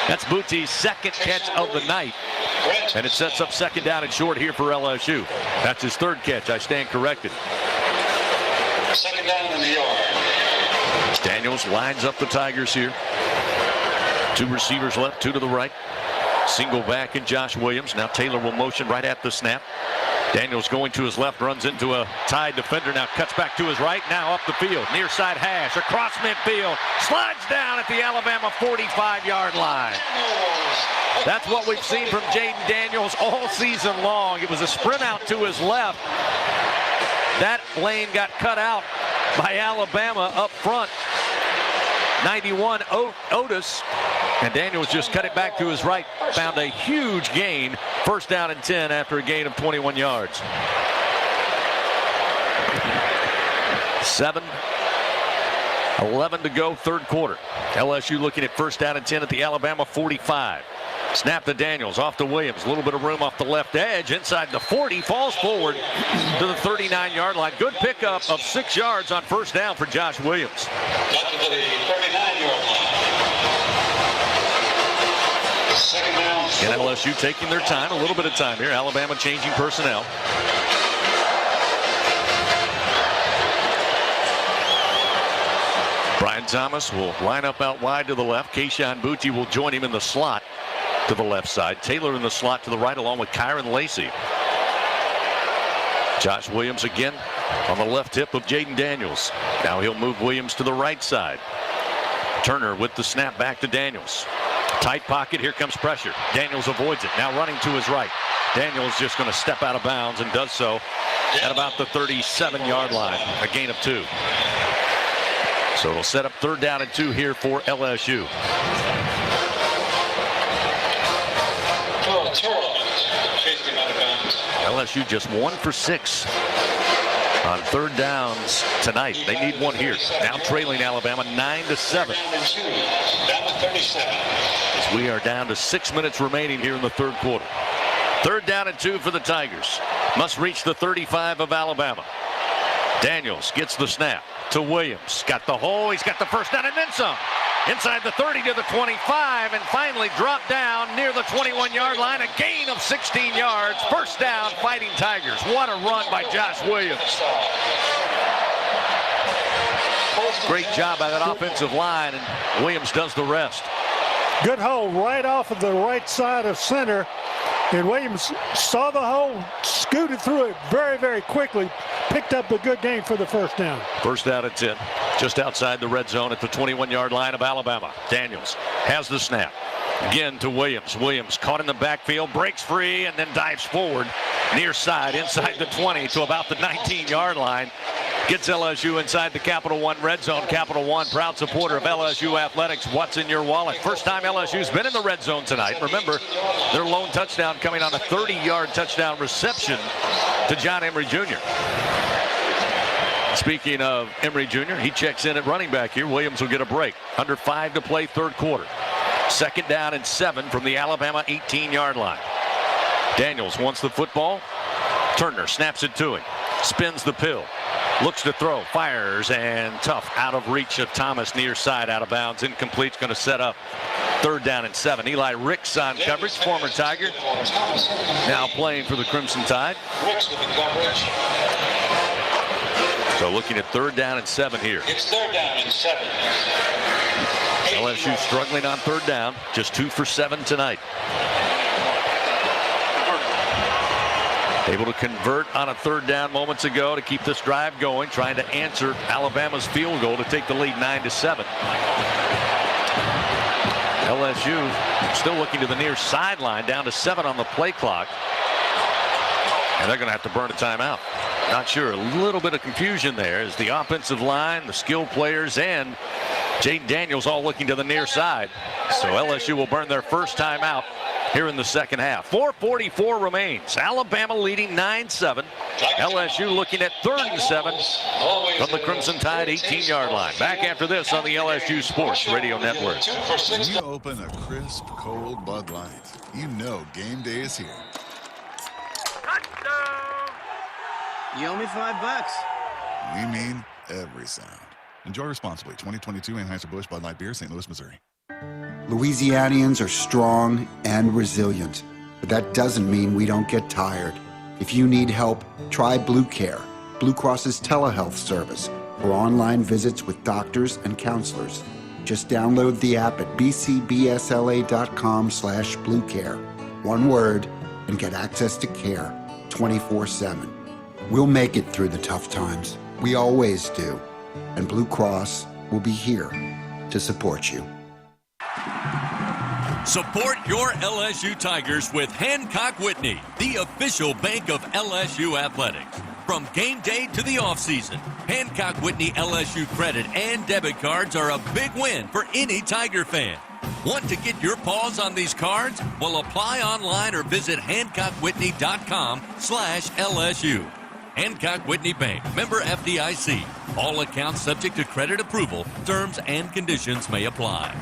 That's Bucci's second catch of the night. And it sets up second down and short here for LSU. That's his third catch. I stand corrected. Second down in the yard. Daniels lines up the Tigers here. 2 receivers left, 2 to the right. Single back in Josh Williams. Now Taylor will motion right at the snap. Daniels going to his left, runs into a Tide defender, now cuts back to his right, now up the field, near side hash, across midfield, slides down at the Alabama 45-yard line. That's what we've seen from Jaden Daniels all season long. It was a sprint out to his left. That lane got cut out by Alabama up front. 91 Otis, and Daniels just cut it back to his right, found a huge gain. First down and 10 after a gain of 21 yards. 7:11 to go, third quarter. LSU looking at first down and 10 at the Alabama 45. Snap to Daniels, off to Williams. A little bit of room off the left edge. Inside the 40, falls forward to the 39-yard line. Good pickup of 6 yards on first down for Josh Williams. Got to the 39-yard line. Second down. And LSU taking their time, a little bit of time here. Alabama changing personnel. Brian Thomas will line up out wide to the left. Keyshawn Bucci will join him in the slot to the left side. Taylor in the slot to the right, along with Kyron Lacey. Josh Williams again on the left hip of Jaden Daniels. Now he'll move Williams to the right side. Turner with the snap back to Daniels. Tight pocket, here comes pressure. Daniels avoids it, now running to his right. Daniels just going to step out of bounds and does so at about the 37-yard line, a gain of 2. So it'll set up third down and 2 here for LSU. LSU just 1 for 6 on third downs tonight. They need one here. Now trailing Alabama 9-7. Down to 37. As we are down to 6 minutes remaining here in the third quarter. Third down and 2 for the Tigers. Must reach the 35 of Alabama. Daniels gets the snap to Williams. Got the hole. He's got the first down and then some. Inside the 30 to the 25, and finally dropped down near the 21-yard line. A gain of 16 yards. First down, Fighting Tigers. What a run by Josh Williams. Great job by that offensive line, and Williams does the rest. Good hole right off of the right side of center. And Williams saw the hole, scooted through it very, very quickly, picked up a good gain for the first down. First down at 10, just outside the red zone at the 21-yard line of Alabama. Daniels has the snap. Again to Williams. Williams caught in the backfield, breaks free, and then dives forward near side inside the 20 to about the 19-yard line. Gets LSU inside the Capital One red zone. Capital One, proud supporter of LSU athletics. What's in your wallet? First time LSU's been in the red zone tonight. Remember, their lone touchdown coming on a 30-yard touchdown reception to John Emery Jr. Speaking of Emery Jr., he checks in at running back here. Williams will get a break. Under 5 to play, third quarter. Second down and 7 from the Alabama 18-yard line. Daniels wants the football. Turner snaps it to him. Spins the pill. Looks to throw, fires, and tough out of reach of Thomas, near side, out of bounds. Incomplete. Going to set up third down and 7. Eli Ricks on coverage, former Tiger, now playing for the Crimson Tide. Ricks with the coverage. So looking at third down and 7 here. It's third down and 7. LSU struggling on third down, just 2 for 7 tonight. Able to convert on a third down moments ago to keep this drive going, trying to answer Alabama's field goal to take the lead 9-7. LSU still looking to the near sideline, down to 7 on the play clock. And they're going to have to burn a timeout. Not sure. A little bit of confusion there as the offensive line, the skilled players, and Jaden Daniels all looking to the near side. So LSU will burn their first timeout here in the second half. 4:44 remains. Alabama leading 9-7. LSU looking at 3rd and 7 from the Crimson Tide 18-yard line. Back after this on the LSU Sports Radio Network. When you open a crisp, cold Bud Light, you know game day is here. You owe me $5. We mean every sound. Enjoy responsibly. 2022 Anheuser-Busch Bud Light Beer, St. Louis, Missouri. Louisianians are strong and resilient, but that doesn't mean we don't get tired. If you need help, try Blue Care, Blue Cross's telehealth service for online visits with doctors and counselors. Just download the app at bcbsla.com/bluecare. One word, and get access to care 24/7. We'll make it through the tough times. We always do. And Blue Cross will be here to support you. Support your LSU Tigers with Hancock Whitney, the official bank of LSU Athletics. From game day to the offseason, Hancock Whitney LSU credit and debit cards are a big win for any Tiger fan. Want to get your paws on these cards? Well, apply online or visit HancockWhitney.com/LSU. Hancock Whitney Bank, member FDIC. All accounts subject to credit approval. Terms and conditions may apply.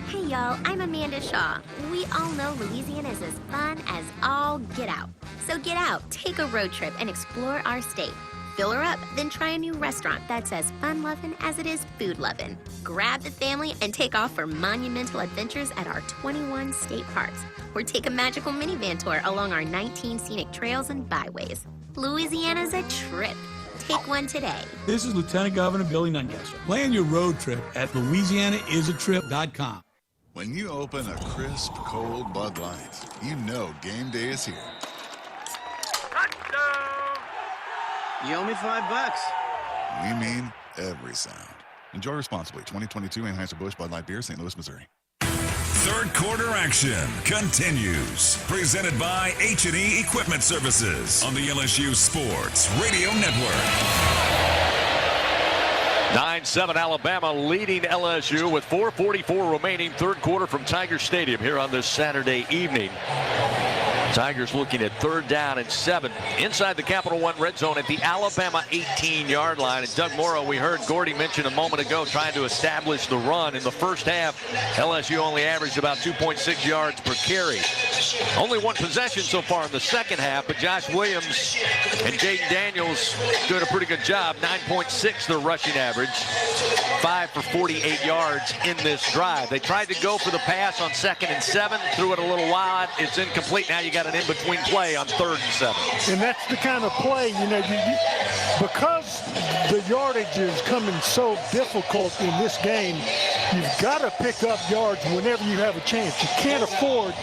Hey y'all, I'm Amanda Shaw. We all know Louisiana is as fun as all get out. So get out, take a road trip, and explore our state. Fill her up, then try a new restaurant that's as fun-loving as it is food-loving. Grab the family and take off for monumental adventures at our 21 state parks. Or take a magical minivan tour along our 19 scenic trails and byways. Louisiana's a trip. Take one today. This is Lieutenant Governor Billy Nungesser. Plan your road trip at LouisianaIsATrip.com. When you open a crisp, cold Bud Light, you know game day is here. You owe me $5. We mean every sound. Enjoy responsibly. 2022 Anheuser-Busch Bud Light Beer, St. Louis, Missouri. Third quarter action continues. Presented by H&E Equipment Services on the LSU Sports Radio Network. 9-7 Alabama leading LSU with 4:44 remaining, third quarter from Tiger Stadium here on this Saturday evening. Tigers looking at 3rd down and 7 inside the Capital One red zone at the Alabama 18-yard line. And Doug Morrow, we heard Gordy mention a moment ago, trying to establish the run. In the first half, LSU only averaged about 2.6 yards per carry. Only one possession so far in the second half, but Josh Williams and Jaden Daniels doing a pretty good job. 9.6 their rushing average, 5 for 48 yards in this drive. They tried to go for the pass on 2nd and 7, threw it a little wide. It's incomplete. Now you got an in-between play on 3rd and 7. And that's the kind of play, because the yardage is coming so difficult in this game, you've got to pick up yards whenever you have a chance. You can't afford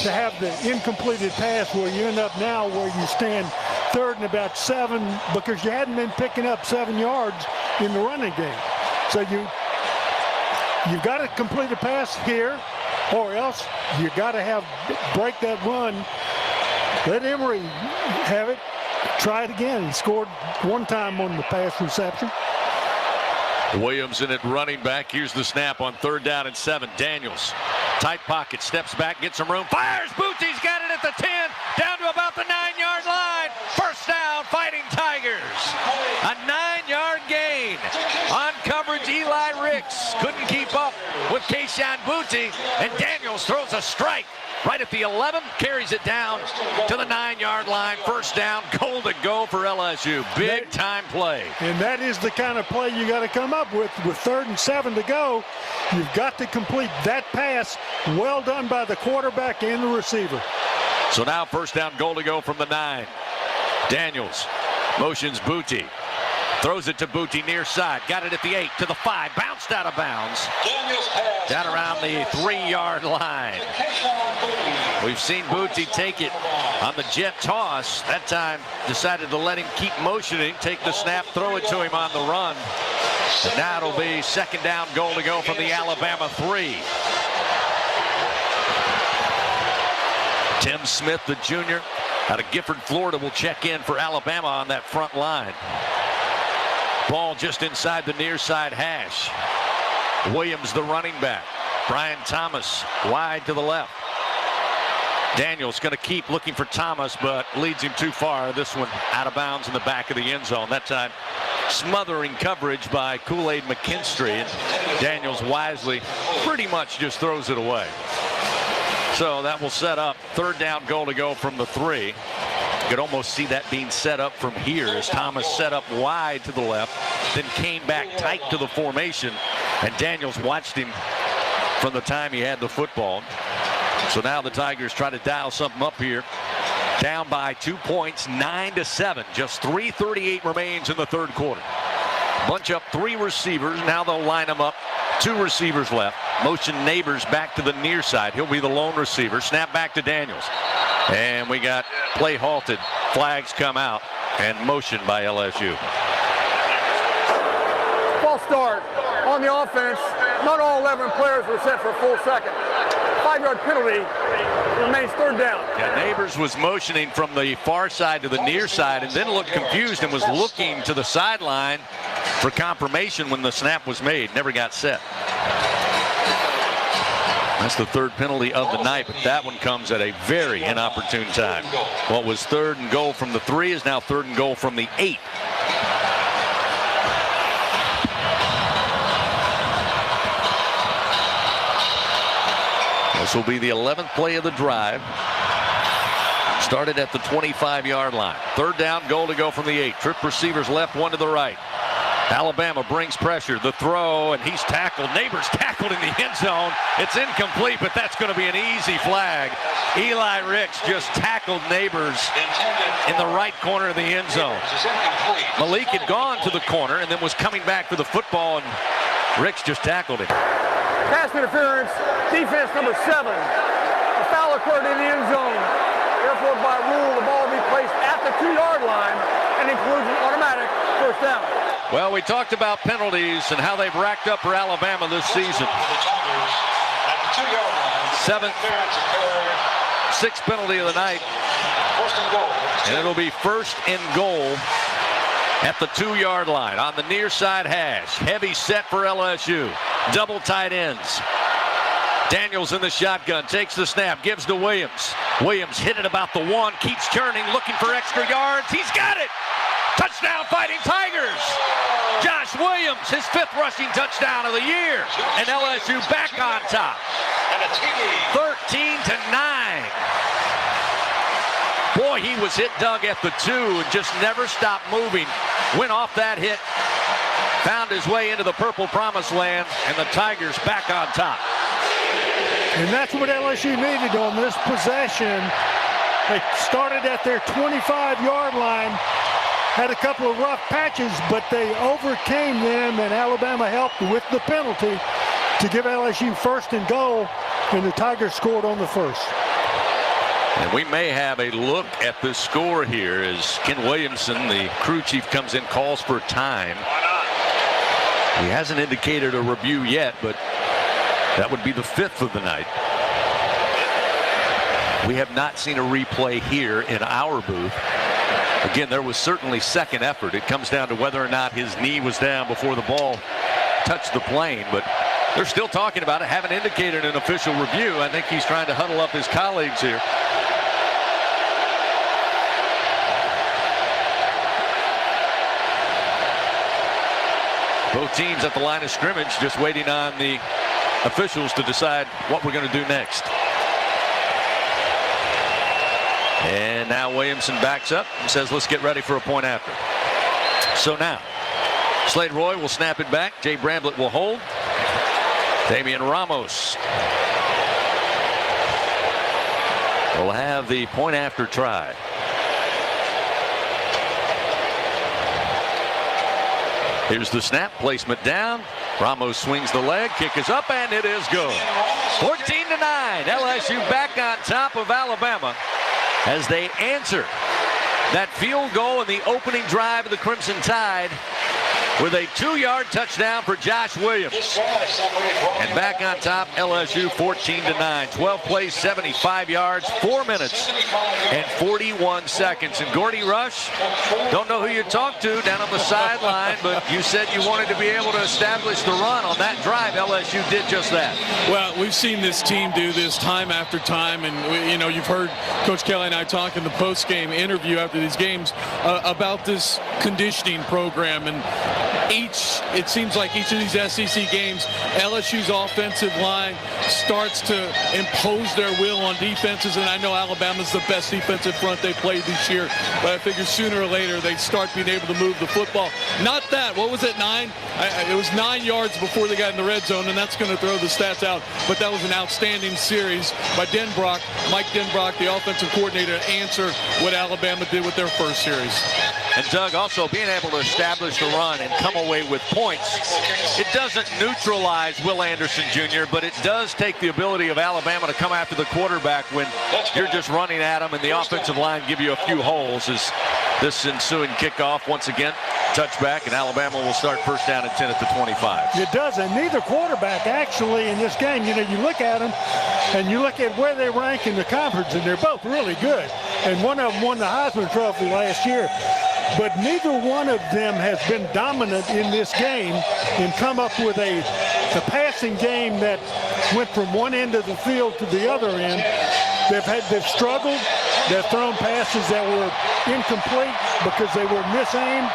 to have the incompleted pass where you end up now where you stand 3rd and about 7 because you hadn't been picking up 7 yards in the running game. So you've got to complete a pass here, or else you got to break that run. Let Emory have it. Try it again. He scored one time on the pass reception. Williams in it, running back. Here's the snap on 3rd down and 7. Daniels, tight pocket, steps back, gets some room, fires. Bootie's got it at the 10, down to about the 9-yard line. First down, Fighting Tigers. A 9-yard gain on coverage. Eli Ricks couldn't keep up with Keyshawn Bootie, and Daniels throws a strike right at the 11, carries it down to the 9-yard line. First down, goal to go for LSU. Big time play. And that is the kind of play you got to come up with 3rd and 7 to go. You've got to complete that pass. Well done by the quarterback and the receiver. So now first down, goal to go from the 9. Daniels motions Bootie. Throws it to Bootie near side. Got it at the 8 to the 5. Bounced out of bounds. Down around the 3-yard line. We've seen Bootie take it on the jet toss. That time decided to let him keep motioning, take the snap, throw it to him on the run. And now it'll be second down goal to go from the Alabama 3. Tim Smith, the junior, out of Gifford, Florida, will check in for Alabama on that front line. Ball just inside the near side hash. Williams, the running back. Brian Thomas wide to the left. Daniels going to keep looking for Thomas, but leads him too far. This one out of bounds in the back of the end zone. That time smothering coverage by Kool-Aid McKinstry. And Daniels wisely pretty much just throws it away. So that will set up third down goal to go from the 3. You could almost see that being set up from here as Thomas set up wide to the left, then came back tight to the formation, and Daniels watched him from the time he had the football. So now the Tigers try to dial something up here. Down by 2 points, 9-7. Just 3:38 remains in the third quarter. Bunch up 3 receivers. Now they'll line them up. 2 receivers left. Motion Neighbors back to the near side. He'll be the lone receiver. Snap back to Daniels. And we got play halted. Flags come out and motion by LSU. False start on the offense. Not all 11 players were set for a full second. 5-yard penalty. Remains third down. Yeah, Neighbors was motioning from the far side to the near side and then looked confused and was looking to the sideline for confirmation when the snap was made. Never got set. That's the third penalty of the night, but that one comes at a very inopportune time. What was third and goal from the 3 is now third and goal from the 8. This will be the 11th play of the drive. Started at the 25-yard line. Third down, goal to go from the 8. Trip receivers left, 1 to the right. Alabama brings pressure. The throw, and he's tackled. Neighbors tackled in the end zone. It's incomplete, but that's going to be an easy flag. Eli Ricks just tackled Neighbors in the right corner of the end zone. Malik had gone to the corner and then was coming back for the football, and Ricks just tackled him. Pass interference, defense number 7. A foul occurred in the end zone. Therefore, by rule, the ball will be placed at the 2-yard line and includes an automatic first down. Well, we talked about penalties and how they've racked up for Alabama this season. 7th, 6th penalty of the night. And it'll be first and goal at the 2-yard line on the near side hash. Heavy set for LSU. Double tight ends. Daniels in the shotgun, takes the snap, gives to Williams. Williams hit it about the 1, keeps turning, looking for extra yards. He's got it! Touchdown, Fighting Tigers! Josh Williams, his 5th rushing touchdown of the year. And LSU back on top. 13-9. Boy, he was hit, Doug, at the 2 and just never stopped moving. Went off that hit, found his way into the purple promised land, and the Tigers back on top. And that's what LSU needed on this possession. They started at their 25-yard line, had a couple of rough patches, but they overcame them, and Alabama helped with the penalty to give LSU first and goal, and the Tigers scored on the first. And we may have a look at the score here as Ken Williamson, the crew chief, comes in, calls for time. He hasn't indicated a review yet, but that would be the 5th of the night. We have not seen a replay here in our booth. Again, there was certainly second effort. It comes down to whether or not his knee was down before the ball touched the plane, but they're still talking about it. Haven't indicated an official review. I think he's trying to huddle up his colleagues here. Both teams at the line of scrimmage, just waiting on the officials to decide what we're going to do next. And now Williamson backs up and says, let's get ready for a point after. So now, Slade Roy will snap it back. Jay Bramblett will hold. Damian Ramos will have the point after try. Here's the snap, placement down. Ramos swings the leg, kick is up, and it is good. 14-9, LSU back on top of Alabama. as they answer that field goal in the opening drive of the Crimson Tide with a 2-yard touchdown for Josh Williams. And back on top, LSU 14-9. 12 plays, 75 yards, 4 minutes and 41 seconds. And Gordy Rush, don't know who you talked to down on the sideline, but you said you wanted to be able to establish the run on that drive. LSU did just that. Well, we've seen this team do this time after time, and you've heard Coach Kelly and I talk in the post-game interview after these games about this conditioning program, and it seems like each of these SEC games, LSU's offensive line starts to impose their will on defenses, and I know Alabama's the best defensive front they played this year, but I figure sooner or later they start being able to move the football. Not that, what was it, 9? It was 9 yards before they got in the red zone, and that's going to throw the stats out, but that was an outstanding series by Mike Denbrock, the offensive coordinator, to answer what Alabama did with their first series. And Doug, also being able to establish the run and come away with points, it doesn't neutralize Will Anderson Jr., but it does take the ability of Alabama to come after the quarterback when you're just running at him and the offensive line give you a few holes. As this ensuing kickoff, once again, touchback, and Alabama will start first down and 10 at the 25. It does, and neither quarterback actually in this game, you look at them and you look at where they rank in the conference, and they're both really good. And one of them won the Heisman Trophy last year. But neither one of them has been dominant in this game and come up with a passing game that went from one end of the field to the other end. They've struggled. They've thrown passes that were incomplete because they were misaimed.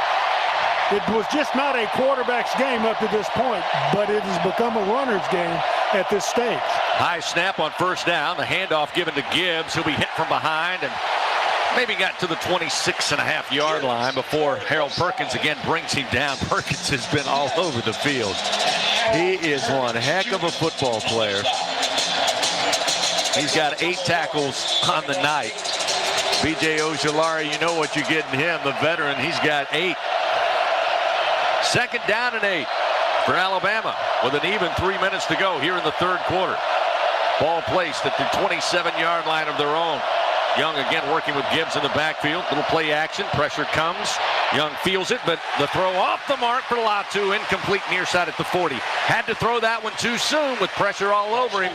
It was just not a quarterback's game up to this point, but it has become a runner's game at this stage. High snap on first down. The handoff given to Gibbs, who'll be hit from behind and maybe got to the 26.5-yard line before Harold Perkins again brings him down. Perkins has been all over the field. He is one heck of a football player. He's got 8 tackles on the night. B.J. Ojulari, you know what you're getting him, the veteran. He's got 8. Second down and 8 for Alabama with an even 3 minutes to go here in the third quarter. Ball placed at the 27-yard line of their own. Young again working with Gibbs in the backfield. Little play action. Pressure comes. Young feels it, but the throw off the mark for Latu. Incomplete near side at the 40. Had to throw that one too soon with pressure all over him.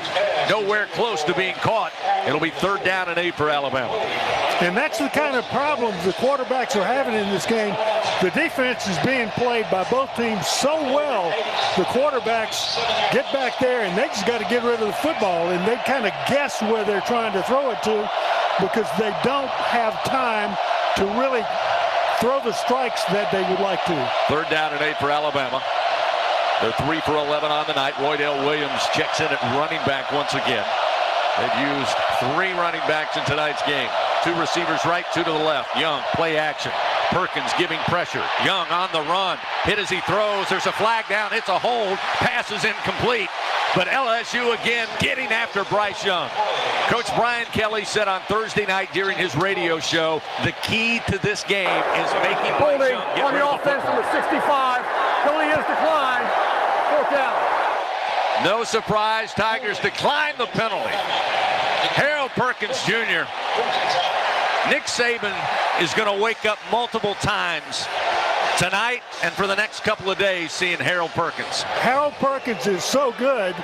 Nowhere close to being caught. It'll be third down and 8 for Alabama. And that's the kind of problems the quarterbacks are having in this game. The defense is being played by both teams so well. The quarterbacks get back there and they just got to get rid of the football, and they kind of guess where they're trying to throw it to, because they don't have time to really throw the strikes that they would like to. Third down and 8 for Alabama. They're 3 for 11 on the night. Roydell Williams checks in at running back once again. They've used 3 running backs in tonight's game. 2 receivers right, 2 to the left. Young, play action. Perkins giving pressure. Young on the run. Hit as he throws. There's a flag down. It's a hold. Pass is incomplete. But LSU again getting after Bryce Young. Coach Brian Kelly said on Thursday night during his radio show, the key to this game is making Bryce Young get on rid the of the offense, football. number 65. Penalty is declined. 4th down. No surprise, Tigers decline the penalty. Harold Perkins Jr. Nick Saban is going to wake up multiple times tonight and for the next couple of days seeing Harold Perkins. Harold Perkins is so good.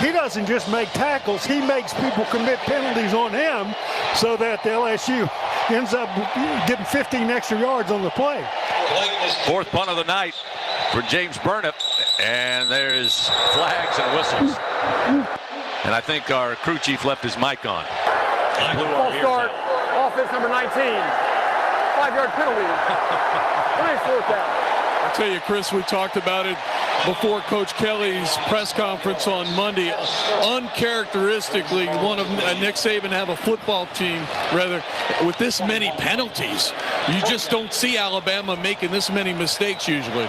He doesn't just make tackles. He makes people commit penalties on him so that the LSU ends up getting 15 extra yards on the play. 4th punt of the night for James Burnip. And there's flags and whistles. And I think our crew chief left his mic on. False start. Offense number 19. 5-yard penalty. 4th down. I'll tell you, Chris, we talked about it before Coach Kelly's press conference on Monday. Uncharacteristically, one of Nick Saban have a football team, rather, with this many penalties. You just don't see Alabama making this many mistakes usually.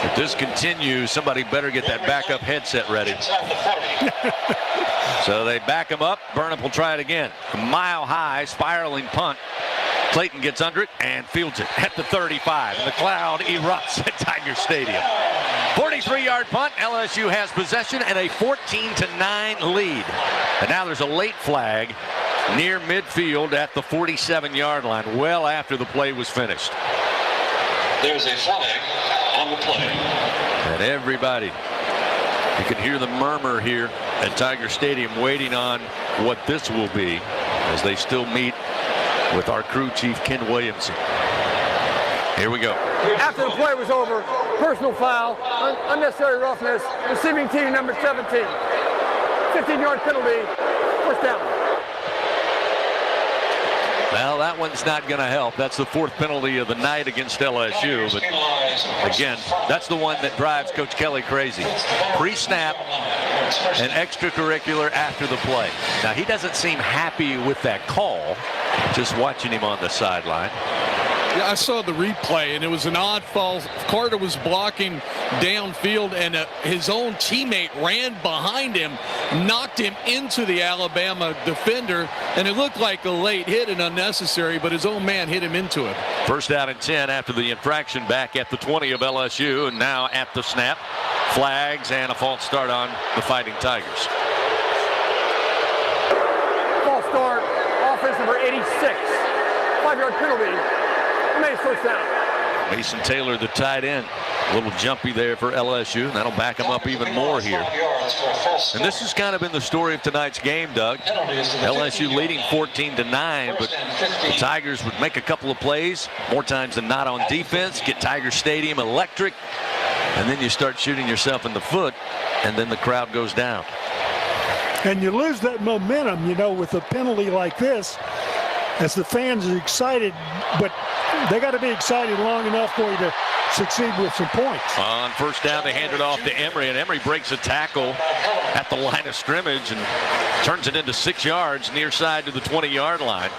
If this continues, somebody better get that backup headset ready. So they back him up. Burnip will try it again. A mile-high spiraling punt. Clayton gets under it and fields it at the 35. And the cloud erupts at Tiger Stadium. 43-yard punt. LSU has possession and a 14-9 lead. And now there's a late flag near midfield at the 47-yard line, well after the play was finished. There's a flag on the play. And everybody, you can hear the murmur here at Tiger Stadium waiting on what this will be as they still meet with our crew chief, Ken Williamson. Here we go. After the play was over, personal foul, unnecessary roughness, receiving team number 17. 15-yard penalty, first down. Well, that one's not going to help. That's the fourth penalty of the night against LSU. But again, that's the one that drives Coach Kelly crazy. Pre-snap and extracurricular after the play. Now, he doesn't seem happy with that call, just watching him on the sideline. Yeah, I saw the replay, and it was an odd fall. Carter was blocking downfield, and his own teammate ran behind him, knocked him into the Alabama defender, and it looked like a late hit and unnecessary, but his own man hit him into it. First down and 10 after the infraction back at the 20 of LSU, and now at the snap, flags and a false start on the Fighting Tigers. False start, offense number 86. 5-yard penalty. Remains first down. Mason Taylor, the tight end, a little jumpy there for LSU. That'll back him up even more here. And this has kind of been the story of tonight's game, Doug. LSU leading 14-9, but the Tigers would make a couple of plays, more times than not on defense, get Tiger Stadium electric, and then you start shooting yourself in the foot, and then the crowd goes down. And you lose that momentum, you know, with a penalty like this, as the fans are excited, but they got to be excited long enough for you to succeed with some points. On first down, they hand it off to Emery, and Emery breaks a tackle at the line of scrimmage and turns it into 6 yards near side to the 20-yard line.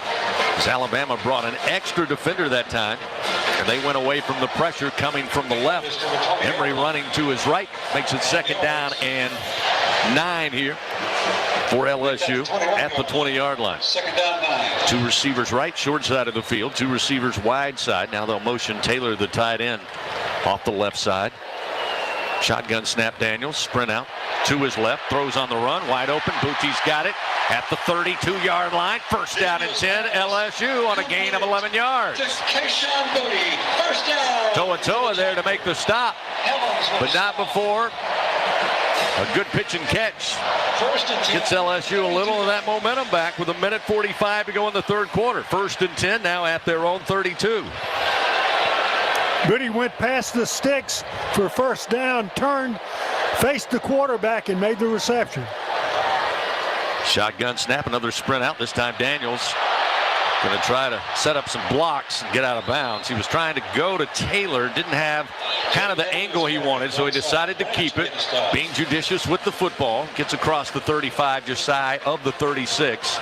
As Alabama brought an extra defender that time, and they went away from the pressure coming from the left. Emery running to his right makes it second down and 9 here for LSU at the 20-yard line. Second down 9. 2 receivers right, short side of the field. 2 receivers wide side. Now they'll motion Taylor, the tight end, off the left side. Shotgun snap. Daniels sprint out to his left, throws on the run, wide open. Bootie's got it at the 32-yard line. First down and 10. LSU on a gain of 11 yards. First down. Toa there to make the stop, but not before. A good pitch and catch gets LSU a little of that momentum back with 1:45 to go in the third quarter. First and 10 now at their own 32. Booty went past the sticks for first down, turned, faced the quarterback, and made the reception. Shotgun snap, another sprint out. This time Daniels going to try to set up some blocks and get out of bounds. He was trying to go to Taylor, didn't have kind of the angle he wanted, so he decided to keep it, being judicious with the football. Gets across the 35, just shy of the 36.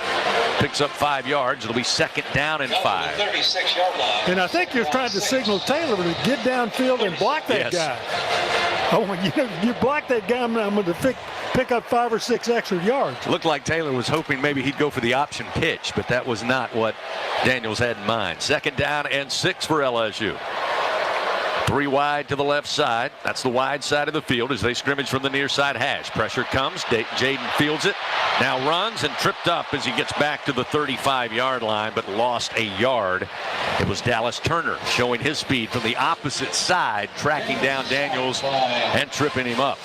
Picks up 5 yards. It'll be second down and 5. 36-yard line. And I think you're trying to signal Taylor to get downfield and block that guy. Oh, you block that guy, I'm going to pick up 5 or 6 extra yards. Looked like Taylor was hoping maybe he'd go for the option pitch, but that was not what Daniels had in mind. Second down and 6 for LSU. 3 wide to the left side. That's the wide side of the field as they scrimmage from the near side hash. Pressure comes. Jaden fields it. Now runs and tripped up as he gets back to the 35-yard line, but lost a yard. It was Dallas Turner showing his speed from the opposite side, tracking down Daniels and tripping him up.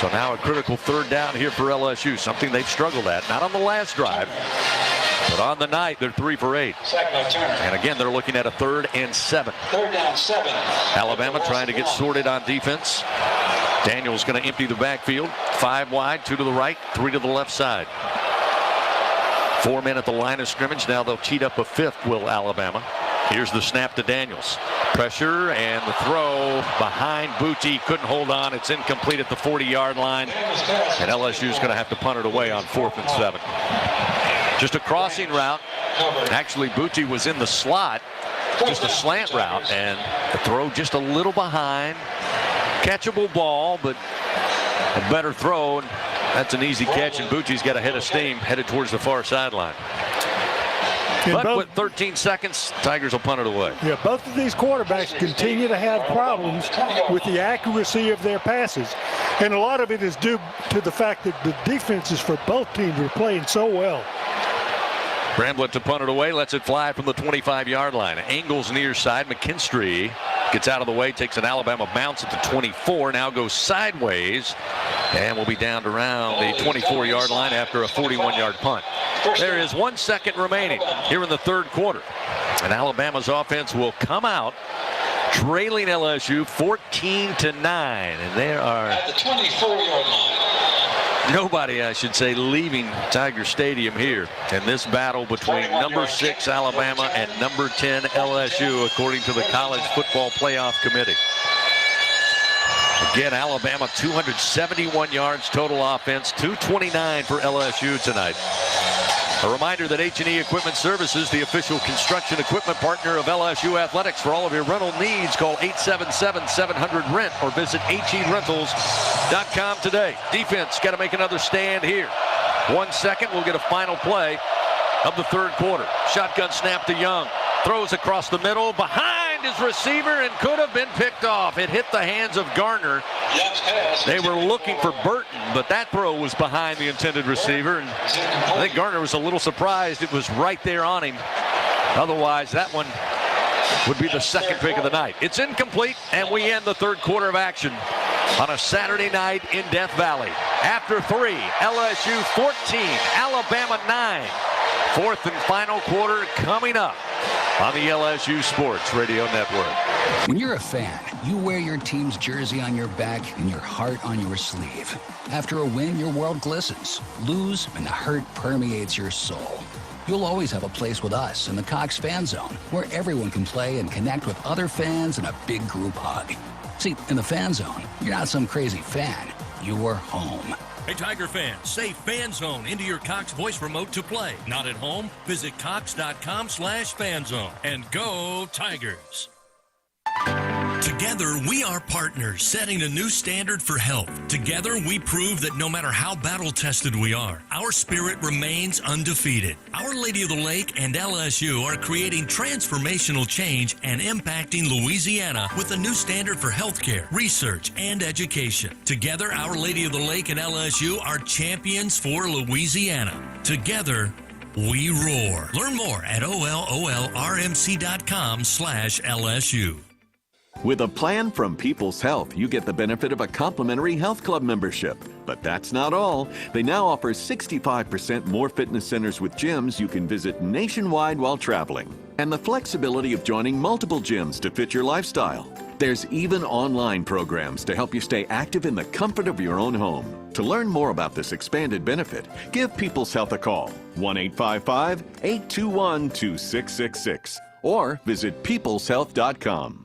So now a critical third down here for LSU, something they've struggled at. Not on the last drive, but on the night, they're 3 for 8. And again, they're looking at a 3rd and 7. 3rd down 7. Alabama trying to get sorted on defense. Daniels going to empty the backfield. 5 wide, 2 to the right, 3 to the left side. 4 men at the line of scrimmage. Now they'll cheat up a 5th, will Alabama. Here's the snap to Daniels. Pressure and the throw behind Booty. Couldn't hold on. It's incomplete at the 40-yard line. And LSU's going to have to punt it away on 4th and 7. Just a crossing route. Actually, Booty was in the slot. Just a slant route. And the throw just a little behind. Catchable ball, but a better throw. And that's an easy catch. And Booty's got a head of steam headed towards the far sideline. But with 13 seconds, Tigers will punt it away. Yeah, both of these quarterbacks continue to have problems with the accuracy of their passes. And a lot of it is due to the fact that the defenses for both teams are playing so well. Bramblett to punt it away, lets it fly from the 25-yard line. Angles near side. McKinstry gets out of the way, takes an Alabama bounce at the 24, now goes sideways, and will be down to around the 24-yard line after a 41-yard punt. There is 1 second remaining here in the third quarter. And Alabama's offense will come out trailing LSU 14-9. And they are at the 24-yard line. Nobody, I should say, leaving Tiger Stadium here in this battle between number 6 Alabama and number 10 LSU, according to the College Football Playoff Committee. Again, Alabama 271 yards total offense, 229 for LSU tonight. A reminder that H&E Equipment Services, the official construction equipment partner of LSU Athletics. For all of your rental needs, call 877-700-RENT or visit herentals.com today. Defense got to make another stand here. 1 second, we'll get a final play of the third quarter. Shotgun snap to Young. Throws across the middle, behind his receiver, and could have been picked off. It hit the hands of Garner. They were looking for Burton, but that throw was behind the intended receiver. And I think Garner was a little surprised it was right there on him. Otherwise, that one would be the second pick of the night. It's incomplete, and we end the third quarter of action on a Saturday night in Death Valley. After 3, LSU 14, Alabama 9. Fourth and final quarter coming up on the LSU Sports Radio Network. When you're a fan, you wear your team's jersey on your back and your heart on your sleeve. After a win, your world glistens. Lose, and the hurt permeates your soul. You'll always have a place with us in the Cox Fan Zone, where everyone can play and connect with other fans in a big group hug. See, in the Fan Zone, you're not some crazy fan. You're home. Hey, Tiger fans, say Fan Zone into your Cox voice remote to play. Not at home? Visit cox.com/fanzone and go Tigers. Together, we are partners, setting a new standard for health. Together, we prove that no matter how battle-tested we are, our spirit remains undefeated. Our Lady of the Lake and LSU are creating transformational change and impacting Louisiana with a new standard for healthcare, research, and education. Together, Our Lady of the Lake and LSU are champions for Louisiana. Together, we roar. Learn more at ololrmc.com/LSU. With a plan from People's Health, you get the benefit of a complimentary health club membership. But that's not all. They now offer 65% more fitness centers with gyms you can visit nationwide while traveling. And the flexibility of joining multiple gyms to fit your lifestyle. There's even online programs to help you stay active in the comfort of your own home. To learn more about this expanded benefit, give People's Health a call, 1-855-821-2666, or visit peopleshealth.com.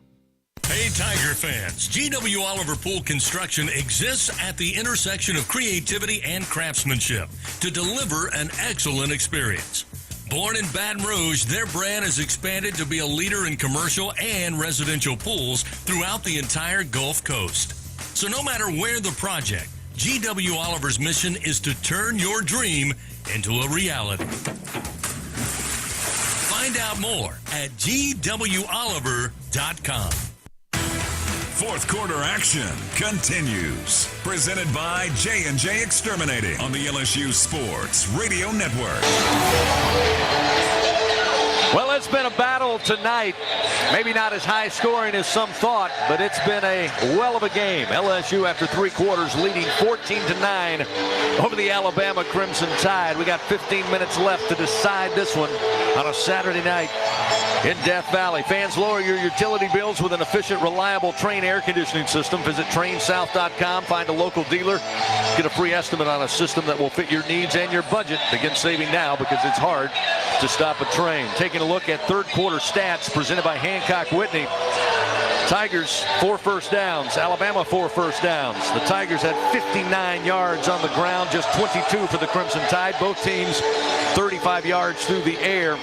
Hey, Tiger fans, G.W. Oliver Pool Construction exists at the intersection of creativity and craftsmanship to deliver an excellent experience. Born in Baton Rouge, their brand has expanded to be a leader in commercial and residential pools throughout the entire Gulf Coast. So no matter where the project, G.W. Oliver's mission is to turn your dream into a reality. Find out more at gwoliver.com. Fourth quarter action continues. Presented by J&J Exterminating on the LSU Sports Radio Network. Well, it's been a battle tonight. Maybe not as high scoring as some thought, but it's been a well of a game. LSU, after 3 quarters, leading 14-9 over the Alabama Crimson Tide. We got 15 minutes left to decide this one on a Saturday night in Death Valley. Fans, lower your utility bills with an efficient, reliable Train air conditioning system. Visit trainsouth.com, find a local dealer, get a free estimate on a system that will fit your needs and your budget. Begin saving now because it's hard to stop a Train. Taking a look at third quarter stats presented by Hancock Whitney. Tigers 4 first downs, Alabama 4 first downs. The Tigers had 59 yards on the ground, just 22 for the Crimson Tide. Both teams 35 yards through the air.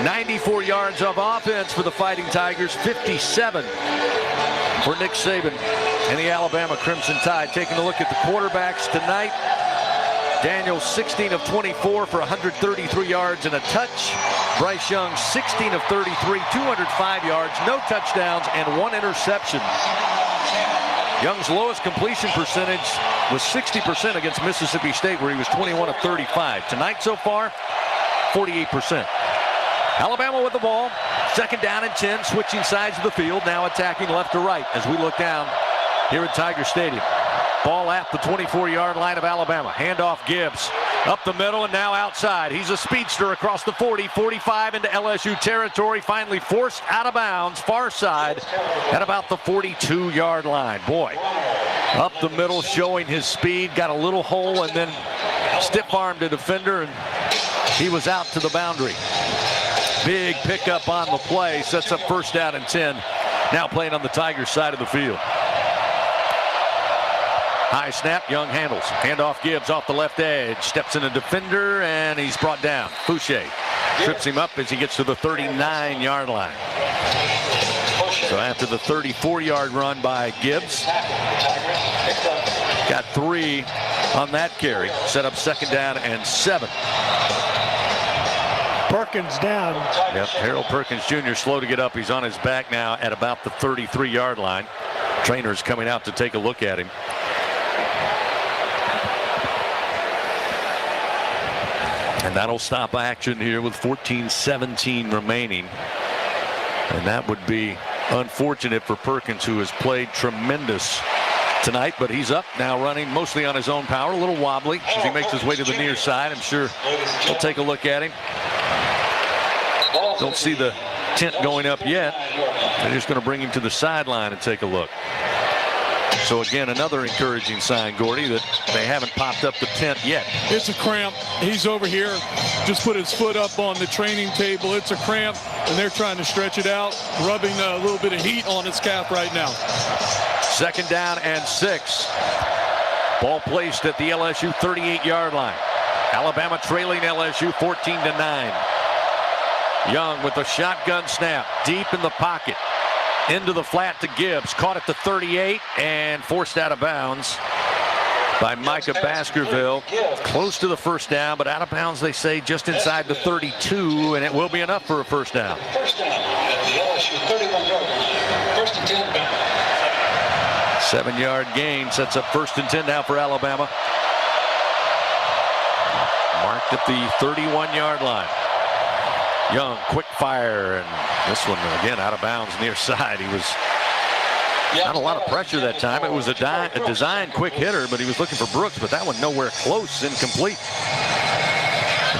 94 yards of offense for the Fighting Tigers, 57 for Nick Saban and the Alabama Crimson Tide. Taking a look at the quarterbacks tonight. Daniels 16 of 24 for 133 yards and a touch. Bryce Young 16 of 33, 205 yards, no touchdowns, and 1 interception. Young's lowest completion percentage was 60% against Mississippi State, where he was 21 of 35. Tonight so far, 48%. Alabama with the ball. 2nd down and 10, switching sides of the field, now attacking left to right as we look down here at Tiger Stadium. Ball at the 24-yard line of Alabama. Handoff Gibbs up the middle and now outside. He's a speedster across the 40, 45 into LSU territory. Finally forced out of bounds, far side at about the 42-yard line. Boy, up the middle, showing his speed. Got a little hole and then stiff-armed a defender, and he was out to the boundary. Big pickup on the play. Sets up 1st down and 10. Now playing on the Tigers side of the field. High snap, Young handles. Handoff Gibbs off the left edge. Steps in a defender, and he's brought down. Fouché trips him up as he gets to the 39-yard line. So after the 34-yard run by Gibbs, got 3 on that carry. Set up 2nd down and 7. Perkins down. Yep, Harold Perkins Jr. slow to get up. He's on his back now at about the 33-yard line. Trainer's coming out to take a look at him. And that'll stop action here with 14-17 remaining. And that would be unfortunate for Perkins, who has played tremendous tonight, but he's up now, running mostly on his own power, a little wobbly as he makes his way to the near side. I'm sure we'll take a look at him. Don't see the tent going up yet. They're just going to bring him to the sideline and take a look. So again, another encouraging sign, Gordy, that they haven't popped up the tent yet. It's a cramp. He's over here, just put his foot up on the training table. It's a cramp, and they're trying to stretch it out, rubbing a little bit of heat on his calf right now. 2nd down and 6. Ball placed at the LSU 38-yard line. Alabama trailing LSU 14-9. Young with a shotgun snap, deep in the pocket. Into the flat to Gibbs, caught at the 38 and forced out of bounds by Micah Baskerville. Close to the 1st down, but out of bounds, they say, just inside the 32, and it will be enough for a 1st down. 1st down at the LSU 31-yard line. 1st and 10 down. 7-yard gain sets up 1st and 10 now for Alabama. Marked at the 31-yard line. Young, quick fire, and this one again out of bounds near side. He was not a lot of pressure that time. It was a design quick hitter, but he was looking for Brooks, but that one nowhere close, incomplete.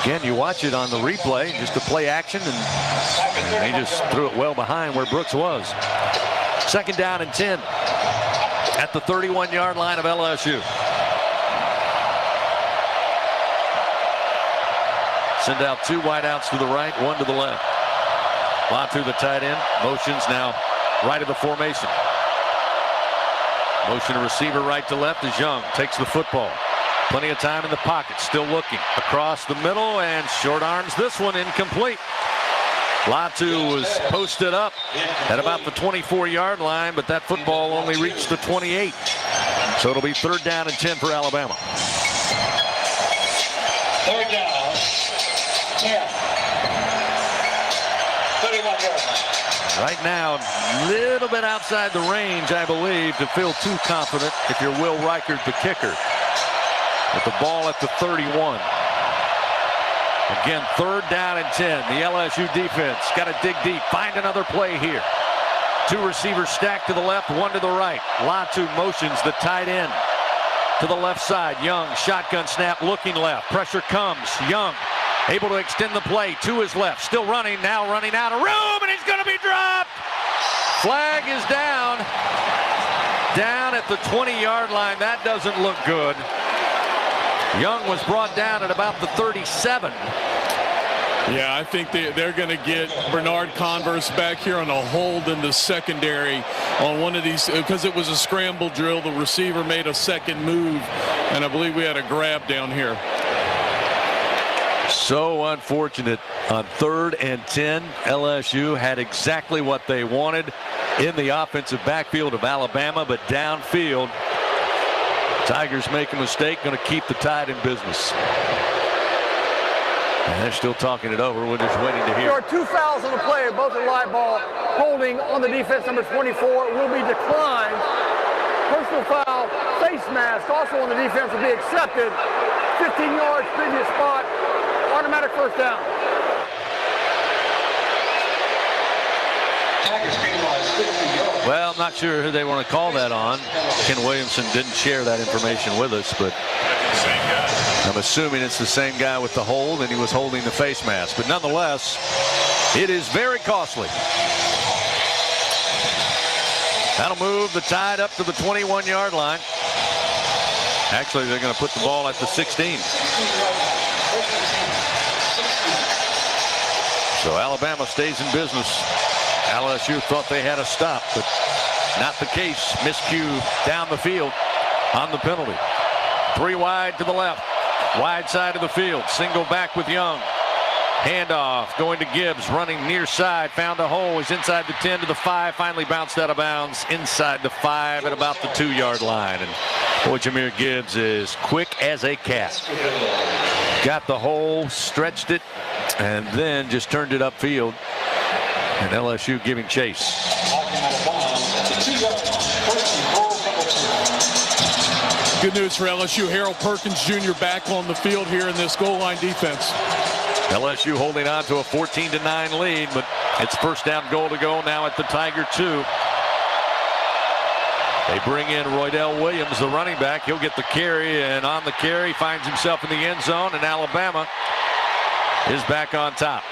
Again, you watch it on the replay, just a play action, and he just threw it well behind where Brooks was. 2nd down and 10 at the 31-yard line of LSU. Send out 2 wideouts to the right, 1 to the left. Latu, the tight end, motions now right of the formation. Motion a receiver right to left as Young takes the football. Plenty of time in the pocket, still looking. Across the middle and short arms this one, incomplete. Latu was posted up at about the 24-yard line, but that football only reached the 28. So it'll be 3rd down and 10 for Alabama. 3rd down. 31-yard line. Right now, a little bit outside the range, I believe, to feel too confident if you're Will Reichert, the kicker. With the ball at the 31. Again, 3rd down and 10. The LSU defense got to dig deep. Find another play here. 2 receivers stacked to the left, 1 to the right. Latu motions the tight end to the left side. Young, shotgun snap, looking left. Pressure comes. Young able to extend the play to his left. Still running, now running out of room, and he's going to be dropped. Flag is down. Down at the 20-yard line. That doesn't look good. Young was brought down at about the 37. Yeah, I think they're going to get Bernard Converse back here on a hold in the secondary on one of these, because it was a scramble drill. The receiver made a second move, and I believe we had a grab down here. So unfortunate. On 3rd and 10, LSU had exactly what they wanted in the offensive backfield of Alabama, but downfield Tigers make a mistake, going to keep the Tide in business. And they're still talking it over. We're just waiting to hear. There are 2 fouls on the play, both a live ball. Holding on the defense, number 24, will be declined. Personal foul, face mask, also on the defense, will be accepted. 15 yards, previous spot, automatic first down. Well, I'm not sure who they want to call that on. Ken Williamson didn't share that information with us, but I'm assuming it's the same guy with the hold, and he was holding the face mask. But nonetheless, it is very costly. That'll move the Tide up to the 21-yard line. Actually, they're going to put the ball at the 16. So Alabama stays in business. LSU thought they had a stop, but not the case. Miscue down the field on the penalty. 3 wide to the left. Wide side of the field. Single back with Young. Handoff going to Gibbs, running near side. Found a hole. He's inside the 10 to the 5. Finally bounced out of bounds inside the 5 at about the 2-yard line. And boy, Jahmyr Gibbs is quick as a cat. Got the hole, stretched it, and then just turned it upfield. And LSU giving chase. Good news for LSU. Harold Perkins Jr. back on the field here in this goal line defense. LSU holding on to a 14-9 lead, but it's first down goal to go now at the Tiger 2. They bring in Roydell Williams, the running back. He'll get the carry, and on the carry finds himself in the end zone, and Alabama is back on top.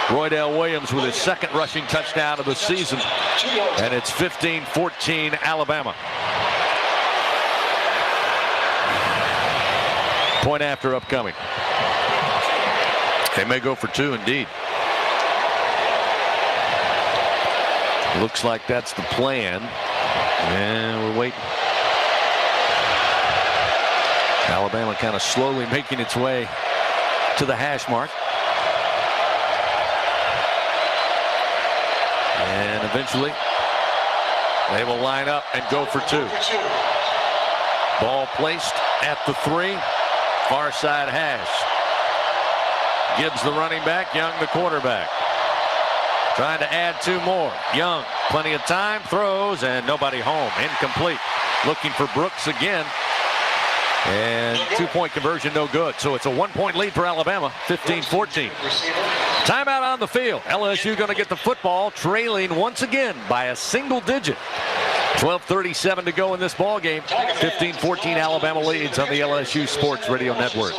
Roydell Williams with his second rushing touchdown of the season, and it's 15-14 Alabama. Point after upcoming. They may go for 2 indeed. Looks like that's the plan. And we're waiting. Alabama kind of slowly making its way to the hash mark. And eventually they will line up and go for 2. Ball placed at the 3. Far side hash. Gibbs the running back, Young the quarterback. Trying to add 2 more. Young, plenty of time, throws, and nobody home. Incomplete. Looking for Brooks again. And 2-point conversion, no good. So it's a 1-point lead for Alabama, 15-14. Timeout on the field. LSU going to get the football, trailing once again by a single digit. 12:37 to go in this ball game. 15-14 Alabama leads on the LSU Sports Radio Network.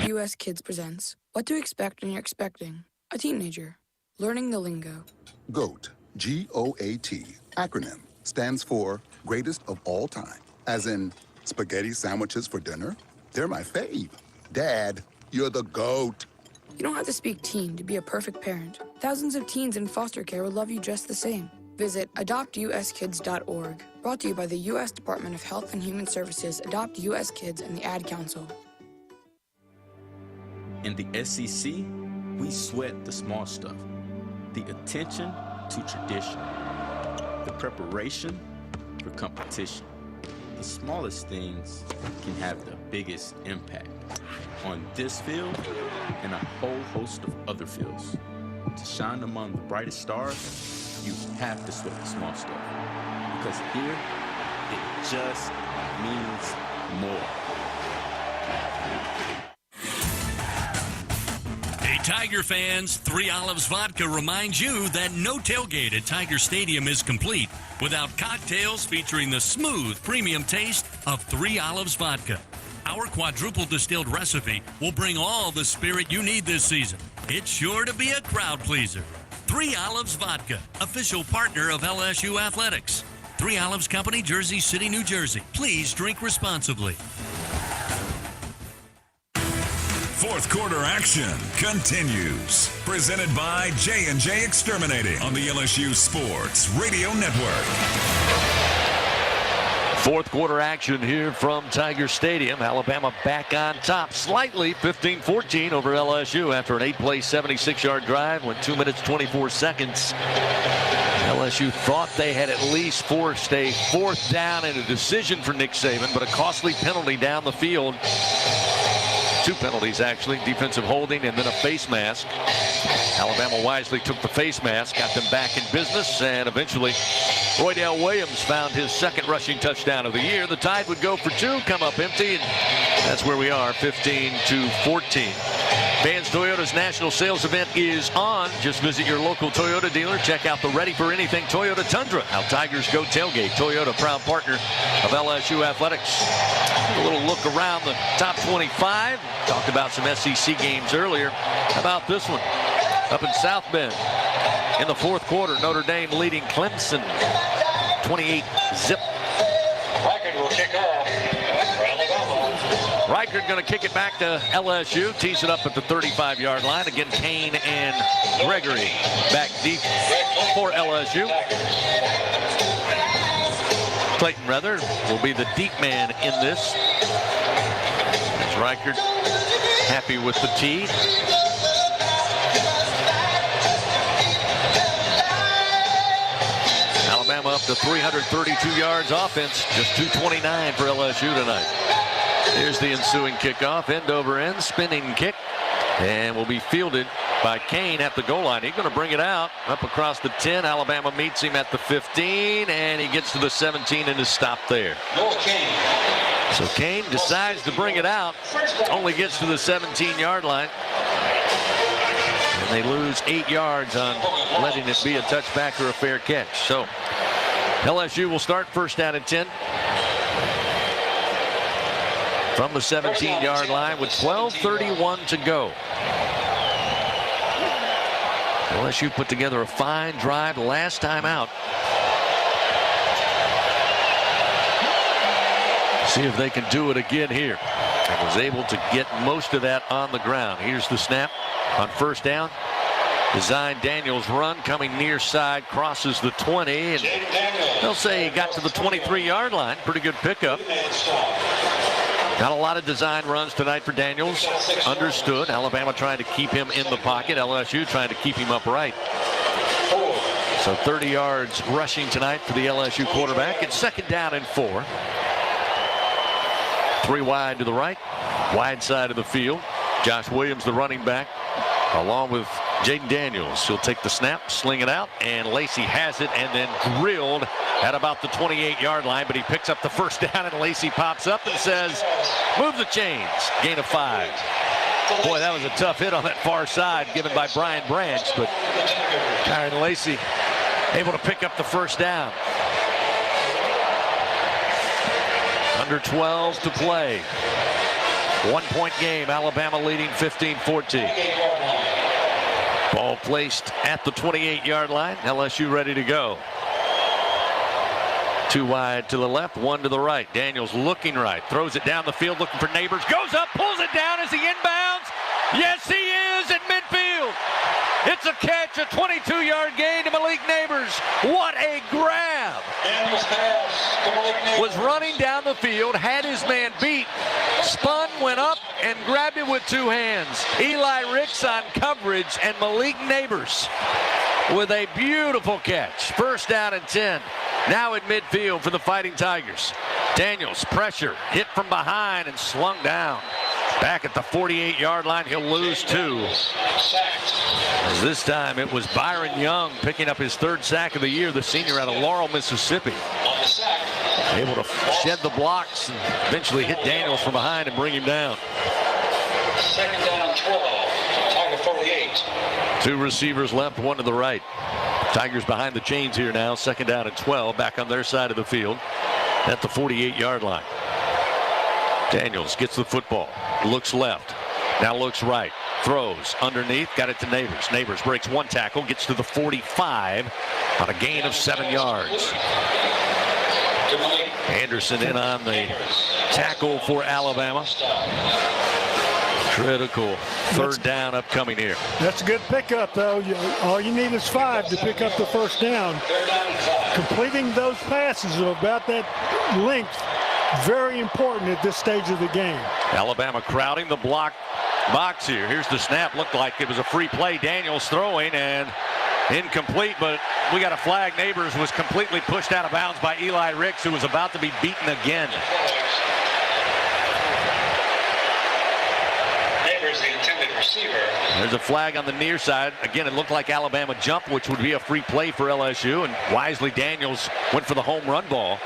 US Kids presents What to Expect When You're Expecting a Teenager. Learning the lingo. GOAT, G-O-A-T, acronym, stands for Greatest of All Time. As in, spaghetti sandwiches for dinner? They're my fave. Dad, you're the GOAT. You don't have to speak teen to be a perfect parent. Thousands of teens in foster care will love you just the same. Visit adoptuskids.org. Brought to you by the U.S. Department of Health and Human Services, Adopt U.S. Kids, and the Ad Council. In the SEC, we sweat the small stuff. The attention to tradition. The preparation for competition. The smallest things can have the biggest impact on this field and a whole host of other fields. To shine among the brightest stars, you have to sweat the small stuff. Because here, it just means more. Hey, Tiger fans, 3 Olives Vodka reminds you that no tailgate at Tiger Stadium is complete without cocktails featuring the smooth, premium taste of 3 Olives Vodka. Our quadruple distilled recipe will bring all the spirit you need this season. It's sure to be a crowd pleaser. 3 Olives Vodka, official partner of LSU Athletics. 3 Olives Company, Jersey City, New Jersey. Please drink responsibly. Fourth quarter action continues. Presented by J&J Exterminating on the LSU Sports Radio Network. Fourth quarter action here from Tiger Stadium. Alabama back on top slightly, 15-14 over LSU after an 8-play, 76-yard drive. Went 2 minutes, 24 seconds. LSU thought they had at least forced a fourth down and a decision for Nick Saban, but a costly penalty down the field. 2 penalties, actually. Defensive holding and then a face mask. Alabama wisely took the face mask, got them back in business, and eventually Roydell Williams found his second rushing touchdown of the year. The Tide would go for 2, come up empty, and that's where we are, 15-14. Vans Toyota's national sales event is on. Just visit your local Toyota dealer. Check out the Ready for Anything Toyota Tundra. How Tigers Go tailgate. Toyota, proud partner of LSU Athletics. A little look around the top 25. Talked about some SEC games earlier. How about this one? Up in South Bend. In the 4th quarter, Notre Dame leading Clemson 28-zip. Reichert will kick off for Alabama. Reichert going to kick it back to LSU. Tees it up at the 35-yard line. Again, Kane and Gregory back deep for LSU. Clayton Rather will be the deep man in this. As Reichert happy with the tee. Alabama up to 332 yards offense. Just 229 for LSU tonight. Here's the ensuing kickoff. End over end, spinning kick. And will be fielded by Kane at the goal line. He's going to bring it out up across the 10. Alabama meets him at the 15. And he gets to the 17 and is stopped there. So Kane decides to bring it out. Only gets to the 17-yard line. And they lose 8 yards on letting it be a touchback or a fair catch. So LSU will start first down and 10 from the 17-yard line with 12:31 to go. LSU put together a fine drive last time out. See if they can do it again here. And was able to get most of that on the ground. Here's the snap on first down. Design Daniels run coming near side, crosses the 20, and they'll say he got to the 23-yard line. Pretty good pickup. Not a lot of design runs tonight for Daniels. Understood. Alabama trying to keep him in the pocket. LSU trying to keep him upright. So 30 yards rushing tonight for the LSU quarterback. It's second down and 4. 3 wide to the right. Wide side of the field. Josh Williams, the running back, along with Jaden Daniels. He'll take the snap, sling it out, and Lacey has it and then drilled at about the 28-yard line, but he picks up the first down, and Lacey pops up and says, move the chains. Gain of 5. Boy, that was a tough hit on that far side given by Brian Branch, but Kyron Lacey able to pick up the first down. Under 12 to play. 1-point game. Alabama leading 15-14. Ball placed at the 28-yard line. LSU ready to go. 2 wide to the left, 1 to the right. Daniels looking right. Throws it down the field, looking for Neighbors. Goes up, pulls it down as he inbounds. Yes, he is at midfield. It's a catch, a 22-yard gain to Malik Neighbors. What a grab. Was running down the field, had his man beat, spun, went up, and grabbed it with 2 hands. Eli Ricks on coverage, and Malik Neighbors with a beautiful catch. First down and 10. Now at midfield for the Fighting Tigers. Daniels, pressure, hit from behind and slung down. Back at the 48-yard line, he'll lose 2. As this time it was Byron Young picking up his 3rd sack of the year, the senior out of Laurel, Mississippi. Able to shed the blocks and eventually hit Daniels from behind and bring him down. Second down and 12. Tiger 48. 2 receivers left, 1 to the right. Tigers behind the chains here now. Second down and 12, back on their side of the field at the 48-yard line. Daniels gets the football, looks left, now looks right, throws underneath, got it to Neighbors. Neighbors breaks 1 tackle, gets to the 45 on a gain of 7 yards. Anderson in on the tackle for Alabama. Critical 3rd down upcoming here. That's a good pickup, though. All you need is 5 to pick up the first down. Completing those passes of about that length, very important at this stage of the game. Alabama crowding the block box here. Here's the snap. Looked like it was a free play. Daniels throwing, and Incomplete, but we got a flag. Neighbors was completely pushed out of bounds by Eli Ricks, who was about to be beaten again. Neighbors, the intended receiver. There's a flag on the near side. Again, it looked like Alabama jump, which would be a free play for LSU, and wisely Daniels went for the home run ball.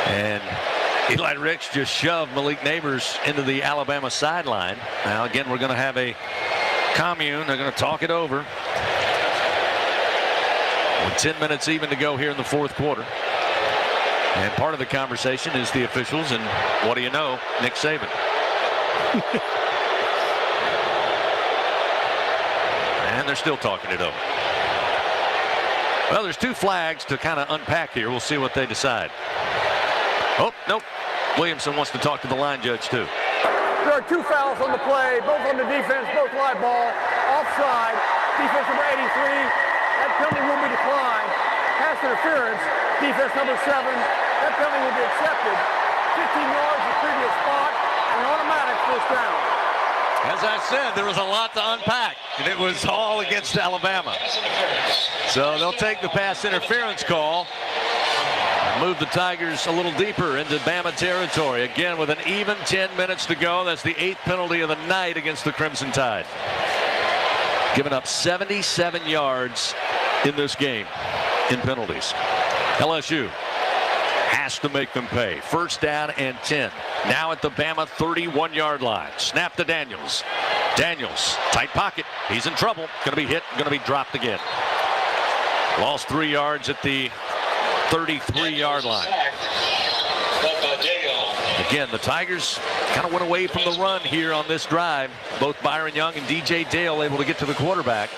And Eli Ricks just shoved Malik Neighbors into the Alabama sideline. Now, again, we're going to have a commune. They're going to talk it over. With 10 minutes even to go here in the fourth quarter. And part of the conversation is the officials, and what do you know, Nick Saban. And they're still talking it over. Well, there's two flags to kind of unpack here. We'll see what they decide. Oh, nope. Williamson wants to talk to the line judge, too. There are two fouls on the play, both on the defense, both live ball, offside, defense number 83. That penalty will be declined. Pass interference, defense number 7. That penalty will be accepted. 15 yards the previous spot, and an automatic first down. As I said, there was a lot to unpack, and it was all against Alabama. So they'll take the pass interference call, move the Tigers a little deeper into Bama territory. Again, with an even 10 minutes to go. That's the 8th penalty of the night against the Crimson Tide. Giving up 77 yards in this game in penalties. LSU has to make them pay. First down and 10. Now at the Bama 31-yard line. Snap to Daniels. Daniels, tight pocket. He's in trouble. Going to be hit. Going to be dropped again. Lost 3 yards at the 33-yard line. Again, the Tigers kind of went away from the run here on this drive. Both Byron Young and DJ Dale able to get to the quarterback.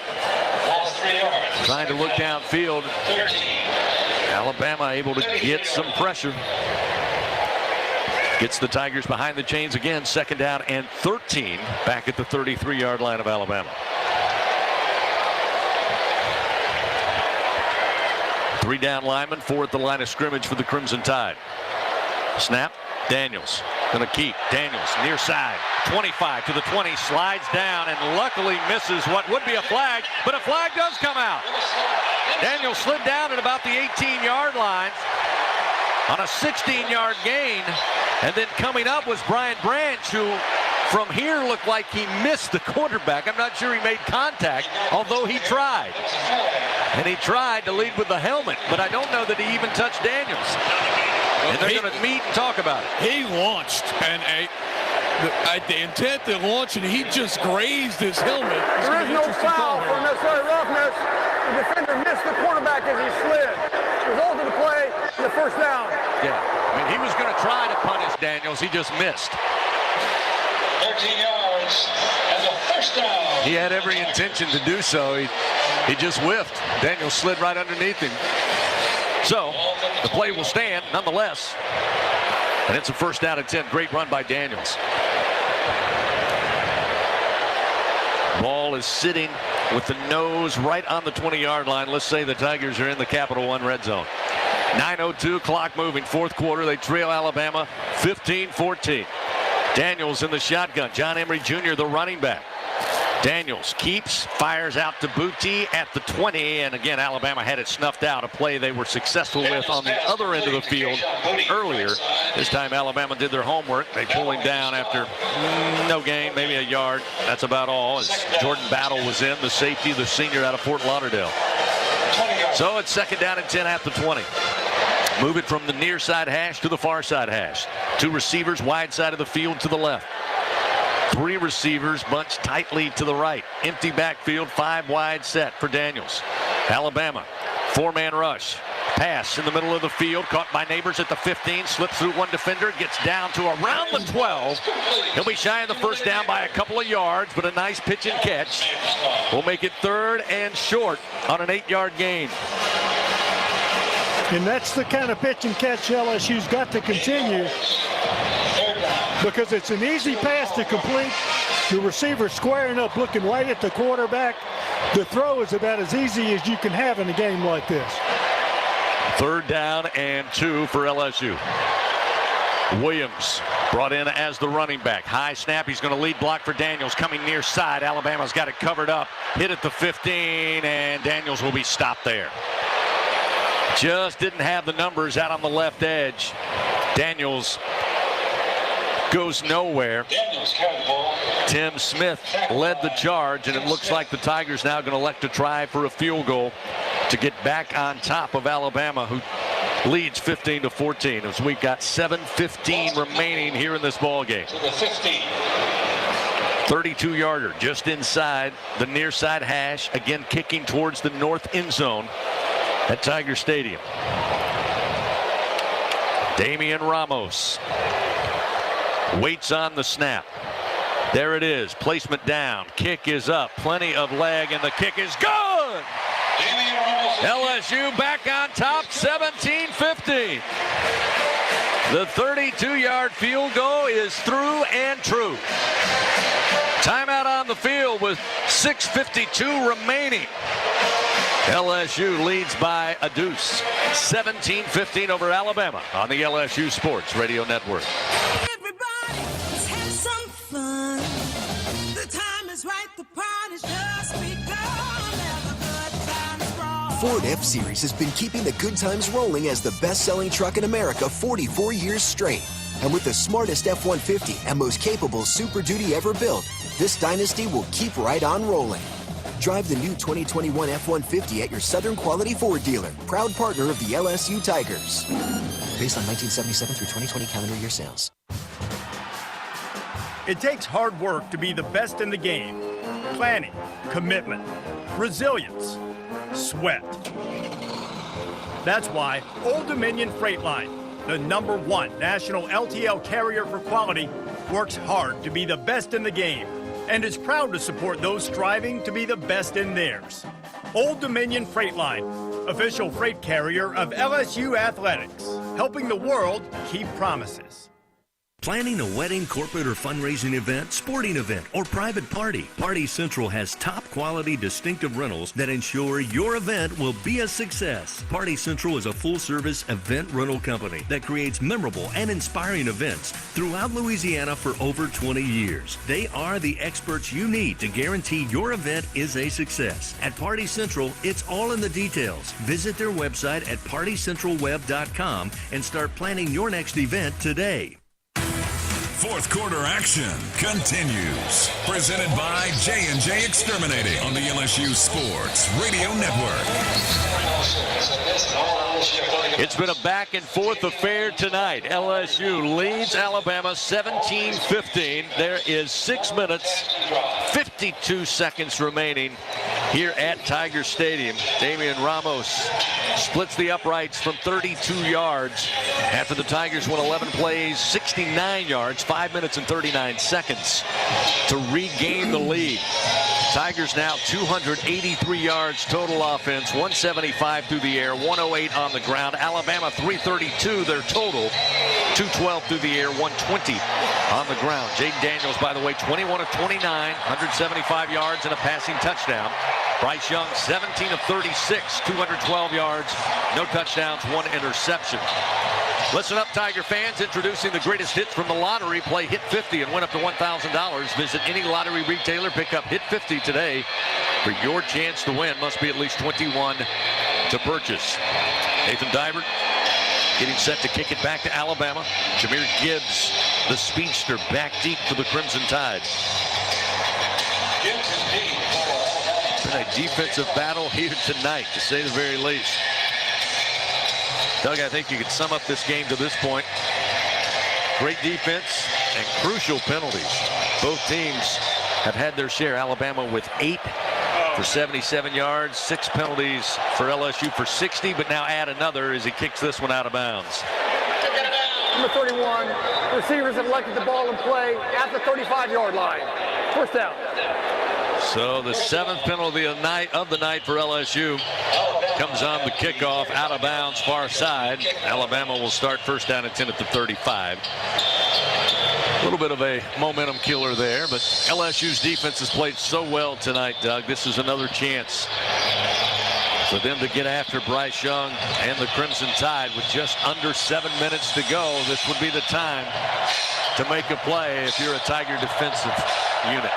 Trying to look downfield. Alabama able to get some pressure. Gets the Tigers behind the chains again. Second down and 13 back at the 33-yard line of Alabama. 3 down linemen, 4 at the line of scrimmage for the Crimson Tide. Snap. Daniels going to keep. Daniels near side. 25 to the 20. Slides down and luckily misses what would be a flag, but a flag does come out. Daniels slid down at about the 18-yard line on a 16-yard gain. And then coming up was Brian Branch, who from here looked like he missed the quarterback. I'm not sure he made contact, although he tried. And he tried to lead with the helmet, but I don't know that he even touched Daniels. And they're going to meet and talk about it. He launched, and the intent to launch, and he just grazed his helmet. There is no foul for unnecessary roughness. The defender missed the quarterback as he slid. Result of the play, the first down. Yeah, I mean, he was going to try to punish Daniels. He just missed. 13 yards and the first down. He had every intention to do so. He just whiffed. Daniels slid right underneath him. So the play will stand nonetheless. And it's a first down and 10. Great run by Daniels. Ball is sitting with the nose right on the 20-yard line. Let's say the Tigers are in the Capital One red zone. 9:02 clock moving. Fourth quarter. They trail Alabama 15-14. Daniels in the shotgun. John Emery Jr., the running back. Daniels keeps, fires out to Booty at the 20, and again, Alabama had it snuffed out, a play they were successful with on the other end of the field earlier. This time, Alabama did their homework. They pull him down after no gain, maybe a yard. That's about all, as Jordan Battle was in, the safety, the senior out of Fort Lauderdale. So it's second down and 10 at the 20. Move it from the near side hash to the far side hash. 2 receivers wide side of the field to the left. 3 receivers bunched tightly to the right. Empty backfield, 5 wide set for Daniels. Alabama, 4-man rush. Pass in the middle of the field, caught by Neighbors at the 15, slips through 1 defender, gets down to around the 12. He'll be shy of the first down by a couple of yards, but a nice pitch and catch. We'll make it 3rd and short on an 8-yard gain. And that's the kind of pitch and catch LSU's got to continue, because it's an easy pass to complete. The receiver squaring up, looking right at the quarterback. The throw is about as easy as you can have in a game like this. 3rd down and 2 for LSU. Williams Brought in as the running back. High snap. He's going to lead block for Daniels. Coming near side. Alabama's got it covered up. Hit at the 15, and Daniels will be stopped there. Just didn't have the numbers out on the left edge. Daniels goes nowhere. Tim Smith led the charge, and it looks like the Tigers now going to elect to try for a field goal to get back on top of Alabama, who leads 15-14 as we've got 7:15 remaining here in this ball game. 32-yarder just inside the near side hash, again kicking towards the north end zone at Tiger Stadium. Damian Ramos waits on the snap. There it is. Placement down. Kick is up. Plenty of leg, and the kick is good. LSU back on top, 17-15. The 32-yard field goal is through and true. Timeout on the field with 6:52 remaining. LSU leads by a deuce. 17-15 over Alabama on the LSU Sports Radio Network. Everybody, let's have some fun. The time is right, the party's just begun. Ford F-Series has been keeping the good times rolling as the best-selling truck in America 44 years straight. And with the smartest F-150 and most capable Super Duty ever built, this dynasty will keep right on rolling. Drive the new 2021 F-150 at your Southern Quality Ford dealer, proud partner of the LSU Tigers. Based on 1977 through 2020 calendar year sales. It takes hard work to be the best in the game. Planning, commitment, resilience, sweat. That's why Old Dominion Freight Line, the #1 national LTL carrier for quality, works hard to be the best in the game and is proud to support those striving to be the best in theirs. Old Dominion Freight Line, official freight carrier of LSU Athletics, helping the world keep promises. Planning a wedding, corporate, or fundraising event, sporting event, or private party, Party Central has top quality distinctive rentals that ensure your event will be a success. Party Central is a full-service event rental company that creates memorable and inspiring events throughout Louisiana for over 20 years. They are the experts you need to guarantee your event is a success. At Party Central, it's all in the details. Visit their website at partycentralweb.com and start planning your next event today. Fourth quarter action continues. Presented by J&J Exterminating on the LSU Sports Radio Network. It's been a back and forth affair tonight. LSU leads Alabama 17-15. There is 6 minutes, 52 seconds remaining here at Tiger Stadium. Damian Ramos splits the uprights from 32 yards after the Tigers won 11 plays, 69 yards, 5 minutes and 39 seconds to regain the lead. Tigers now 283 yards total offense, 175 through the air, 108 on the ground. Alabama 332 their total, 212 through the air, 120 on the ground. Jaden Daniels, by the way, 21 of 29, 175 yards and a passing touchdown. Bryce Young 17 of 36, 212 yards, no touchdowns, 1 interception. Listen up, Tiger fans. Introducing the greatest hits from the lottery. Play Hit 50 and win up to $1,000. Visit any lottery retailer. Pick up Hit 50 today for your chance to win. Must be at least 21 to purchase. Nathan Dybert getting set to kick it back to Alabama. Jahmyr Gibbs, the speedster, back deep for the Crimson Tide. Been a defensive battle here tonight, to say the very least. Doug, I think you could sum up this game to this point. Great defense and crucial penalties. Both teams have had their share. Alabama with 8 for 77 yards, 6 penalties for LSU for 60, but now add another as he kicks this one out of bounds. Number 31, receivers have elected the ball in play at the 35-yard line. First down. So the 7th penalty of the night for LSU comes on the kickoff, out of bounds, far side. Alabama will start first down and 10 at the 35. A little bit of a momentum killer there, but LSU's defense has played so well tonight, Doug. This is another chance for them to get after Bryce Young and the Crimson Tide with just under 7 minutes to go. This would be the time to make a play if you're a Tiger defensive unit.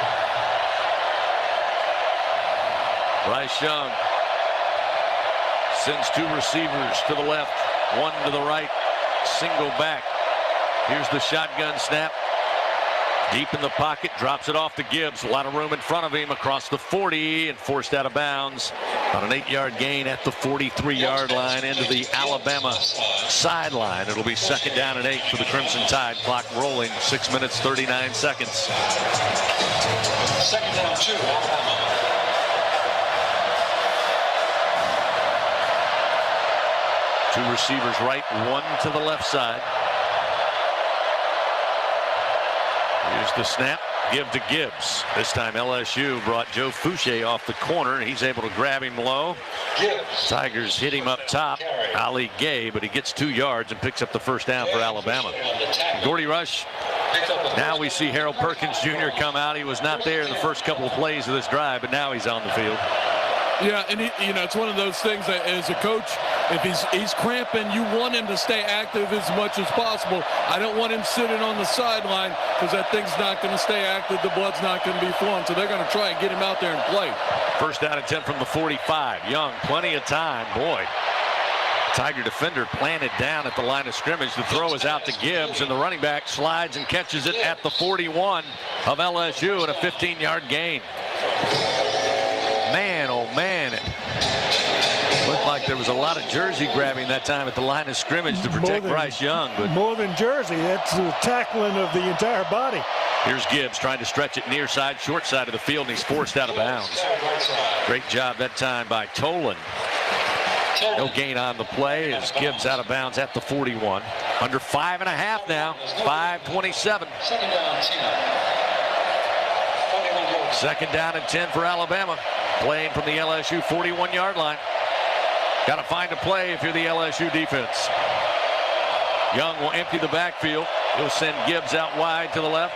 Bryce Young sends 2 receivers to the left, 1 to the right, single back. Here's the shotgun snap. Deep in the pocket, drops it off to Gibbs. A lot of room in front of him across the 40 and forced out of bounds on an 8-yard gain at the 43-yard line into the Alabama sideline. It'll be 2nd down and 8 for the Crimson Tide. Clock rolling, 6 minutes, 39 seconds. 2nd down 2, Alabama. Two receivers right, 1 to the left side. Here's the snap. Give to Gibbs. This time LSU brought Joe Fouché off the corner, and he's able to grab him low. Gibbs. Tigers hit him up top. Ali Gay, but he gets 2 yards and picks up the 1st down for Alabama. Gordy Rush. Now we see Harold Perkins Jr. come out. He was not there in the first couple of plays of this drive, but now he's on the field. Yeah, and it's one of those things that as a coach, if he's cramping, you want him to stay active as much as possible. I don't want him sitting on the sideline because that thing's not going to stay active. The blood's not going to be flowing, so they're going to try and get him out there and play. 1st down and 10 from the 45. Young, plenty of time. Boy, Tiger defender planted down at the line of scrimmage. The throw is out to Gibbs, and the running back slides and catches it at the 41 of LSU and a 15-yard gain. Man, oh man, it looked like there was a lot of jersey grabbing that time at the line of scrimmage to protect Bryce Young. But more than jersey, it's the tackling of the entire body. Here's Gibbs trying to stretch it near side, short side of the field, and he's forced out of bounds. Great job that time by Tolan. No gain on the play as Gibbs out of bounds at the 41. Under 5.5 now, 5:27. 2nd down and 10 for Alabama. Playing from the LSU 41-yard line. Got to find a play if you're the LSU defense. Young will empty the backfield. He'll send Gibbs out wide to the left.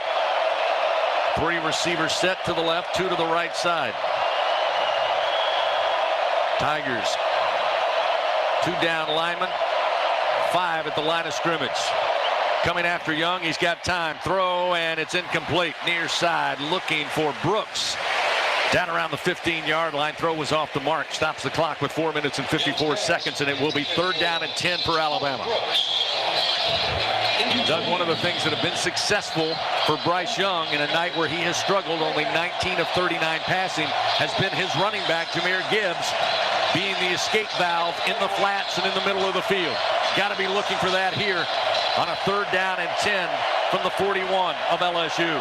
3 receivers set to the left, 2 to the right side. Tigers, 2 down linemen, 5 at the line of scrimmage. Coming after Young, he's got time. Throw, and it's incomplete. Near side, looking for Brooks. Down around the 15-yard line. Throw was off the mark. Stops the clock with 4 minutes and 54 seconds, and it will be 3rd down and 10 for Alabama. Doug, one of the things that have been successful for Bryce Young in a night where he has struggled, only 19 of 39 passing, has been his running back, Jahmyr Gibbs, being the escape valve in the flats and in the middle of the field. Got to be looking for that here on a 3rd down and 10 from the 41 of LSU.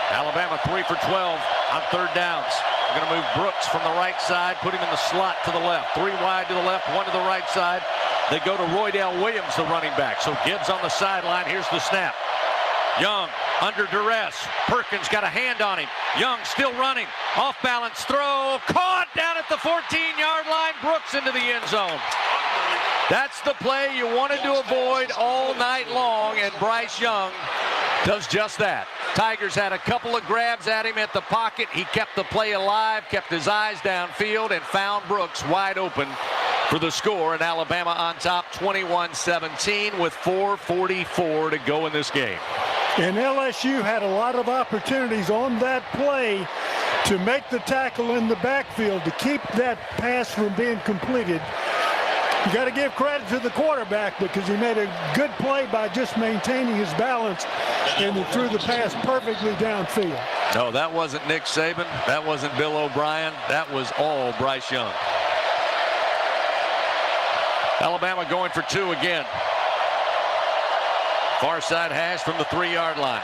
Alabama 3 for 12 on 3rd downs. We're going to move Brooks from the right side, put him in the slot to the left. 3 wide to the left, 1 to the right side. They go to Roydell Williams, the running back. So Gibbs on the sideline. Here's the snap. Young under duress. Perkins got a hand on him. Young still running. Off balance throw. Caught down at the 14-yard line. Brooks into the end zone. That's the play you wanted to avoid all night long, and Bryce Young does just that. Tigers had a couple of grabs at him at the pocket. He kept the play alive, kept his eyes downfield, and found Brooks wide open for the score. And Alabama on top 21-17 with 4:44 to go in this game. And LSU had a lot of opportunities on that play to make the tackle in the backfield to keep that pass from being completed. You got to give credit to the quarterback because he made a good play by just maintaining his balance and he threw the pass perfectly downfield. No, that wasn't Nick Saban. That wasn't Bill O'Brien. That was all Bryce Young. Alabama going for 2 again. Far side hash from the 3-yard line.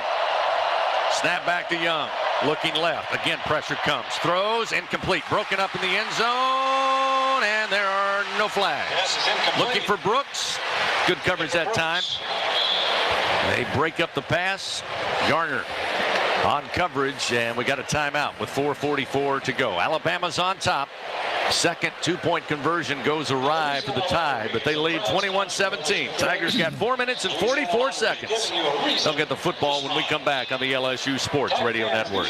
Snap back to Young. Looking left. Again, pressure comes. Throws incomplete. Broken up in the end zone. And there are no flags. Looking for Brooks. Good coverage that time. They break up the pass. Garner on coverage, and we got a timeout with 4:44 to go. Alabama's on top. Second 2-point conversion goes awry for the Tide, but they lead 21-17. Tigers got 4 minutes and 44 seconds. They'll get the football when we come back on the LSU Sports Radio Network.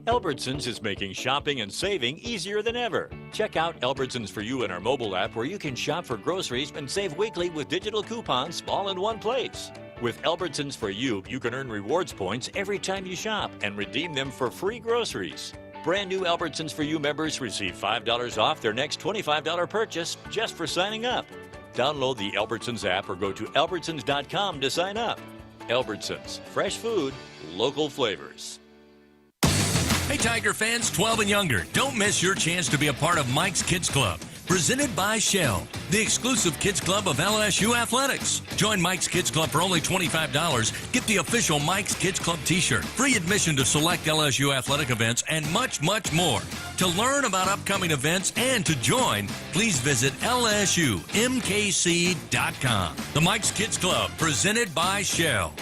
Albertsons is making shopping and saving easier than ever. Check out Albertsons For You in our mobile app, where you can shop for groceries and save weekly with digital coupons all in one place. With Albertsons For You, you can earn rewards points every time you shop and redeem them for free groceries. Brand new Albertsons For You members receive $5 off their next $25 purchase just for signing up. Download the Albertsons app or go to albertsons.com to sign up. Albertsons, fresh food, local flavors. Hey, Tiger fans 12 and younger, don't miss your chance to be a part of Mike's Kids Club. Presented by Shell, the exclusive kids club of LSU Athletics. Join Mike's Kids Club for only $25. Get the official Mike's Kids Club t-shirt, free admission to select LSU athletic events, and much, much more. To learn about upcoming events and to join, please visit LSUMKC.com. The Mike's Kids Club, presented by Shell.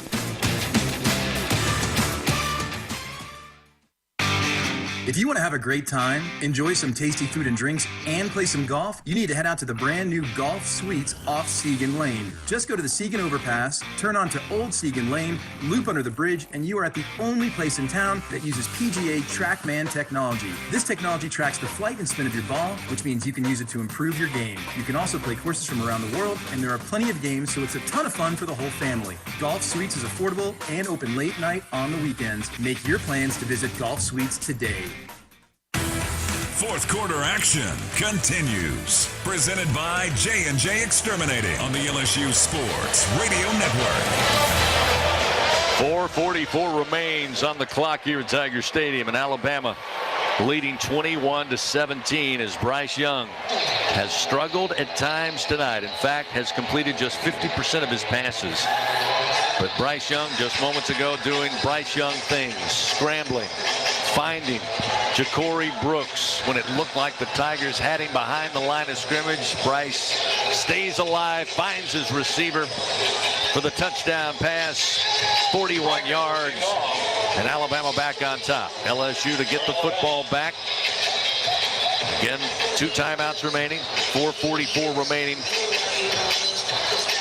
If you want to have a great time, enjoy some tasty food and drinks, and play some golf, you need to head out to the brand new Golf Suites off Segan Lane. Just go to the Segan Overpass, turn onto Old Segan Lane, loop under the bridge, and you are at the only place in town that uses PGA TrackMan technology. This technology tracks the flight and spin of your ball, which means you can use it to improve your game. You can also play courses from around the world, and there are plenty of games, so it's a ton of fun for the whole family. Golf Suites is affordable and open late night on the weekends. Make your plans to visit Golf Suites today. Fourth quarter action continues. Presented by J&J Exterminating on the LSU Sports Radio Network. 4:44 remains on the clock here at Tiger Stadium, and Alabama leading 21-17 as Bryce Young has struggled at times tonight. In fact, has completed just 50% of his passes. But Bryce Young just moments ago doing Bryce Young things, scrambling, finding Ja'Cory Brooks when it looked like the Tigers had him behind the line of scrimmage. Bryce stays alive, finds his receiver for the touchdown pass, 41 yards, and Alabama back on top. LSU to get the football back. Again, 2 timeouts remaining, 4:44 remaining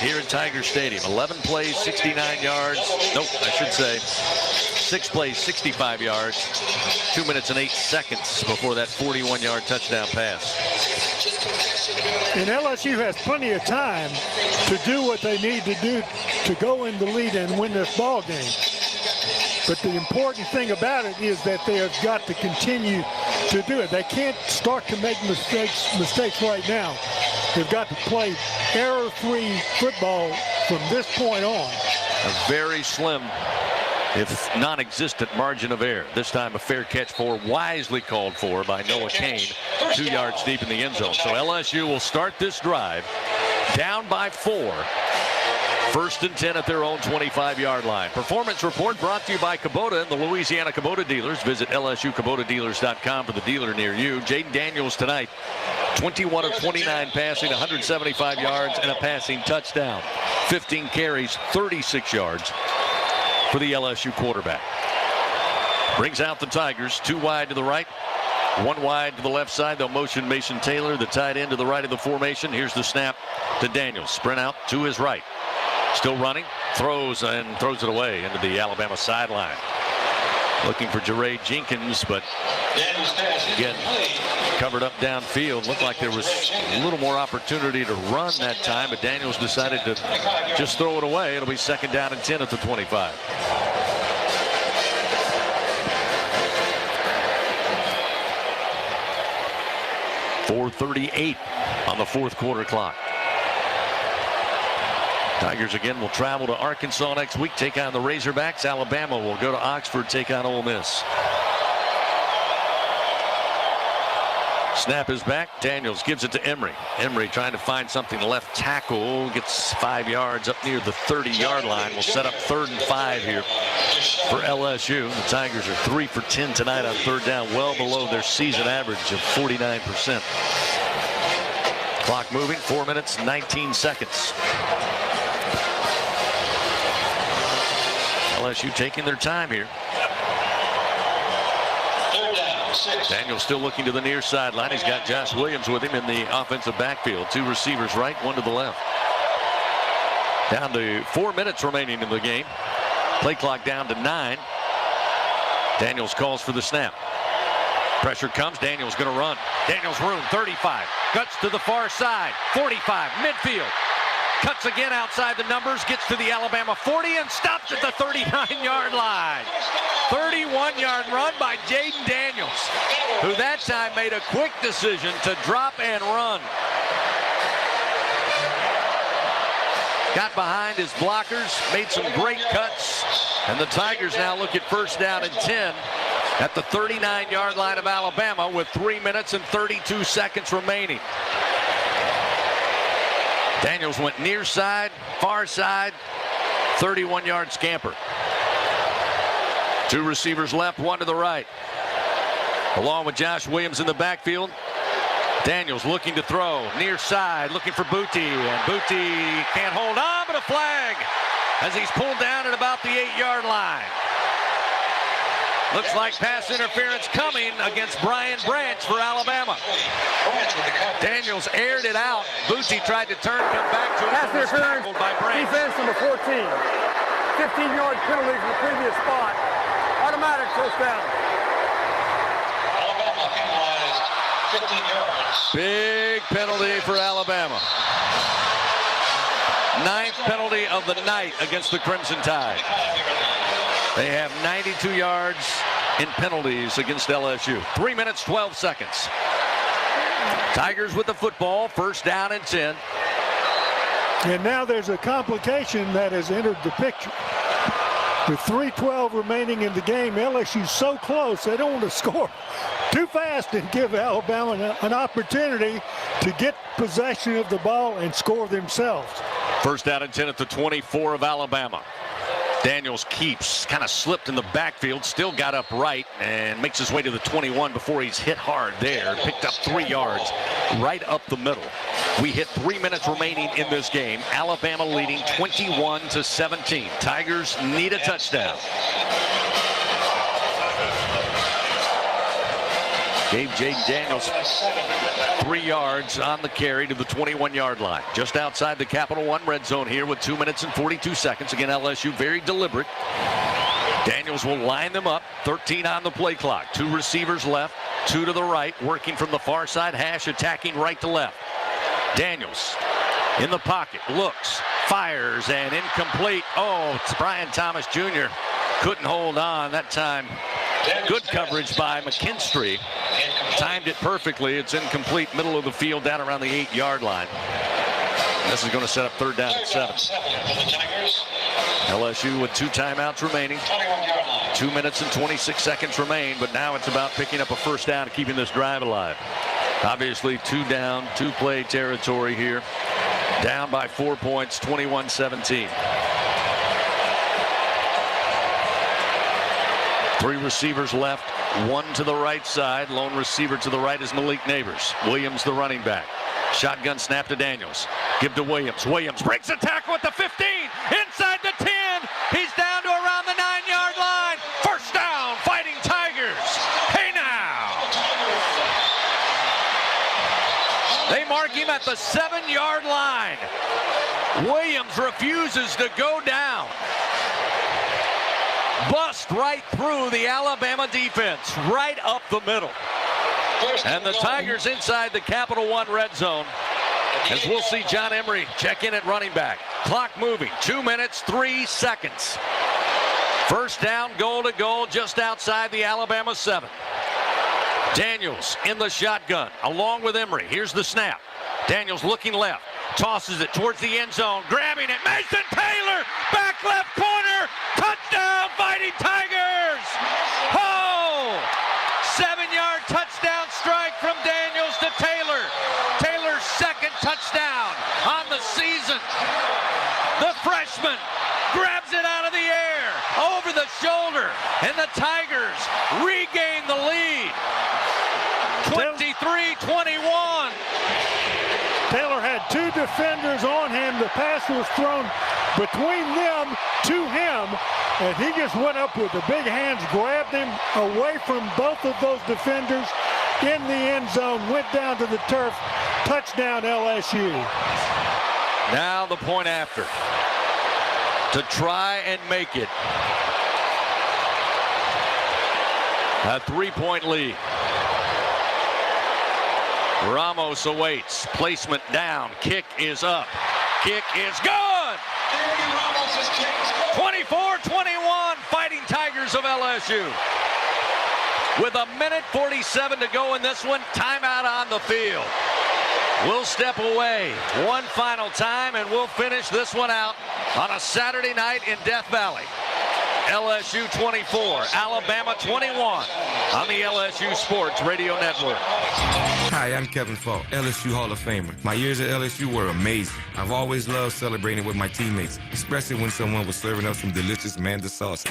here at Tiger Stadium. 11 plays, 69 yards. Nope, I should say 6 plays, 65 yards. 2 minutes and 8 seconds before that 41-yard touchdown pass. And LSU has plenty of time to do what they need to do to go in the lead and win this ball game. But the important thing about it is that they have got to continue to do it. They can't start to make mistakes right now. They've got to play error-free football from this point on. A very slim, if non-existent, margin of error. This time a fair catch wisely called for by Noah Cain, 2 yards deep in the end zone. So LSU will start this drive down by 4. 1st and 10 at their own 25-yard line. Performance report brought to you by Kubota and the Louisiana Kubota dealers. Visit LSUKubotaDealers.com for the dealer near you. Jaden Daniels tonight, 21 of 29 passing, 175 yards, and a passing touchdown. 15 carries, 36 yards for the LSU quarterback. Brings out the Tigers, 2 wide to the right, 1 wide to the left side. They'll motion Mason Taylor, the tight end, to the right of the formation. Here's the snap to Daniels. Sprint out to his right. Still running, throws it away into the Alabama sideline. Looking for Jeray Jenkins, but again, covered up downfield. Looked like there was a little more opportunity to run that time, but Daniels decided to just throw it away. It'll be 2nd down and 10 at the 25. .438 on the 4th quarter clock. Tigers again will travel to Arkansas next week, take on the Razorbacks. Alabama will go to Oxford, take on Ole Miss. Snap is back. Daniels gives it to Emery. Emery trying to find something. Left tackle gets 5 yards up near the 30-yard line. Will set up 3rd and 5 here for LSU. The Tigers are 3 for 10 tonight on 3rd down, well below their season average of 49%. Clock moving, 4 minutes, 19 seconds. LSU taking their time here. Daniels still looking to the near sideline. He's got Josh Williams with him in the offensive backfield. 2 receivers right, 1 to the left. Down to 4 minutes remaining in the game. Play clock down to 9. Daniels calls for the snap. Pressure comes. Daniels going to run. Daniels room, 35. Cuts to the far side. 45, midfield. Cuts again outside the numbers, gets to the Alabama 40 and stops at the 39 to the numbers, gets to the Alabama 40 and stops at the 39-yard line. 31-yard run by Jaden Daniels, who that time made a quick decision to drop and run. Got behind his blockers, made some great cuts, and the Tigers now look at first down and 10 at the 39-yard line of Alabama with 3 minutes and 32 seconds remaining. Daniels went near side, far side, 31-yard scamper. Two receivers left, one to the right. Along with Josh Williams in the backfield. Daniels looking to throw, near side, looking for Booty, and Booty can't hold on, but a flag as he's pulled down at about the 8-yard line. Looks like pass interference coming against Brian Branch for Alabama. Daniels aired it out. Booty tried to turn, come back to it. Pass interference by Branch. Defense number 14. 15-yard penalty from the previous spot. Automatic first down. Alabama penalized 15 yards. Big penalty for Alabama. 9th penalty of the night against the Crimson Tide. They have 92 yards in penalties against LSU. 3 minutes, 12 seconds. Tigers with the football, first down and 10. And now there's a complication that has entered the picture. With 3:12 remaining in the game, LSU's so close, they don't want to score too fast and give Alabama an opportunity to get possession of the ball and score themselves. First down and 10 at the 24 of Alabama. Daniels keeps, kind of slipped in the backfield, still got up right and makes his way to the 21 before he's hit hard there. Picked up 3 yards right up the middle. We hit 3 minutes remaining in this game. Alabama leading 21-17. Tigers need a touchdown. Gave Jaden Daniels 3 yards on the carry to the 21-yard line. Just outside the Capital One red zone here with 2 minutes and 42 seconds. Again, LSU very deliberate. Daniels will line them up. 13 on the play clock. 2 receivers left, 2 to the right, working from the far side hash, attacking right to left. Daniels in the pocket, looks, fires, and incomplete. Oh, it's Brian Thomas Jr. couldn't hold on that time. Good coverage by McKinstry. Timed it perfectly. It's incomplete, middle of the field, down around the 8-yard line. This is going to set up third down and 7. LSU with 2 timeouts remaining. 2 minutes and 26 seconds remain, but now it's about picking up a first down and keeping this drive alive. Obviously, 2 down, 2-play territory here. Down by 4 points, 21-17. 3 receivers left, 1 to the right side. Lone receiver to the right is Malik Neighbors. Williams, the running back. Shotgun snap to Daniels. Give to Williams. Williams breaks the tackle at the 15. Inside the 10. He's down to around the 9-yard line. First down, Fighting Tigers. Hey now. They mark him at the 7-yard line. Williams refuses to go down. Bust right through the Alabama defense, right up the middle. And the Tigers inside the Capital One red zone, as we'll see John Emery check in at running back. Clock moving, 2 minutes, 3 seconds. First down, goal to goal, just outside the Alabama 7. Daniels in the shotgun, along with Emery. Here's the snap. Daniels looking left, tosses it towards the end zone, grabbing it. Mason Taylor, back left corner, touchdown, Fighting Tigers! Oh! 7-yard touchdown strike from Daniels to Taylor. Taylor's second touchdown on the season. The freshman grabs it out of the air, over the shoulder, and the Tigers regain the lead. 23-21. Taylor had 2 defenders on him. The pass was thrown between them to him, and he just went up with the big hands, grabbed him away from both of those defenders in the end zone, went down to the turf. Touchdown, LSU. Now the point after, to try and make it a 3-point lead. Ramos awaits. Placement down. Kick is up. Kick is good. 24-21, Fighting Tigers of LSU. With 1:47 to go in this one, timeout on the field. We'll step away one final time, and we'll finish this one out on a Saturday night in Death Valley. LSU 24, Alabama 21 on the LSU Sports Radio Network. Hi, I'm Kevin Falk, LSU Hall of Famer. My years at LSU were amazing. I've always loved celebrating with my teammates, especially when someone was serving up some delicious Manda salsa.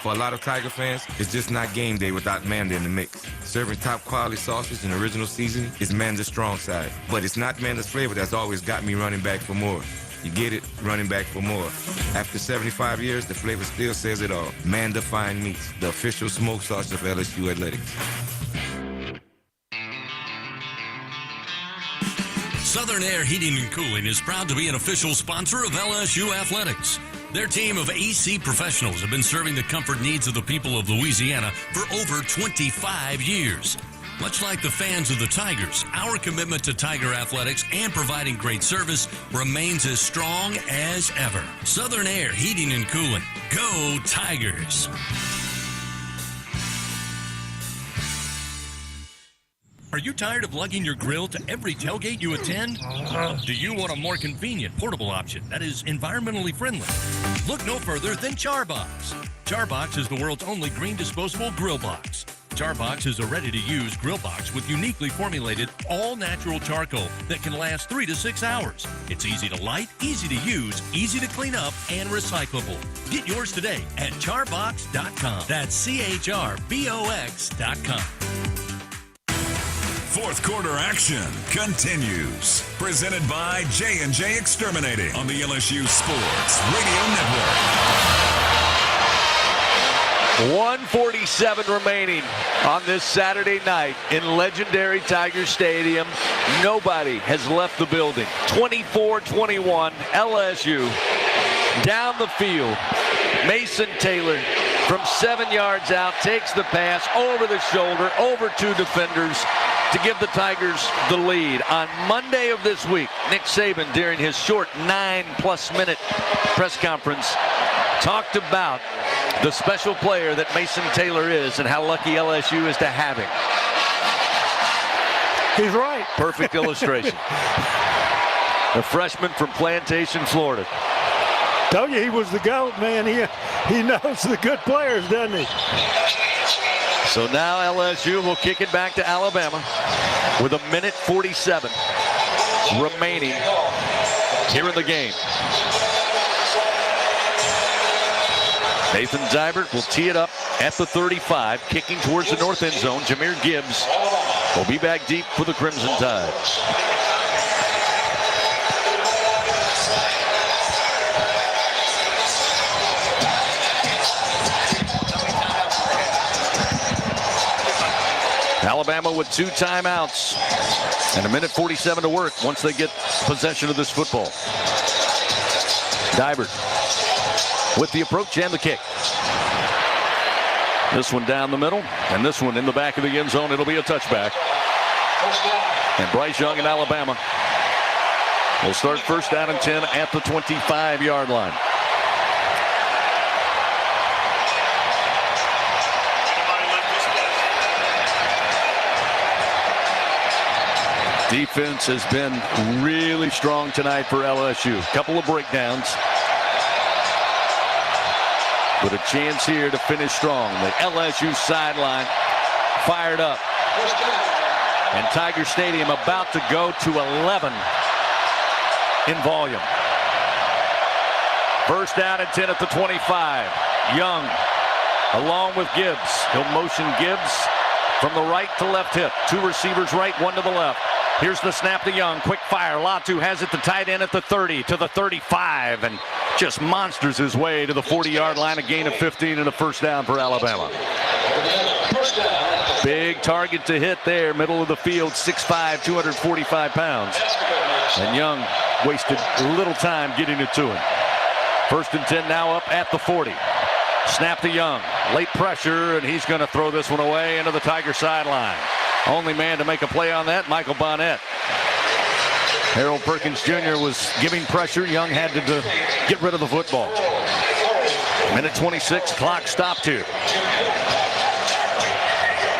For a lot of Tiger fans, it's just not game day without Manda in the mix. Serving top quality sausage and original seasoning is Manda's strong side. But it's not Manda's flavor that's always got me running back for more. You get it, running back for more. After 75 years, the flavor still says it all. Manda Fine Meats, the official smoke sauce of LSU Athletics. Southern Air Heating and Cooling is proud to be an official sponsor of LSU Athletics. Their team of AC professionals have been serving the comfort needs of the people of Louisiana for over 25 years. Much like the fans of the Tigers, our commitment to Tiger athletics and providing great service remains as strong as ever. Southern Air Heating and Cooling. Go Tigers! Are you tired of lugging your grill to every tailgate you attend? Do you want a more convenient portable option that is environmentally friendly? Look no further than Charbox. Charbox is the world's only green disposable grill box. Charbox is a ready-to-use grill box with uniquely formulated all-natural charcoal that can last 3 to 6 hours. It's easy to light, easy to use, easy to clean up, and recyclable. Get yours today at charbox.com. That's CHRBOX.com. Fourth quarter action continues. Presented by J&J Exterminating on the LSU Sports Radio Network. 1:47 remaining on this Saturday night in legendary Tiger Stadium. Nobody has left the building. 24-21, LSU down the field. Mason Taylor from 7 yards out takes the pass over the shoulder, over 2 defenders to give the Tigers the lead. On Monday of this week, Nick Saban, during his short 9+ minute press conference, talked about the special player that Mason Taylor is and how lucky LSU is to have him. He's right. Perfect illustration. A freshman from Plantation, Florida. Told you he was the GOAT, man. He knows the good players, doesn't he? So now LSU will kick it back to Alabama with 1:47 remaining here in the game. Nathan Dybert will tee it up at the 35, kicking towards the north end zone. Jahmyr Gibbs will be back deep for the Crimson Tide. Alabama with 2 timeouts and 1:47 to work once they get possession of this football. Dybert with the approach and the kick. This one down the middle, and this one in the back of the end zone. It'll be a touchback. And Bryce Young in Alabama will start first down and 10 at the 25-yard line. Defense has been really strong tonight for LSU. Couple of breakdowns, but a chance here to finish strong. The LSU sideline fired up, and Tiger Stadium about to go to 11 in volume. First down and 10 at the 25. Young along with Gibbs. He'll motion Gibbs from the right to left hip. 2 receivers right, 1 to the left. Here's the snap to Young. Quick fire. Latu has it, the tight end at the 30 to the 35, and just monsters his way to the 40-yard line. A gain of 15 and a first down for Alabama. Big target to hit there, middle of the field, 6'5", 245 pounds. And Young wasted little time getting it to him. First and 10 now up at the 40. Snap to Young. Late pressure, and he's going to throw this one away into the Tiger sideline. Only man to make a play on that, Michael Bonnet. Harold Perkins Jr. was giving pressure. Young had to get rid of the football. Minute 26, clock stopped here.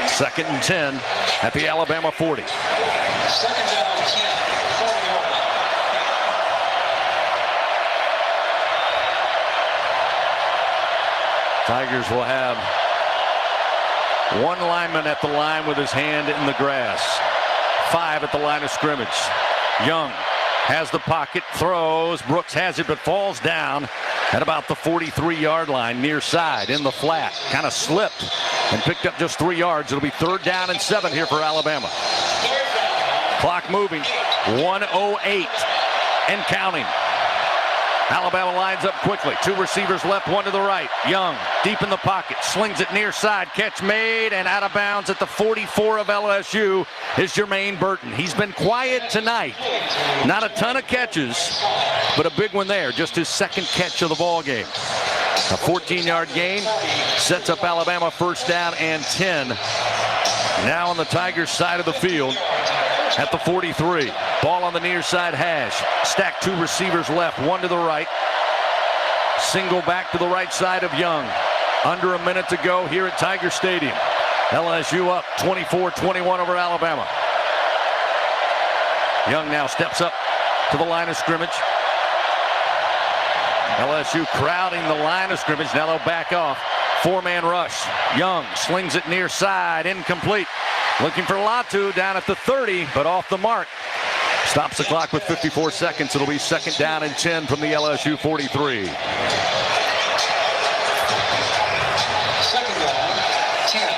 2nd and 10 at the Alabama 40. Tigers will have one lineman at the line with his hand in the grass. 5 at the line of scrimmage. Young has the pocket, throws. Brooks has it, but falls down at about the 43-yard line, near side, in the flat. Kind of slipped and picked up just 3 yards. It'll be 3rd down and 7 here for Alabama. Clock moving. 1:08 and counting. Alabama lines up quickly. 2 receivers left, 1 to the right. Young, deep in the pocket, slings it near side. Catch made and out of bounds at the 44 of LSU is Jermaine Burton. He's been quiet tonight. Not a ton of catches, but a big one there. Just his 2nd catch of the ball game. A 14-yard gain sets up Alabama 1st down and 10. Now on the Tigers' side of the field at the 43. Ball on the near side hash. Stacked 2 receivers left, 1 to the right. Single back to the right side of Young. Under a minute to go here at Tiger Stadium. LSU up 24-21 over Alabama. Young now steps up to the line of scrimmage. LSU crowding the line of scrimmage. Now they'll back off. 4-man rush. Young slings it near side. Incomplete. Looking for Latu down at the 30, but off the mark. Stops the clock with 54 seconds. It'll be 2nd down and 10 from the LSU 43. 2nd down, 10.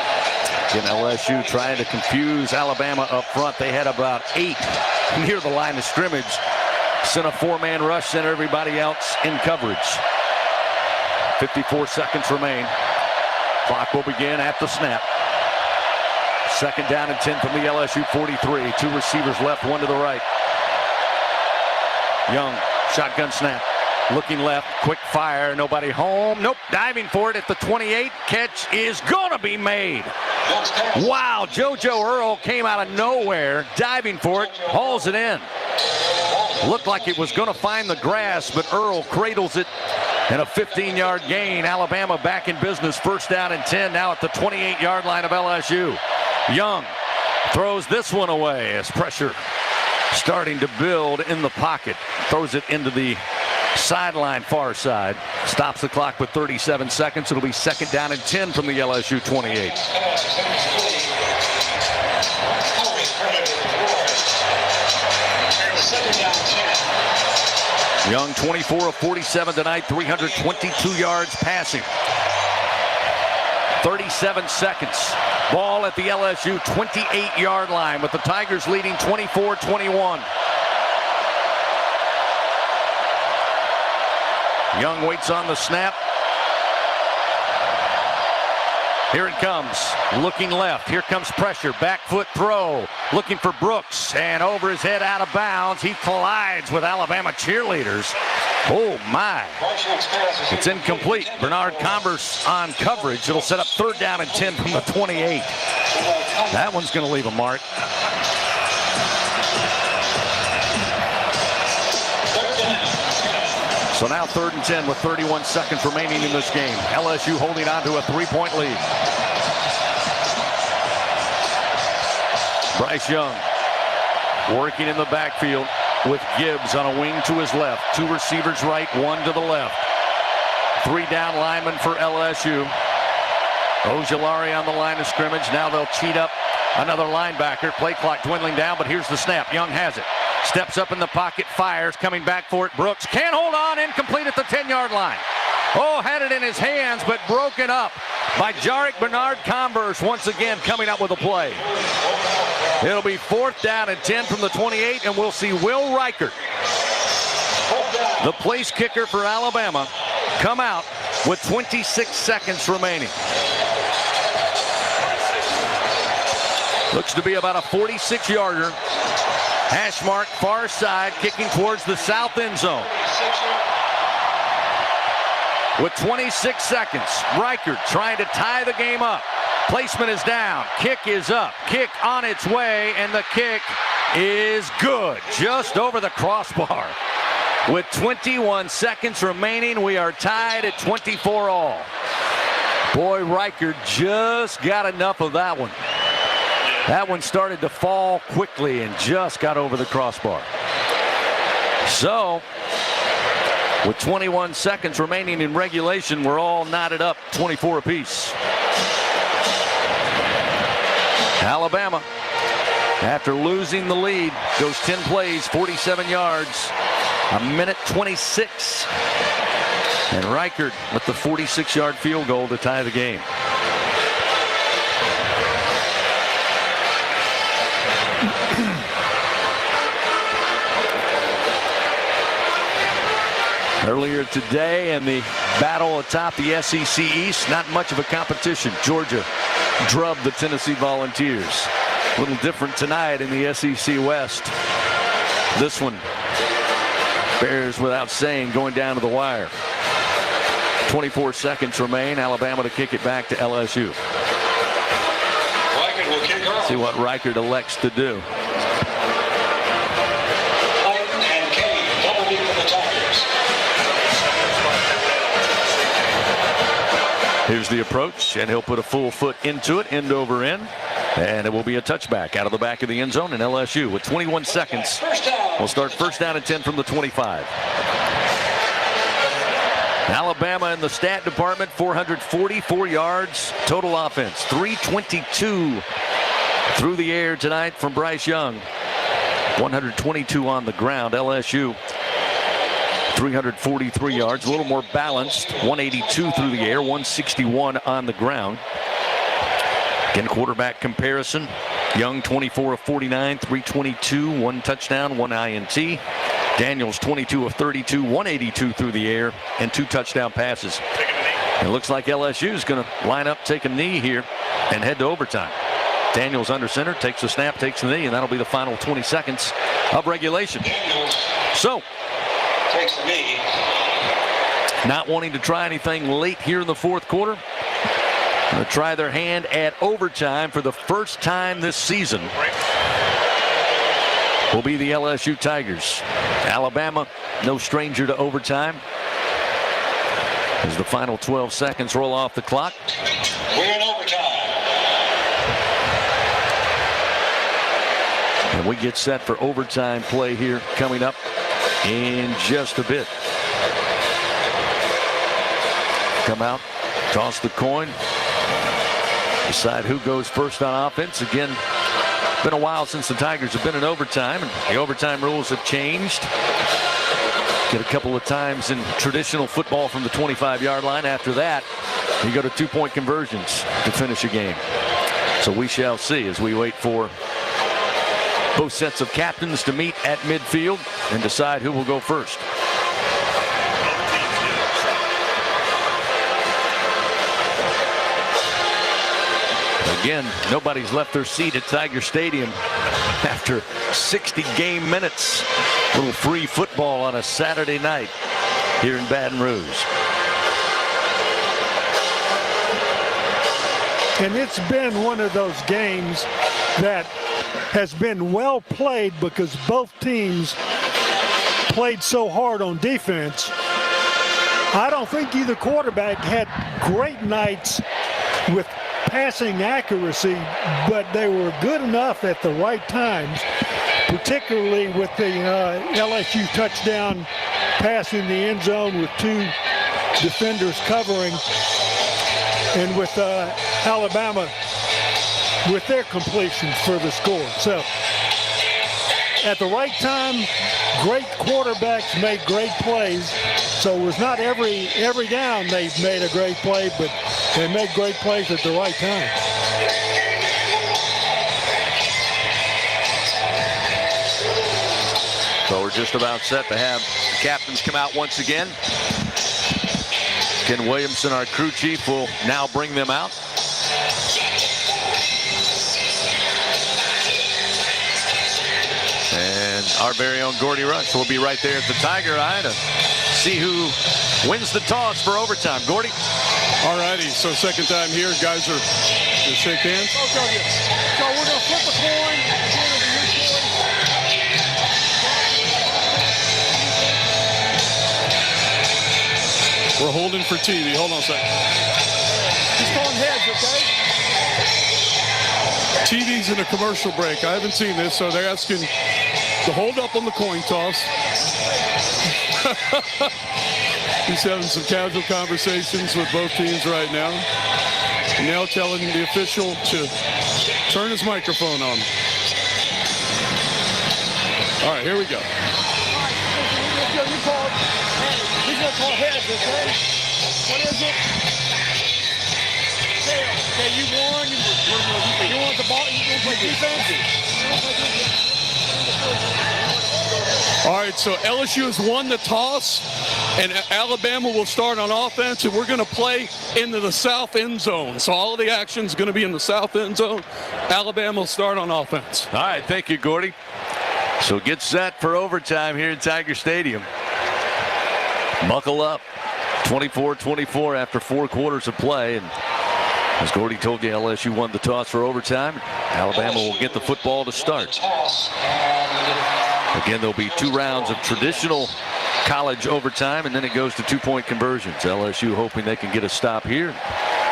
Again, LSU trying to confuse Alabama up front. They had about 8 near the line of scrimmage. Sent a 4-man rush, sent everybody else in coverage. 54 seconds remain. Clock will begin at the snap. 2nd down and 10 from the LSU 43. 2 receivers left, 1 to the right. Young, shotgun snap. Looking left, quick fire, nobody home. Nope, diving for it at the 28. Catch is gonna be made. Wow, JoJo Earl came out of nowhere, diving for it, hauls it in. Looked like it was gonna find the grass, but Earl cradles it. And a 15-yard gain. Alabama back in business. 1st down and 10 now at the 28-yard line of LSU. Young throws this one away as pressure starting to build in the pocket. Throws it into the sideline far side. Stops the clock with 37 seconds. It'll be 2nd down and 10 from the LSU 28. Young 24 of 47 tonight, 322 yards passing. 37 seconds. Ball at the LSU 28-yard line with the Tigers leading 24-21. Young waits on the snap. Here it comes. Looking left. Here comes pressure. Back foot throw. Looking for Brooks. And over his head out of bounds. He collides with Alabama cheerleaders. Oh, my. It's incomplete. Bernard Converse on coverage. It'll set up 3rd down and 10 from the 28. That one's going to leave a mark. So now 3rd and 10 with 31 seconds remaining in this game. LSU holding on to a 3-point lead. Bryce Young working in the backfield with Gibbs on a wing to his left. 2 receivers right, 1 to the left. 3 down linemen for LSU. Ojulari on the line of scrimmage. Now they'll cheat up another linebacker. Play clock dwindling down, but here's the snap. Young has it. Steps up in the pocket, fires, coming back for it. Brooks can't hold on, incomplete at the 10-yard line. Oh, had it in his hands, but broken up by Jarek Bernard Converse once again coming up with a play. It'll be 4th down and 10 from the 28, and we'll see Will Reichert, the place kicker for Alabama, come out with 26 seconds remaining. Looks to be about a 46-yarder. Hash mark far side, kicking towards the south end zone. With 26 seconds, Reichert trying to tie the game up. Placement is down. Kick is up. Kick on its way, and the kick is good. Just over the crossbar. With 21 seconds remaining, we are tied at 24 all. Boy, Riker just got enough of that one. That one started to fall quickly and just got over the crossbar. So, with 21 seconds remaining in regulation, we're all knotted up, 24 apiece. Alabama, after losing the lead, goes 10 plays, 47 yards, a minute 26. And Reichert with the 46-yard field goal to tie the game. Earlier today in the battle atop the SEC East, not much of a competition. Georgia drubbed the Tennessee Volunteers. A little different tonight in the SEC West. This one bears without saying going down to the wire. 24 seconds remain. Alabama to kick it back to LSU. Reichert will kick off. See what Reichert elects to do. Here's the approach, and he'll put a full foot into it, end over end. And it will be a touchback out of the back of the end zone, and LSU with 21 seconds will start first down and 10 from the 25. Alabama in the stat department, 444 yards total offense, 322 through the air tonight from Bryce Young, 122 on the ground. LSU 343 yards, a little more balanced, 182 through the air, 161 on the ground. Again, quarterback comparison. Young 24 of 49, 322, 1 touchdown, 1 INT. Daniels 22 of 32, 182 through the air, and 2 touchdown passes. It looks like LSU is going to line up, take a knee here, and head to overtime. Daniels under center, takes the snap, takes the knee, and that'll be the final 20 seconds of regulation. So, takes the knee. Not wanting to try anything late here in the fourth quarter. Going to try their hand at overtime for the first time this season. Will be the LSU Tigers. Alabama, no stranger to overtime. As the final 12 seconds roll off the clock. We're in overtime. And we get set for overtime play here coming up in just a bit. Come out, toss the coin, decide who goes first on offense. Again, been a while since the Tigers have been in overtime, and the overtime rules have changed. Get a couple of times in traditional football from the 25-yard line. After that, you go to 2-point conversions to finish a game. So we shall see as we wait for both sets of captains to meet at midfield and decide who will go first. Again, nobody's left their seat at Tiger Stadium after 60 game minutes. A little free football on a Saturday night here in Baton Rouge. And it's been one of those games that has been well played because both teams played so hard on defense. I don't think either quarterback had great nights with passing accuracy, but they were good enough at the right times, particularly with the LSU touchdown pass in the end zone with 2 defenders covering, and with Alabama with their completions for the score. So at the right time, great quarterbacks made great plays. So it was not every down they made a great play, but they made great plays at the right time. So we're just about set to have the captains come out once again. Ken Williamson, our crew chief, will now bring them out. And our very own Gordy Rush will be right there at the Tiger Eye to see who wins the toss for overtime. Gordy? All righty, so second time here. Guys are going to shake hands. So we're going to flip a coin. We're holding for TV. Hold on a second. He's calling heads, okay? TV's in a commercial break. I haven't seen this, so they're asking to hold up on the coin toss. He's having some casual conversations with both teams right now. Now telling the official to turn his microphone on. All right, here we go. He's going to call heads, okay? What is it? Tail. Okay, you won. You want the ball. You want to play defense? All right, so LSU has won the toss, and Alabama will start on offense, and we're going to play into the south end zone. So all of the action is going to be in the south end zone. Alabama will start on offense. All right, thank you, Gordy. So get set for overtime here in Tiger Stadium. Buckle up. 24-24 after 4 quarters of play. And as Gordy told you, LSU won the toss for overtime. Alabama will get the football to start. Again, there'll be 2 rounds of traditional college overtime, and then it goes to 2-point conversions. LSU hoping they can get a stop here,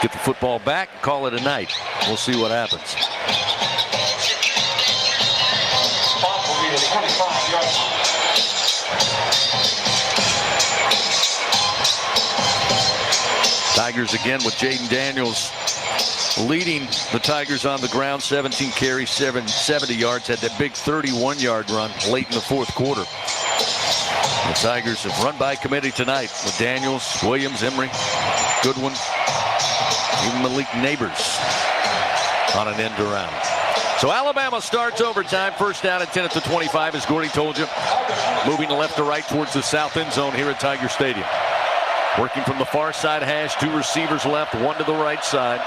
get the football back, and call it a night. We'll see what happens. Tigers again with Jaden Daniels leading the Tigers on the ground. 17 carries, 70 yards. Had that big 31-yard run late in the 4th quarter. The Tigers have run by committee tonight with Daniels, Williams, Emery, Goodwin, even Malik Neighbors on an end around. So Alabama starts overtime. First down at 10 at the 25, as Gordy told you. Moving left to right towards the south end zone here at Tiger Stadium. Working from the far side hash, 2 receivers left, 1 to the right side.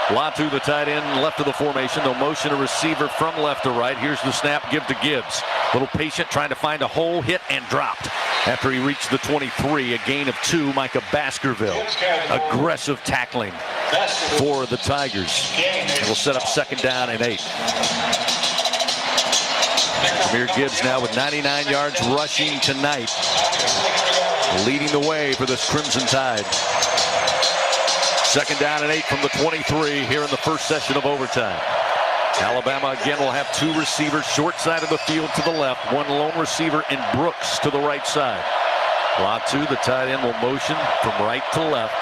Latu, the tight end, left of the formation. They'll motion a receiver from left to right. Here's the snap, give to Gibbs. A little patient, trying to find a hole, hit, and dropped. After he reached the 23, a gain of 2, Micah Baskerville. Aggressive tackling for the Tigers. It'll set up 2nd down and 8. Jahmyr Gibbs now with 99 yards rushing tonight. Leading the way for this Crimson Tide. 2nd down and 8 from the 23 here in the first session of overtime. Alabama again will have 2 receivers short side of the field to the left. 1 lone receiver in Brooks to the right side. Latu, the tight end, will motion from right to left.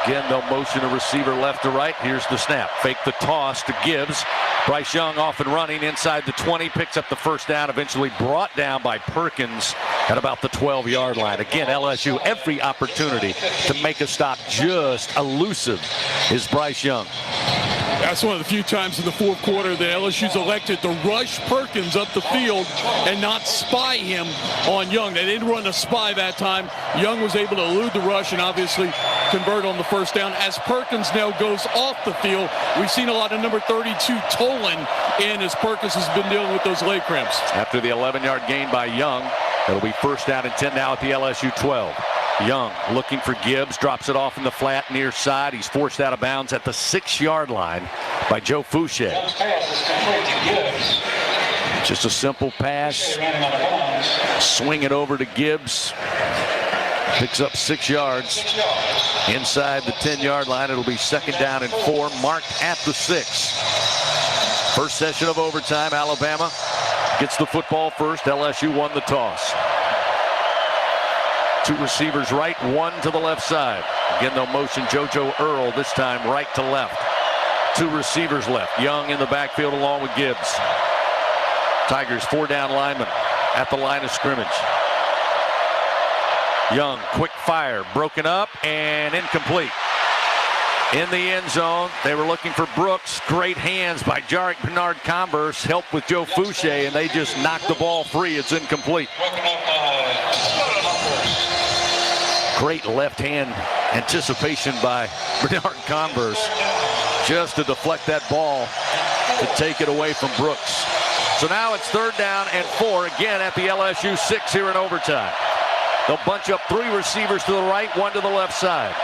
Again, they'll motion a receiver left to right. Here's the snap. Fake the toss to Gibbs. Bryce Young off and running inside the 20. Picks up the first down. Eventually brought down by Perkins at about the 12-yard line. Again, LSU every opportunity to make a stop. Just elusive is Bryce Young. That's one of the few times in the 4th quarter that LSU's elected to rush Perkins up the field and not spy him on Young. They didn't run a spy that time. Young was able to elude the rush and obviously convert on the first down. As Perkins now goes off the field, we've seen a lot of number 32 Tolan in as Perkins has been dealing with those leg cramps. After the 11-yard gain by Young, it'll be 1st down and 10 now at the LSU 12. Young looking for Gibbs, drops it off in the flat near side. He's forced out of bounds at the 6-yard line by Joe Fouché. Just a simple pass. Swing it over to Gibbs. Picks up 6 yards inside the 10-yard line. It'll be 2nd down and 4, marked at the 6. First session of overtime. Alabama gets the football first. LSU won the toss. 2 receivers right, 1 to the left side. Again, they'll motion JoJo Earl, this time right to left. 2 receivers left. Young in the backfield along with Gibbs. Tigers 4-down linemen at the line of scrimmage. Young, quick fire, broken up and incomplete. In the end zone, they were looking for Brooks. Great hands by Jarek Bernard-Converse, helped with Joe Fouché, and they just knocked the ball free. It's incomplete. Great left-hand anticipation by Bernard-Converse just to deflect that ball to take it away from Brooks. So now it's 3rd down and 4, again at the LSU 6 here in overtime. They'll bunch up 3 receivers to the right, 1 to the left side.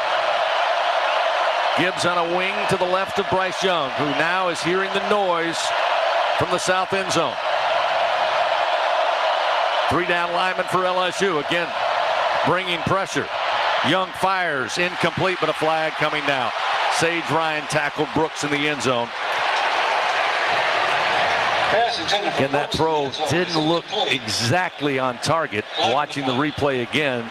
Gibbs on a wing to the left of Bryce Young, who now is hearing the noise from the south end zone. 3-down lineman for LSU, again bringing pressure. Young fires, incomplete, but a flag coming down. Sage Ryan tackled Brooks in the end zone. Again, that throw didn't look exactly on target. Watching the replay again.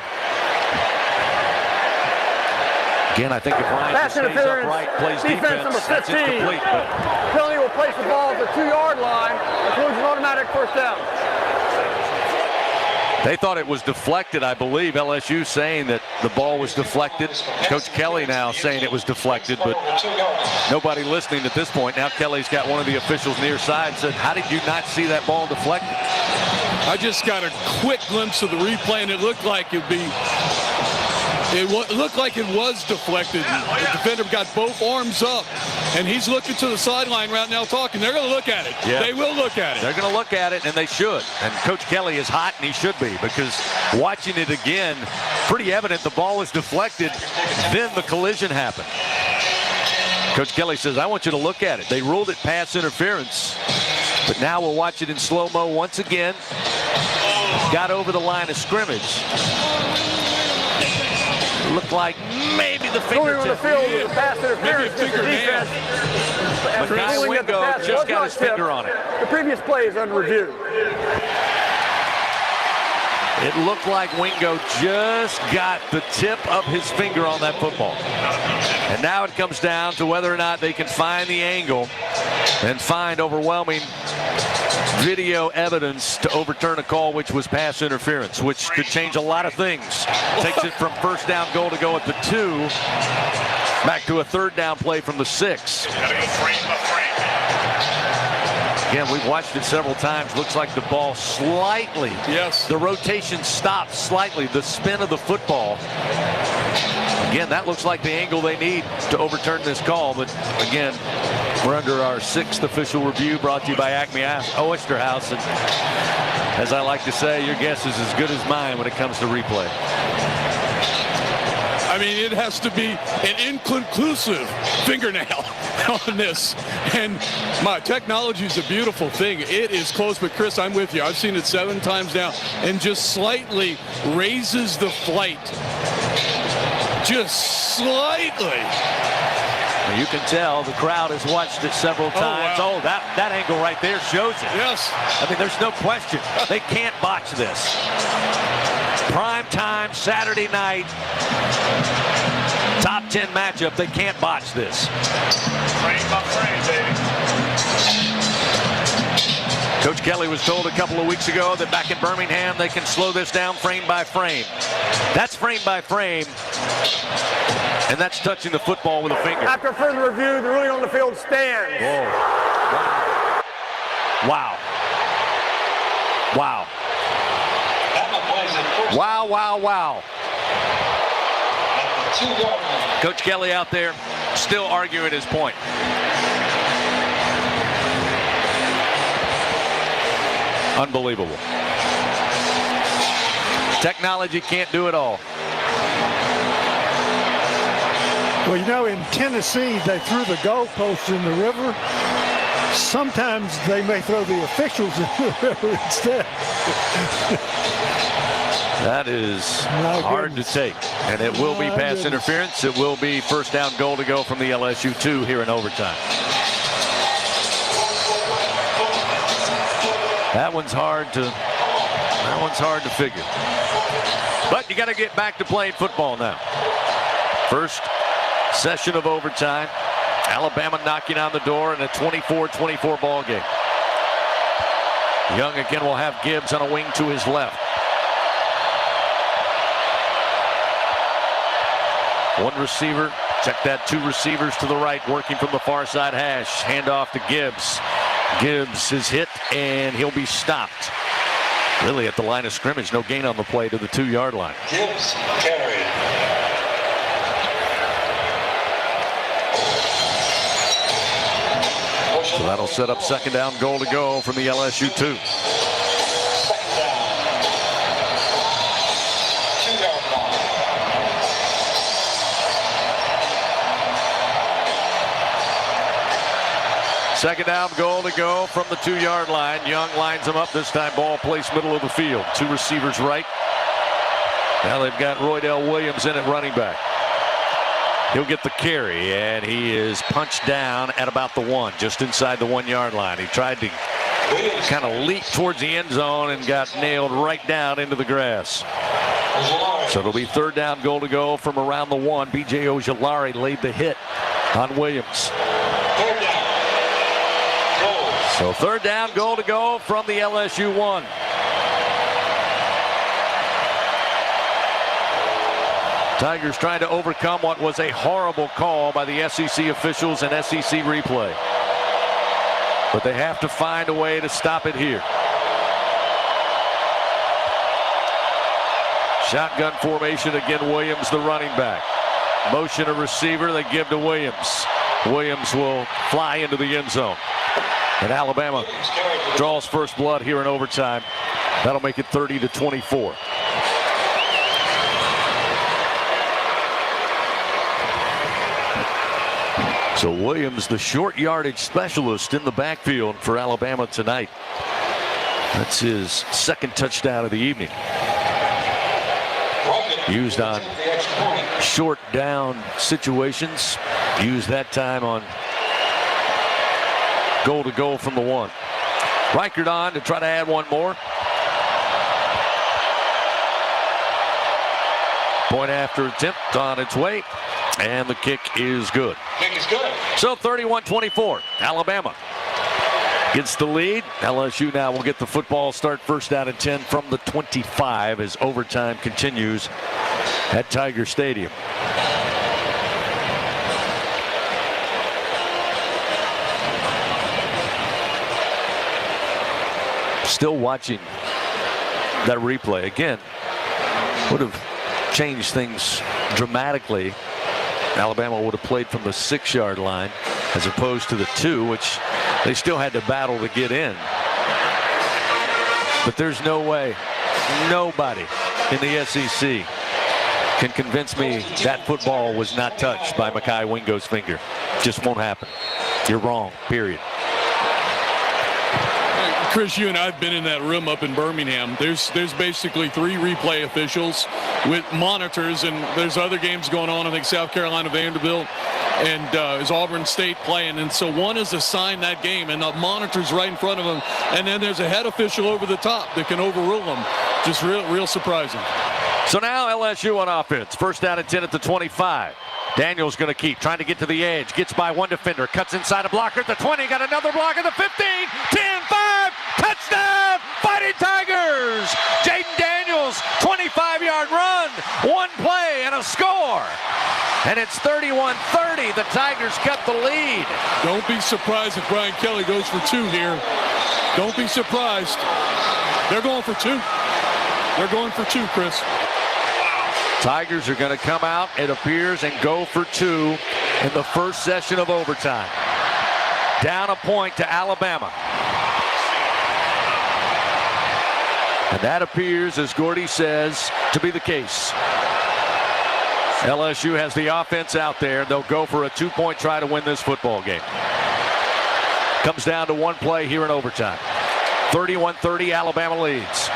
Again, I think if Ryan just stays upright, plays defense, number 15. that's incomplete. But penalty will place the ball at the 2-yard line, includes an automatic first down. they thought it was deflected, I believe. LSU saying that the ball was deflected. Coach Kelly now saying it was deflected, but nobody listening at this point. Now Kelly's got one of the officials near side, said, how did you not see that ball deflected? I just got a quick glimpse of the replay, and it looked like it looked like it was deflected. The defender got both arms up, and he's looking to the sideline right now talking. They're going to look at it. Yeah. They will look at it. They're going to look at it, and they should. And Coach Kelly is hot, and he should be, because watching it again, pretty evident the ball was deflected. Then the collision happened. Coach Kelly says, I want you to look at it. They ruled it pass interference, but now we'll watch it in slow-mo once again. Got over the line of scrimmage. Looked like maybe the fingertip. On the field with a pass interference Maybe a finger defense. But Guy Wingo just got his finger on it. The previous play is under review. It looked like Wingo just got the tip of his finger on that football. And now it comes down to whether or not they can find the angle and find overwhelming video evidence to overturn a call which was pass interference, which could change a lot of things. Takes it from first down goal to go at the 2 back to a third down play from the 6. Again, we've watched it several times. Looks like the ball slightly. Yes. The rotation stops slightly. The spin of the football. Again, that looks like the angle they need to overturn this call. But again, we're under our 6th official review, brought to you by Acme Oyster House. And as I like to say, your guess is as good as mine when it comes to replay. I mean, it has to be an inconclusive fingernail on this. And my technology is a beautiful thing. It is close, but Chris, I'm with you. I've seen it 7 times now, and just slightly raises the flight. Just slightly. You can tell the crowd has watched it several times. Oh, wow. That angle right there shows it. Yes. I mean, there's no question. They can't botch this. Prime time, Saturday night, top 10 matchup. They can't botch this. Frame by frame, baby. Coach Kelly was told a couple of weeks ago that back in Birmingham they can slow this down frame by frame. That's frame by frame, and that's touching the football with a finger. After further review, the ruling on the field stands. Whoa. Wow. Wow. Wow, wow, wow. Coach Kelly out there still arguing his point. Unbelievable. Technology can't do it all. Well, you know, in Tennessee, they threw the goalposts in the river. Sometimes they may throw the officials in the river instead. That is hard to take, and it will be pass interference. It will be first down goal to go from the LSU 2 here in overtime. That one's hard to figure. But you got to get back to playing football now. First session of overtime. Alabama knocking on the door in a 24-24 ball game. Young again will have Gibbs on a wing to his left. One receiver, check that, 2 receivers to the right, working from the far side hash. Handoff to Gibbs. Gibbs is hit, and he'll be stopped. Really at the line of scrimmage, no gain on the play to the 2-yard line. Gibbs carried. So that'll set up second down goal to go from the LSU 2. Second down goal to go from the 2-yard line. Young lines him up. This time ball placed middle of the field. 2 receivers right. Now they've got Roydell Williams in at running back. He'll get the carry, and he is punched down at about the 1, just inside the 1-yard line. He tried to kind of leap towards the end zone and got nailed right down into the grass. So it'll be 3rd down, goal to go from around the 1. B.J. Ojulari laid the hit on Williams. 3rd down. Goal. So 3rd down, goal to go from the LSU 1. Tigers trying to overcome what was a horrible call by the SEC officials and SEC replay. But they have to find a way to stop it here. Shotgun formation again, Williams the running back. Motion a receiver, they give to Williams. Williams will fly into the end zone. And Alabama draws first blood here in overtime. That'll make it 30-24. So Williams, the short yardage specialist in the backfield for Alabama tonight. That's his 2nd touchdown of the evening. Used on short down situations. Used that time on goal to go from the 1. Reichert on to try to add one more. Point after attempt on its way. And the kick is good. Kick is good. So 31-24. Alabama gets the lead. LSU now will get the football, start 1st down and 10 from the 25 as overtime continues at Tiger Stadium. Still watching that replay. Again, would have changed things dramatically. Alabama would have played from the 6-yard line as opposed to the 2, which they still had to battle to get in. But there's no way, nobody in the SEC can convince me that football was not touched by Mekhi Wingo's finger. Just won't happen. You're wrong, period. Chris, you and I have been in that room up in Birmingham. There's basically 3 replay officials with monitors, and there's other games going on. I think South Carolina, Vanderbilt, and is Auburn State playing. And so one is assigned that game, and the monitor's right in front of them. And then there's a head official over the top that can overrule them. Just real surprising. So now LSU on offense. 1st down and 10 at the 25. Daniels going to keep trying to get to the edge. Gets by one defender. Cuts inside a blocker at the 20. Got another block at the 15. 10-5. Touchdown. Fighting Tigers. Jaden Daniels. 25-yard run. 1 play and a score. And it's 31-30. The Tigers cut the lead. Don't be surprised if Brian Kelly goes for 2 here. Don't be surprised. They're going for 2. They're going for 2, Chris. Tigers are going to come out, it appears, and go for 2 in the first session of overtime. Down a point to Alabama. And that appears, as Gordy says, to be the case. LSU has the offense out there. They'll go for a 2-point try to win this football game. Comes down to 1 play here in overtime. 31-30, Alabama leads.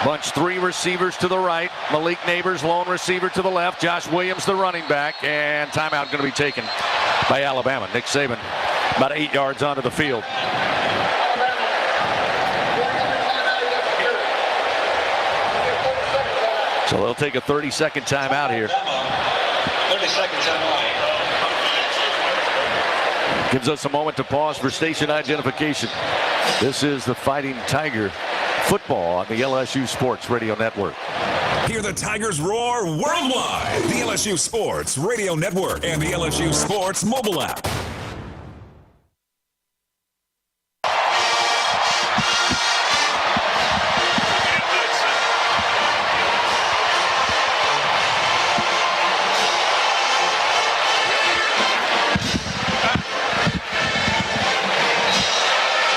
Bunch 3 receivers to the right. Malik Neighbors, lone receiver to the left. Josh Williams, the running back. And timeout going to be taken by Alabama. Nick Saban about 8 yards onto the field. So they'll take a 30-second timeout here. 30-second timeout. Gives us a moment to pause for station identification. This is the Fighting Tiger football on the LSU Sports Radio Network. Hear the Tigers roar worldwide. The LSU Sports Radio Network and the LSU Sports mobile app.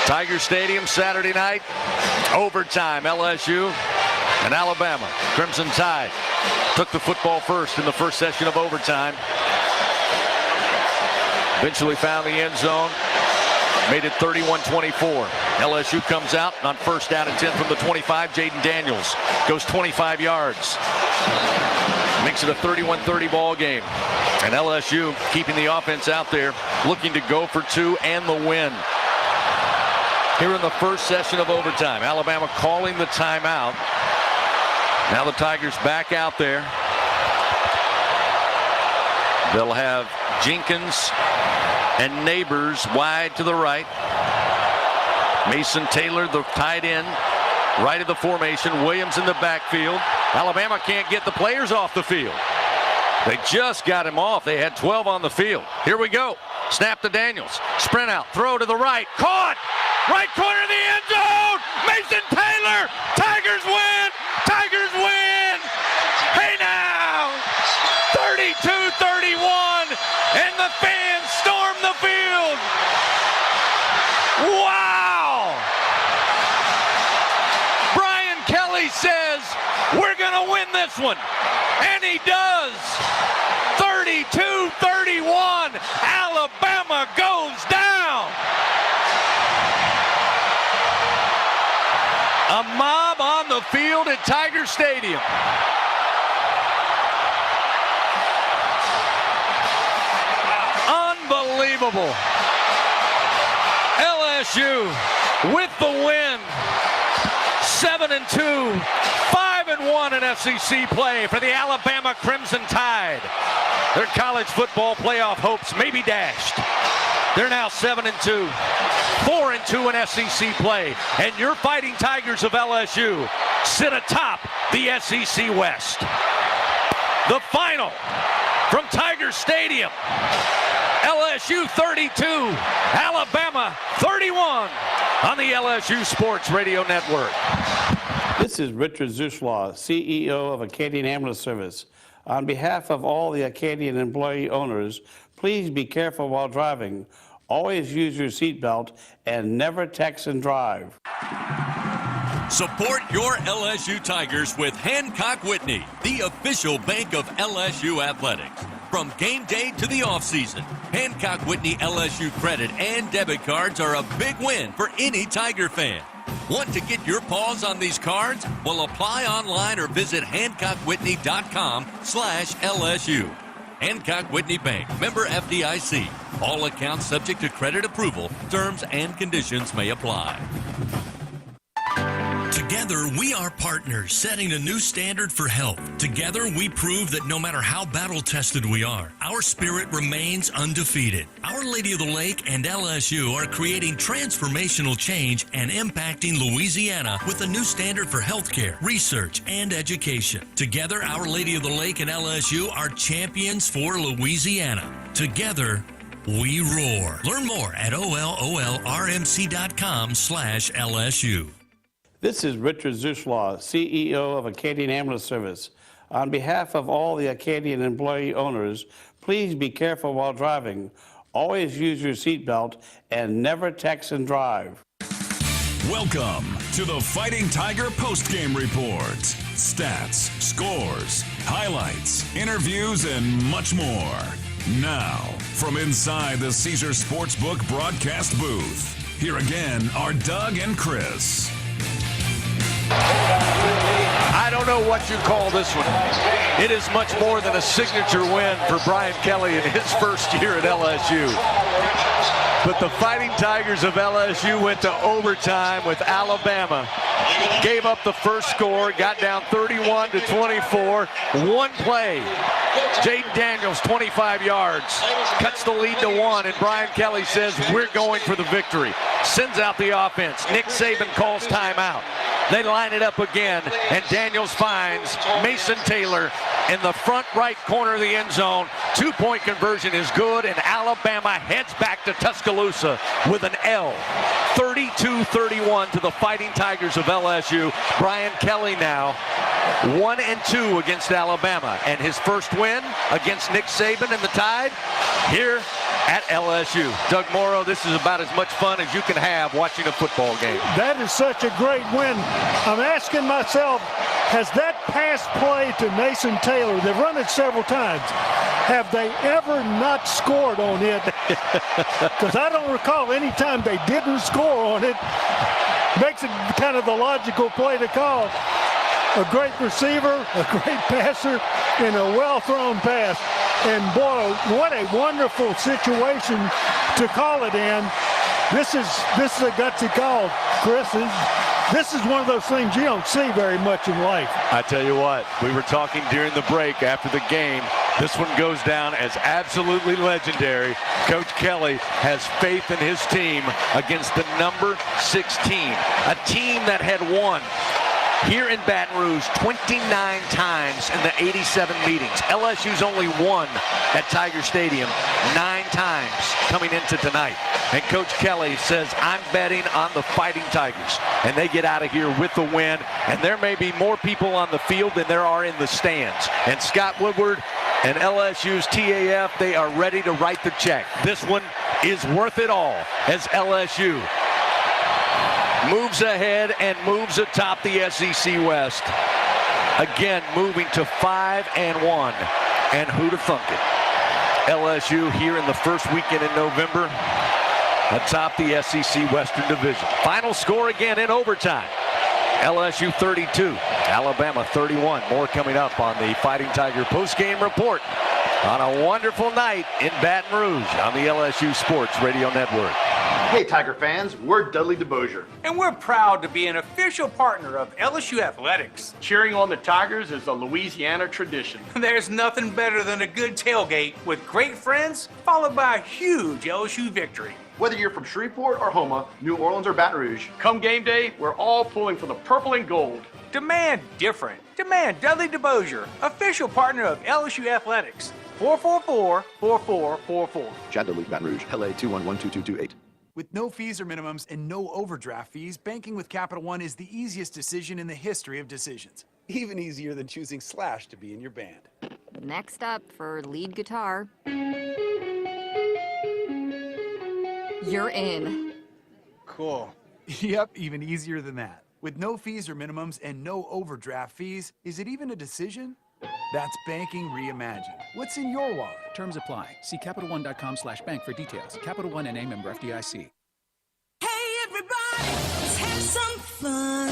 Tiger Stadium Saturday night, overtime. LSU and Alabama. Crimson Tide took the football first in the first session of overtime. Eventually found the end zone. made it 31-24. LSU comes out on first down and 10 from the 25. Jaden Daniels goes 25 yards. Makes it a 31-30 ball game. And LSU keeping the offense out there, looking to go for two and the win. Here in the first session of overtime, Alabama calling the timeout. Now the Tigers back out there. They'll have Jenkins and Neighbors wide to the right. Mason Taylor, the tight end, right of the formation. Williams in the backfield. Alabama can't get the players off the field. They just got him off. They had 12 on the field. Here we go. Snap to Daniels. Sprint out. Throw to the right. Caught. Right corner of the end zone. Mason Taylor. Tigers win. Tigers win. Hey now. 32-31. And the fans storm the field. Wow. Brian Kelly says, we're going to win this one. And he does. 32-31. Alabama goes down. A mob on the field at Tiger Stadium. Unbelievable. LSU with the win. 7-2, 5-1 in SEC play for the Alabama Crimson Tide. Their college football playoff hopes may be dashed. They're now 7-2, 4-2 in SEC play. And your Fighting Tigers of LSU sit atop the SEC West. The final from Tiger Stadium. LSU 32, Alabama 31 on the LSU Sports Radio Network. This is Richard Zuslaw, CEO of Acadian Ambulance Service. On behalf of all the Acadian employee owners, please be careful while driving. Always use your seatbelt and never text and drive. Support your LSU Tigers with Hancock Whitney, the official bank of LSU Athletics. From game day to the offseason, Hancock Whitney LSU credit and debit cards are a big win for any Tiger fan. Want to get your paws on these cards? Well, apply online or visit HancockWhitney.com/LSU. Hancock Whitney Bank, member FDIC. All accounts subject to credit approval. Terms and conditions may apply. Together, we are partners, setting a new standard for health. Together, we prove that no matter how battle-tested we are, our spirit remains undefeated. Our Lady of the Lake and LSU are creating transformational change and impacting Louisiana with a new standard for healthcare, research, and education. Together, Our Lady of the Lake and LSU are champions for Louisiana. Together, we roar. Learn more at ololrmc.com/LSU. This is Richard Zuslaw, CEO of Acadian Ambulance Service. On behalf of all the Acadian employee owners, please be careful while driving. Always use your seatbelt and never text and drive. Welcome to the Fighting Tiger postgame report. Stats, scores, highlights, interviews, and much more. Now, from inside the Caesar Sportsbook broadcast booth, here again are Doug and Chris. I don't know what you call this one. It is much more than a signature win for Brian Kelly in his first year at LSU. But the Fighting Tigers of LSU went to overtime with Alabama. Gave up the first score, got down 31-24. One play. Jaden Daniels, 25 yards, cuts the lead to 1, and Brian Kelly says, we're going for the victory. Sends out the offense. Nick Saban calls timeout. They line it up again, and Daniels finds Mason Taylor in the front right corner of the end zone. Two-point conversion is good, and Alabama heads back to Tuscaloosa with an L. 32-31 to the Fighting Tigers of LSU. Brian Kelly now 1-2 against Alabama, and his first win against Nick Saban and the Tide here at LSU. Doug Morrow, this is about as much fun as you can have watching a football game. That is such a great win. I'm asking myself, has that pass play to Mason Taylor, they've run it several times, have they ever not scored on it? Because I don't recall any time they didn't score on it. Makes it kind of the logical play to call. A great receiver, a great passer, and a well-thrown pass. And boy, what a wonderful situation to call it in. This is a gutsy call, Chris. This is one of those things you don't see very much in life. I tell you what, we were talking during the break after the game. This one goes down as absolutely legendary. Coach Kelly has faith in his team against the number 16, a team that had won here in Baton Rouge 29 times in the 87 meetings. LSU's only won at Tiger Stadium 9 times coming into tonight. And Coach Kelly says, I'm betting on the Fighting Tigers. And they get out of here with the win. And there may be more people on the field than there are in the stands. And Scott Woodward and LSU's TAF, they are ready to write the check. This one is worth it all as LSU moves ahead and moves atop the SEC West. Again, moving to 5-1. And who'd have thunk it? LSU here in the first weekend in November atop the SEC Western Division. Final score again in overtime. LSU 32, Alabama 31. More coming up on the Fighting Tiger postgame report on a wonderful night in Baton Rouge on the LSU Sports Radio Network. Hey Tiger fans, we're Dudley DeBosier. And we're proud to be an official partner of LSU Athletics. Cheering on the Tigers is a Louisiana tradition. There's nothing better than a good tailgate with great friends, followed by a huge LSU victory. Whether you're from Shreveport or Houma, New Orleans or Baton Rouge, come game day, we're all pulling for the purple and gold. Demand different. Demand Dudley DeBosier, official partner of LSU Athletics. 444-4444. Chad Dudley, Baton Rouge, LA 2112228. With no fees or minimums and no overdraft fees, banking with Capital One is the easiest decision in the history of decisions. Even easier than choosing Slash to be in your band. Next up for lead guitar. You're in. Cool. Yep, even easier than that. With no fees or minimums and no overdraft fees, is it even a decision? That's banking reimagined. What's in your wallet? Terms apply. See CapitalOne.com/bank for details. Capital One N.A. member FDIC. Hey everybody, let's have some fun.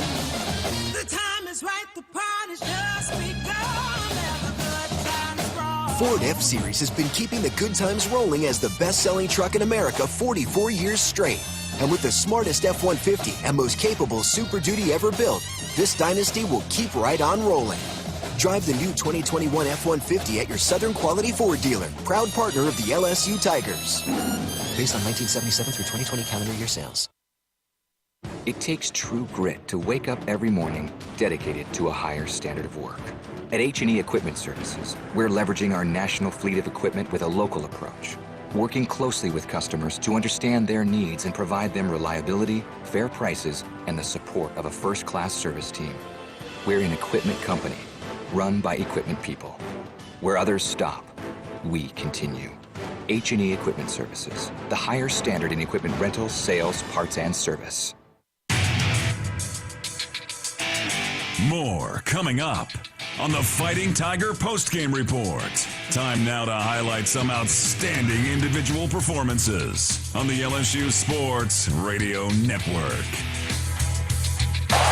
The time is right, the party's just begun. Have a good time, strong. Ford F-Series has been keeping the good times rolling as the best-selling truck in America 44 years straight. And with the smartest F-150 and most capable Super Duty ever built, this dynasty will keep right on rolling. Drive the new 2021 F-150 at your Southern Quality Ford dealer, proud partner of the LSU Tigers. Based on 1977 through 2020 calendar year sales. It takes true grit to wake up every morning dedicated to a higher standard of work. At H&E Equipment Services, we're leveraging our national fleet of equipment with a local approach, working closely with customers to understand their needs and provide them reliability, fair prices, and the support of a first-class service team. We're an equipment company, run by equipment people. Where others stop, we continue. H&E Equipment Services, the higher standard in equipment rentals, sales, parts, and service. More coming up on the Fighting Tiger postgame report. Time now to highlight some outstanding individual performances on the LSU Sports Radio Network.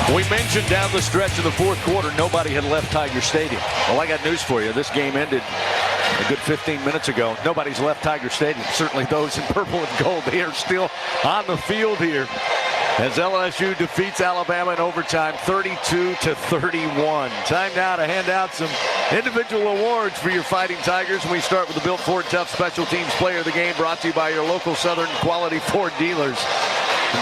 We mentioned down the stretch of the fourth quarter, nobody had left Tiger Stadium. Well, I got news for you. This game ended a good 15 minutes ago. Nobody's left Tiger Stadium. Certainly those in purple and gold, they are still on the field here as LSU defeats Alabama in overtime 32-31. Time now to hand out some individual awards for your Fighting Tigers. And we start with the Built Ford Tough Special Teams Player of the Game, brought to you by your local Southern Quality Ford dealers.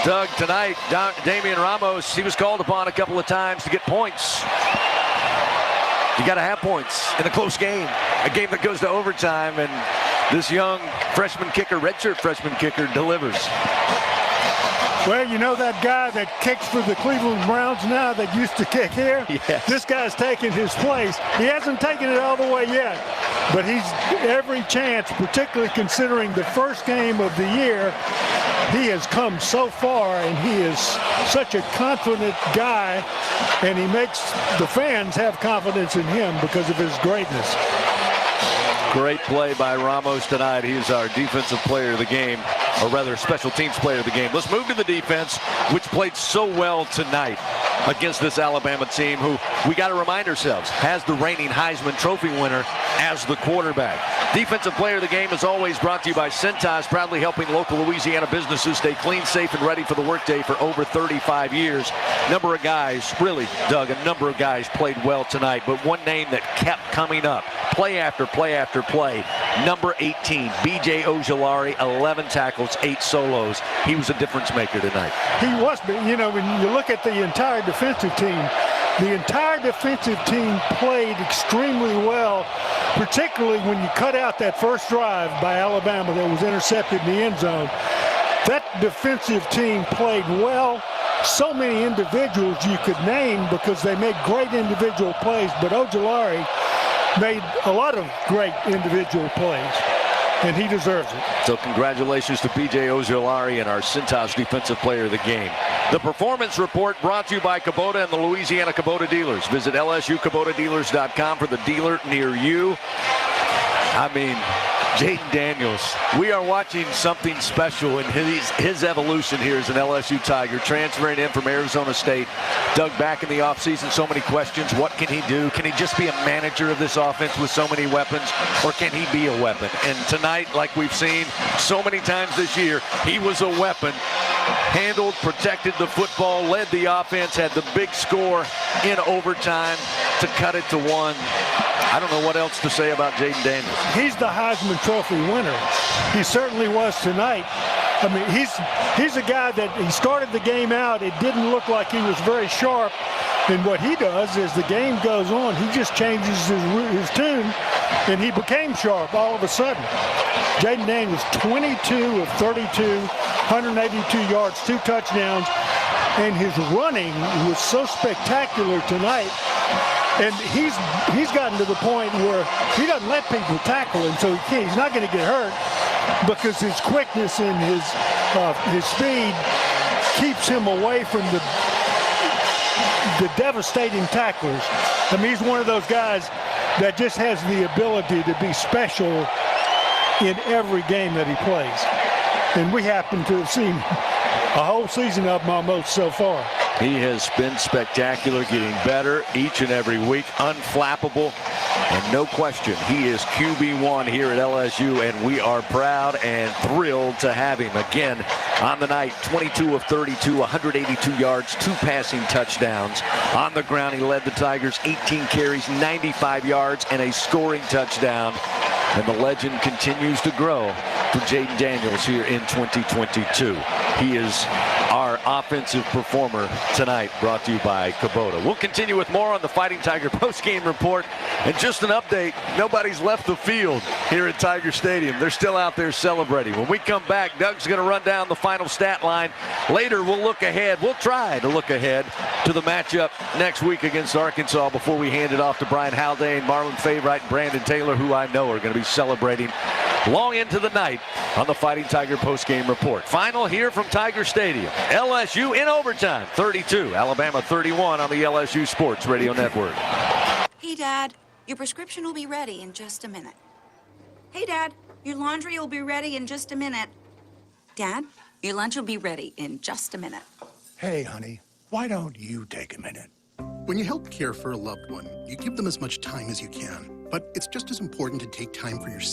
Doug, tonight, Damian Ramos, he was called upon a couple of times to get points. You got to have points in a close game, a game that goes to overtime, and this young freshman kicker, redshirt freshman kicker, delivers. Well, you know that guy that kicks for the Cleveland Browns now that used to kick here? Yes. This guy's taking his place. He hasn't taken it all the way yet, but he's every chance, particularly considering the first game of the year. He has come so far, and he is such a confident guy, and he makes the fans have confidence in him because of his greatness. Great play by Ramos tonight. He's our defensive player of the game, or rather special teams player of the game. Let's move to the defense, which played so well tonight against this Alabama team, who we got to remind ourselves has the reigning Heisman Trophy winner as the quarterback. Defensive player of the game is always brought to you by Cintas, proudly helping local Louisiana businesses stay clean, safe, and ready for the workday for over 35 years. Number of guys, really, Doug, a number of guys played well tonight, but one name that kept coming up, play after play after play, number 18, B.J. Ojulari, 11 tackles, 8 solos. He was a difference maker tonight. He was, but you know, when you look at the entire defensive team, the entire defensive team played extremely well, particularly when you cut out that first drive by Alabama that was intercepted in the end zone. That defensive team played well. So many individuals you could name because they made great individual plays, but Ojulari made a lot of great individual plays, and he deserves it. So congratulations to B.J. Ojulari and our Cintas Defensive Player of the Game. The Performance Report brought to you by Kubota and the Louisiana Kubota Dealers. Visit LSUKubotaDealers.com for the dealer near you. I mean, Jaden Daniels, we are watching something special in his evolution here as an LSU Tiger, transferring in from Arizona State. Doug, back in the offseason, so many questions. What can he do? Can he just be a manager of this offense with so many weapons, or can he be a weapon? And tonight, like we've seen so many times this year, he was a weapon. Handled, protected the football, led the offense, had the big score in overtime to cut it to 1. I don't know what else to say about Jaden Daniels. He's the Heisman Trophy winner. He certainly was tonight. I mean, he's a guy that he started the game out. It didn't look like he was very sharp. And what he does is the game goes on, he just changes his tune, and he became sharp all of a sudden. Jaden Daniels, 22 of 32, 182 yards, 2 touchdowns, and his running was so spectacular tonight. And he's gotten to the point where he doesn't let people tackle him, so he's not going to get hurt because his quickness and his speed keeps him away from the devastating tacklers. I mean, he's one of those guys that just has the ability to be special in every game that he plays. And we happen to have seen a whole season of him almost so far. He has been spectacular, getting better each and every week, unflappable, and no question, he is QB1 here at LSU, and we are proud and thrilled to have him. Again, on the night, 22 of 32, 182 yards, 2 passing touchdowns. On the ground, he led the Tigers, 18 carries, 95 yards, and a scoring touchdown. And the legend continues to grow for Jaden Daniels here in 2022. He is our offensive performer tonight, brought to you by Kubota. We'll continue with more on the Fighting Tiger post-game report. And just an update, nobody's left the field here at Tiger Stadium. They're still out there celebrating. When we come back, Doug's going to run down the final stat line. Later, we'll look ahead. We'll try to look ahead to the matchup next week against Arkansas before we hand it off to Brian Haldane, Marlon Favorite, and Brandon Taylor, who I know are going to be celebrating long into the night on the Fighting Tiger post-game report. Final here from Tiger Stadium. LSU in overtime, 32, Alabama 31 on the LSU Sports Radio Network. Hey, Dad, your prescription will be ready in just a minute. Hey, Dad, your laundry will be ready in just a minute. Dad, your lunch will be ready in just a minute. Hey, honey, why don't you take a minute? When you help care for a loved one, you give them as much time as you can. But it's just as important to take time for yourself.